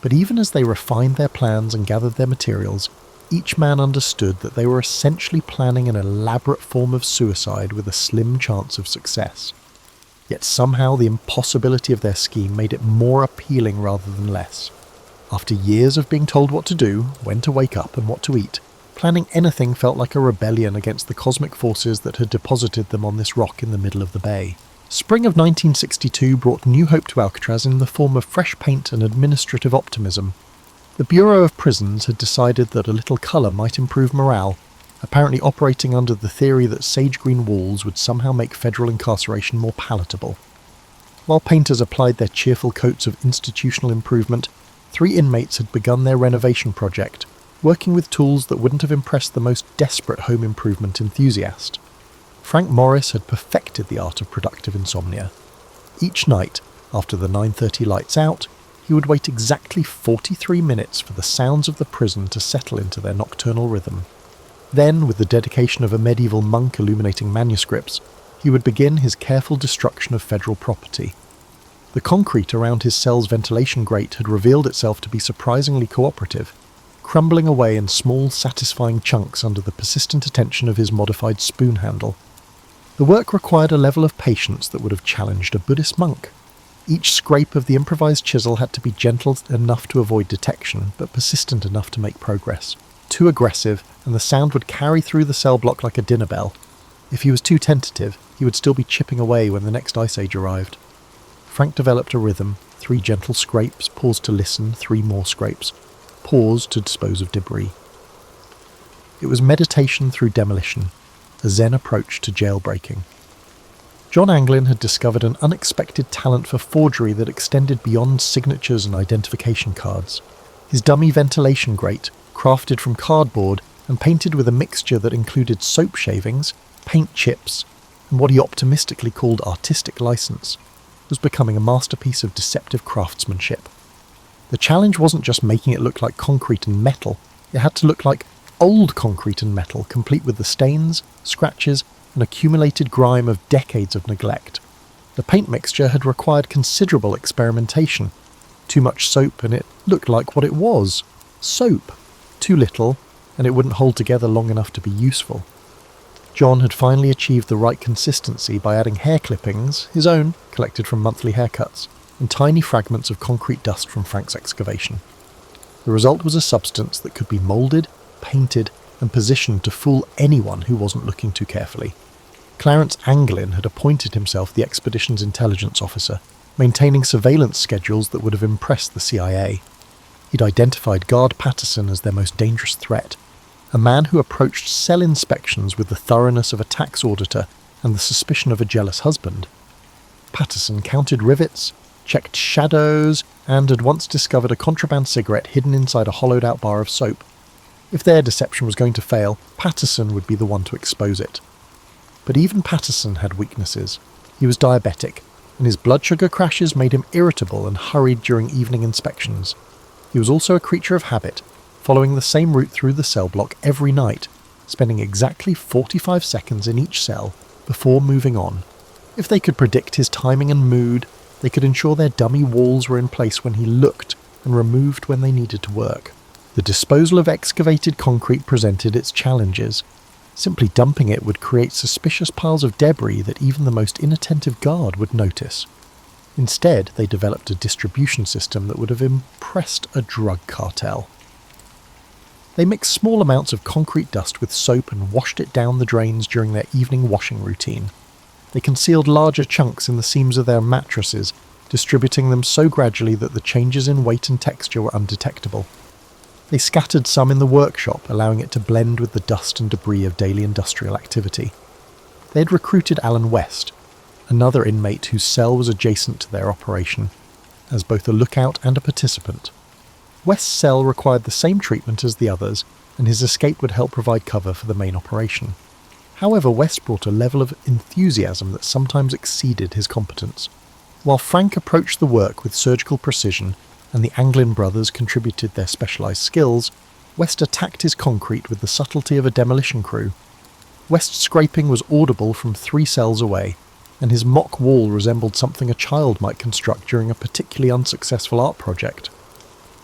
But even as they refined their plans and gathered their materials, each man understood that they were essentially planning an elaborate form of suicide with a slim chance of success. Yet somehow the impossibility of their scheme made it more appealing rather than less. After years of being told what to do, when to wake up and what to eat, planning anything felt like a rebellion against the cosmic forces that had deposited them on this rock in the middle of the bay. Spring of 1962 brought new hope to Alcatraz in the form of fresh paint and administrative optimism. The Bureau of Prisons had decided that a little colour might improve morale, apparently operating under the theory that sage green walls would somehow make federal incarceration more palatable. While painters applied their cheerful coats of institutional improvement, 3 inmates had begun their renovation project, working with tools that wouldn't have impressed the most desperate home improvement enthusiast. Frank Morris had perfected the art of productive insomnia. Each night, after the 9:30 lights out, he would wait exactly 43 minutes for the sounds of the prison to settle into their nocturnal rhythm. Then, with the dedication of a medieval monk illuminating manuscripts, he would begin his careful destruction of federal property. The concrete around his cell's ventilation grate had revealed itself to be surprisingly cooperative, crumbling away in small, satisfying chunks under the persistent attention of his modified spoon handle. The work required a level of patience that would have challenged a Buddhist monk. Each scrape of the improvised chisel had to be gentle enough to avoid detection, but persistent enough to make progress. Too aggressive, and the sound would carry through the cell block like a dinner bell. If he was too tentative, he would still be chipping away when the next ice age arrived. Frank developed a rhythm: 3 gentle scrapes, pause to listen, 3 more scrapes, pause to dispose of debris. It was meditation through demolition, a Zen approach to jailbreaking. John Anglin had discovered an unexpected talent for forgery that extended beyond signatures and identification cards. His dummy ventilation grate, crafted from cardboard and painted with a mixture that included soap shavings, paint chips, and what he optimistically called artistic license, was becoming a masterpiece of deceptive craftsmanship. The challenge wasn't just making it look like concrete and metal, it had to look like old concrete and metal, complete with the stains, scratches, and accumulated grime of decades of neglect. The paint mixture had required considerable experimentation. Too much soap and it looked like what it was: soap. Too little, and it wouldn't hold together long enough to be useful. John had finally achieved the right consistency by adding hair clippings, his own, collected from monthly haircuts, and tiny fragments of concrete dust from Frank's excavation. The result was a substance that could be moulded, painted, and positioned to fool anyone who wasn't looking too carefully. Clarence Anglin had appointed himself the expedition's intelligence officer, maintaining surveillance schedules that would have impressed the CIA. He'd identified Guard Patterson as their most dangerous threat, a man who approached cell inspections with the thoroughness of a tax auditor and the suspicion of a jealous husband. Patterson counted rivets, checked shadows, and had once discovered a contraband cigarette hidden inside a hollowed-out bar of soap. If their deception was going to fail, Patterson would be the one to expose it. But even Patterson had weaknesses. He was diabetic, and his blood sugar crashes made him irritable and hurried during evening inspections. He was also a creature of habit, following the same route through the cell block every night, spending exactly 45 seconds in each cell before moving on. If they could predict his timing and mood, they could ensure their dummy walls were in place when he looked and removed when they needed to work. The disposal of excavated concrete presented its challenges. Simply dumping it would create suspicious piles of debris that even the most inattentive guard would notice. Instead, they developed a distribution system that would have impressed a drug cartel. They mixed small amounts of concrete dust with soap and washed it down the drains during their evening washing routine. They concealed larger chunks in the seams of their mattresses, distributing them so gradually that the changes in weight and texture were undetectable. They scattered some in the workshop, allowing it to blend with the dust and debris of daily industrial activity. They had recruited Alan West, another inmate whose cell was adjacent to their operation, as both a lookout and a participant. West's cell required the same treatment as the others, and his escape would help provide cover for the main operation. However, West brought a level of enthusiasm that sometimes exceeded his competence. While Frank approached the work with surgical precision, and the Anglin brothers contributed their specialised skills, West attacked his concrete with the subtlety of a demolition crew. West's scraping was audible from 3 cells away, and his mock wall resembled something a child might construct during a particularly unsuccessful art project.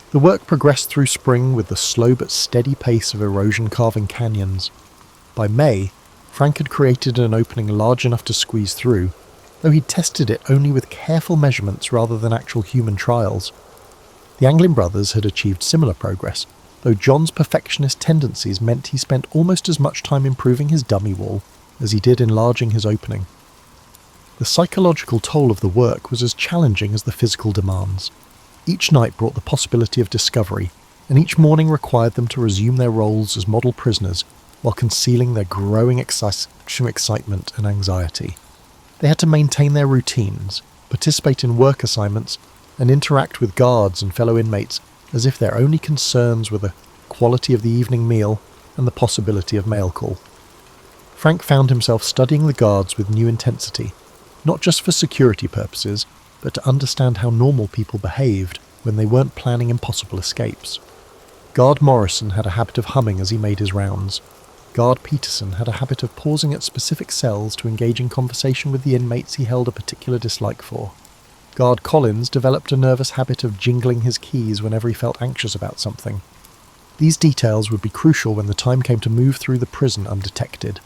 The work progressed through spring with the slow but steady pace of erosion carving canyons. By May, Frank had created an opening large enough to squeeze through, though he'd tested it only with careful measurements rather than actual human trials. The Anglin brothers had achieved similar progress, though John's perfectionist tendencies meant he spent almost as much time improving his dummy wall as he did enlarging his opening. The psychological toll of the work was as challenging as the physical demands. Each night brought the possibility of discovery, and each morning required them to resume their roles as model prisoners while concealing their growing excitement and anxiety. They had to maintain their routines, participate in work assignments, and interact with guards and fellow inmates as if their only concerns were the quality of the evening meal and the possibility of mail call. Frank found himself studying the guards with new intensity, not just for security purposes, but to understand how normal people behaved when they weren't planning impossible escapes. Guard Morrison had a habit of humming as he made his rounds. Guard Peterson had a habit of pausing at specific cells to engage in conversation with the inmates he held a particular dislike for. Guard Collins developed a nervous habit of jingling his keys whenever he felt anxious about something. These details would be crucial when the time came to move through the prison undetected.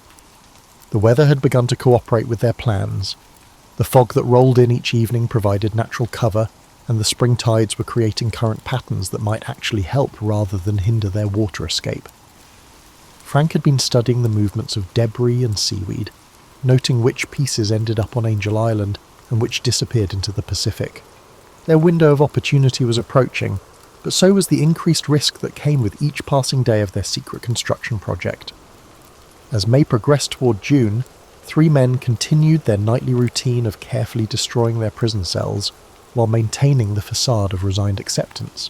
The weather had begun to cooperate with their plans. The fog that rolled in each evening provided natural cover, and the spring tides were creating current patterns that might actually help rather than hinder their water escape. Frank had been studying the movements of debris and seaweed, noting which pieces ended up on Angel Island and which disappeared into the Pacific. Their window of opportunity was approaching, but so was the increased risk that came with each passing day of their secret construction project. As May progressed toward June, 3 men continued their nightly routine of carefully destroying their prison cells while maintaining the facade of resigned acceptance.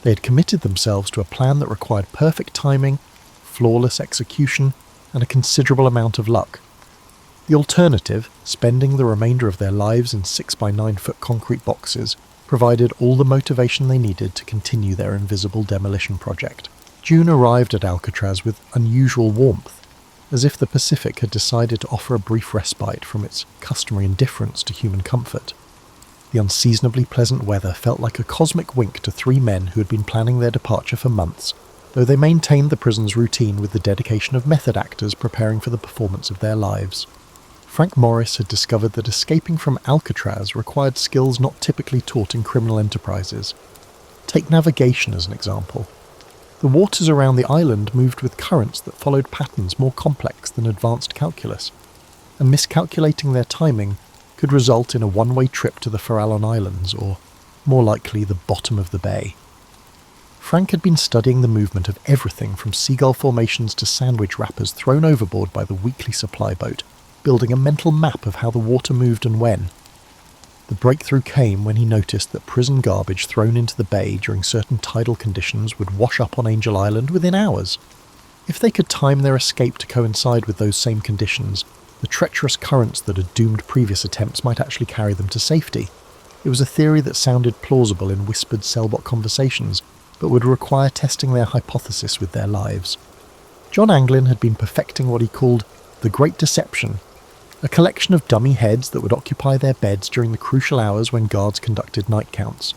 They had committed themselves to a plan that required perfect timing, flawless execution, and a considerable amount of luck. The alternative, spending the remainder of their lives in 6 by 9 foot concrete boxes, provided all the motivation they needed to continue their invisible demolition project. June arrived at Alcatraz with unusual warmth, as if the Pacific had decided to offer a brief respite from its customary indifference to human comfort. The unseasonably pleasant weather felt like a cosmic wink to 3 men who had been planning their departure for months, though they maintained the prison's routine with the dedication of method actors preparing for the performance of their lives. Frank Morris had discovered that escaping from Alcatraz required skills not typically taught in criminal enterprises. Take navigation as an example. The waters around the island moved with currents that followed patterns more complex than advanced calculus, and miscalculating their timing could result in a one-way trip to the Farallon Islands, or, more likely, the bottom of the bay. Frank had been studying the movement of everything from seagull formations to sandwich wrappers thrown overboard by the weekly supply boat, building a mental map of how the water moved and when. The breakthrough came when he noticed that prison garbage thrown into the bay during certain tidal conditions would wash up on Angel Island within hours. If they could time their escape to coincide with those same conditions, the treacherous currents that had doomed previous attempts might actually carry them to safety. It was a theory that sounded plausible in whispered cellblock conversations, but would require testing their hypothesis with their lives. John Anglin had been perfecting what he called the Great Deception, a collection of dummy heads that would occupy their beds during the crucial hours when guards conducted night counts.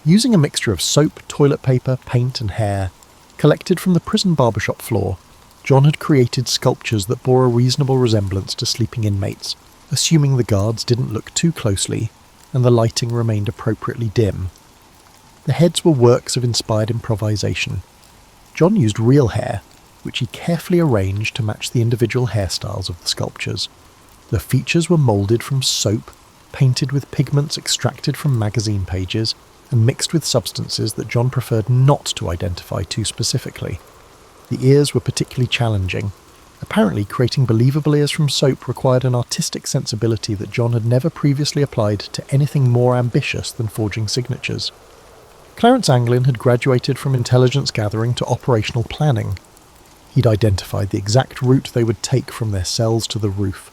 Using a mixture of soap, toilet paper, paint and hair, collected from the prison barbershop floor, John had created sculptures that bore a reasonable resemblance to sleeping inmates, assuming the guards didn't look too closely and the lighting remained appropriately dim. The heads were works of inspired improvisation. John used real hair, which he carefully arranged to match the individual hairstyles of the sculptures. The features were moulded from soap, painted with pigments extracted from magazine pages, and mixed with substances that John preferred not to identify too specifically. The ears were particularly challenging. Apparently, creating believable ears from soap required an artistic sensibility that John had never previously applied to anything more ambitious than forging signatures. Clarence Anglin had graduated from intelligence gathering to operational planning. He'd identified the exact route they would take from their cells to the roof,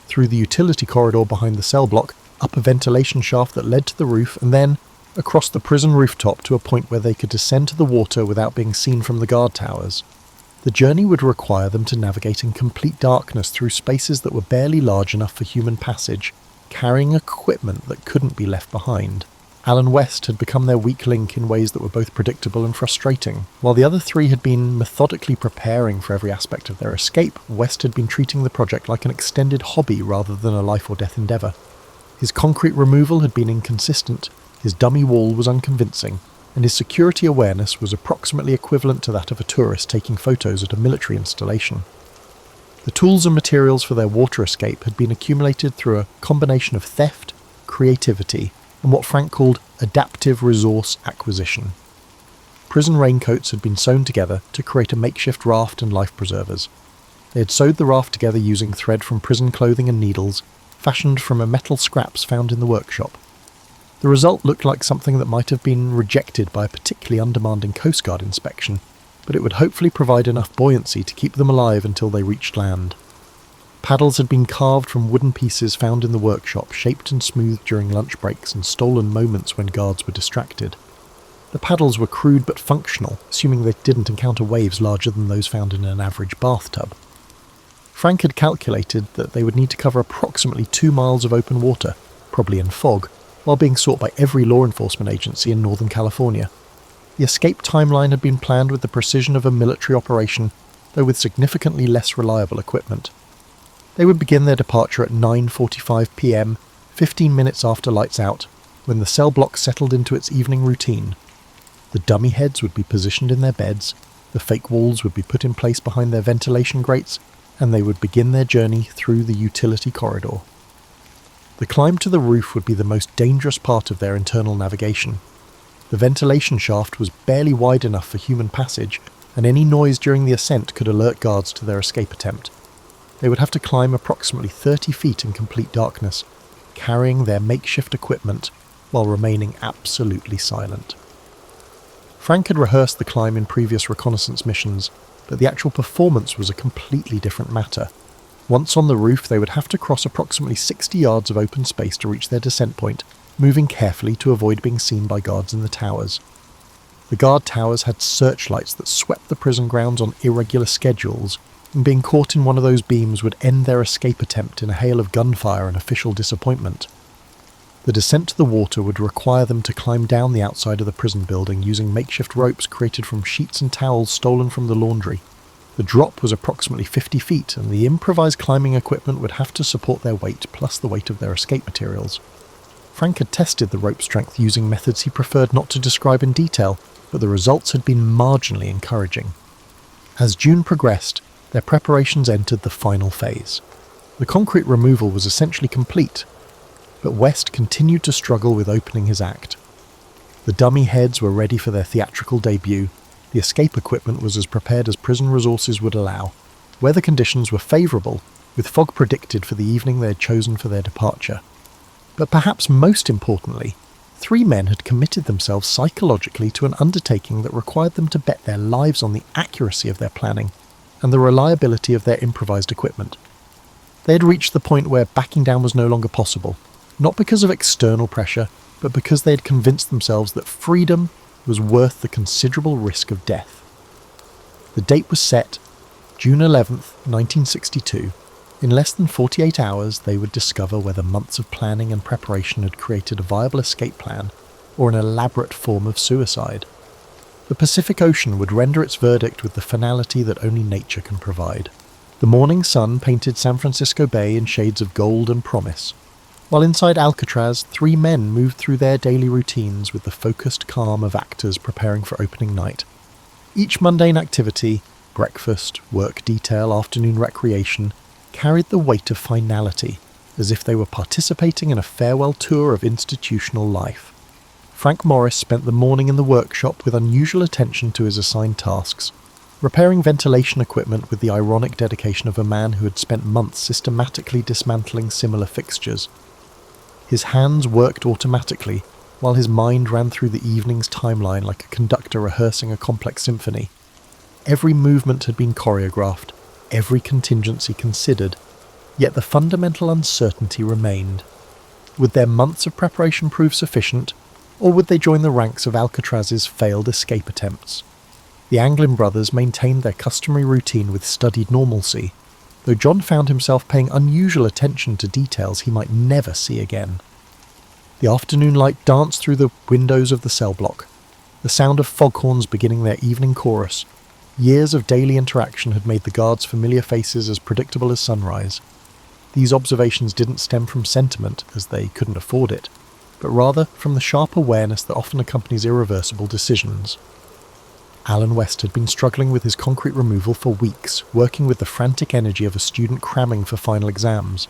through the utility corridor behind the cell block, up a ventilation shaft that led to the roof, and then across the prison rooftop to a point where they could descend to the water without being seen from the guard towers. The journey would require them to navigate in complete darkness through spaces that were barely large enough for human passage, carrying equipment that couldn't be left behind. Alan West had become their weak link in ways that were both predictable and frustrating. While the other 3 had been methodically preparing for every aspect of their escape, West had been treating the project like an extended hobby rather than a life-or-death endeavour. His concrete removal had been inconsistent, his dummy wall was unconvincing, and his security awareness was approximately equivalent to that of a tourist taking photos at a military installation. The tools and materials for their water escape had been accumulated through a combination of theft, creativity, and what Frank called adaptive resource acquisition. prison raincoats had been sewn together to create a makeshift raft and life preservers. They had sewed the raft together using thread from prison clothing and needles, fashioned from a metal scraps found in the workshop. The result looked like something that might have been rejected by a particularly undemanding Coast Guard inspection, but it would hopefully provide enough buoyancy to keep them alive until they reached land. Paddles had been carved from wooden pieces found in the workshop, shaped and smoothed during lunch breaks and stolen moments when guards were distracted. The paddles were crude but functional, assuming they didn't encounter waves larger than those found in an average bathtub. Frank had calculated that they would need to cover approximately 2 miles of open water, probably in fog, while being sought by every law enforcement agency in Northern California. The escape timeline had been planned with the precision of a military operation, though with significantly less reliable equipment. They would begin their departure at 9:45 p.m, 15 minutes after lights out, when the cell block settled into its evening routine. The dummy heads would be positioned in their beds, the fake walls would be put in place behind their ventilation grates, and they would begin their journey through the utility corridor. The climb to the roof would be the most dangerous part of their internal navigation. The ventilation shaft was barely wide enough for human passage, and any noise during the ascent could alert guards to their escape attempt. They would have to climb approximately 30 feet in complete darkness, carrying their makeshift equipment while remaining absolutely silent. Frank had rehearsed the climb in previous reconnaissance missions, but the actual performance was a completely different matter. Once on the roof, they would have to cross approximately 60 yards of open space to reach their descent point, moving carefully to avoid being seen by guards in the towers. The guard towers had searchlights that swept the prison grounds on irregular schedules, and being caught in one of those beams would end their escape attempt in a hail of gunfire and official disappointment. The descent to the water would require them to climb down the outside of the prison building using makeshift ropes created from sheets and towels stolen from the laundry. The drop was approximately 50 feet, and the improvised climbing equipment would have to support their weight plus the weight of their escape materials. Frank had tested the rope strength using methods he preferred not to describe in detail, but the results had been marginally encouraging. As June progressed, their preparations entered the final phase. The concrete removal was essentially complete, but West continued to struggle with opening his act. The dummy heads were ready for their theatrical debut. The escape equipment was as prepared as prison resources would allow. Weather conditions were favourable, with fog predicted for the evening they had chosen for their departure. But perhaps most importantly, 3 men had committed themselves psychologically to an undertaking that required them to bet their lives on the accuracy of their planning and the reliability of their improvised equipment. They had reached the point where backing down was no longer possible, not because of external pressure, but because they had convinced themselves that freedom was worth the considerable risk of death. The date was set, June 11th, 1962. In less than 48 hours, they would discover whether months of planning and preparation had created a viable escape plan or an elaborate form of suicide. The Pacific Ocean would render its verdict with the finality that only nature can provide. The morning sun painted San Francisco Bay in shades of gold and promise, while inside Alcatraz, 3 men moved through their daily routines with the focused calm of actors preparing for opening night. Each mundane activity, breakfast, work detail, afternoon recreation, carried the weight of finality, as if they were participating in a farewell tour of institutional life. Frank Morris spent the morning in the workshop with unusual attention to his assigned tasks, repairing ventilation equipment with the ironic dedication of a man who had spent months systematically dismantling similar fixtures. His hands worked automatically, while his mind ran through the evening's timeline like a conductor rehearsing a complex symphony. Every movement had been choreographed, every contingency considered, yet the fundamental uncertainty remained. Would their months of preparation prove sufficient, or would they join the ranks of Alcatraz's failed escape attempts? The Anglin brothers maintained their customary routine with studied normalcy, though John found himself paying unusual attention to details he might never see again. The afternoon light danced through the windows of the cell block, the sound of foghorns beginning their evening chorus. Years of daily interaction had made the guards' familiar faces as predictable as sunrise. These observations didn't stem from sentiment, as they couldn't afford it, but rather from the sharp awareness that often accompanies irreversible decisions. Alan West had been struggling with his concrete removal for weeks, working with the frantic energy of a student cramming for final exams.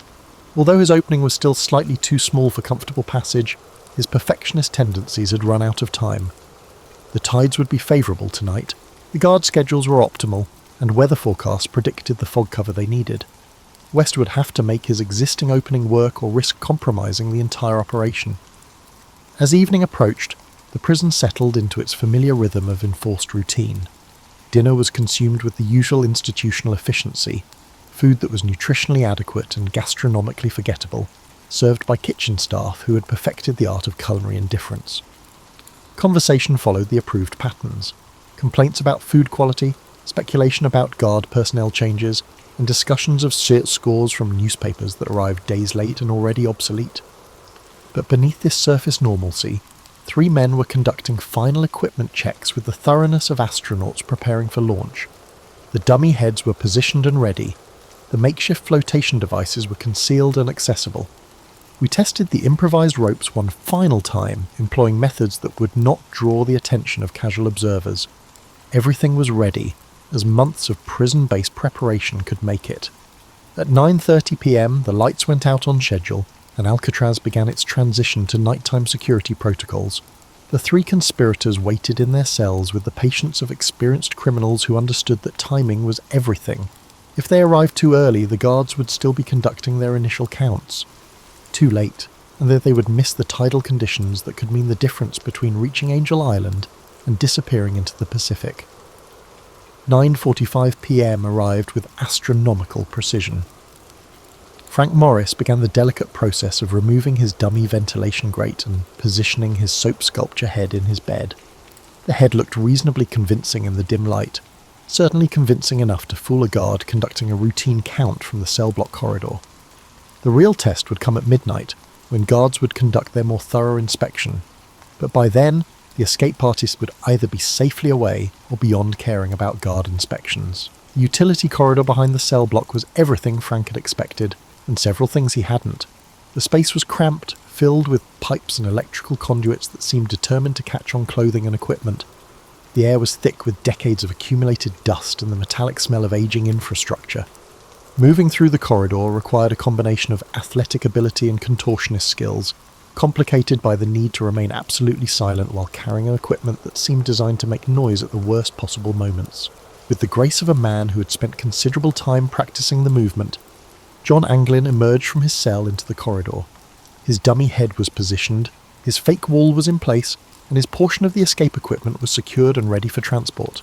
Although his opening was still slightly too small for comfortable passage, his perfectionist tendencies had run out of time. The tides would be favourable tonight, the guard schedules were optimal, and weather forecasts predicted the fog cover they needed. West would have to make his existing opening work or risk compromising the entire operation. As evening approached, the prison settled into its familiar rhythm of enforced routine. Dinner was consumed with the usual institutional efficiency, food that was nutritionally adequate and gastronomically forgettable, served by kitchen staff who had perfected the art of culinary indifference. Conversation followed the approved patterns. Complaints about food quality, speculation about guard personnel changes, and discussions of scores from newspapers that arrived days late and already obsolete. But beneath this surface normalcy, 3 men were conducting final equipment checks with the thoroughness of astronauts preparing for launch. The dummy heads were positioned and ready. The makeshift flotation devices were concealed and accessible. We tested the improvised ropes one final time, employing methods that would not draw the attention of casual observers. Everything was ready, as months of prison-based preparation could make it. At 9:30 p.m, the lights went out on schedule, and Alcatraz began its transition to nighttime security protocols. The 3 conspirators waited in their cells with the patience of experienced criminals who understood that timing was everything. If they arrived too early, the guards would still be conducting their initial counts. Too late, and that they would miss the tidal conditions that could mean the difference between reaching Angel Island and disappearing into the Pacific. 9:45 p.m. arrived with astronomical precision. Frank Morris began the delicate process of removing his dummy ventilation grate and positioning his soap sculpture head in his bed. The head looked reasonably convincing in the dim light, certainly convincing enough to fool a guard conducting a routine count from the cell block corridor. The real test would come at midnight, when guards would conduct their more thorough inspection, but by then, the escape parties would either be safely away or beyond caring about guard inspections. The utility corridor behind the cell block was everything Frank had expected, and several things he hadn't. The space was cramped, filled with pipes and electrical conduits that seemed determined to catch on clothing and equipment. The air was thick with decades of accumulated dust and the metallic smell of aging infrastructure. Moving through the corridor required a combination of athletic ability and contortionist skills, complicated by the need to remain absolutely silent while carrying an equipment that seemed designed to make noise at the worst possible moments. With the grace of a man who had spent considerable time practicing the movement, John Anglin emerged from his cell into the corridor. His dummy head was positioned, his fake wall was in place, and his portion of the escape equipment was secured and ready for transport.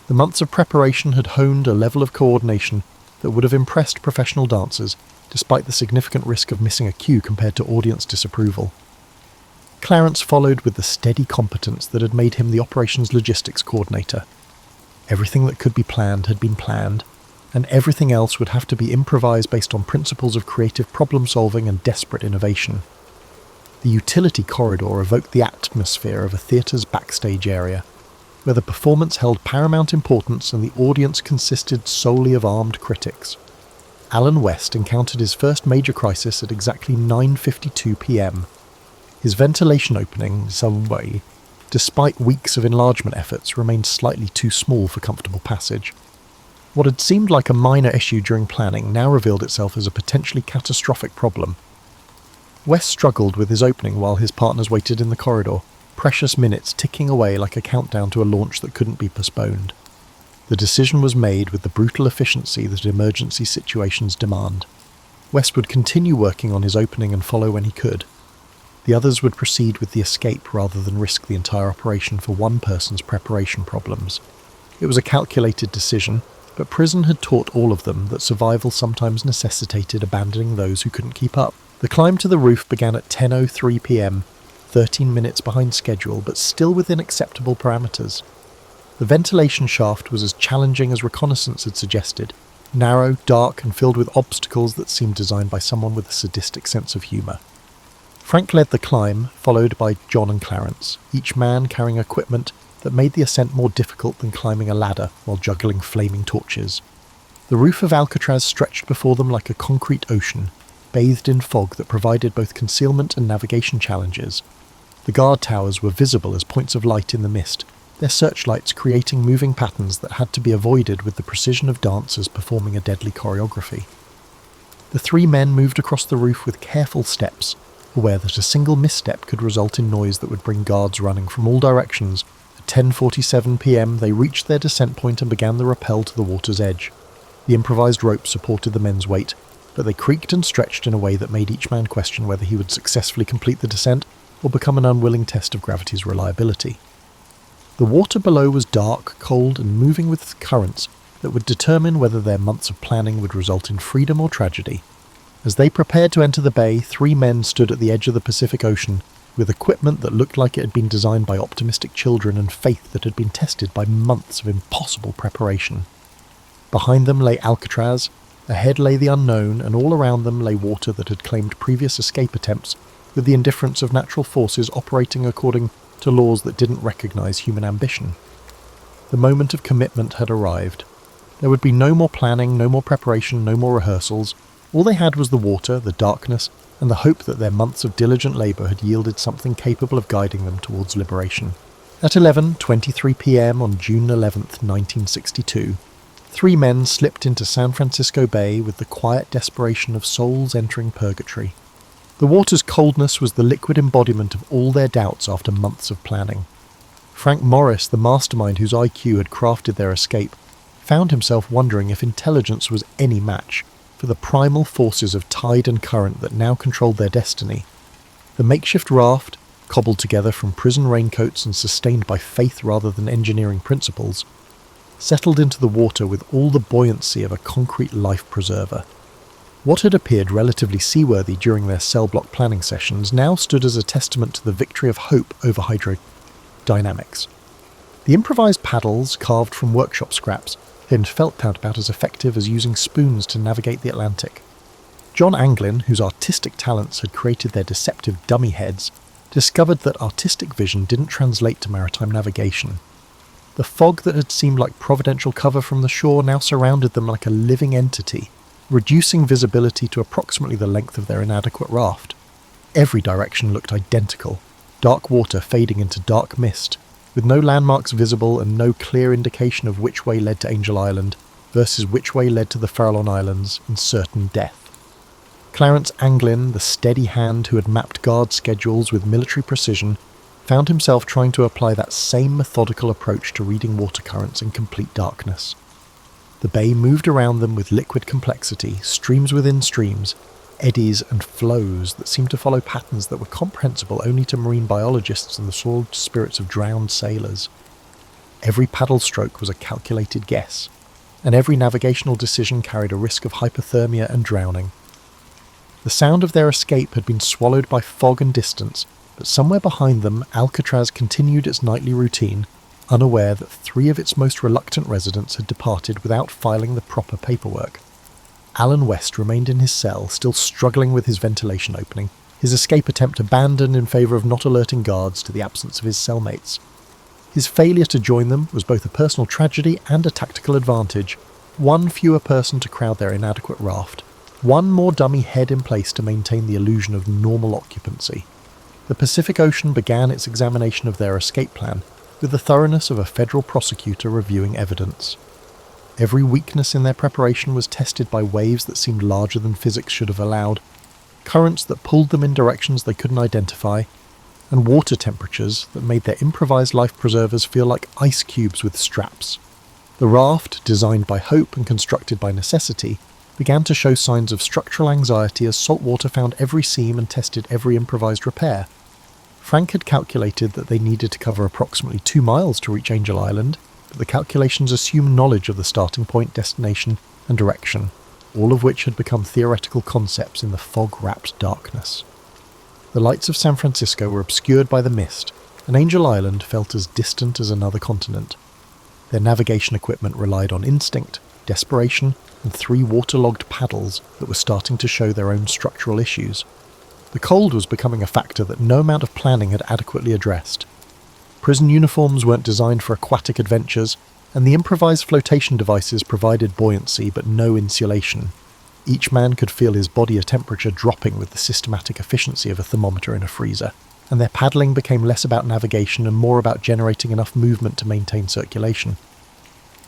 The months of preparation had honed a level of coordination that would have impressed professional dancers, despite the significant risk of missing a cue compared to audience disapproval. Clarence followed with the steady competence that had made him the operations logistics coordinator. Everything that could be planned had been planned, and everything else would have to be improvised based on principles of creative problem-solving and desperate innovation. The utility corridor evoked the atmosphere of a theatre's backstage area, where the performance held paramount importance and the audience consisted solely of armed critics. Alan West encountered his first major crisis at exactly 9:52 p.m. His ventilation opening, subway, despite weeks of enlargement efforts, remained slightly too small for comfortable passage. What had seemed like a minor issue during planning now revealed itself as a potentially catastrophic problem. West struggled with his opening while his partners waited in the corridor, precious minutes ticking away like a countdown to a launch that couldn't be postponed. The decision was made with the brutal efficiency that emergency situations demand. West would continue working on his opening and follow when he could. The others would proceed with the escape rather than risk the entire operation for one person's preparation problems. It was a calculated decision, but prison had taught all of them that survival sometimes necessitated abandoning those who couldn't keep up. The climb to the roof began at 10:03 p.m, 13 minutes behind schedule, but still within acceptable parameters. The ventilation shaft was as challenging as reconnaissance had suggested, narrow, dark, and filled with obstacles that seemed designed by someone with a sadistic sense of humour. Frank led the climb, followed by John and Clarence, each man carrying equipment that made the ascent more difficult than climbing a ladder while juggling flaming torches. The roof of Alcatraz stretched before them like a concrete ocean, bathed in fog that provided both concealment and navigation challenges. The guard towers were visible as points of light in the mist, their searchlights creating moving patterns that had to be avoided with the precision of dancers performing a deadly choreography. The 3 men moved across the roof with careful steps, aware that a single misstep could result in noise that would bring guards running from all directions At 10:47 p.m. they reached their descent point and began the rappel to the water's edge. The improvised rope supported the men's weight, but they creaked and stretched in a way that made each man question whether he would successfully complete the descent or become an unwilling test of gravity's reliability. The water below was dark, cold, and moving with currents that would determine whether their months of planning would result in freedom or tragedy. As they prepared to enter the bay, 3 men stood at the edge of the Pacific Ocean with equipment that looked like it had been designed by optimistic children and faith that had been tested by months of impossible preparation. Behind them lay Alcatraz, ahead lay the unknown, and all around them lay water that had claimed previous escape attempts with the indifference of natural forces operating according to laws that didn't recognise human ambition. The moment of commitment had arrived. There would be no more planning, no more preparation, no more rehearsals. All they had was the water, the darkness, and the hope that their months of diligent labour had yielded something capable of guiding them towards liberation. At 11:23 p.m. on June 11th, 1962, 3 men slipped into San Francisco Bay with the quiet desperation of souls entering purgatory. The water's coldness was the liquid embodiment of all their doubts after months of planning. Frank Morris, the mastermind whose IQ had crafted their escape, found himself wondering if intelligence was any match for the primal forces of tide and current that now controlled their destiny. The makeshift raft, cobbled together from prison raincoats and sustained by faith rather than engineering principles, settled into the water with all the buoyancy of a concrete life preserver. What had appeared relatively seaworthy during their cell block planning sessions now stood as a testament to the victory of hope over hydrodynamics. The improvised paddles, carved from workshop scraps, had felt out about as effective as using spoons to navigate the Atlantic. John Anglin, whose artistic talents had created their deceptive dummy heads, discovered that artistic vision didn't translate to maritime navigation. The fog that had seemed like providential cover from the shore now surrounded them like a living entity, reducing visibility to approximately the length of their inadequate raft. Every direction looked identical, dark water fading into dark mist, with no landmarks visible and no clear indication of which way led to Angel Island versus which way led to the Farallon Islands and certain death. Clarence Anglin, the steady hand who had mapped guard schedules with military precision, found himself trying to apply that same methodical approach to reading water currents in complete darkness. The bay moved around them with liquid complexity, streams within streams, eddies and flows that seemed to follow patterns that were comprehensible only to marine biologists and the soiled spirits of drowned sailors. Every paddle stroke was a calculated guess, and every navigational decision carried a risk of hypothermia and drowning. The sound of their escape had been swallowed by fog and distance, but somewhere behind them Alcatraz continued its nightly routine, unaware that 3 of its most reluctant residents had departed without filing the proper paperwork. Alan West remained in his cell, still struggling with his ventilation opening, his escape attempt abandoned in favour of not alerting guards to the absence of his cellmates. His failure to join them was both a personal tragedy and a tactical advantage. 1 fewer person to crowd their inadequate raft, 1 more dummy head in place to maintain the illusion of normal occupancy. The Pacific Ocean began its examination of their escape plan, with the thoroughness of a federal prosecutor reviewing evidence. Every weakness in their preparation was tested by waves that seemed larger than physics should have allowed, currents that pulled them in directions they couldn't identify, and water temperatures that made their improvised life preservers feel like ice cubes with straps. The raft, designed by hope and constructed by necessity, began to show signs of structural anxiety as salt water found every seam and tested every improvised repair. Frank had calculated that they needed to cover approximately 2 miles to reach Angel Island, but the calculations assumed knowledge of the starting point, destination, and direction, all of which had become theoretical concepts in the fog-wrapped darkness. The lights of San Francisco were obscured by the mist, and Angel Island felt as distant as another continent. Their navigation equipment relied on instinct, desperation, and 3 waterlogged paddles that were starting to show their own structural issues. The cold was becoming a factor that no amount of planning had adequately addressed. Prison uniforms weren't designed for aquatic adventures, and the improvised flotation devices provided buoyancy but no insulation. Each man could feel his body temperature dropping with the systematic efficiency of a thermometer in a freezer, and their paddling became less about navigation and more about generating enough movement to maintain circulation.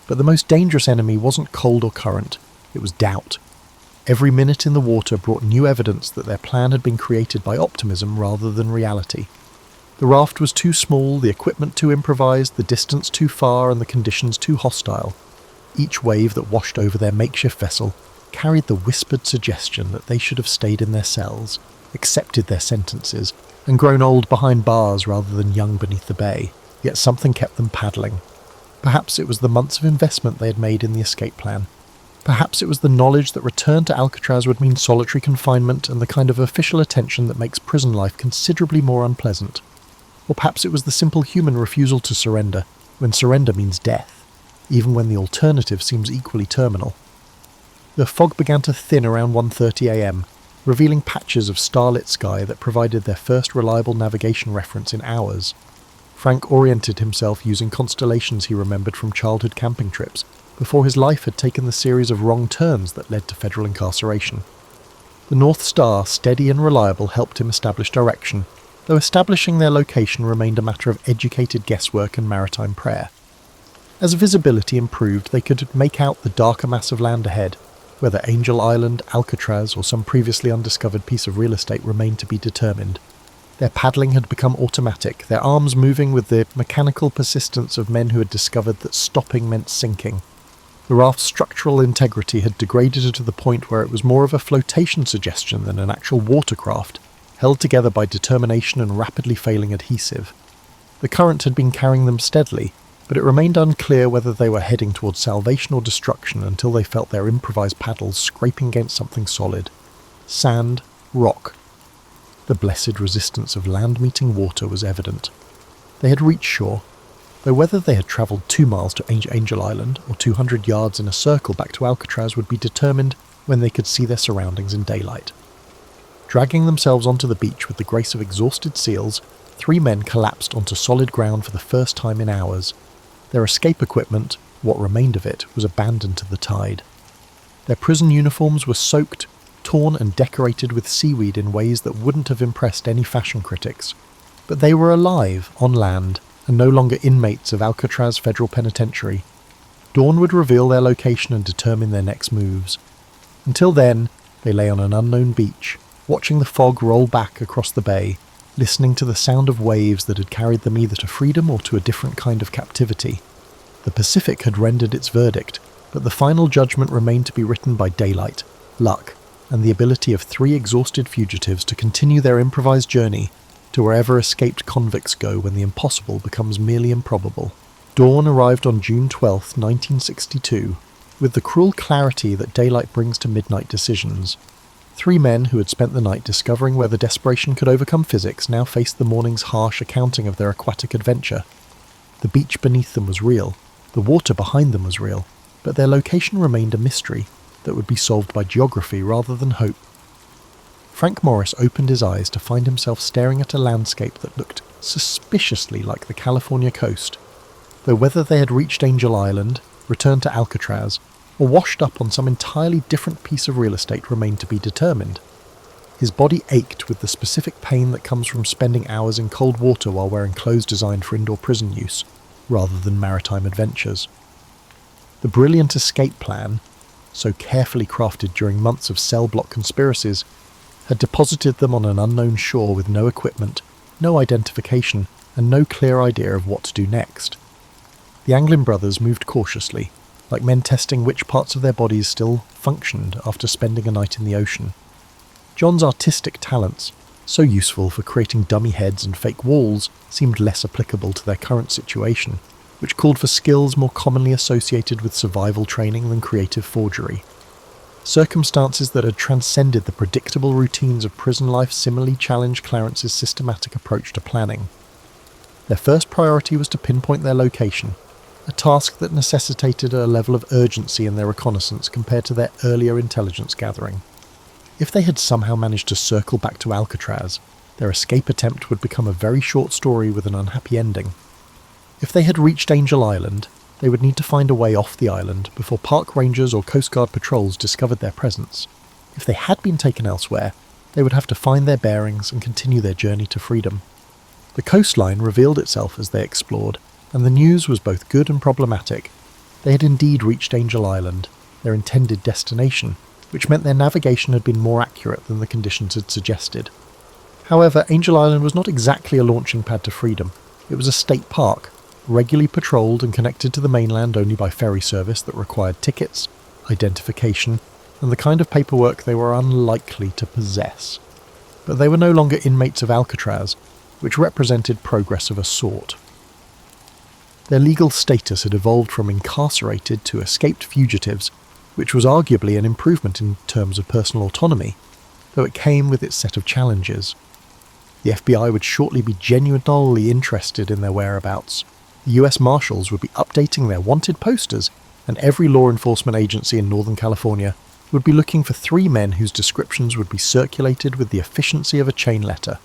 But the most dangerous enemy wasn't cold or current, it was doubt. Every minute in the water brought new evidence that their plan had been created by optimism rather than reality. The raft was too small, the equipment too improvised, the distance too far, and the conditions too hostile. Each wave that washed over their makeshift vessel carried the whispered suggestion that they should have stayed in their cells, accepted their sentences, and grown old behind bars rather than young beneath the bay, yet something kept them paddling. Perhaps it was the months of investment they had made in the escape plan. Perhaps it was the knowledge that return to Alcatraz would mean solitary confinement and the kind of official attention that makes prison life considerably more unpleasant. Or perhaps it was the simple human refusal to surrender, when surrender means death, even when the alternative seems equally terminal. The fog began to thin around 1:30 a.m, revealing patches of starlit sky that provided their first reliable navigation reference in hours. Frank oriented himself using constellations he remembered from childhood camping trips, before his life had taken the series of wrong turns that led to federal incarceration. The North Star, steady and reliable, helped him establish direction, though establishing their location remained a matter of educated guesswork and maritime prayer. As visibility improved, they could make out the darker mass of land ahead. Whether Angel Island, Alcatraz, or some previously undiscovered piece of real estate remained to be determined. Their paddling had become automatic, their arms moving with the mechanical persistence of men who had discovered that stopping meant sinking. The raft's structural integrity had degraded to the point where it was more of a flotation suggestion than an actual watercraft, held together by determination and rapidly failing adhesive. The current had been carrying them steadily, but it remained unclear whether they were heading towards salvation or destruction until they felt their improvised paddles scraping against something solid. Sand, rock. The blessed resistance of land meeting water was evident. They had reached shore, though whether they had travelled 2 miles to Angel Island or 200 yards in a circle back to Alcatraz would be determined when they could see their surroundings in daylight. Dragging themselves onto the beach with the grace of exhausted seals, 3 men collapsed onto solid ground for the first time in hours. Their escape equipment, what remained of it, was abandoned to the tide. Their prison uniforms were soaked, torn and decorated with seaweed in ways that wouldn't have impressed any fashion critics. But they were alive, on land, and no longer inmates of Alcatraz Federal Penitentiary. Dawn would reveal their location and determine their next moves. Until then, they lay on an unknown beach, watching the fog roll back across the bay, listening to the sound of waves that had carried them either to freedom or to a different kind of captivity. The Pacific had rendered its verdict, but the final judgment remained to be written by daylight, luck, and the ability of 3 exhausted fugitives to continue their improvised journey to wherever escaped convicts go when the impossible becomes merely improbable. Dawn arrived on June 12, 1962, with the cruel clarity that daylight brings to midnight decisions. 3 men who had spent the night discovering whether desperation could overcome physics now faced the morning's harsh accounting of their aquatic adventure. The beach beneath them was real, the water behind them was real, but their location remained a mystery that would be solved by geography rather than hope. Frank Morris opened his eyes to find himself staring at a landscape that looked suspiciously like the California coast, though whether they had reached Angel Island, returned to Alcatraz, or washed up on some entirely different piece of real estate remained to be determined. His body ached with the specific pain that comes from spending hours in cold water while wearing clothes designed for indoor prison use, rather than maritime adventures. The brilliant escape plan, so carefully crafted during months of cell block conspiracies, had deposited them on an unknown shore with no equipment, no identification, and no clear idea of what to do next. The Anglin brothers moved cautiously, like men testing which parts of their bodies still functioned after spending a night in the ocean. John's artistic talents, so useful for creating dummy heads and fake walls, seemed less applicable to their current situation, which called for skills more commonly associated with survival training than creative forgery. Circumstances that had transcended the predictable routines of prison life similarly challenged Clarence's systematic approach to planning. Their first priority was to pinpoint their location, a task that necessitated a level of urgency in their reconnaissance compared to their earlier intelligence gathering. If they had somehow managed to circle back to Alcatraz, their escape attempt would become a very short story with an unhappy ending. If they had reached Angel Island, they would need to find a way off the island before park rangers or Coast Guard patrols discovered their presence. If they had been taken elsewhere, they would have to find their bearings and continue their journey to freedom. The coastline revealed itself as they explored, and the news was both good and problematic. They had indeed reached Angel Island, their intended destination, which meant their navigation had been more accurate than the conditions had suggested. However, Angel Island was not exactly a launching pad to freedom. It was a state park, regularly patrolled and connected to the mainland only by ferry service that required tickets, identification, and the kind of paperwork they were unlikely to possess. But they were no longer inmates of Alcatraz, which represented progress of a sort. Their legal status had evolved from incarcerated to escaped fugitives, which was arguably an improvement in terms of personal autonomy, though it came with its set of challenges. The FBI would shortly be genuinely interested in their whereabouts. The US Marshals would be updating their wanted posters, and every law enforcement agency in Northern California would be looking for 3 men whose descriptions would be circulated with the efficiency of a chain letter.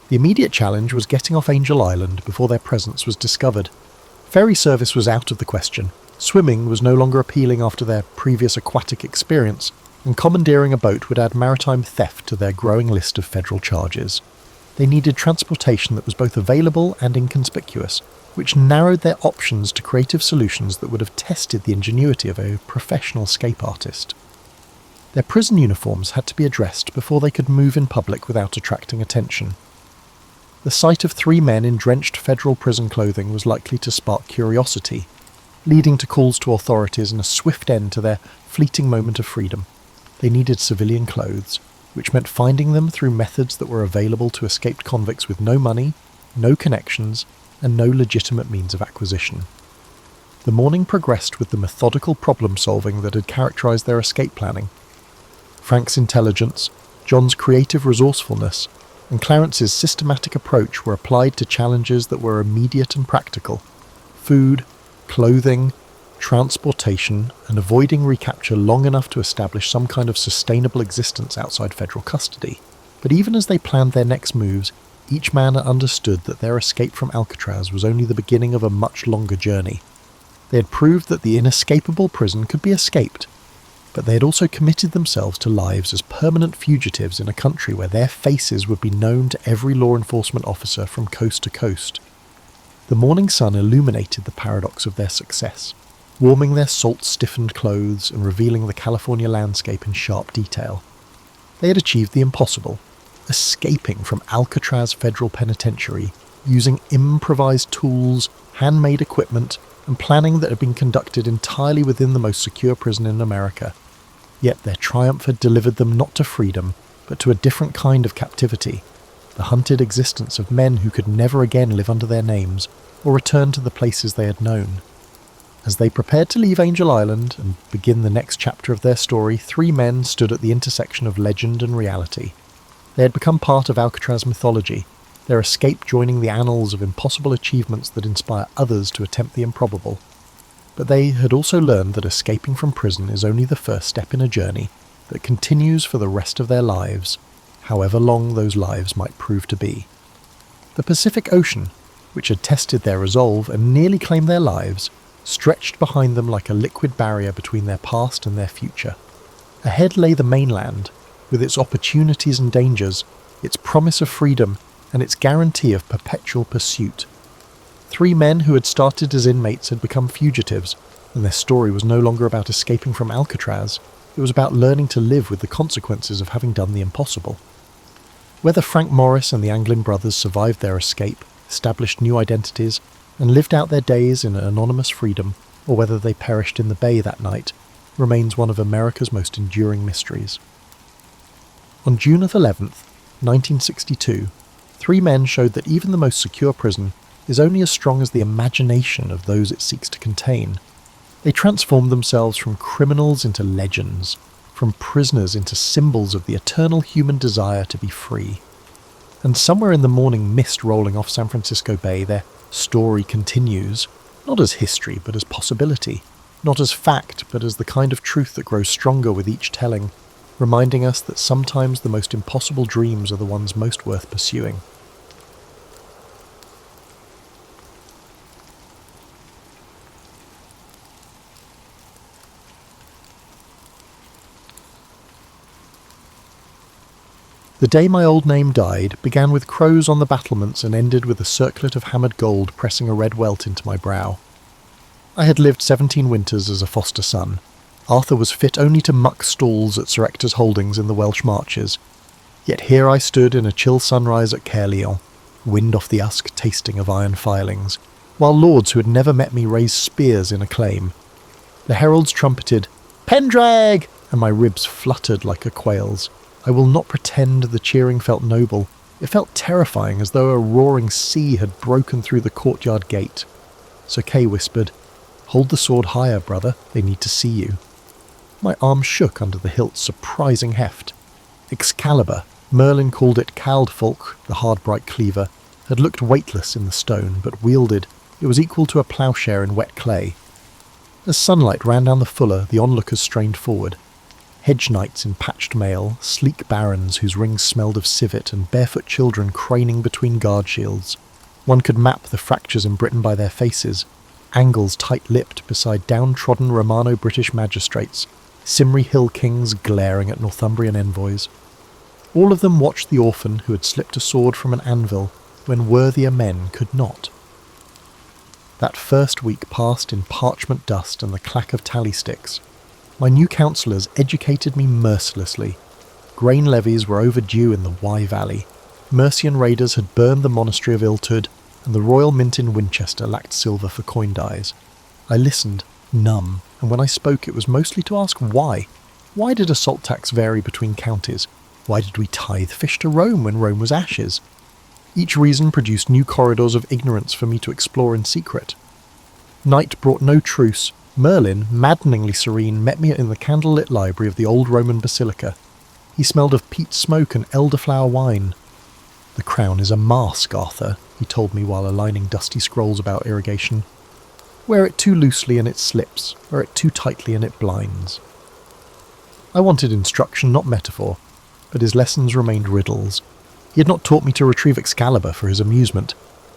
The immediate challenge was getting off Angel Island before their presence was discovered. Ferry service was out of the question. Swimming was no longer appealing after their previous aquatic experience, and commandeering a boat would add maritime theft to their growing list of federal charges. They needed transportation that was both available and inconspicuous, which narrowed their options to creative solutions that would have tested the ingenuity of a professional escape artist. Their prison uniforms had to be addressed before they could move in public without attracting attention. The sight of 3 men in drenched federal prison clothing was likely to spark curiosity, leading to calls to authorities and a swift end to their fleeting moment of freedom. They needed civilian clothes, which meant finding them through methods that were available to escaped convicts with no money, no connections, and no legitimate means of acquisition. The morning progressed with the methodical problem-solving that had characterized their escape planning. Frank's intelligence, John's creative resourcefulness, and Clarence's systematic approach were applied to challenges that were immediate and practical: food, clothing, transportation, and avoiding recapture long enough to establish some kind of sustainable existence outside federal custody. But even as they planned their next moves, each man understood that their escape from Alcatraz was only the beginning of a much longer journey. They had proved that the inescapable prison could be escaped, but they had also committed themselves to lives as permanent fugitives in a country where their faces would be known to every law enforcement officer from coast to coast. The morning sun illuminated the paradox of their success, warming their salt-stiffened clothes and revealing the California landscape in sharp detail. They had achieved the impossible, escaping from Alcatraz Federal Penitentiary using improvised tools, handmade equipment, and planning that had been conducted entirely within the most secure prison in America. Yet their triumph had delivered them not to freedom, but to a different kind of captivity, the hunted existence of men who could never again live under their names or return to the places they had known. As they prepared to leave Angel Island and begin the next chapter of their story, 3 men stood at the intersection of legend and reality. They had become part of Alcatraz mythology, their escape joining the annals of impossible achievements that inspire others to attempt the improbable. But they had also learned that escaping from prison is only the first step in a journey that continues for the rest of their lives, however long those lives might prove to be. The Pacific Ocean, which had tested their resolve and nearly claimed their lives, stretched behind them like a liquid barrier between their past and their future. Ahead lay the mainland, with its opportunities and dangers, its promise of freedom, and its guarantee of perpetual pursuit. 3 men who had started as inmates had become fugitives, and their story was no longer about escaping from Alcatraz. It was about learning to live with the consequences of having done the impossible. Whether Frank Morris and the Anglin brothers survived their escape, established new identities, and lived out their days in anonymous freedom, or whether they perished in the bay that night, remains one of America's most enduring mysteries. On June 11th, 1962, 3 men showed that even the most secure prison is only as strong as the imagination of those it seeks to contain. They transformed themselves from criminals into legends, from prisoners into symbols of the eternal human desire to be free. And somewhere in the morning mist rolling off San Francisco Bay, their story continues, not as history but as possibility, not as fact but as the kind of truth that grows stronger with each telling, reminding us that sometimes the most impossible dreams are the ones most worth pursuing. The day my old name died began with crows on the battlements and ended with a circlet of hammered gold pressing a red welt into my brow. I had lived 17 winters as a foster son. Arthur was fit only to muck stalls at Sir Ector's holdings in the Welsh Marches. Yet here I stood in a chill sunrise at Caerleon, wind off the usk tasting of iron filings, while lords who had never met me raised spears in acclaim. The heralds trumpeted, "Pendrag!" and my ribs fluttered like a quail's. I will not pretend the cheering felt noble. It felt terrifying, as though a roaring sea had broken through the courtyard gate. Sir Kay whispered, "Hold the sword higher, brother, they need to see you." My arm shook under the hilt's surprising heft. Excalibur, Merlin called it Caldfolk, the hard bright cleaver, had looked weightless in the stone, but wielded, it was equal to a ploughshare in wet clay. As sunlight ran down the fuller, the onlookers strained forward. Hedge knights in patched mail, sleek barons whose rings smelled of civet, and barefoot children craning between guard shields. One could map the fractures in Britain by their faces, angles tight-lipped beside downtrodden Romano-British magistrates, Cymri hill kings glaring at Northumbrian envoys. All of them watched the orphan who had slipped a sword from an anvil when worthier men could not. That first week passed in parchment dust and the clack of tally sticks. My new counsellors educated me mercilessly. Grain levies were overdue in the Wye Valley. Mercian raiders had burned the monastery of Iltud, and the Royal Mint in Winchester lacked silver for coin dies. I listened, numb, and when I spoke it was mostly to ask why. Why did a salt tax vary between counties? Why did we tithe fish to Rome when Rome was ashes? Each reason produced new corridors of ignorance for me to explore in secret. Night brought no truce. Merlin, maddeningly serene, met me in the candlelit library of the old Roman basilica. He smelled of peat smoke and elderflower wine. "The crown is a mask, Arthur," he told me while aligning dusty scrolls about irrigation. "Wear it too loosely and it slips, wear it too tightly and it blinds." I wanted instruction, not metaphor, but his lessons remained riddles. He had not taught me to retrieve Excalibur for his amusement.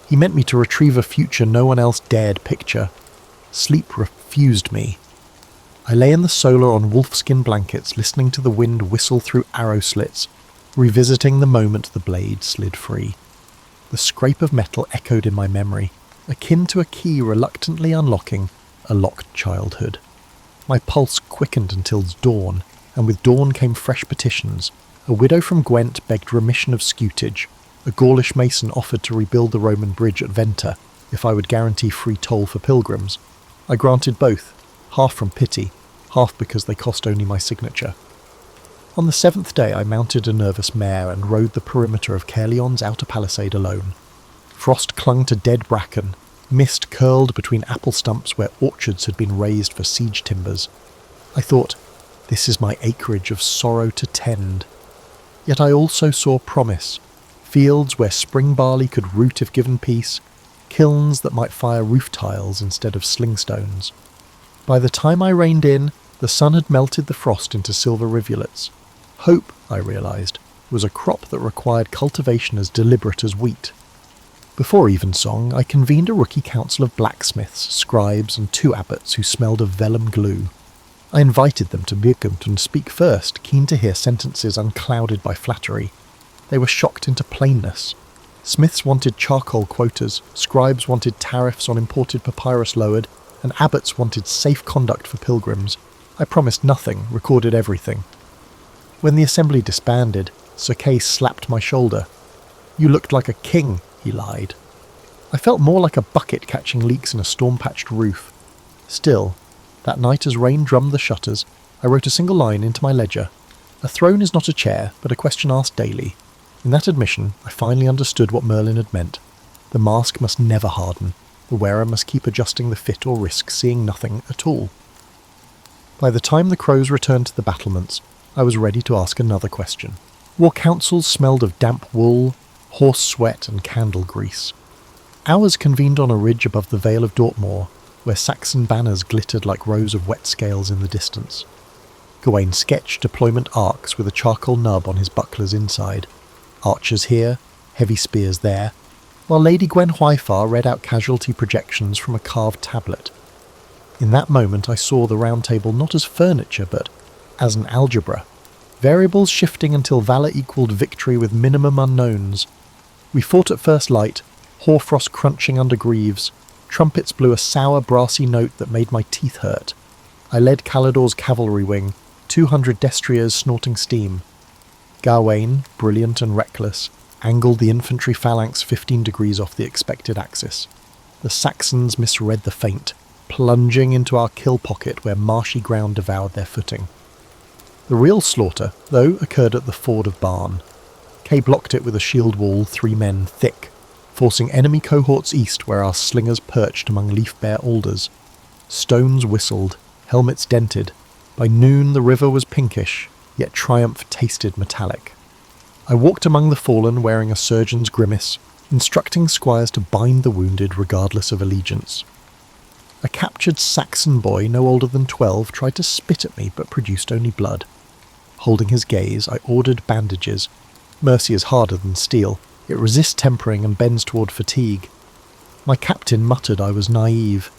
He meant me to retrieve a future no one else dared picture. Sleep refused me. I lay in the solar on wolfskin blankets, listening to the wind whistle through arrow slits, revisiting the moment the blade slid free. The scrape of metal echoed in my memory, akin to a key reluctantly unlocking a locked childhood. My pulse quickened until dawn, and with dawn came fresh petitions. A widow from Gwent begged remission of scutage. A Gaulish mason offered to rebuild the Roman bridge at Venta if I would guarantee free toll for pilgrims. I granted both, half from pity, half because they cost only my signature. On the 7th day I mounted a nervous mare and rode the perimeter of Caerleon's outer palisade alone. Frost clung to dead bracken, mist curled between apple stumps where orchards had been raised for siege timbers. I thought, this is my acreage of sorrow to tend. Yet I also saw promise, fields where spring barley could root if given peace, kilns that might fire roof tiles instead of slingstones. By the time I reined in, the sun had melted the frost into silver rivulets. Hope, I realised, was a crop that required cultivation as deliberate as wheat. Before evensong, I convened a rookie council of blacksmiths, scribes, and 2 abbots who smelled of vellum glue. I invited them to Birkenton speak first, keen to hear sentences unclouded by flattery. They were shocked into plainness. Smiths wanted charcoal quotas, scribes wanted tariffs on imported papyrus lowered, and abbots wanted safe conduct for pilgrims. I promised nothing, recorded everything. When the assembly disbanded, Sir Kay slapped my shoulder. "You looked like a king," he lied. I felt more like a bucket catching leaks in a storm-patched roof. Still, that night as rain drummed the shutters, I wrote a single line into my ledger. A throne is not a chair, but a question asked daily. In that admission, I finally understood what Merlin had meant. The mask must never harden. The wearer must keep adjusting the fit or risk seeing nothing at all. By the time the crows returned to the battlements, I was ready to ask another question. War councils smelled of damp wool, horse sweat and candle grease. Ours convened on a ridge above the Vale of Dortmoor, where Saxon banners glittered like rows of wet scales in the distance. Gawain sketched deployment arcs with a charcoal nub on his buckler's inside. Archers here, heavy spears there, while Lady Gwen Hwyfar read out casualty projections from a carved tablet. In that moment I saw the Round Table not as furniture, but as an algebra. Variables shifting until valour equalled victory with minimum unknowns. We fought at first light, hoarfrost crunching under greaves. Trumpets blew a sour, brassy note that made my teeth hurt. I led Calidor's cavalry wing, 200 destriers snorting steam. Gawain, brilliant and reckless, angled the infantry phalanx 15 degrees off the expected axis. The Saxons misread the feint, plunging into our kill pocket where marshy ground devoured their footing. The real slaughter, though, occurred at the ford of Barn. Kay blocked it with a shield wall 3 men thick, forcing enemy cohorts east where our slingers perched among leaf-bare alders. Stones whistled, helmets dented. By noon the river was pinkish, yet triumph tasted metallic. I walked among the fallen wearing a surgeon's grimace, instructing squires to bind the wounded regardless of allegiance. A captured Saxon boy no older than 12 tried to spit at me but produced only blood. Holding his gaze, I ordered bandages. Mercy is harder than steel. It resists tempering and bends toward fatigue. My captain muttered I was naive.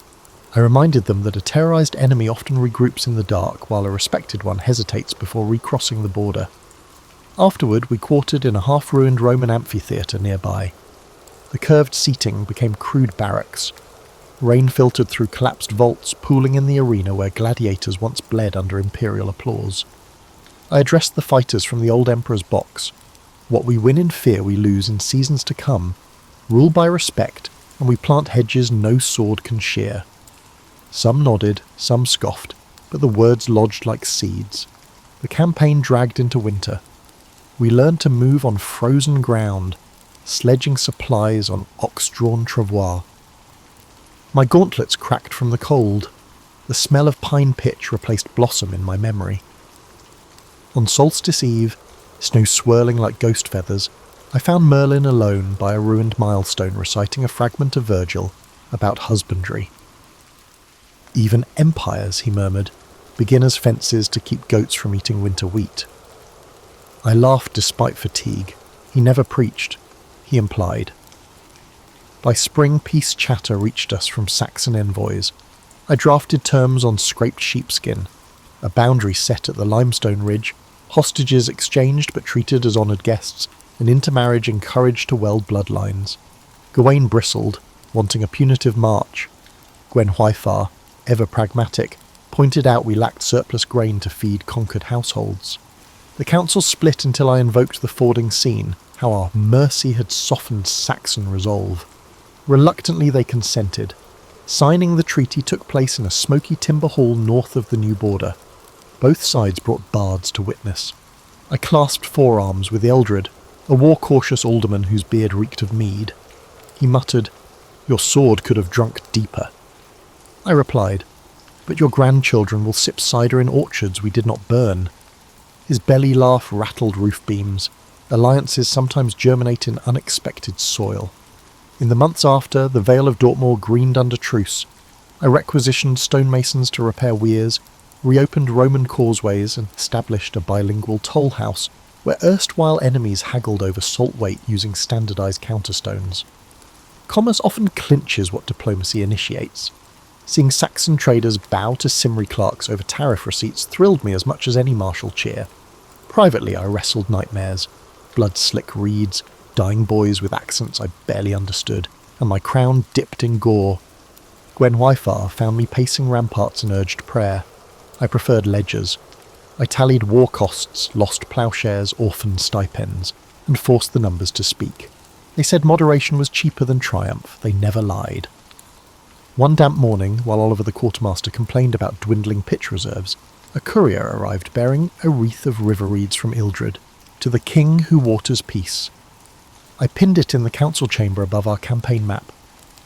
I reminded them that a terrorized enemy often regroups in the dark while a respected one hesitates before recrossing the border. Afterward, we quartered in a half-ruined Roman amphitheatre nearby. The curved seating became crude barracks. Rain filtered through collapsed vaults, pooling in the arena where gladiators once bled under imperial applause. I addressed the fighters from the old emperor's box. What we win in fear we lose in seasons to come. Rule by respect, and we plant hedges no sword can shear. Some nodded, some scoffed, but the words lodged like seeds. The campaign dragged into winter. We learned to move on frozen ground, sledging supplies on ox-drawn travois. My gauntlets cracked from the cold. The smell of pine pitch replaced blossom in my memory. On solstice eve, snow swirling like ghost feathers, I found Merlin alone by a ruined milestone reciting a fragment of Virgil about husbandry. Even empires, he murmured, begin as fences to keep goats from eating winter wheat. I laughed despite fatigue. He never preached, he implied. By spring, peace chatter reached us from Saxon envoys. I drafted terms on scraped sheepskin, a boundary set at the limestone ridge, hostages exchanged but treated as honoured guests, and intermarriage encouraged to weld bloodlines. Gawain bristled, wanting a punitive march. Gwenhwyfar, ever pragmatic, pointed out we lacked surplus grain to feed conquered households. The council split until I invoked the fording scene, how our mercy had softened Saxon resolve. Reluctantly they consented. Signing the treaty took place in a smoky timber hall north of the new border. Both sides brought bards to witness. I clasped forearms with Eldred, a war-cautious alderman whose beard reeked of mead. He muttered, "Your sword could have drunk deeper." I replied, "But your grandchildren will sip cider in orchards we did not burn." His belly laugh rattled roof beams. Alliances sometimes germinate in unexpected soil. In the months after, the Vale of Dortmore greened under truce. I requisitioned stonemasons to repair weirs, reopened Roman causeways and established a bilingual toll house where erstwhile enemies haggled over salt weight using standardized counterstones. Commerce often clinches what diplomacy initiates. Seeing Saxon traders bow to Cymry clerks over tariff receipts thrilled me as much as any martial cheer. Privately I wrestled nightmares, blood-slick reeds, dying boys with accents I barely understood, and my crown dipped in gore. Gwenhwyfar found me pacing ramparts and urged prayer. I preferred ledgers. I tallied war costs, lost ploughshares, orphan stipends, and forced the numbers to speak. They said moderation was cheaper than triumph. They never lied. One damp morning, while Oliver the quartermaster complained about dwindling pitch reserves, a courier arrived bearing a wreath of river reeds from Ildred, to the king who waters peace. I pinned it in the council chamber above our campaign map.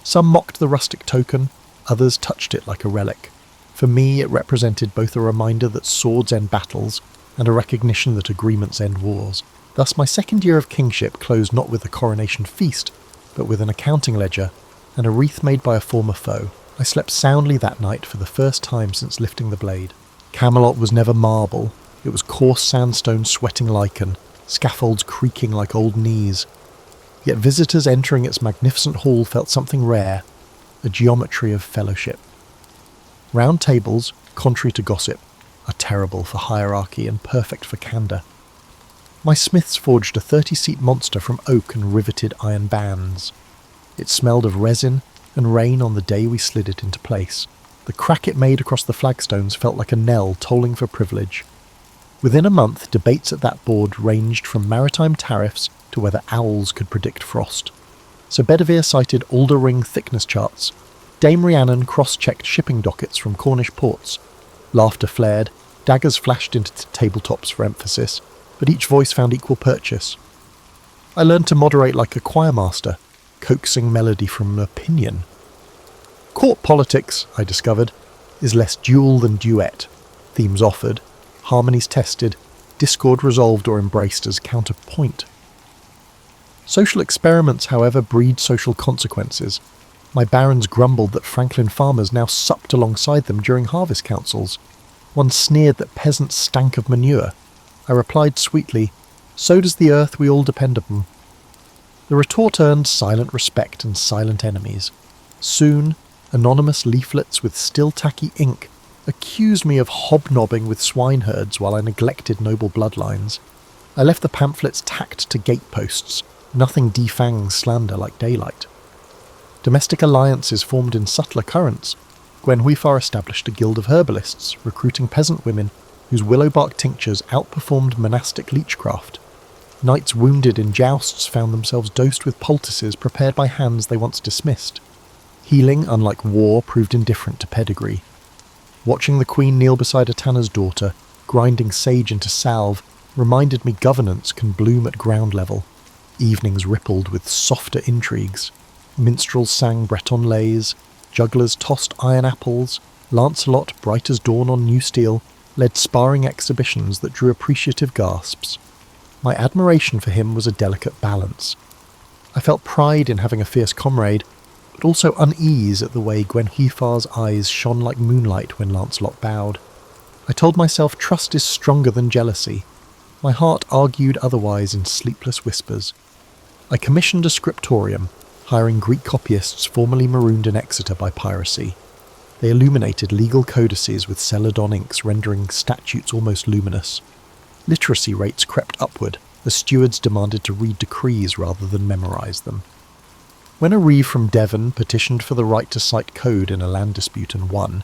Some mocked the rustic token, others touched it like a relic. For me, it represented both a reminder that swords end battles and a recognition that agreements end wars. Thus, my second year of kingship closed not with a coronation feast, but with an accounting ledger and a wreath made by a former foe. I slept soundly that night for the first time since lifting the blade. Camelot was never marble. It was coarse sandstone sweating lichen, scaffolds creaking like old knees. Yet visitors entering its magnificent hall felt something rare, a geometry of fellowship. Round tables, contrary to gossip, are terrible for hierarchy and perfect for candour. My smiths forged a 30-seat monster from oak and riveted iron bands. It smelled of resin and rain on the day we slid it into place. The crack it made across the flagstones felt like a knell tolling for privilege. Within a month, debates at that board ranged from maritime tariffs to whether owls could predict frost. Sir Bedivere cited Alder Ring thickness charts. Dame Rhiannon cross-checked shipping dockets from Cornish ports. Laughter flared, daggers flashed into tabletops for emphasis, but each voice found equal purchase. I learned to moderate like a choirmaster, coaxing melody from opinion. Court politics, I discovered, is less duel than duet. Themes offered, harmonies tested, discord resolved or embraced as counterpoint. Social experiments, however, breed social consequences. My barons grumbled that Franklin farmers now supped alongside them during harvest councils. One sneered that peasants stank of manure. I replied sweetly, "So does the earth we all depend upon." The retort earned silent respect and silent enemies. Soon, anonymous leaflets with still tacky ink accused me of hobnobbing with swineherds while I neglected noble bloodlines. I left the pamphlets tacked to gateposts. Nothing defangs slander like daylight. Domestic alliances formed in subtler currents. Gwen Huifar established a guild of herbalists, recruiting peasant women whose willow bark tinctures outperformed monastic leechcraft. Knights wounded in jousts found themselves dosed with poultices prepared by hands they once dismissed. Healing, unlike war, proved indifferent to pedigree. Watching the Queen kneel beside a tanner's daughter, grinding sage into salve, reminded me governance can bloom at ground level. Evenings rippled with softer intrigues. Minstrels sang Breton lays, jugglers tossed iron apples, Lancelot, bright as dawn on new steel, led sparring exhibitions that drew appreciative gasps. My admiration for him was a delicate balance. I felt pride in having a fierce comrade, but also unease at the way Gwen Huifar's eyes shone like moonlight when Lancelot bowed. I told myself trust is stronger than jealousy. My heart argued otherwise in sleepless whispers. I commissioned a scriptorium, hiring Greek copyists formerly marooned in Exeter by piracy. They illuminated legal codices with celadon inks rendering statutes almost luminous. Literacy rates crept upward as stewards demanded to read decrees rather than memorise them. When a reeve from Devon petitioned for the right to cite code in a land dispute and won,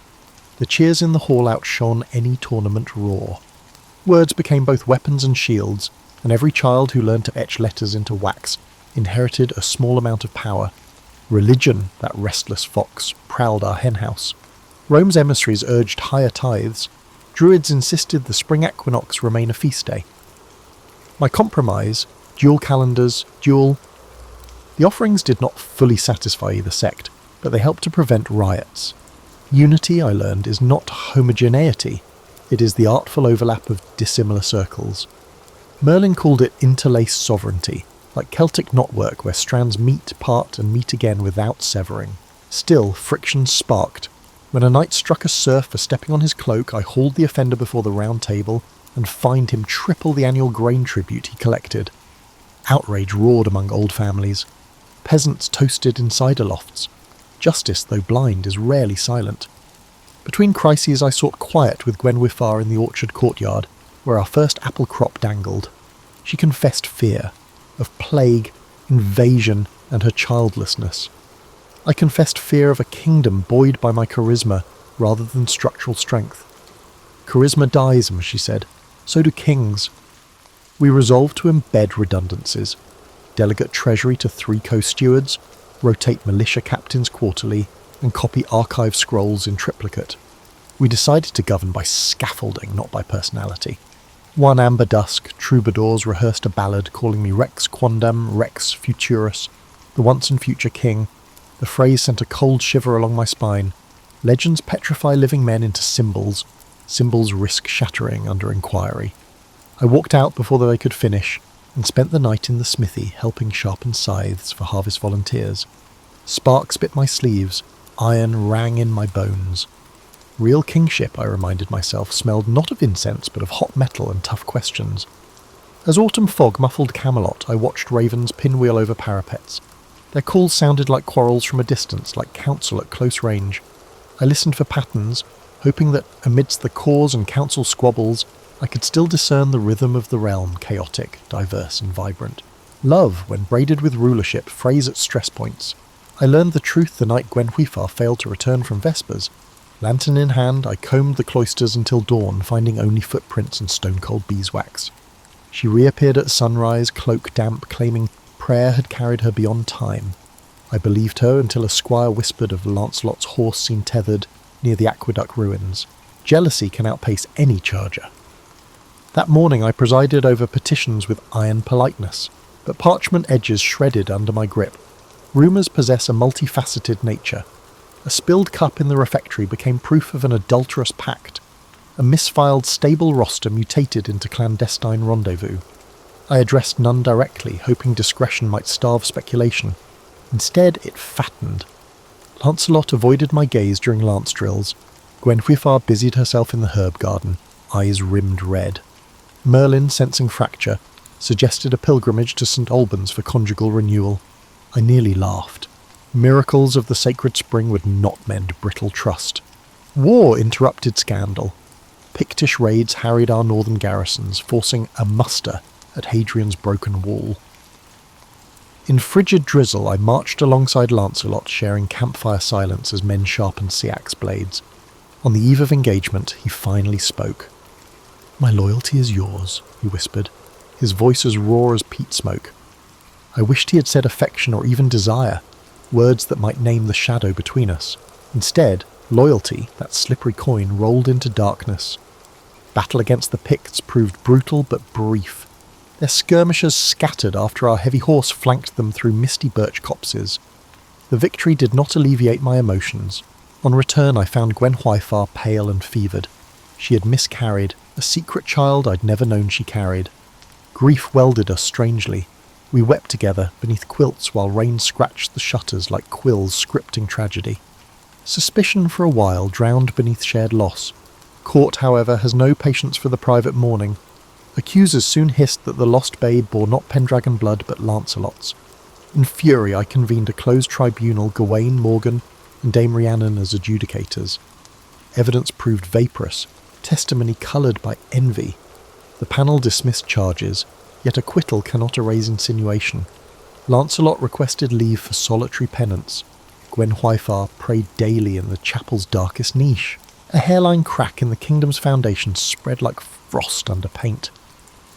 the cheers in the hall outshone any tournament roar. Words became both weapons and shields, and every child who learned to etch letters into wax inherited a small amount of power. Religion, that restless fox, prowled our henhouse. Rome's emissaries urged higher tithes. Druids insisted the spring equinox remain a feast day. My compromise, dual calendars, The offerings did not fully satisfy either sect, but they helped to prevent riots. Unity, I learned, is not homogeneity. It is the artful overlap of dissimilar circles. Merlin called it interlaced sovereignty, like Celtic knotwork where strands meet, part, and meet again without severing. Still, friction sparked. When a knight struck a serf for stepping on his cloak, I hauled the offender before the round table and fined him triple the annual grain tribute he collected. Outrage roared among old families. Peasants toasted in cider lofts. Justice, though blind, is rarely silent. Between crises I sought quiet with Gwen Huifar in the orchard courtyard, where our first apple crop dangled. She confessed fear, of plague, invasion, and her childlessness. I confessed fear of a kingdom buoyed by my charisma rather than structural strength. Charisma dies, she said. So do kings. We resolved to embed redundancies. Delegate treasury to 3 co-stewards, rotate militia captains quarterly, and copy archive scrolls in triplicate. We decided to govern by scaffolding, not by personality. One amber dusk, troubadours rehearsed a ballad calling me Rex Quondam, Rex Futurus, the once and future king. The phrase sent a cold shiver along my spine. Legends petrify living men into symbols. Symbols risk shattering under inquiry. I walked out before they could finish, and spent the night in the smithy helping sharpen scythes for harvest volunteers. Sparks bit my sleeves, iron rang in my bones. Real kingship, I reminded myself, smelled not of incense but of hot metal and tough questions. As autumn fog muffled Camelot, I watched ravens pinwheel over parapets. Their calls sounded like quarrels from a distance, like counsel at close range. I listened for patterns, hoping that amidst the cause and council squabbles, I could still discern the rhythm of the realm, chaotic, diverse and vibrant. Love, when braided with rulership, frays at stress points. I learned the truth the night Gwen Huifar failed to return from Vespers. Lantern in hand, I combed the cloisters until dawn, finding only footprints and stone-cold beeswax. She reappeared at sunrise, cloak damp, claiming prayer had carried her beyond time. I believed her until a squire whispered of Lancelot's horse seen tethered near the aqueduct ruins. Jealousy can outpace any charger. That morning I presided over petitions with iron politeness, but parchment edges shredded under my grip. Rumours possess a multifaceted nature. A spilled cup in the refectory became proof of an adulterous pact. A misfiled stable roster mutated into clandestine rendezvous. I addressed none directly, hoping discretion might starve speculation. Instead, it fattened. Lancelot avoided my gaze during lance drills. Gwenhwyfar busied herself in the herb garden, eyes rimmed red. Merlin, sensing fracture, suggested a pilgrimage to St. Albans for conjugal renewal. I nearly laughed. Miracles of the sacred spring would not mend brittle trust. War interrupted scandal. Pictish raids harried our northern garrisons, forcing a muster at Hadrian's broken wall. In frigid drizzle I marched alongside Lancelot, sharing campfire silence as men sharpened seax blades. On the eve of engagement, he finally spoke. "My loyalty is yours," he whispered, his voice as raw as peat smoke. I wished he had said affection or even desire, words that might name the shadow between us. Instead, loyalty, that slippery coin, rolled into darkness. Battle against the Picts proved brutal but brief. Their skirmishers scattered after our heavy horse flanked them through misty birch copses. The victory did not alleviate my emotions. On return I found Gwenhwyfar pale and fevered. She had miscarried, a secret child I'd never known she carried. Grief welded us strangely. We wept together beneath quilts while rain scratched the shutters like quills scripting tragedy. Suspicion for a while drowned beneath shared loss. Court, however, has no patience for the private mourning. Accusers soon hissed that the lost babe bore not Pendragon blood but Lancelot's. In fury I convened a closed tribunal, Gawain, Morgan, and Dame Rhiannon as adjudicators. Evidence proved vaporous, testimony coloured by envy. The panel dismissed charges, yet acquittal cannot erase insinuation. Lancelot requested leave for solitary penance. Gwenhwyfar prayed daily in the chapel's darkest niche. A hairline crack in the kingdom's foundation spread like frost under paint.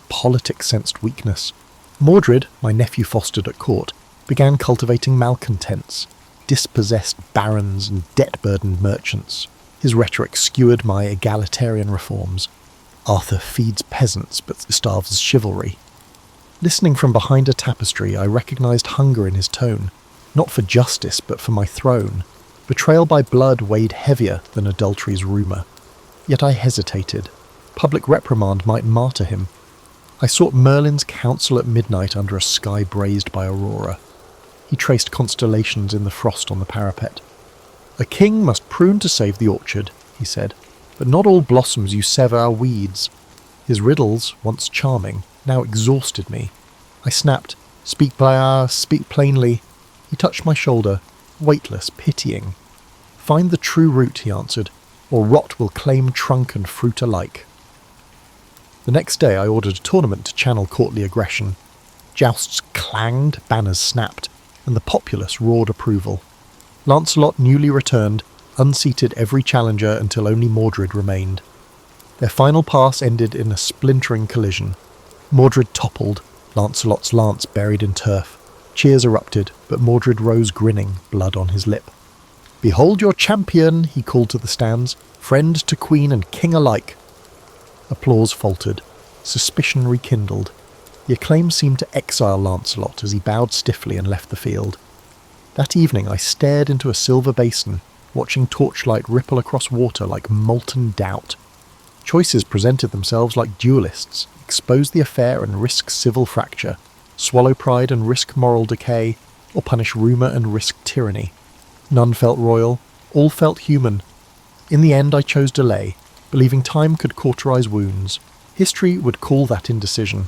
Politics sensed weakness. Mordred, my nephew fostered at court, began cultivating malcontents, dispossessed barons and debt-burdened merchants. His rhetoric skewered my egalitarian reforms. Arthur feeds peasants but starves chivalry. Listening from behind a tapestry, I recognised hunger in his tone, not for justice but for my throne. Betrayal by blood weighed heavier than adultery's rumour. Yet I hesitated. Public reprimand might martyr him. I sought Merlin's counsel at midnight under a sky brazed by aurora. He traced constellations in the frost on the parapet. "A king must prune to save the orchard," he said, "but not all blossoms you sever are weeds." His riddles, once charming, now exhausted me. I snapped, speak plainly." He touched my shoulder, weightless, pitying. "Find the true root," he answered, "or rot will claim trunk and fruit alike." The next day I ordered a tournament to channel courtly aggression. Jousts clanged, banners snapped, and the populace roared approval. Lancelot, newly returned, unseated every challenger until only Mordred remained. Their final pass ended in a splintering collision. Mordred toppled, Lancelot's lance buried in turf. Cheers erupted, but Mordred rose grinning, blood on his lip. "Behold your champion," he called to the stands, "friend to queen and king alike." Applause faltered. Suspicion rekindled. The acclaim seemed to exile Lancelot as he bowed stiffly and left the field. That evening I stared into a silver basin, watching torchlight ripple across water like molten doubt. Choices presented themselves like duelists, expose the affair and risk civil fracture, swallow pride and risk moral decay, or punish rumour and risk tyranny. None felt royal, all felt human. In the end I chose delay, believing time could cauterize wounds. History would call that indecision.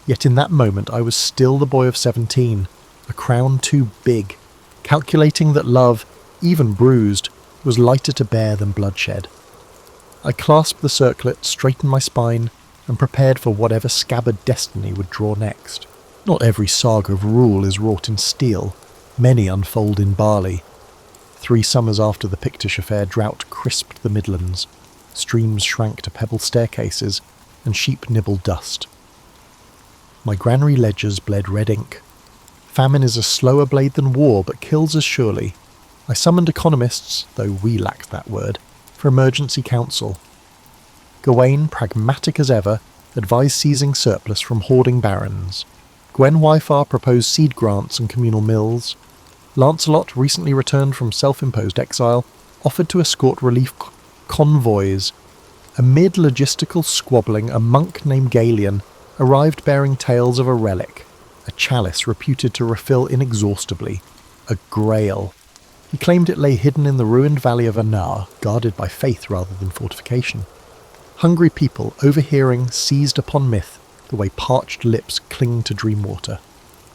Yet in that moment I was still the boy of 17, a crown too big, calculating that love, even bruised, was lighter to bear than bloodshed. I clasped the circlet, straightened my spine, and prepared for whatever scabbard destiny would draw next. Not every saga of rule is wrought in steel. Many unfold in barley. 3 summers after the Pictish affair, drought crisped the Midlands. Streams shrank to pebble staircases, and sheep nibbled dust. My granary ledgers bled red ink. Famine is a slower blade than war, but kills as surely. I summoned economists, though we lacked that word, for emergency counsel. Gawain, pragmatic as ever, advised seizing surplus from hoarding barons. Gwen Wyfar proposed seed grants and communal mills. Lancelot, recently returned from self-imposed exile, offered to escort relief convoys. Amid logistical squabbling, a monk named Galen arrived bearing tales of a relic, a chalice reputed to refill inexhaustibly, a grail. He claimed it lay hidden in the ruined valley of Anar, guarded by faith rather than fortification. Hungry people, overhearing, seized upon myth, the way parched lips cling to dream water.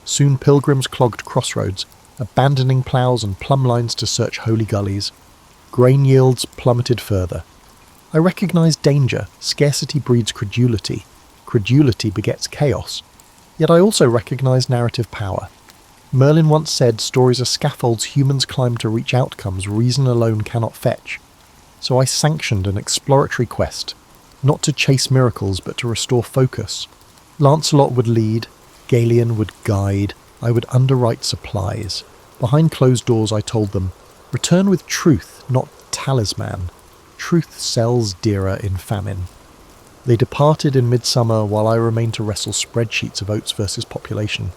Soon pilgrims clogged crossroads, abandoning ploughs and plumb lines to search holy gullies. Grain yields plummeted further. I recognised danger. Scarcity breeds credulity. Credulity begets chaos. Yet I also recognised narrative power. Merlin once said stories are scaffolds humans climb to reach outcomes reason alone cannot fetch. So I sanctioned an exploratory quest, not to chase miracles but to restore focus. Lancelot would lead, Galen would guide, I would underwrite supplies. Behind closed doors I told them, return with truth, not talisman. Truth sells dearer in famine. They departed in midsummer while I remained to wrestle spreadsheets of oats versus population.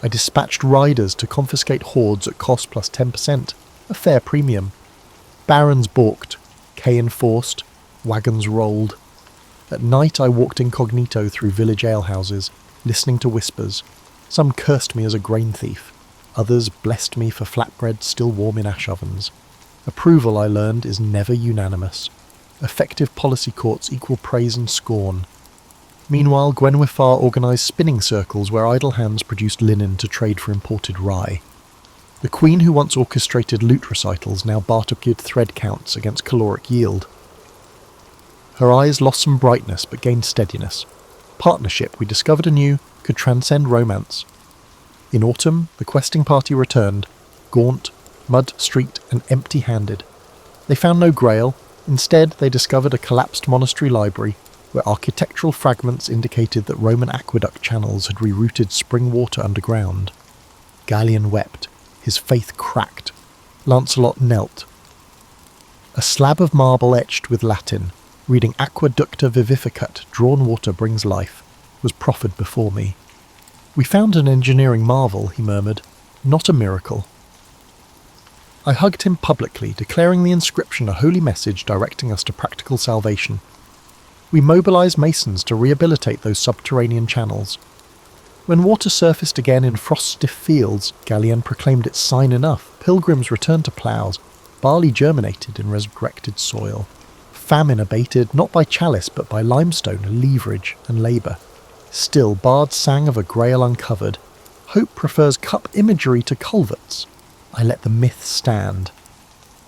I dispatched riders to confiscate hoards at cost plus 10%, a fair premium. Barons balked, K enforced, wagons rolled. At night I walked incognito through village alehouses, listening to whispers. Some cursed me as a grain thief. Others blessed me for flatbread still warm in ash ovens. Approval, I learned, is never unanimous. Effective policy courts equal praise and scorn. Meanwhile, Gwenwyfar organised spinning circles where idle hands produced linen to trade for imported rye. The queen who once orchestrated lute recitals now bartered thread counts against caloric yield. Her eyes lost some brightness but gained steadiness. Partnership, we discovered anew, could transcend romance. In autumn, the questing party returned, gaunt, mud-streaked and empty-handed. They found no grail. Instead, they discovered a collapsed monastery library, where architectural fragments indicated that Roman aqueduct channels had rerouted spring water underground. Galen wept. His faith cracked. Lancelot knelt. A slab of marble etched with Latin, reading Aqueducta vivificat, drawn water brings life, was proffered before me. We found an engineering marvel, he murmured, not a miracle. I hugged him publicly, declaring the inscription a holy message directing us to practical salvation. We mobilised masons to rehabilitate those subterranean channels. When water surfaced again in frost-stiff fields, Galen proclaimed it sign enough. Pilgrims returned to ploughs. Barley germinated in resurrected soil. Famine abated not by chalice but by limestone, leverage and labour. Still, bards sang of a grail uncovered. Hope prefers cup imagery to culverts. I let the myth stand.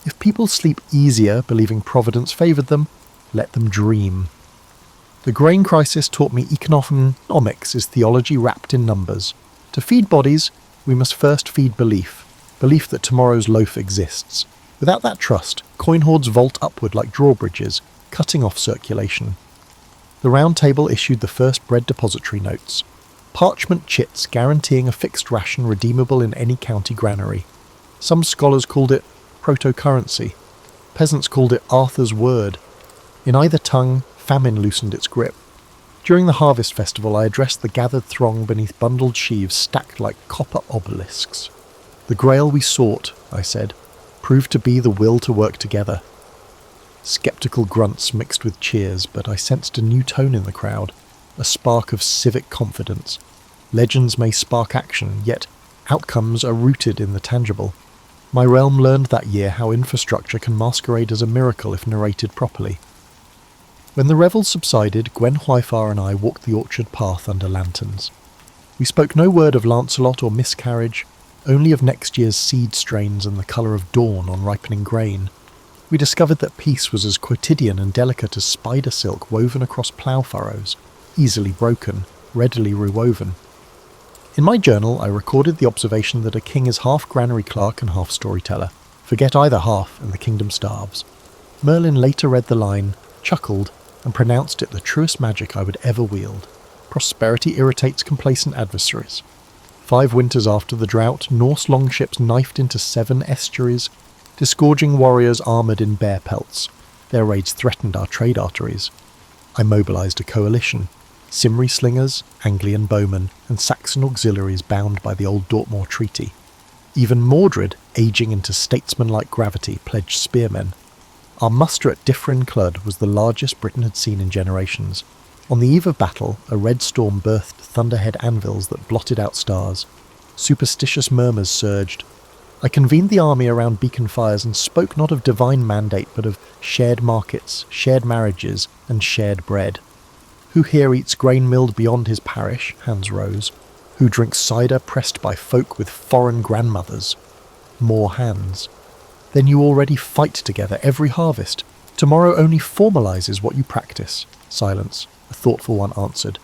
If people sleep easier, believing Providence favoured them, let them dream. The grain crisis taught me economics is theology wrapped in numbers. To feed bodies, we must first feed belief that tomorrow's loaf exists. Without that trust, coin hoards vault upward like drawbridges, cutting off circulation. The Round Table issued the first bread depository notes. Parchment chits guaranteeing a fixed ration redeemable in any county granary. Some scholars called it proto-currency. Peasants called it Arthur's word. In either tongue, famine loosened its grip. During the harvest festival, I addressed the gathered throng beneath bundled sheaves stacked like copper obelisks. The grail we sought, I said, proved to be the will to work together. Sceptical grunts mixed with cheers, but I sensed a new tone in the crowd, a spark of civic confidence. Legends may spark action, yet outcomes are rooted in the tangible. My realm learned that year how infrastructure can masquerade as a miracle if narrated properly. When the revels subsided, Gwen Wyfar and I walked the orchard path under lanterns. We spoke no word of Lancelot or miscarriage, only of next year's seed strains and the colour of dawn on ripening grain. We discovered that peace was as quotidian and delicate as spider silk woven across plough furrows, easily broken, readily rewoven. In my journal, I recorded the observation that a king is half granary clerk and half storyteller. Forget either half and the kingdom starves. Merlin later read the line, chuckled, and pronounced it the truest magic I would ever wield. Prosperity irritates complacent adversaries. 5 winters after the drought, Norse longships knifed into 7 estuaries, disgorging warriors armoured in bear pelts. Their raids threatened our trade arteries. I mobilised a coalition. Cymri slingers, Anglian bowmen, and Saxon auxiliaries bound by the old Dortmund Treaty. Even Mordred, ageing into statesman-like gravity, pledged spearmen. Our muster at Dyffryn Clwyd was the largest Britain had seen in generations. On the eve of battle, a red storm birthed thunderhead anvils that blotted out stars. Superstitious murmurs surged. I convened the army around beacon fires and spoke not of divine mandate but of shared markets, shared marriages, and shared bread. Who here eats grain milled beyond his parish? Hands rose. Who drinks cider pressed by folk with foreign grandmothers? More hands. Then you already fight together every harvest. Tomorrow only formalises what you practice. Silence. A thoughtful one answered.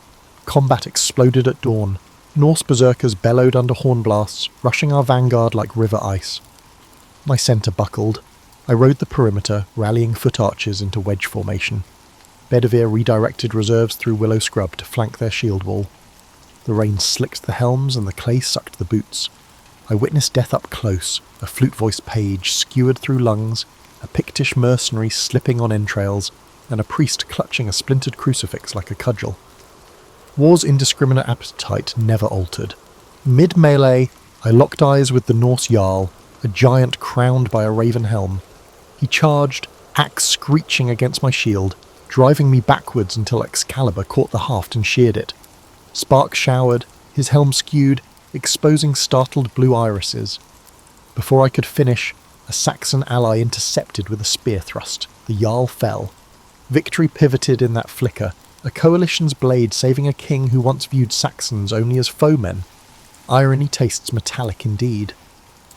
Combat exploded at dawn. Norse berserkers bellowed under horn blasts, rushing our vanguard like river ice. My centre buckled. I rode the perimeter, rallying foot archers into wedge formation. Bedivere redirected reserves through willow scrub to flank their shield wall. The rain slicked the helms and the clay sucked the boots. I witnessed death up close, a flute-voiced page skewered through lungs, a Pictish mercenary slipping on entrails, and a priest clutching a splintered crucifix like a cudgel. War's indiscriminate appetite never altered. Mid-melee, I locked eyes with the Norse Jarl, a giant crowned by a raven helm. He charged, axe screeching against my shield, driving me backwards until Excalibur caught the haft and sheared it. Sparks showered, his helm skewed, exposing startled blue irises. Before I could finish, a Saxon ally intercepted with a spear thrust. The Jarl fell. Victory pivoted in that flicker, a coalition's blade saving a king who once viewed Saxons only as foemen. Irony tastes metallic indeed.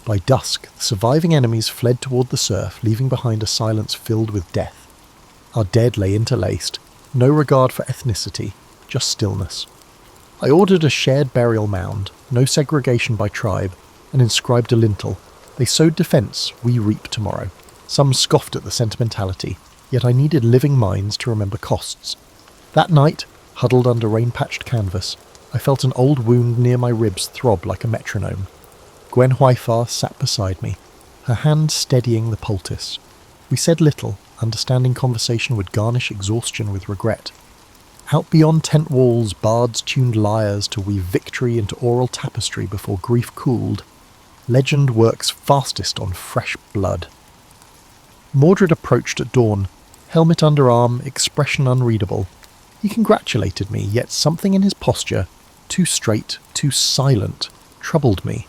By dusk, the surviving enemies fled toward the surf, leaving behind a silence filled with death. Our dead lay interlaced, no regard for ethnicity, just stillness. I ordered a shared burial mound, no segregation by tribe, and inscribed a lintel. They sowed defence, we reap tomorrow. Some scoffed at the sentimentality, yet I needed living minds to remember costs. That night, huddled under rain-patched canvas, I felt an old wound near my ribs throb like a metronome. Gwen Hwyfar sat beside me, her hand steadying the poultice. We said little, understanding conversation would garnish exhaustion with regret. Out beyond tent walls, bards tuned lyres to weave victory into oral tapestry before grief cooled. Legend works fastest on fresh blood. Mordred approached at dawn, helmet under arm, expression unreadable. He congratulated me, yet something in his posture, too straight, too silent, troubled me.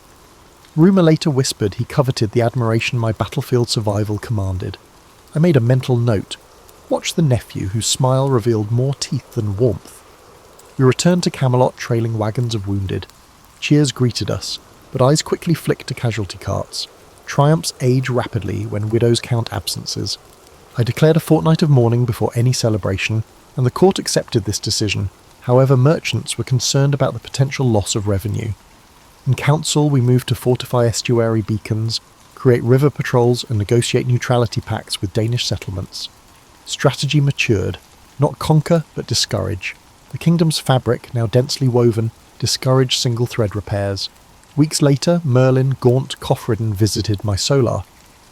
Rumour later whispered he coveted the admiration my battlefield survival commanded. I made a mental note. Watch the nephew whose smile revealed more teeth than warmth. We returned to Camelot trailing wagons of wounded. Cheers greeted us, but eyes quickly flicked to casualty carts. Triumphs age rapidly when widows count absences. I declared a fortnight of mourning before any celebration, and the court accepted this decision. However, merchants were concerned about the potential loss of revenue. In council, we moved to fortify estuary beacons, create river patrols, and negotiate neutrality pacts with Danish settlements. Strategy matured. Not conquer, but discourage. The kingdom's fabric, now densely woven, discouraged single-thread repairs. Weeks later, Merlin, gaunt, cough-ridden, visited my solar.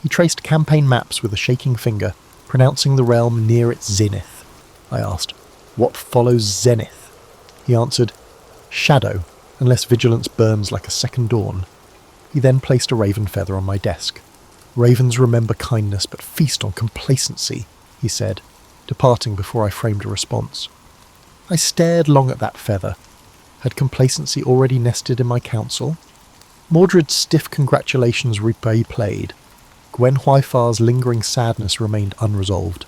He traced campaign maps with a shaking finger, pronouncing the realm near its zenith. I asked, "What follows zenith?" He answered, "Shadow, unless vigilance burns like a second dawn." He then placed a raven feather on my desk. "Ravens remember kindness but feast on complacency," he said, departing before I framed a response. I stared long at that feather. Had complacency already nested in my council? Mordred's stiff congratulations replayed. Gwen Hwyfar's lingering sadness remained unresolved.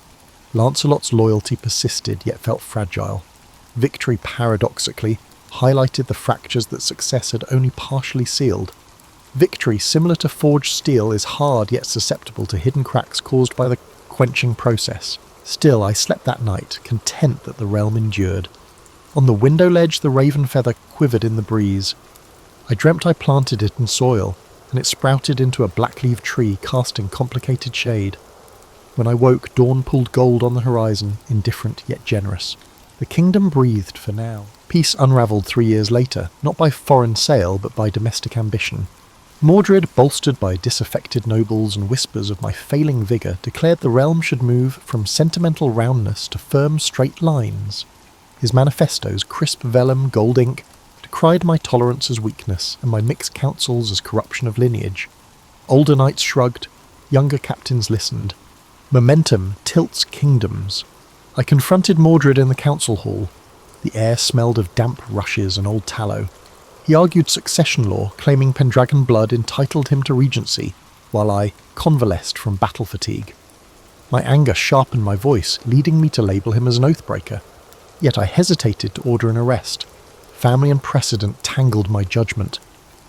Lancelot's loyalty persisted yet felt fragile. Victory, paradoxically, highlighted the fractures that success had only partially sealed. Victory, similar to forged steel, is hard yet susceptible to hidden cracks caused by the quenching process. Still, I slept that night, content that the realm endured. On the window ledge, the raven feather quivered in the breeze. I dreamt I planted it in soil, and it sprouted into a black-leaved tree casting complicated shade. When I woke, dawn pulled gold on the horizon, indifferent yet generous. The kingdom breathed for now. Peace unravelled 3 years later, not by foreign sail but by domestic ambition. Mordred, bolstered by disaffected nobles and whispers of my failing vigour, declared the realm should move from sentimental roundness to firm straight lines. His manifestos, crisp vellum, gold ink, decried my tolerance as weakness and my mixed counsels as corruption of lineage. Older knights shrugged, younger captains listened. Momentum tilts kingdoms. I confronted Mordred in the council hall. The air smelled of damp rushes and old tallow. He argued succession law, claiming Pendragon blood entitled him to regency, while I convalesced from battle fatigue. My anger sharpened my voice, leading me to label him as an oathbreaker. Yet I hesitated to order an arrest. Family and precedent tangled my judgment.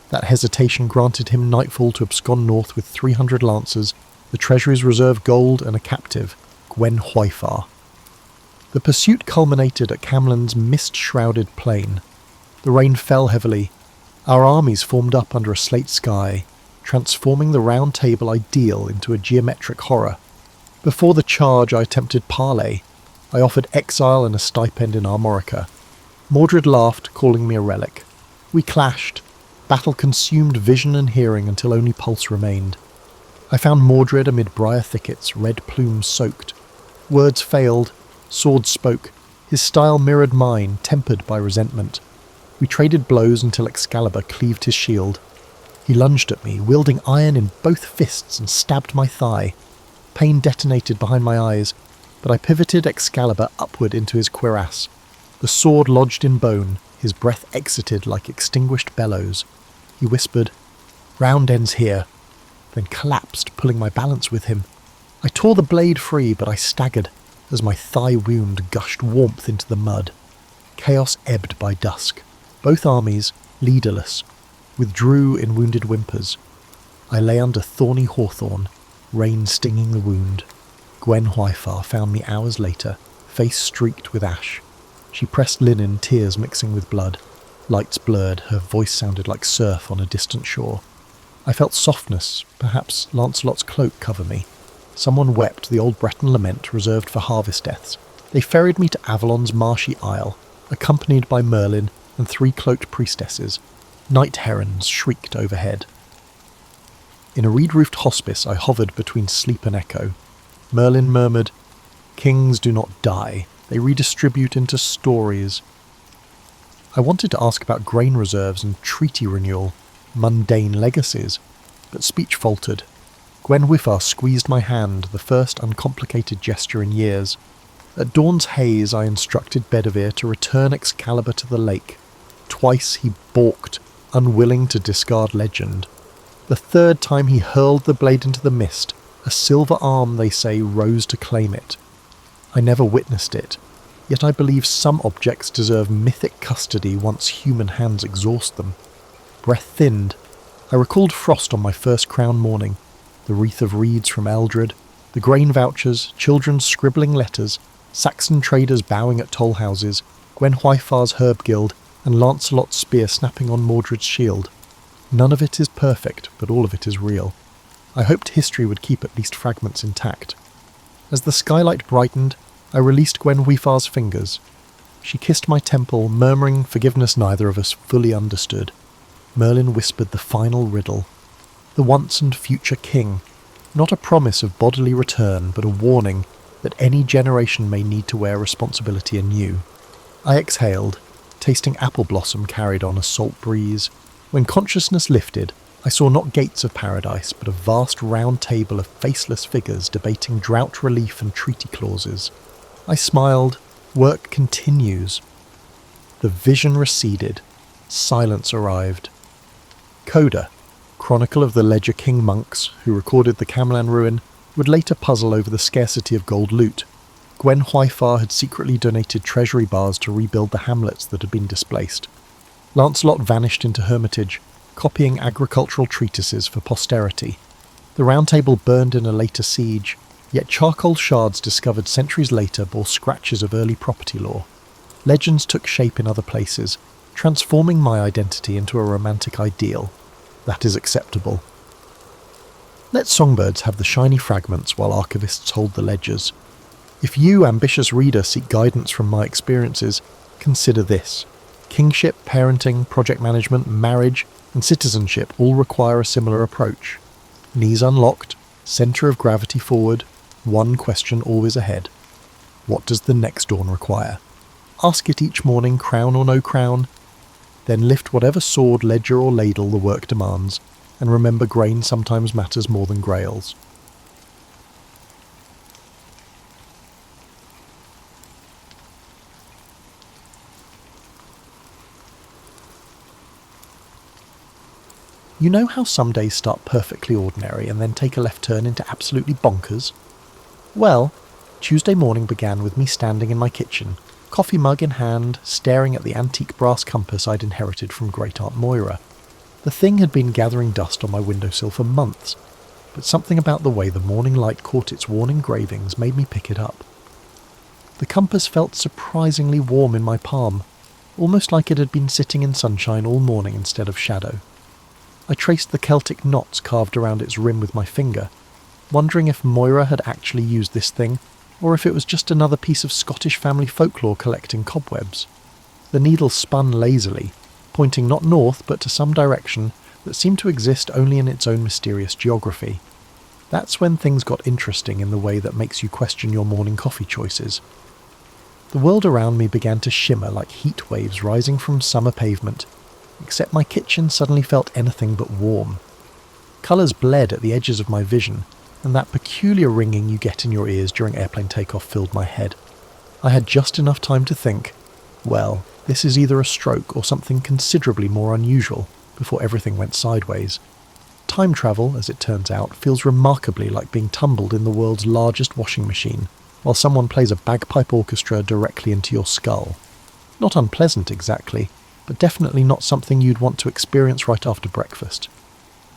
That hesitation granted him nightfall to abscond north with 300 lancers, the treasury's reserve gold, and a captive, Gwen Hwyfar. The pursuit culminated at Camlan's mist-shrouded plain. The rain fell heavily. Our armies formed up under a slate sky, transforming the round table ideal into a geometric horror. Before the charge I attempted parley. I offered exile and a stipend in Armorica. Mordred laughed, calling me a relic. We clashed. Battle consumed vision and hearing until only pulse remained. I found Mordred amid briar thickets, red plumes soaked. Words failed. Swords spoke. His style mirrored mine, tempered by resentment. We traded blows until Excalibur cleaved his shield. He lunged at me, wielding iron in both fists, and stabbed my thigh. Pain detonated behind my eyes, but I pivoted Excalibur upward into his cuirass. The sword lodged in bone, his breath exited like extinguished bellows. He whispered, "Round ends here," then collapsed, pulling my balance with him. I tore the blade free, but I staggered as my thigh wound gushed warmth into the mud. Chaos ebbed by dusk. Both armies, leaderless, withdrew in wounded whimpers. I lay under thorny hawthorn, rain stinging the wound. Gwen Hwyfar found me hours later, face streaked with ash. She pressed linen, tears mixing with blood. Lights blurred, her voice sounded like surf on a distant shore. I felt softness, perhaps Lancelot's cloak, cover me. Someone wept the old Breton lament reserved for harvest deaths. They ferried me to Avalon's marshy isle, accompanied by Merlin and 3 cloaked priestesses. Night herons shrieked overhead. In a reed-roofed hospice I hovered between sleep and echo. Merlin murmured, "Kings do not die, they redistribute into stories." I wanted to ask about grain reserves and treaty renewal, mundane legacies, but speech faltered. Gwen Hwyfar squeezed my hand, the first uncomplicated gesture in years. At dawn's haze I instructed Bedivere to return Excalibur to the lake. Twice he balked, unwilling to discard legend. The third time he hurled the blade into the mist. A silver arm, they say, rose to claim it. I never witnessed it, yet I believe some objects deserve mythic custody once human hands exhaust them. Breath thinned. I recalled frost on my first crown morning, the wreath of reeds from Eldred, the grain vouchers, children scribbling letters, Saxon traders bowing at toll houses, Gwen Hwyfar's herb guild, and Lancelot's spear snapping on Mordred's shield. None of it is perfect, but all of it is real. I hoped history would keep at least fragments intact. As the skylight brightened, I released Gwen Hwyfar's fingers. She kissed my temple, murmuring forgiveness neither of us fully understood. Merlin whispered the final riddle. The once and future king. Not a promise of bodily return, but a warning that any generation may need to wear responsibility anew. I exhaled, tasting apple blossom carried on a salt breeze. When consciousness lifted, I saw not gates of paradise, but a vast round table of faceless figures debating drought relief and treaty clauses. I smiled. Work continues. The vision receded. Silence arrived. Coda, chronicle of the Ledger King monks who recorded the Camlan ruin, would later puzzle over the scarcity of gold loot. Gwen Hwyfar had secretly donated treasury bars to rebuild the hamlets that had been displaced. Lancelot vanished into hermitage, copying agricultural treatises for posterity. The Round Table burned in a later siege, yet charcoal shards discovered centuries later bore scratches of early property law. Legends took shape in other places, transforming my identity into a romantic ideal. That is acceptable. Let songbirds have the shiny fragments while archivists hold the ledgers. If you, ambitious reader, seek guidance from my experiences, consider this. Kingship, parenting, project management, marriage, and citizenship all require a similar approach. Knees unlocked, centre of gravity forward, one question always ahead. What does the next dawn require? Ask it each morning, crown or no crown. Then lift whatever sword, ledger or ladle the work demands, and remember grain sometimes matters more than grails. You know how some days start perfectly ordinary and then take a left turn into absolutely bonkers? Well, Tuesday morning began with me standing in my kitchen, coffee mug in hand, staring at the antique brass compass I'd inherited from Great-Aunt Moira. The thing had been gathering dust on my windowsill for months, but something about the way the morning light caught its worn engravings made me pick it up. The compass felt surprisingly warm in my palm, almost like it had been sitting in sunshine all morning instead of shadow. I traced the Celtic knots carved around its rim with my finger, wondering if Moira had actually used this thing, or if it was just another piece of Scottish family folklore collecting cobwebs. The needle spun lazily, pointing not north but to some direction that seemed to exist only in its own mysterious geography. That's when things got interesting in the way that makes you question your morning coffee choices. The world around me began to shimmer like heat waves rising from summer pavement, except my kitchen suddenly felt anything but warm. Colours bled at the edges of my vision, and that peculiar ringing you get in your ears during airplane takeoff filled my head. I had just enough time to think, well, this is either a stroke or something considerably more unusual, before everything went sideways. Time travel, as it turns out, feels remarkably like being tumbled in the world's largest washing machine, while someone plays a bagpipe orchestra directly into your skull. Not unpleasant exactly, but definitely not something you'd want to experience right after breakfast.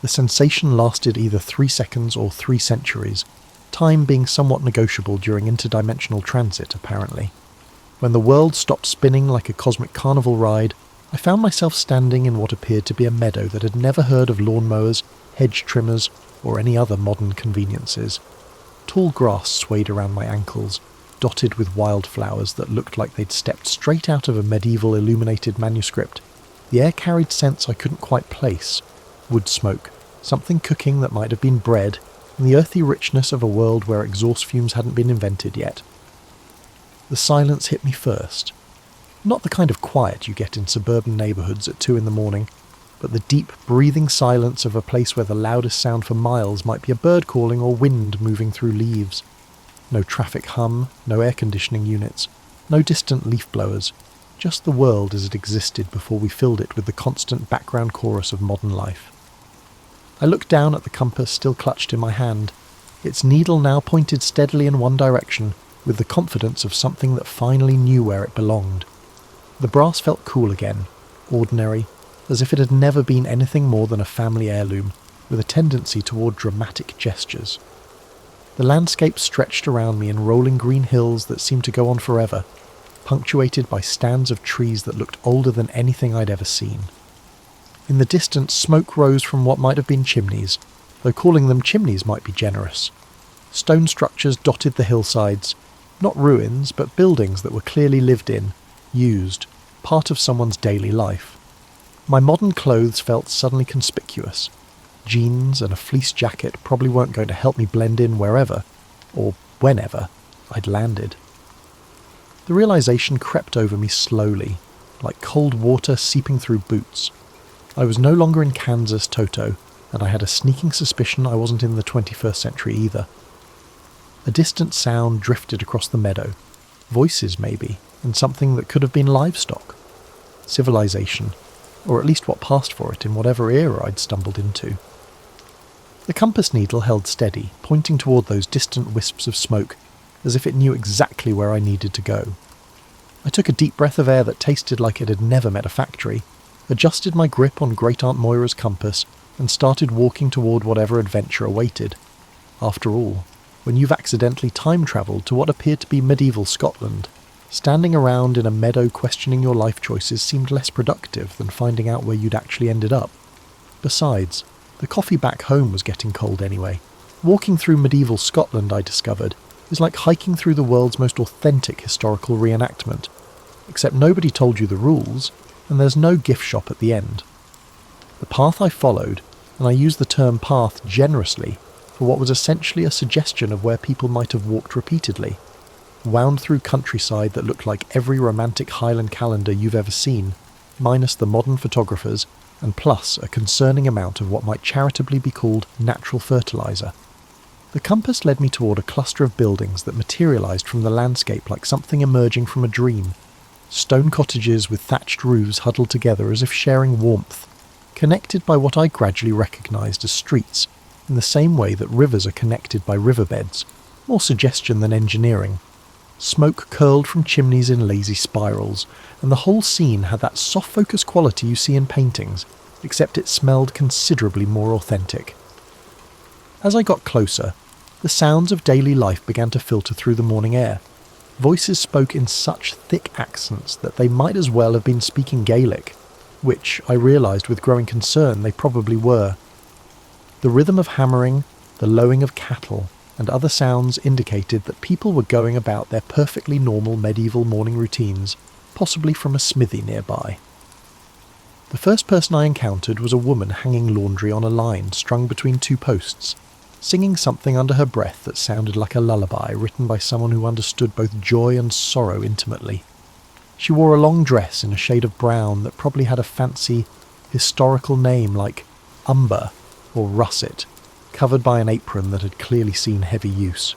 The sensation lasted either 3 seconds or 3 centuries, time being somewhat negotiable during interdimensional transit, apparently. When the world stopped spinning like a cosmic carnival ride, I found myself standing in what appeared to be a meadow that had never heard of lawnmowers, hedge trimmers, or any other modern conveniences. Tall grass swayed around my ankles, dotted with wildflowers that looked like they'd stepped straight out of a medieval illuminated manuscript. The air carried scents I couldn't quite place. Wood smoke, something cooking that might have been bread, and the earthy richness of a world where exhaust fumes hadn't been invented yet. The silence hit me first. Not the kind of quiet you get in suburban neighbourhoods at 2 a.m, but the deep, breathing silence of a place where the loudest sound for miles might be a bird calling or wind moving through leaves. No traffic hum, no air conditioning units, no distant leaf blowers, just the world as it existed before we filled it with the constant background chorus of modern life. I looked down at the compass still clutched in my hand, its needle now pointed steadily in one direction, with the confidence of something that finally knew where it belonged. The brass felt cool again, ordinary, as if it had never been anything more than a family heirloom, with a tendency toward dramatic gestures. The landscape stretched around me in rolling green hills that seemed to go on forever, punctuated by stands of trees that looked older than anything I'd ever seen. In the distance, smoke rose from what might have been chimneys, though calling them chimneys might be generous. Stone structures dotted the hillsides, not ruins, but buildings that were clearly lived in, used, part of someone's daily life. My modern clothes felt suddenly conspicuous. Jeans and a fleece jacket probably weren't going to help me blend in wherever, or whenever, I'd landed. The realization crept over me slowly, like cold water seeping through boots. I was no longer in Kansas, Toto, and I had a sneaking suspicion I wasn't in the 21st century either. A distant sound drifted across the meadow. Voices, maybe, and something that could have been livestock. Civilization, or at least what passed for it in whatever era I'd stumbled into. The compass needle held steady, pointing toward those distant wisps of smoke, as if it knew exactly where I needed to go. I took a deep breath of air that tasted like it had never met a factory, adjusted my grip on Great-Aunt Moira's compass, and started walking toward whatever adventure awaited. After all, when you've accidentally time-travelled to what appeared to be medieval Scotland, standing around in a meadow questioning your life choices seemed less productive than finding out where you'd actually ended up. Besides, The coffee back home was getting cold anyway. Walking through medieval Scotland, I discovered, is like hiking through the world's most authentic historical reenactment, except nobody told you the rules, and there's no gift shop at the end. The path I followed, and I use the term path generously for what was essentially a suggestion of where people might have walked repeatedly, wound through countryside that looked like every romantic Highland calendar you've ever seen, minus the modern photographers, and plus a concerning amount of what might charitably be called natural fertiliser. The compass led me toward a cluster of buildings that materialised from the landscape like something emerging from a dream. Stone cottages with thatched roofs huddled together as if sharing warmth, connected by what I gradually recognised as streets, in the same way that rivers are connected by riverbeds, more suggestion than engineering. Smoke curled from chimneys in lazy spirals, and the whole scene had that soft focus quality you see in paintings, except it smelled considerably more authentic. As I got closer, the sounds of daily life began to filter through the morning air. Voices spoke in such thick accents that they might as well have been speaking Gaelic, which I realised with growing concern they probably were. The rhythm of hammering, the lowing of cattle, and other sounds indicated that people were going about their perfectly normal medieval morning routines, possibly from a smithy nearby. The first person I encountered was a woman hanging laundry on a line strung between two posts, singing something under her breath that sounded like a lullaby written by someone who understood both joy and sorrow intimately. She wore a long dress in a shade of brown that probably had a fancy, historical name like umber or russet, covered by an apron that had clearly seen heavy use.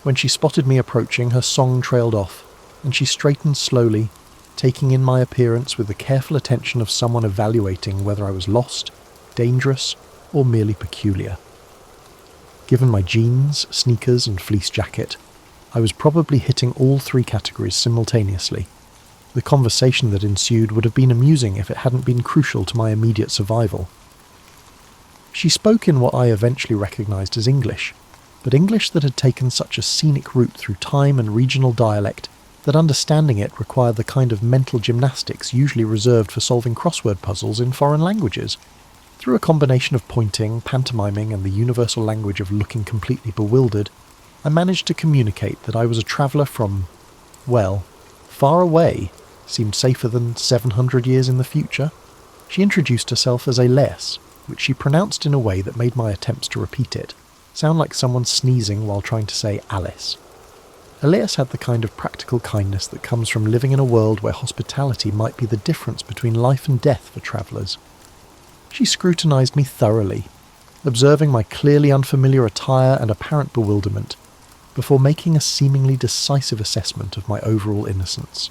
When she spotted me approaching, her song trailed off, and she straightened slowly, taking in my appearance with the careful attention of someone evaluating whether I was lost, dangerous, or merely peculiar. Given my jeans, sneakers, and fleece jacket, I was probably hitting all three categories simultaneously. The conversation that ensued would have been amusing if it hadn't been crucial to my immediate survival. She spoke in what I eventually recognised as English, but English that had taken such a scenic route through time and regional dialect that understanding it required the kind of mental gymnastics usually reserved for solving crossword puzzles in foreign languages. Through a combination of pointing, pantomiming, and the universal language of looking completely bewildered, I managed to communicate that I was a traveller from, well, far away seemed safer than 700 years in the future. She introduced herself as Elias, which she pronounced in a way that made my attempts to repeat it sound like someone sneezing while trying to say Alice. Elias had the kind of practical kindness that comes from living in a world where hospitality might be the difference between life and death for travellers. She scrutinised me thoroughly, observing my clearly unfamiliar attire and apparent bewilderment, before making a seemingly decisive assessment of my overall innocence.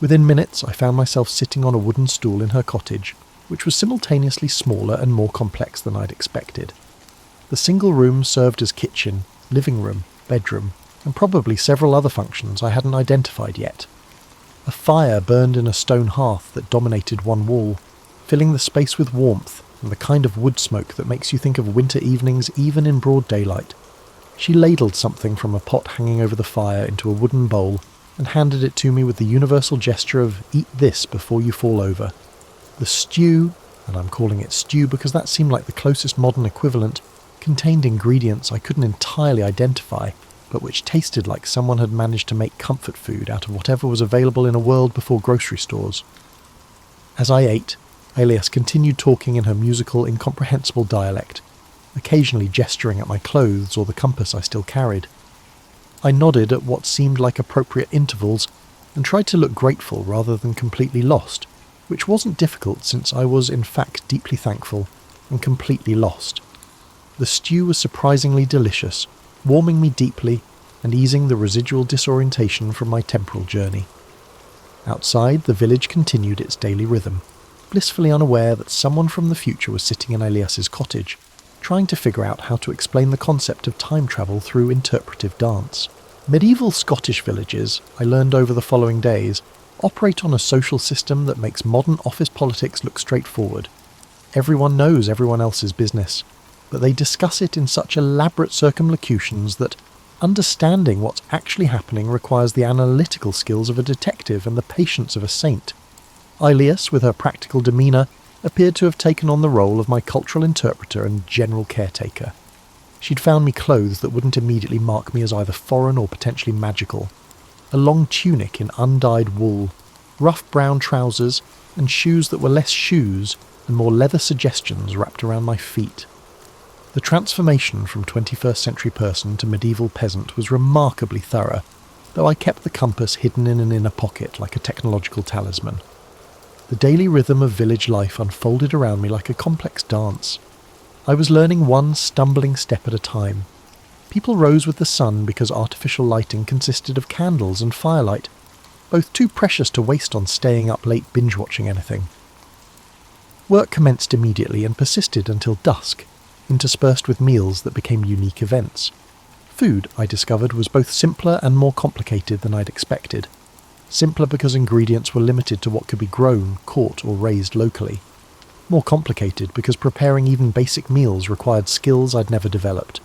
Within minutes I found myself sitting on a wooden stool in her cottage, which was simultaneously smaller and more complex than I'd expected. The single room served as kitchen, living room, bedroom, and probably several other functions I hadn't identified yet. A fire burned in a stone hearth that dominated one wall, filling the space with warmth and the kind of wood smoke that makes you think of winter evenings even in broad daylight. She ladled something from a pot hanging over the fire into a wooden bowl and handed it to me with the universal gesture of "eat this before you fall over." The stew, and I'm calling it stew because that seemed like the closest modern equivalent, contained ingredients I couldn't entirely identify, but which tasted like someone had managed to make comfort food out of whatever was available in a world before grocery stores. As I ate, Elias continued talking in her musical, incomprehensible dialect, occasionally gesturing at my clothes or the compass I still carried. I nodded at what seemed like appropriate intervals and tried to look grateful rather than completely lost, which wasn't difficult since I was in fact deeply thankful and completely lost. The stew was surprisingly delicious, warming me deeply and easing the residual disorientation from my temporal journey. Outside, the village continued its daily rhythm, blissfully unaware that someone from the future was sitting in Elias's cottage, trying to figure out how to explain the concept of time travel through interpretive dance. Medieval Scottish villages, I learned over the following days, operate on a social system that makes modern office politics look straightforward. Everyone knows everyone else's business, but they discuss it in such elaborate circumlocutions that understanding what's actually happening requires the analytical skills of a detective and the patience of a saint. Elias, with her practical demeanour, appeared to have taken on the role of my cultural interpreter and general caretaker. She'd found me clothes that wouldn't immediately mark me as either foreign or potentially magical. A long tunic in undyed wool, rough brown trousers, and shoes that were less shoes and more leather suggestions wrapped around my feet. The transformation from 21st century person to medieval peasant was remarkably thorough, though I kept the compass hidden in an inner pocket like a technological talisman. The daily rhythm of village life unfolded around me like a complex dance. I was learning one stumbling step at a time. People rose with the sun because artificial lighting consisted of candles and firelight, both too precious to waste on staying up late binge-watching anything. Work commenced immediately and persisted until dusk, interspersed with meals that became unique events. Food, I discovered, was both simpler and more complicated than I'd expected. Simpler because ingredients were limited to what could be grown, caught, or raised locally. More complicated because preparing even basic meals required skills I'd never developed,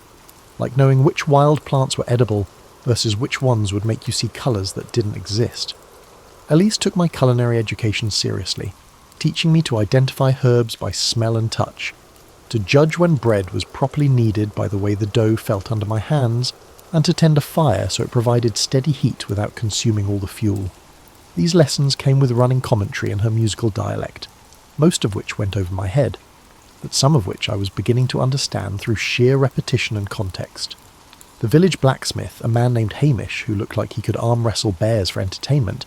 like knowing which wild plants were edible versus which ones would make you see colours that didn't exist. Elise took my culinary education seriously, teaching me to identify herbs by smell and touch, to judge when bread was properly kneaded by the way the dough felt under my hands, and to tend a fire so it provided steady heat without consuming all the fuel. These lessons came with running commentary in her musical dialect, most of which went over my head, but some of which I was beginning to understand through sheer repetition and context. The village blacksmith, a man named Hamish, who looked like he could arm wrestle bears for entertainment,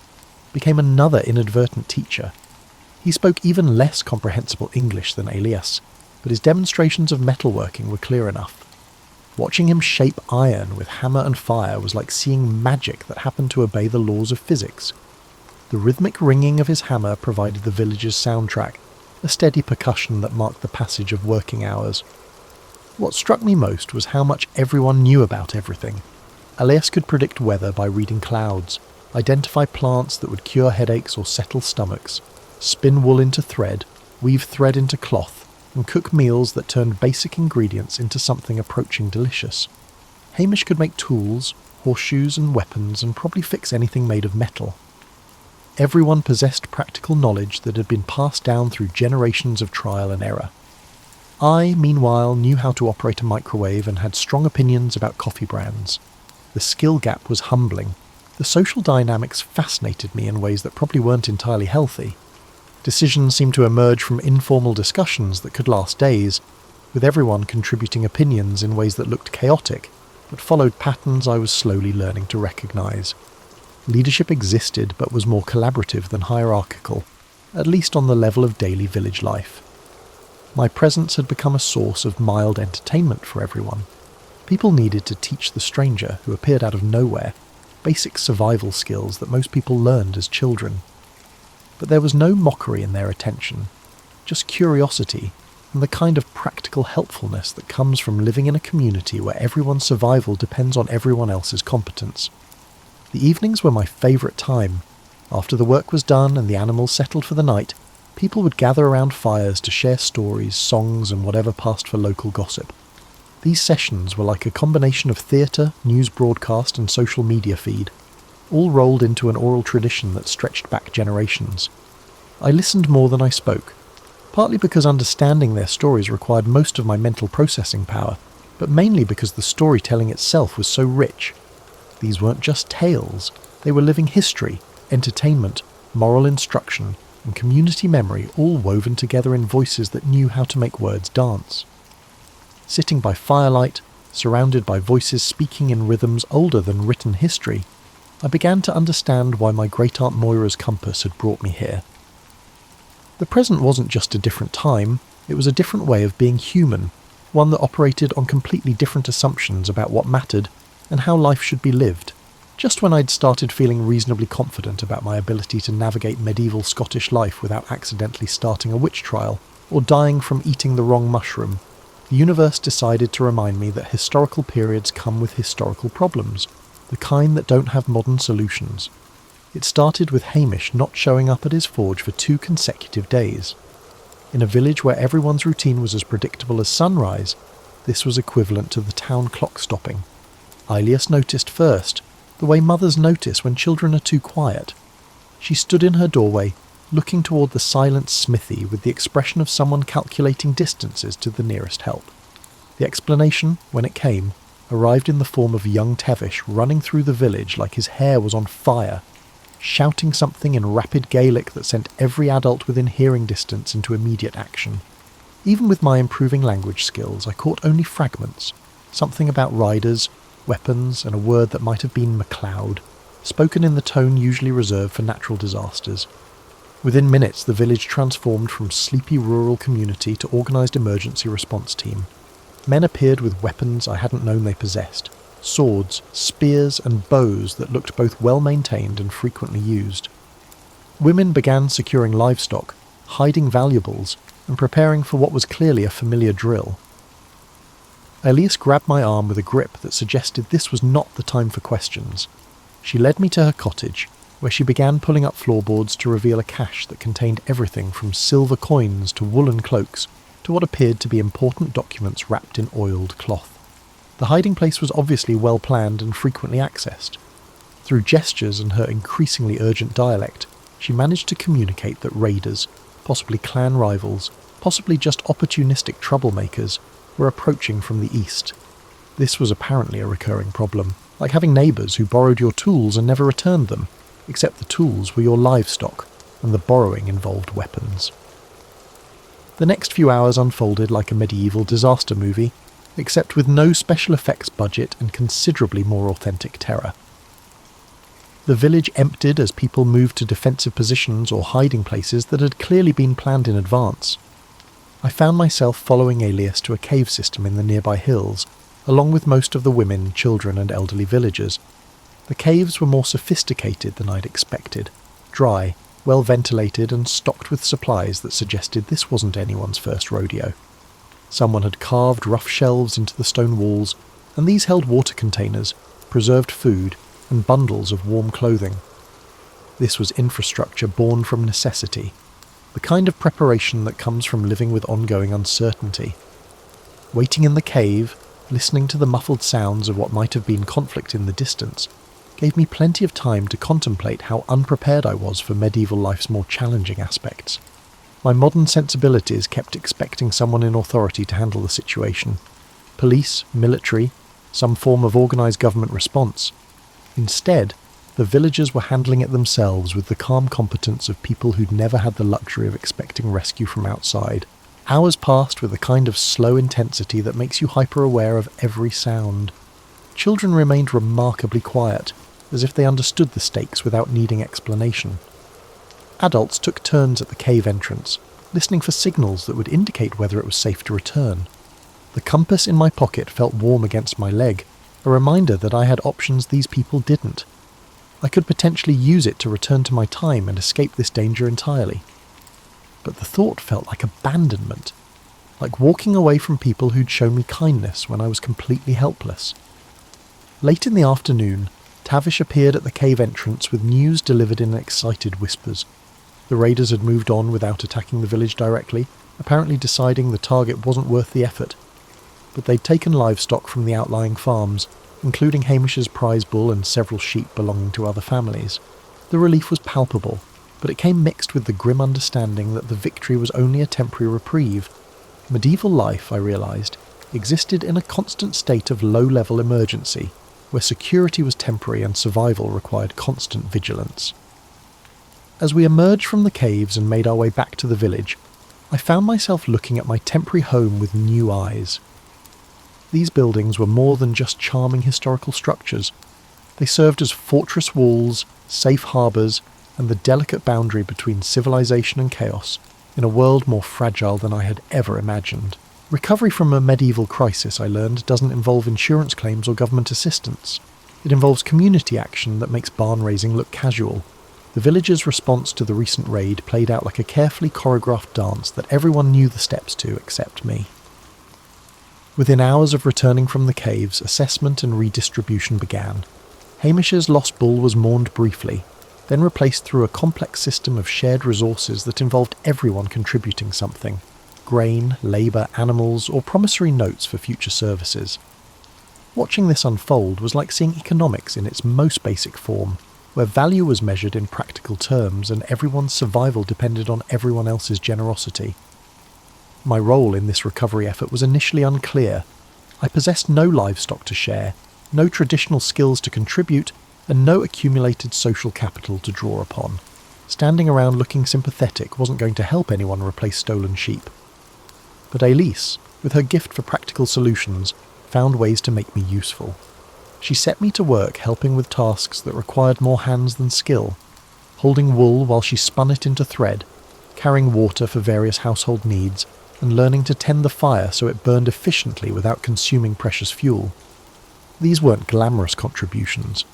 became another inadvertent teacher. He spoke even less comprehensible English than Elias, but his demonstrations of metalworking were clear enough. Watching him shape iron with hammer and fire was like seeing magic that happened to obey the laws of physics. The rhythmic ringing of his hammer provided the village's soundtrack, a steady percussion that marked the passage of working hours. What struck me most was how much everyone knew about everything. Elias could predict weather by reading clouds, identify plants that would cure headaches or settle stomachs, spin wool into thread, weave thread into cloth, and cook meals that turned basic ingredients into something approaching delicious. Hamish could make tools, horseshoes and weapons, and probably fix anything made of metal. Everyone possessed practical knowledge that had been passed down through generations of trial and error. I, meanwhile, knew how to operate a microwave and had strong opinions about coffee brands. The skill gap was humbling. The social dynamics fascinated me in ways that probably weren't entirely healthy. Decisions seemed to emerge from informal discussions that could last days, with everyone contributing opinions in ways that looked chaotic, but followed patterns I was slowly learning to recognise. Leadership existed but was more collaborative than hierarchical, at least on the level of daily village life. My presence had become a source of mild entertainment for everyone. People needed to teach the stranger, who appeared out of nowhere, basic survival skills that most people learned as children. But there was no mockery in their attention, just curiosity and the kind of practical helpfulness that comes from living in a community where everyone's survival depends on everyone else's competence. The evenings were my favourite time. After the work was done and the animals settled for the night, people would gather around fires to share stories, songs, and whatever passed for local gossip. These sessions were like a combination of theatre, news broadcast, and social media feed, all rolled into an oral tradition that stretched back generations. I listened more than I spoke, partly because understanding their stories required most of my mental processing power, but mainly because the storytelling itself was so rich. These weren't just tales, they were living history, entertainment, moral instruction, and community memory all woven together in voices that knew how to make words dance. Sitting by firelight, surrounded by voices speaking in rhythms older than written history, I began to understand why my great-aunt Moira's compass had brought me here. The present wasn't just a different time, it was a different way of being human, one that operated on completely different assumptions about what mattered and how life should be lived. Just when I'd started feeling reasonably confident about my ability to navigate medieval Scottish life without accidentally starting a witch trial or dying from eating the wrong mushroom, the universe decided to remind me that historical periods come with historical problems, the kind that don't have modern solutions. It started with Hamish not showing up at his forge for 2 consecutive days. In a village where everyone's routine was as predictable as sunrise, this was equivalent to the town clock stopping. Ilias noticed first, the way mothers notice when children are too quiet. She stood in her doorway, looking toward the silent smithy with the expression of someone calculating distances to the nearest help. The explanation, when it came, arrived in the form of young Tevish running through the village like his hair was on fire, shouting something in rapid Gaelic that sent every adult within hearing distance into immediate action. Even with my improving language skills, I caught only fragments, something about riders, weapons, and a word that might have been MacLeod, spoken in the tone usually reserved for natural disasters. Within minutes, the village transformed from sleepy rural community to organised emergency response team. Men appeared with weapons I hadn't known they possessed, swords, spears and bows that looked both well-maintained and frequently used. Women began securing livestock, hiding valuables, and preparing for what was clearly a familiar drill. Elias grabbed my arm with a grip that suggested this was not the time for questions. She led me to her cottage, where she began pulling up floorboards to reveal a cache that contained everything from silver coins to woolen cloaks to what appeared to be important documents wrapped in oiled cloth. The hiding place was obviously well planned and frequently accessed. Through gestures and her increasingly urgent dialect, she managed to communicate that raiders, possibly clan rivals, possibly just opportunistic troublemakers, were approaching from the east. This was apparently a recurring problem, like having neighbours who borrowed your tools and never returned them, except the tools were your livestock, and the borrowing involved weapons. The next few hours unfolded like a medieval disaster movie, except with no special effects budget and considerably more authentic terror. The village emptied as people moved to defensive positions or hiding places that had clearly been planned in advance. I found myself following Elias to a cave system in the nearby hills, along with most of the women, children and elderly villagers. The caves were more sophisticated than I'd expected, dry, well ventilated and stocked with supplies that suggested this wasn't anyone's first rodeo. Someone had carved rough shelves into the stone walls, and these held water containers, preserved food, and bundles of warm clothing. This was infrastructure born from necessity, the kind of preparation that comes from living with ongoing uncertainty. Waiting in the cave, listening to the muffled sounds of what might have been conflict in the distance, gave me plenty of time to contemplate how unprepared I was for medieval life's more challenging aspects. My modern sensibilities kept expecting someone in authority to handle the situation. Police, military, some form of organised government response. Instead, the villagers were handling it themselves with the calm competence of people who'd never had the luxury of expecting rescue from outside. Hours passed with a kind of slow intensity that makes you hyper-aware of every sound. Children remained remarkably quiet, as if they understood the stakes without needing explanation. Adults took turns at the cave entrance, listening for signals that would indicate whether it was safe to return. The compass in my pocket felt warm against my leg, a reminder that I had options these people didn't. I could potentially use it to return to my time and escape this danger entirely. But the thought felt like abandonment, like walking away from people who'd shown me kindness when I was completely helpless. Late in the afternoon, Tavish appeared at the cave entrance with news delivered in excited whispers. The raiders had moved on without attacking the village directly, apparently deciding the target wasn't worth the effort. But they'd taken livestock from the outlying farms, including Hamish's prize bull and several sheep belonging to other families. The relief was palpable, but it came mixed with the grim understanding that the victory was only a temporary reprieve. Medieval life, I realised, existed in a constant state of low-level emergency, where security was temporary and survival required constant vigilance. As we emerged from the caves and made our way back to the village, I found myself looking at my temporary home with new eyes. These buildings were more than just charming historical structures. They served as fortress walls, safe harbours, and the delicate boundary between civilization and chaos, in a world more fragile than I had ever imagined. Recovery from a medieval crisis, I learned, doesn't involve insurance claims or government assistance. It involves community action that makes barn raising look casual. The villagers' response to the recent raid played out like a carefully choreographed dance that everyone knew the steps to except me. Within hours of returning from the caves, assessment and redistribution began. Hamish's lost bull was mourned briefly, then replaced through a complex system of shared resources that involved everyone contributing something: grain, labour, animals, or promissory notes for future services. Watching this unfold was like seeing economics in its most basic form. where value was measured in practical terms and everyone's survival depended on everyone else's generosity. My role in this recovery effort was initially unclear. I possessed no livestock to share, no traditional skills to contribute, and no accumulated social capital to draw upon. Standing around looking sympathetic wasn't going to help anyone replace stolen sheep. But Elise, with her gift for practical solutions, found ways to make me useful. She set me to work helping with tasks that required more hands than skill, holding wool while she spun it into thread, carrying water for various household needs, and learning to tend the fire so it burned efficiently without consuming precious fuel. These weren't glamorous contributions,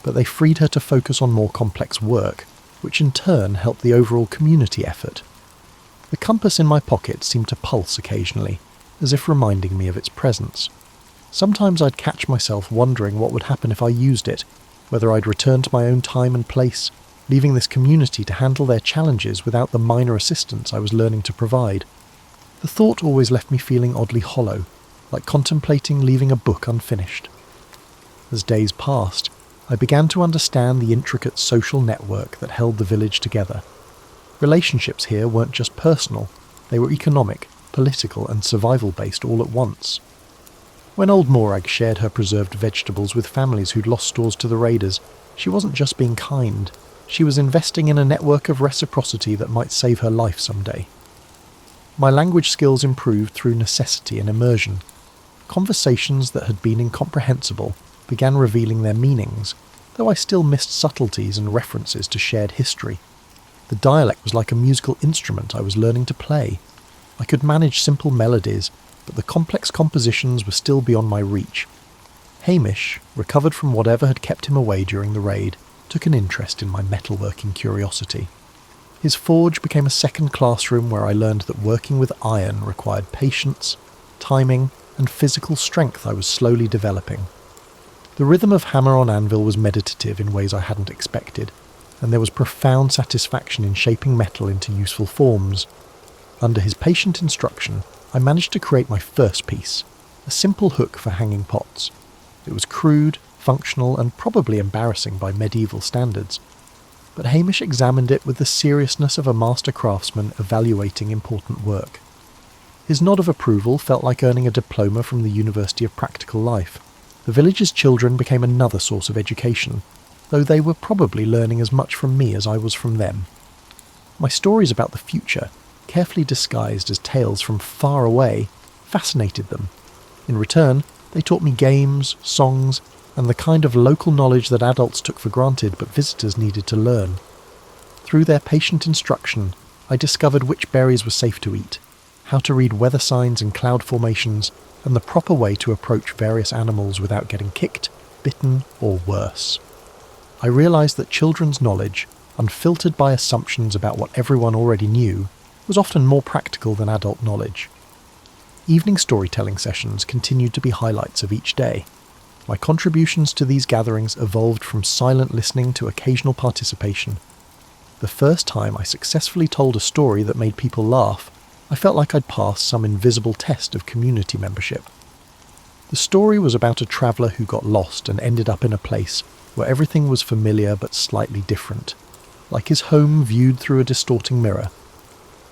but they freed her to focus on more complex work, which in turn helped the overall community effort. The compass in my pocket seemed to pulse occasionally, as if reminding me of its presence. Sometimes I'd catch myself wondering what would happen if I used it, whether I'd return to my own time and place, leaving this community to handle their challenges without the minor assistance I was learning to provide. The thought always left me feeling oddly hollow, like contemplating leaving a book unfinished. As days passed, I began to understand the intricate social network that held the village together. Relationships here weren't just personal, they were economic, political and survival-based all at once. When old Morag shared her preserved vegetables with families who'd lost stores to the raiders, she wasn't just being kind, she was investing in a network of reciprocity that might save her life someday. My language skills improved through necessity and immersion. Conversations that had been incomprehensible began revealing their meanings, though I still missed subtleties and references to shared history. The dialect was like a musical instrument I was learning to play. I could manage simple melodies, but the complex compositions were still beyond my reach. Hamish, recovered from whatever had kept him away during the raid, took an interest in my metalworking curiosity. His forge became a second classroom where I learned that working with iron required patience, timing, and physical strength I was slowly developing. The rhythm of hammer on anvil was meditative in ways I hadn't expected, and there was profound satisfaction in shaping metal into useful forms. Under his patient instruction, I managed to create my first piece, a simple hook for hanging pots. It was crude, functional, and probably embarrassing by medieval standards, but Hamish examined it with the seriousness of a master craftsman evaluating important work. His nod of approval felt like earning a diploma from the University of Practical Life. The village's children became another source of education, though they were probably learning as much from me as I was from them. My stories about the future, carefully disguised as tales from far away, fascinated them. In return, they taught me games, songs, and the kind of local knowledge that adults took for granted but visitors needed to learn. Through their patient instruction, I discovered which berries were safe to eat, how to read weather signs and cloud formations, and the proper way to approach various animals without getting kicked, bitten, or worse. I realised that children's knowledge, unfiltered by assumptions about what everyone already knew, was often more practical than adult knowledge. Evening storytelling sessions continued to be highlights of each day. My contributions to these gatherings evolved from silent listening to occasional participation. The first time I successfully told a story that made people laugh, I felt like I'd passed some invisible test of community membership. The story was about a traveller who got lost and ended up in a place where everything was familiar but slightly different, like his home viewed through a distorting mirror.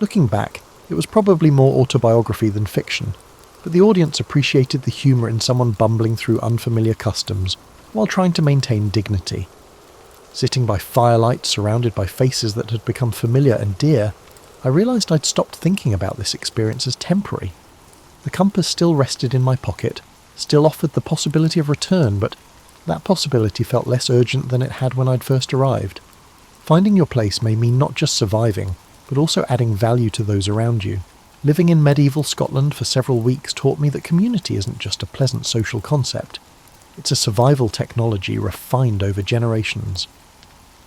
Looking back, it was probably more autobiography than fiction, but the audience appreciated the humour in someone bumbling through unfamiliar customs while trying to maintain dignity. Sitting by firelight surrounded by faces that had become familiar and dear, I realised I'd stopped thinking about this experience as temporary. The compass still rested in my pocket, still offered the possibility of return, but that possibility felt less urgent than it had when I'd first arrived. Finding your place may mean not just surviving, but also adding value to those around you. Living in medieval Scotland for several weeks taught me that community isn't just a pleasant social concept. It's a survival technology refined over generations.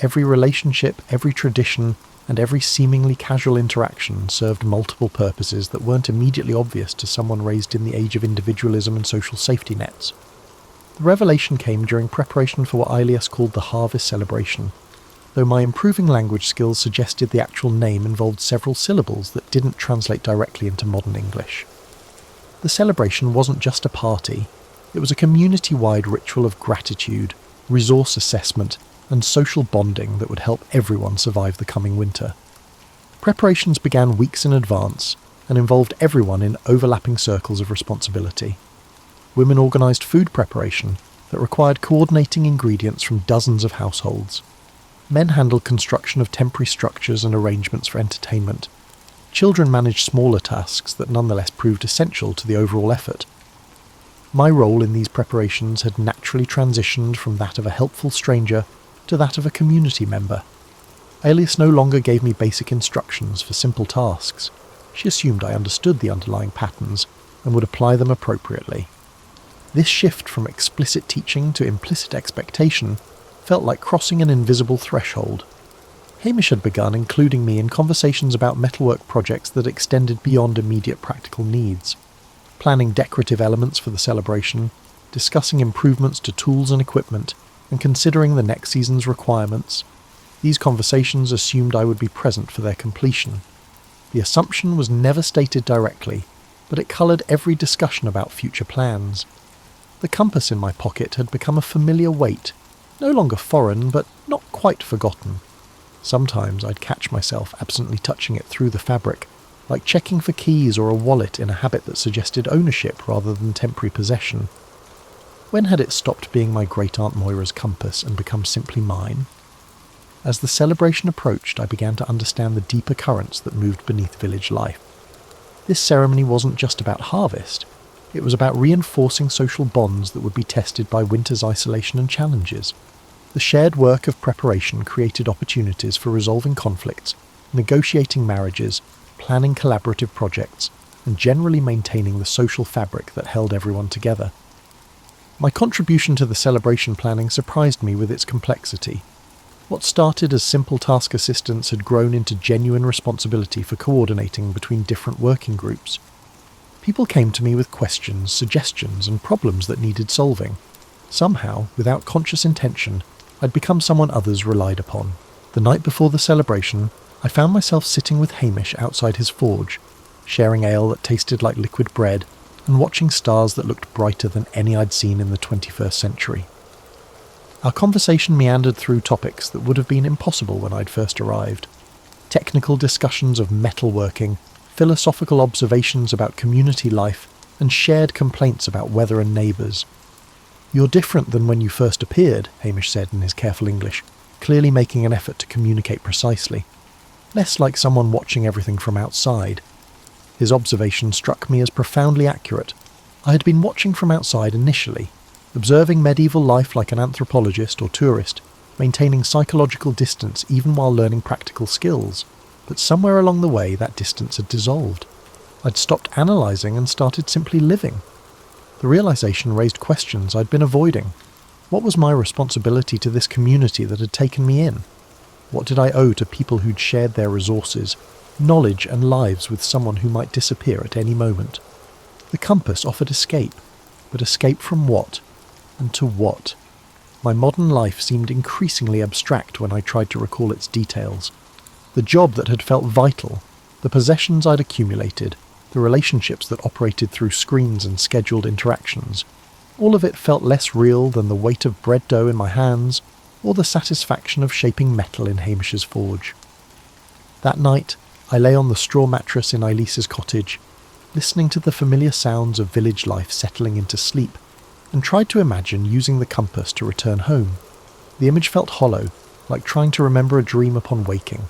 Every relationship, every tradition, and every seemingly casual interaction served multiple purposes that weren't immediately obvious to someone raised in the age of individualism and social safety nets. The revelation came during preparation for what Ilias called the harvest celebration, though my improving language skills suggested the actual name involved several syllables that didn't translate directly into modern English. The celebration wasn't just a party, it was a community-wide ritual of gratitude, resource assessment, and social bonding that would help everyone survive the coming winter. Preparations began weeks in advance and involved everyone in overlapping circles of responsibility. Women organised food preparation that required coordinating ingredients from dozens of households. Men handled construction of temporary structures and arrangements for entertainment. Children managed smaller tasks that nonetheless proved essential to the overall effort. My role in these preparations had naturally transitioned from that of a helpful stranger to that of a community member. Alias no longer gave me basic instructions for simple tasks. She assumed I understood the underlying patterns and would apply them appropriately. This shift from explicit teaching to implicit expectation felt like crossing an invisible threshold. Hamish had begun including me in conversations about metalwork projects that extended beyond immediate practical needs, planning decorative elements for the celebration, discussing improvements to tools and equipment, and considering the next season's requirements. These conversations assumed I would be present for their completion. The assumption was never stated directly, but it coloured every discussion about future plans. The compass in my pocket had become a familiar weight, no longer foreign, but not quite forgotten. Sometimes I'd catch myself absently touching it through the fabric, like checking for keys or a wallet in a habit that suggested ownership rather than temporary possession. When had it stopped being my great-aunt Moira's compass and become simply mine? As the celebration approached, I began to understand the deeper currents that moved beneath village life. This ceremony wasn't just about harvest. It was about reinforcing social bonds that would be tested by winter's isolation and challenges. The shared work of preparation created opportunities for resolving conflicts, negotiating marriages, planning collaborative projects, and generally maintaining the social fabric that held everyone together. My contribution to the celebration planning surprised me with its complexity. What started as simple task assistance had grown into genuine responsibility for coordinating between different working groups. People came to me with questions, suggestions, and problems that needed solving. Somehow, without conscious intention, I'd become someone others relied upon. The night before the celebration, I found myself sitting with Hamish outside his forge, sharing ale that tasted like liquid bread, and watching stars that looked brighter than any I'd seen in the 21st century. Our conversation meandered through topics that would have been impossible when I'd first arrived. Technical discussions of metalworking, philosophical observations about community life, and shared complaints about weather and neighbours. "You're different than when you first appeared," Hamish said in his careful English, clearly making an effort to communicate precisely. Less like someone watching everything from outside. His observation struck me as profoundly accurate. I had been watching from outside initially, observing medieval life like an anthropologist or tourist, maintaining psychological distance even while learning practical skills. But somewhere along the way that distance had dissolved. I'd stopped analysing and started simply living. The realisation raised questions I'd been avoiding. What was my responsibility to this community that had taken me in? What did I owe to people who'd shared their resources, knowledge and lives with someone who might disappear at any moment? The compass offered escape, but escape from what? And to what? My modern life seemed increasingly abstract when I tried to recall its details. The job that had felt vital, the possessions I'd accumulated, the relationships that operated through screens and scheduled interactions, all of it felt less real than the weight of bread dough in my hands or the satisfaction of shaping metal in Hamish's forge. That night, I lay on the straw mattress in Elisa's cottage, listening to the familiar sounds of village life settling into sleep, and tried to imagine using the compass to return home. The image felt hollow, like trying to remember a dream upon waking.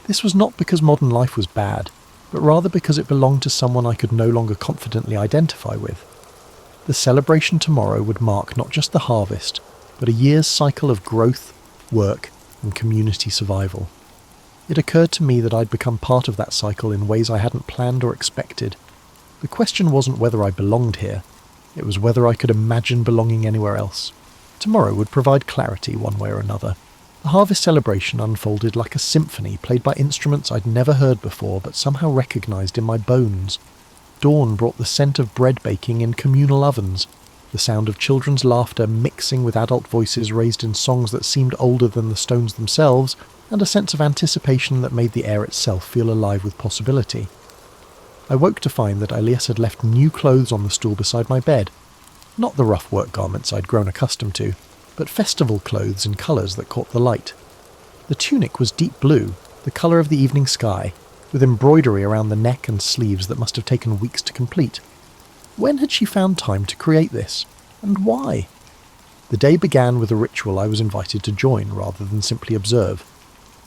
This was not because modern life was bad, but rather because it belonged to someone I could no longer confidently identify with. The celebration tomorrow would mark not just the harvest, but a year's cycle of growth, work, and community survival. It occurred to me that I'd become part of that cycle in ways I hadn't planned or expected. The question wasn't whether I belonged here, it was whether I could imagine belonging anywhere else. Tomorrow would provide clarity one way or another. The harvest celebration unfolded like a symphony played by instruments I'd never heard before but somehow recognised in my bones. Dawn brought the scent of bread baking in communal ovens, the sound of children's laughter mixing with adult voices raised in songs that seemed older than the stones themselves, and a sense of anticipation that made the air itself feel alive with possibility. I woke to find that Elias had left new clothes on the stool beside my bed. Not the rough work garments I'd grown accustomed to, but festival clothes in colours that caught the light. The tunic was deep blue, the colour of the evening sky, with embroidery around the neck and sleeves that must have taken weeks to complete. When had she found time to create this? And why? The day began with a ritual I was invited to join rather than simply observe.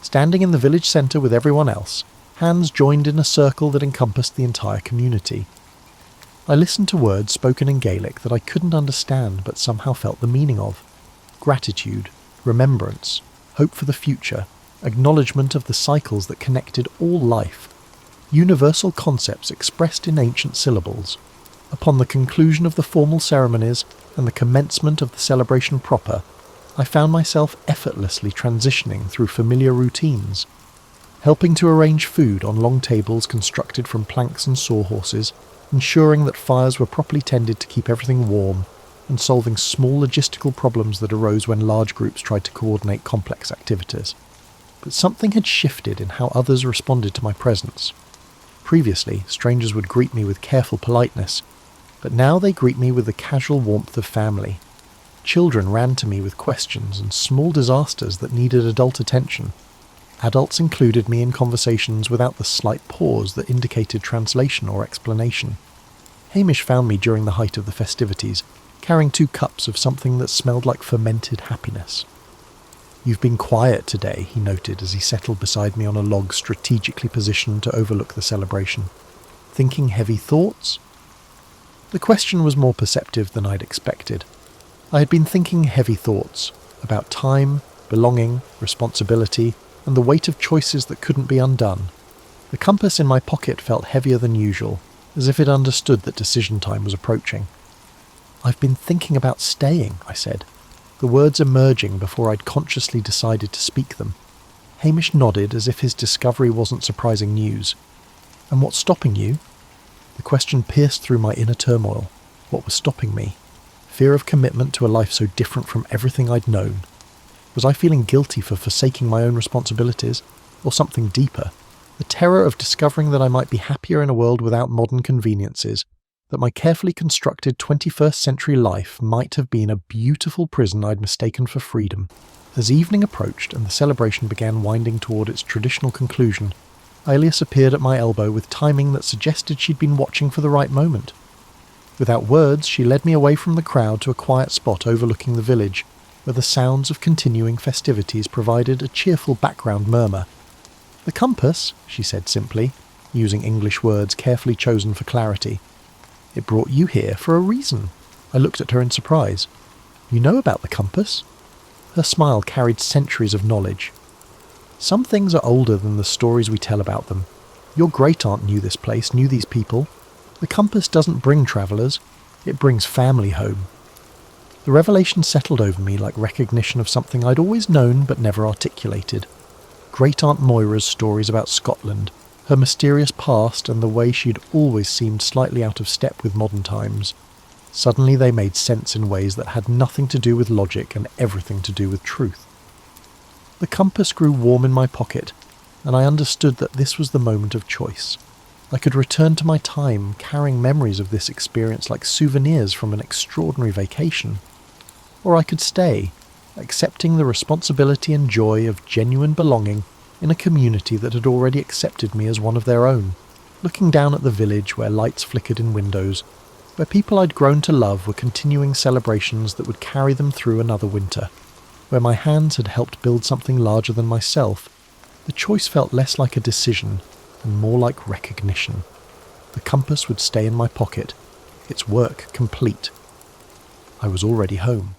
Standing in the village centre with everyone else, hands joined in a circle that encompassed the entire community. I listened to words spoken in Gaelic that I couldn't understand but somehow felt the meaning of. Gratitude, remembrance, hope for the future, acknowledgement of the cycles that connected all life. Universal concepts expressed in ancient syllables. Upon the conclusion of the formal ceremonies and the commencement of the celebration proper, I found myself effortlessly transitioning through familiar routines, helping to arrange food on long tables constructed from planks and sawhorses, ensuring that fires were properly tended to keep everything warm, and solving small logistical problems that arose when large groups tried to coordinate complex activities. But something had shifted in how others responded to my presence. Previously, strangers would greet me with careful politeness, but now they greet me with the casual warmth of family. Children ran to me with questions and small disasters that needed adult attention. Adults included me in conversations without the slight pause that indicated translation or explanation. Hamish found me during the height of the festivities, carrying 2 cups of something that smelled like fermented happiness. "You've been quiet today," he noted as he settled beside me on a log strategically positioned to overlook the celebration. "Thinking heavy thoughts?" The question was more perceptive than I'd expected. I had been thinking heavy thoughts about time, belonging, responsibility, and the weight of choices that couldn't be undone. The compass in my pocket felt heavier than usual, as if it understood that decision time was approaching. "I've been thinking about staying," I said, the words emerging before I'd consciously decided to speak them. Hamish nodded as if his discovery wasn't surprising news. "And what's stopping you?" The question pierced through my inner turmoil. What was stopping me? Fear of commitment to a life so different from everything I'd known. Was I feeling guilty for forsaking my own responsibilities? Or something deeper? The terror of discovering that I might be happier in a world without modern conveniences, that my carefully constructed 21st century life might have been a beautiful prison I'd mistaken for freedom. As evening approached and the celebration began winding toward its traditional conclusion, Alias appeared at my elbow with timing that suggested she'd been watching for the right moment. Without words, she led me away from the crowd to a quiet spot overlooking the village, where the sounds of continuing festivities provided a cheerful background murmur. "The compass," she said simply, using English words carefully chosen for clarity. "It brought you here for a reason." I looked at her in surprise. "You know about the compass?" Her smile carried centuries of knowledge. "Some things are older than the stories we tell about them. Your great-aunt knew this place, knew these people. The compass doesn't bring travellers, it brings family home." The revelation settled over me like recognition of something I'd always known but never articulated. Great-aunt Moira's stories about Scotland, her mysterious past and the way she'd always seemed slightly out of step with modern times. Suddenly they made sense in ways that had nothing to do with logic and everything to do with truth. The compass grew warm in my pocket, and I understood that this was the moment of choice. I could return to my time, carrying memories of this experience like souvenirs from an extraordinary vacation. Or I could stay, accepting the responsibility and joy of genuine belonging in a community that had already accepted me as one of their own, looking down at the village where lights flickered in windows, where people I'd grown to love were continuing celebrations that would carry them through another winter, where my hands had helped build something larger than myself. The choice felt less like a decision and more like recognition. The compass would stay in my pocket, its work complete. I was already home.